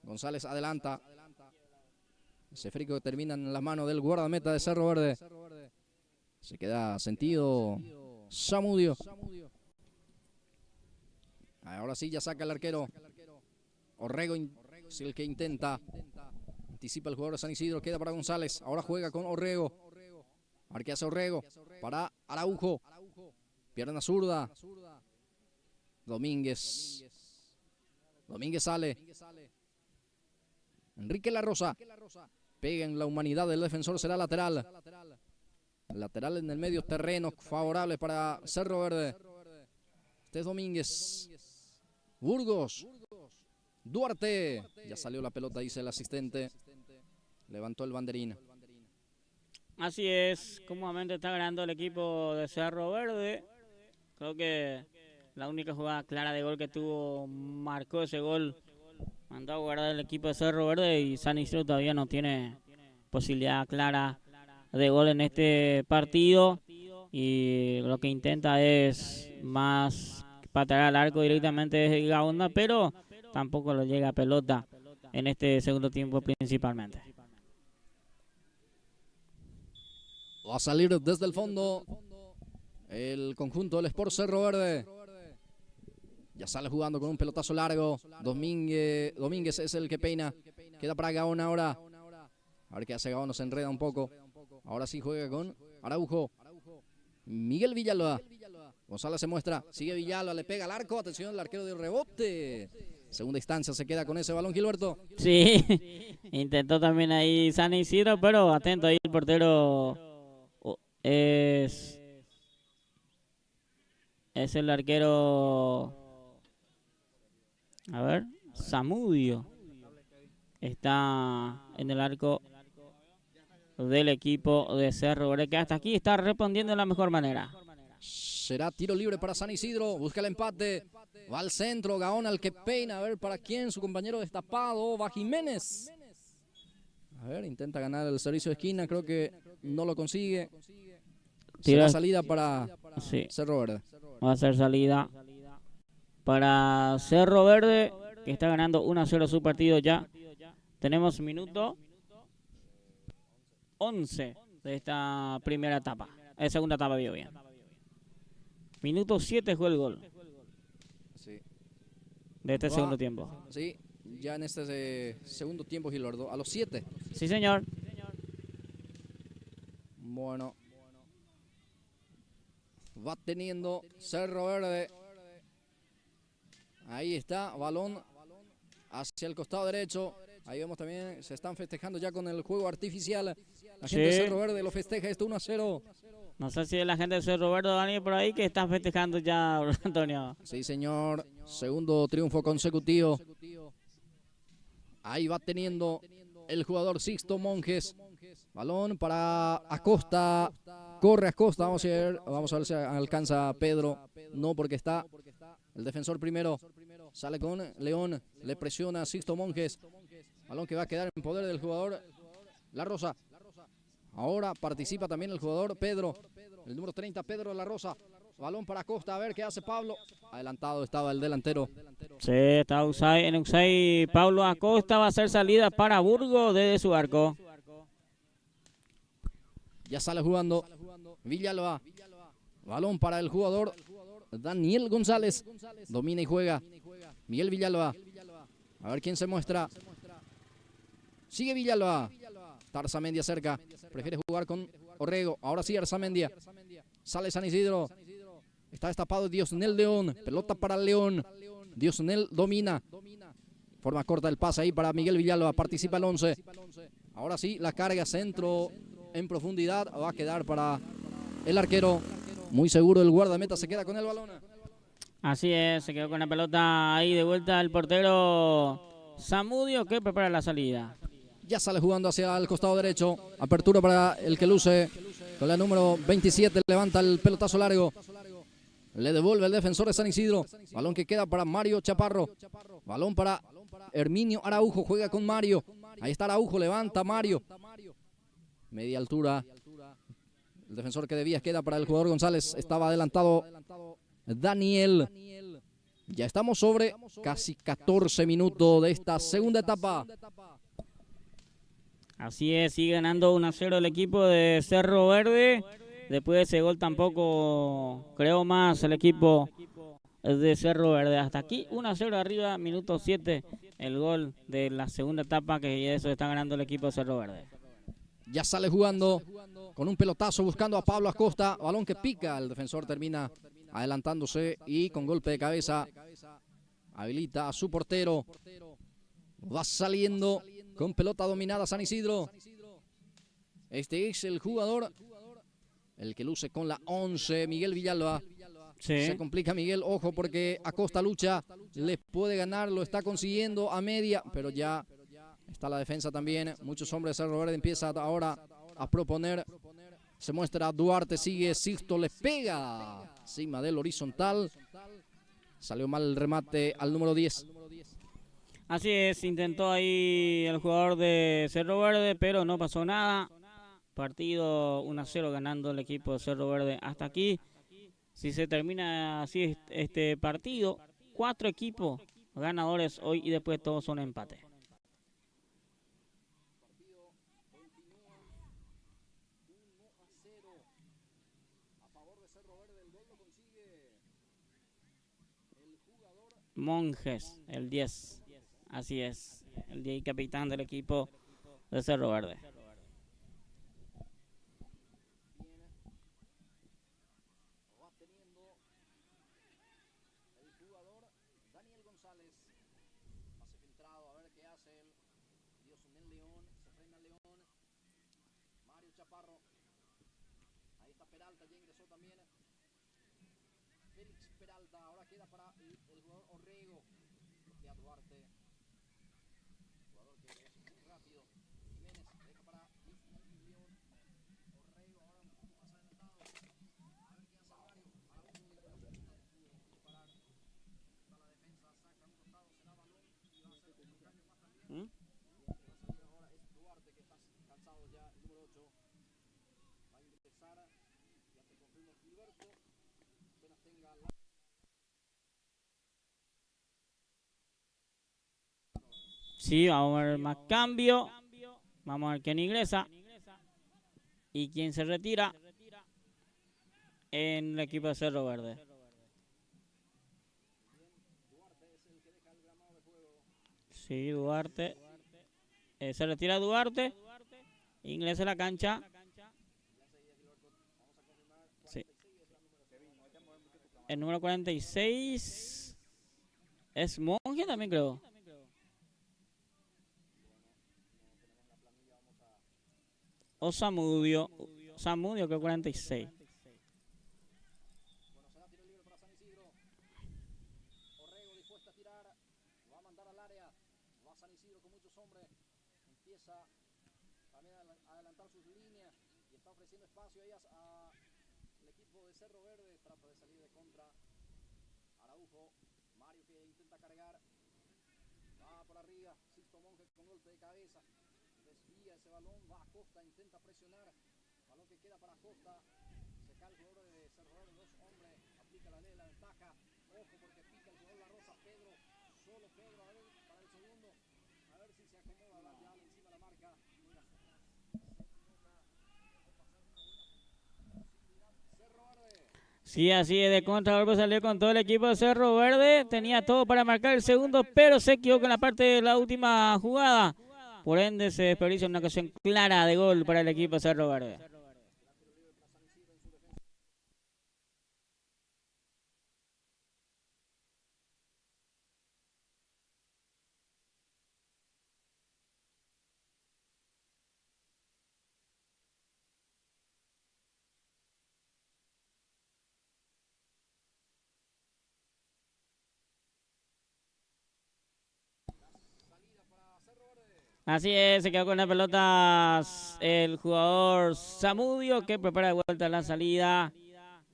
González adelanta. Ese frico que termina en las manos del guardameta de Cerro Verde. Se queda sentido Zamudio. Ahora sí ya saca el arquero. Orrego es el que intenta. Anticipa el jugador de San Isidro, queda para González. Ahora juega con Orrego. A ver qué hace Orrego. Para Araujo. Pierna zurda. Domínguez. Domínguez sale. Enrique La Rosa. Pega en la humanidad del defensor, será lateral. Lateral en el medio terreno, favorable para Cerro Verde. Este es Domínguez. Burgos. Duarte. Ya salió la pelota, dice el asistente. Levantó el banderín. Así es, cómodamente está ganando el equipo de Cerro Verde. Creo que la única jugada clara de gol que tuvo, marcó ese gol, mandó a guardar el equipo de Cerro Verde, y San Isidro todavía no tiene posibilidad clara de gol en este partido, y lo que intenta es más patear al arco directamente desde Gaona, pero tampoco le llega a pelota en este segundo tiempo principalmente. Va a salir desde el fondo el conjunto del Sport Cerro Verde. Ya sale jugando con un pelotazo largo. Domínguez es el que peina. Queda para Gaón ahora. A ver qué hace Gaón, se enreda un poco. Ahora sí juega con Araujo. Miguel Villalba. González se muestra. Sigue Villalba, le pega al arco. Atención, el arquero de rebote. Segunda instancia, se queda con ese balón Gilberto. Sí, intentó también ahí San Isidro, pero atento ahí el portero. Es el arquero. A ver, Zamudio. Está en el arco del equipo de Cerro Verde, que hasta aquí está respondiendo de la mejor manera. Será tiro libre para San Isidro. Busca el empate. Va al centro. Gaón al que peina. A ver para quién. Su compañero destapado. Va Jiménez. A ver, intenta ganar el servicio de esquina. Creo que no lo consigue. Será salida para Cerro Verde. Va a ser salida para Cerro Verde, que está ganando 1-0 su partido ya. Tenemos minuto 11 de esta primera etapa. Segunda etapa, digo bien. Minuto 7 fue el gol. Sí. De este segundo tiempo. Sí, ya en este segundo tiempo, Gilberto. A los 7. Sí, señor. Bueno. Va teniendo Cerro Verde. Ahí está, balón hacia el costado derecho. Ahí vemos también, se están festejando ya con el juego artificial. La gente de Cerro Verde lo festeja, esto 1-0. No sé si es la gente de Cerro Verde, Dani, por ahí que está festejando ya, Antonio. Sí, señor. Segundo triunfo consecutivo. Ahí va teniendo el jugador Sixto Monjes. Balón para Acosta. Corre Acosta. Vamos a ver si alcanza a Pedro. No, porque está el defensor primero. Sale con León. Le presiona a Sixto Monjes. Balón que va a quedar en poder del jugador La Rosa. Ahora participa también el jugador Pedro. El número 30, Pedro La Rosa. Balón para Acosta. A ver qué hace Pablo. Adelantado estaba el delantero. Sí, está en Usay. Pablo Acosta va a hacer salida para Burgo desde su arco. Ya sale jugando Villalba. Balón para el jugador Daniel González. Domina y juega Miguel Villalba. A ver quién se muestra. Sigue Villalba. Tarzamendia cerca. Prefiere jugar con Orrego. Ahora sí Arzamendia. Sale San Isidro. Está destapado Diosnel León. Pelota para León. Diosnel domina. Forma corta el pase ahí para Miguel Villalba. Participa el 11. Ahora sí, la carga centro en profundidad. Va a quedar para el arquero. Muy seguro el guardameta. Se queda con el balón. Así es, se quedó con la pelota ahí de vuelta el portero Zamudio, que prepara la salida. Ya sale jugando hacia el costado derecho. Apertura para el que luce con la número 27. Levanta el pelotazo largo. Le devuelve el defensor de San Isidro. Balón que queda para Mario Chaparro. Balón para Herminio Araujo. Juega con Mario. Ahí está Araujo. Levanta Mario. Media altura. El defensor que debía queda para el jugador González. Estaba adelantado Daniel. Ya estamos sobre casi 14 minutos de esta segunda etapa. Así es, sigue ganando 1-0 el equipo de Cerro Verde. Después de ese gol tampoco creó más el equipo de Cerro Verde. Hasta aquí 1-0 arriba, minuto 7, el gol de la segunda etapa, que eso está ganando el equipo de Cerro Verde. Ya sale jugando con un pelotazo buscando a Pablo Acosta. Balón que pica, el defensor termina adelantándose y con golpe de cabeza habilita a su portero. Va saliendo con pelota dominada San Isidro. Este es el jugador, el que luce con la 11, Miguel Villalba. Sí. Se complica Miguel, ojo porque Acosta lucha, le puede ganar, lo está consiguiendo a media, pero ya está la defensa también. Muchos hombres de Cerro Verde empiezan ahora a proponer. Se muestra Duarte, sigue Sixto, le pega encima del horizontal. Salió mal el remate al número 10. Así es, intentó ahí el jugador de Cerro Verde, pero no pasó nada. Partido 1-0 ganando el equipo de Cerro Verde. Hasta aquí, si se termina así este partido, 4 equipos ganadores hoy y después todos son empates. Monjes, el 10. Así es. El 10 y capitán del equipo de Cerro Verde. Peralta ya ingresó también. Félix Peralta, ahora queda para el jugador Orrego. Bloquea Duarte. Jugador que es muy rápido. Jiménez deja para León. Orrego ahora un poco más adelantado. A ver qué hace Mario. Quiere parar. Está la defensa, saca un costado, será balón y va a hacer un cambio más también. Va a salir ahora es Duarte, que está cansado ya, el número 8. Va a ingresar. Ya te confirmo Gilberto. Apenas tenga la... Sí, vamos a ver más cambio. Vamos a ver quién ingresa y quién se retira en el equipo de Cerro Verde. Sí, Duarte. Se retira Duarte. Ingresa a la cancha. Sí. El número 46 es Monje también, creo. O Samudio. Samudio, que 46. Bueno, será tiro libre para San Isidro. Orrego dispuesto a tirar. Va a mandar al área. Va San Isidro con muchos hombres. Empieza también a adelantar sus líneas. Y está ofreciendo espacio ahí al equipo de Cerro Verde. Trata de salir de contra. Araujo. Mario que intenta cargar. Va por arriba. Sixto Monje con golpe de cabeza. Desvía ese balón, va a Costa, intenta presionar. Balón que queda para Costa. Se cae el jugador de Cerro Verde, 2 hombres. Aplica la ley de la ventaja. Ojo porque pica el jugador La Rosa. Pedro, solo Pedro, a ver, para el segundo. A ver si se acomoda. Ya encima la marca. Cerro Verde. Sí, así es, de contragolpe salió con todo el equipo de Cerro Verde. Tenía todo para marcar el segundo, pero se equivocó en la parte de la última jugada. Por ende, se desperdicia una ocasión clara de gol para el equipo de Cerro Verde. Así es, se quedó con la pelota el jugador Samudio, que prepara de vuelta la salida.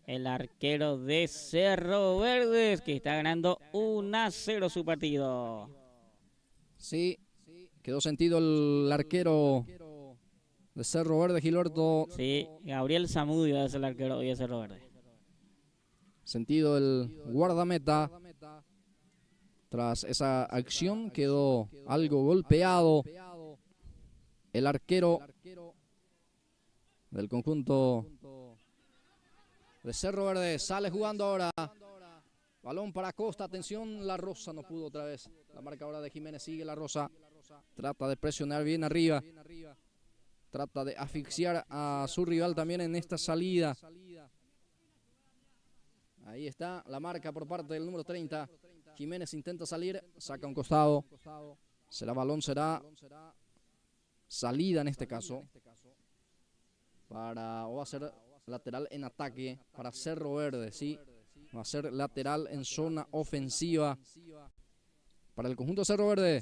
El arquero de Cerro Verdes, que está ganando 1-0 su partido. Sí, quedó sentido el arquero de Cerro Verde, Gilberto. Sí, Gabriel Samudio es el arquero de Cerro Verde. Sentido el guardameta. Tras esa acción quedó algo golpeado el arquero del conjunto de Cerro Verde. Sale jugando ahora. Balón para Costa. Atención, La Rosa no pudo otra vez. La marca ahora de Jiménez sigue La Rosa. Trata de presionar bien arriba. Trata de asfixiar a su rival también en esta salida. Ahí está la marca por parte del número 30. Jiménez intenta salir, saca un costado. Será balón, será salida en este caso. O va a ser lateral en ataque para Cerro Verde, sí. Va a ser lateral en zona ofensiva para el conjunto de Cerro Verde.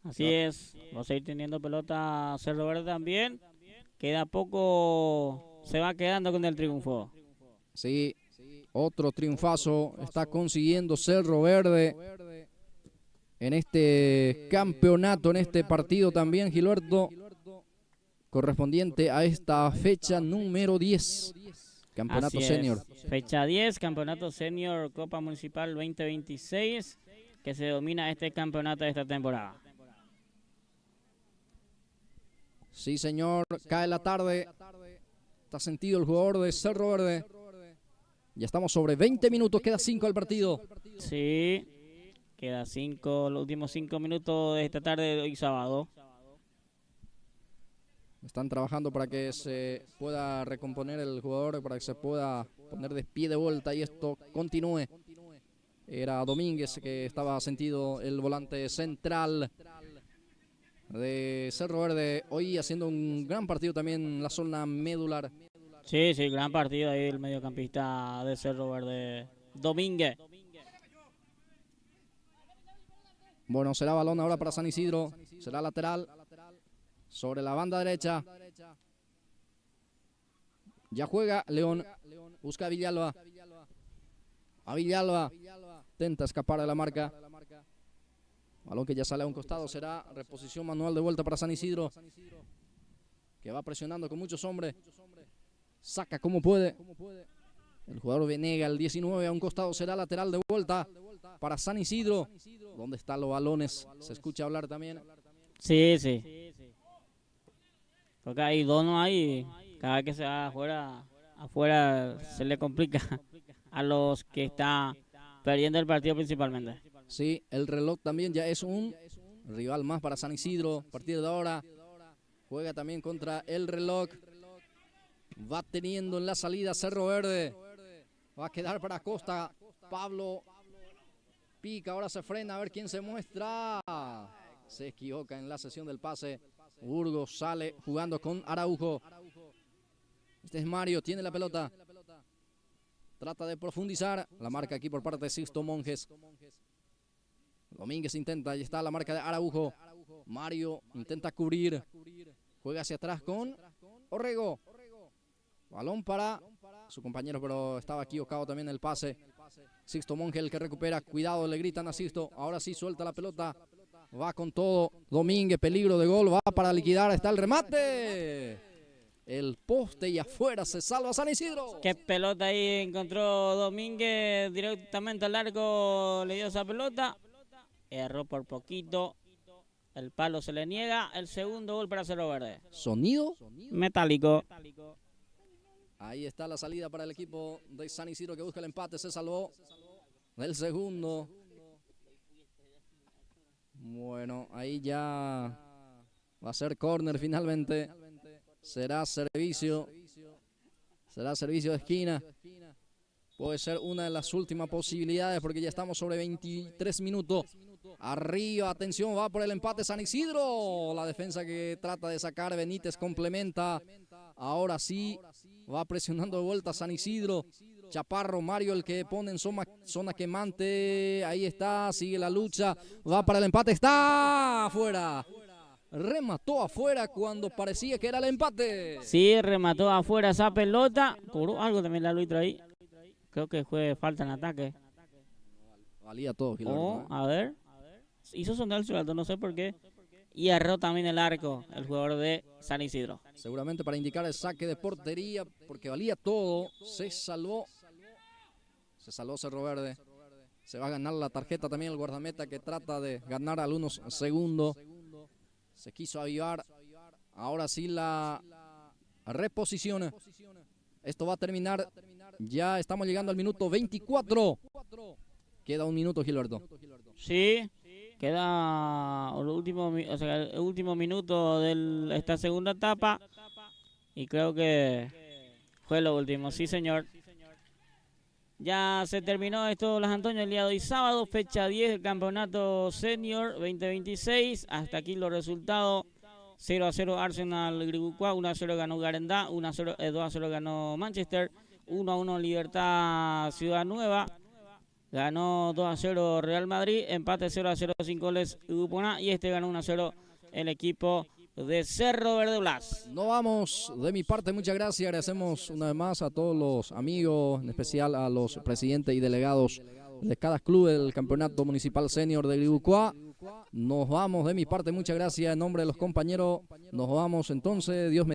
Así es, vamos a ir teniendo pelota Cerro Verde también. Queda poco, se va quedando con el triunfo. Sí, otro triunfazo está consiguiendo Cerro Verde en este campeonato, en este partido también, Gilberto, correspondiente a esta fecha número 10, campeonato Así es. senior. Fecha 10, campeonato senior Copa Municipal 2026, que se domina este campeonato de esta temporada. Sí, señor, cae la tarde, está sentido el jugador de Cerro Verde. Ya estamos sobre 20 minutos, queda 5 al partido. Sí, queda 5, los últimos 5 minutos de esta tarde de hoy sábado. Están trabajando para que se pueda recomponer el jugador, para que se pueda poner de pie de vuelta y esto continúe. Era Domínguez que estaba sentido, el volante central de Cerro Verde, hoy haciendo un gran partido también en la zona medular. Sí, gran partido ahí el mediocampista de Cerro Verde, Domínguez. Bueno, será balón ahora para San Isidro, será lateral sobre la banda derecha. Ya juega León, busca a Villalba. A Villalba, intenta escapar de la marca. Balón que ya sale a un costado, será reposición manual de vuelta para San Isidro, que va presionando con muchos hombres. Saca como puede. El jugador Venega, el 19, a un costado, será lateral de vuelta para San Isidro. ¿Dónde están los balones? Se escucha hablar también. Sí. Porque hay dono ahí, cada vez que se va afuera se le complica a los que están perdiendo el partido principalmente. Sí, el reloj también ya es un rival más para San Isidro. A partir de ahora juega también contra el reloj. Va teniendo en la salida Cerro Verde. Va a quedar para Costa. Pablo pica, ahora se frena a ver quién se muestra. Se equivoca en la sesión del pase. Burgos sale jugando con Araujo. Este es Mario, tiene la pelota. Trata de profundizar. La marca aquí por parte de Sixto Monjes. Domínguez intenta, ahí está la marca de Araujo. Mario intenta cubrir. Juega hacia atrás con Orrego. Balón para su compañero, pero estaba equivocado también el pase. Sixto Monjes el que recupera. Cuidado, le gritan a Sixto. Ahora sí suelta la pelota. Va con todo. Domínguez, peligro de gol. Va para liquidar. Está el remate. El poste y afuera se salva San Isidro. Qué pelota ahí encontró Domínguez directamente al arco. Le dio esa pelota. Erró por poquito. El palo se le niega. El segundo gol para Cerro Verde. Sonido metálico. Ahí está la salida para el equipo de San Isidro que busca el empate. Se salvó del segundo. Bueno, ahí ya va a ser córner finalmente. Será servicio de esquina. Puede ser una de las últimas posibilidades porque ya estamos sobre 23 minutos. Arriba, atención, va por el empate San Isidro. La defensa que trata de sacar Benítez complementa. Ahora sí, va presionando de vuelta San Isidro. Chaparro, Mario el que pone en zona quemante. Ahí está, sigue la lucha. Va para el empate, está afuera. Remató afuera cuando parecía que era el empate. Sí, remató afuera esa pelota. Cobró algo también la árbitro ahí. Creo que fue falta en ataque. Valía todo, Gilberto. A ver. Hizo sonar el sueldo, no sé por qué. Y erró también el arco, el jugador de San Isidro. Seguramente para indicar el saque de portería, porque valía todo. Se salvó Cerro Verde. Se va a ganar la tarjeta también el guardameta que trata de ganar algunos segundos. Se quiso avivar. Ahora sí la reposición. Esto va a terminar. Ya estamos llegando al minuto 24. Queda un minuto, Gilberto. Sí, queda el último minuto de esta segunda etapa. Y creo que fue lo último, sí señor. Ya se terminó esto, Las Antonio, el día de hoy sábado, fecha 10 del campeonato senior 2026. Hasta aquí los resultados. 0-0 Arsenal Gribucua, 1-0 ganó Garendá, 2-0 ganó Manchester, 1-1 Libertad Ciudad Nueva, ganó 2-0 Real Madrid, empate 0-0 sin goles Upuná, y ganó 1-0 el equipo de Cerro Verde Blas. No vamos, de mi parte muchas gracias, agradecemos una vez más a todos los amigos, en especial a los presidentes y delegados de cada club del campeonato municipal senior de Gribucua. Nos vamos, de mi parte muchas gracias, en nombre de los compañeros, nos vamos entonces, Dios mediante.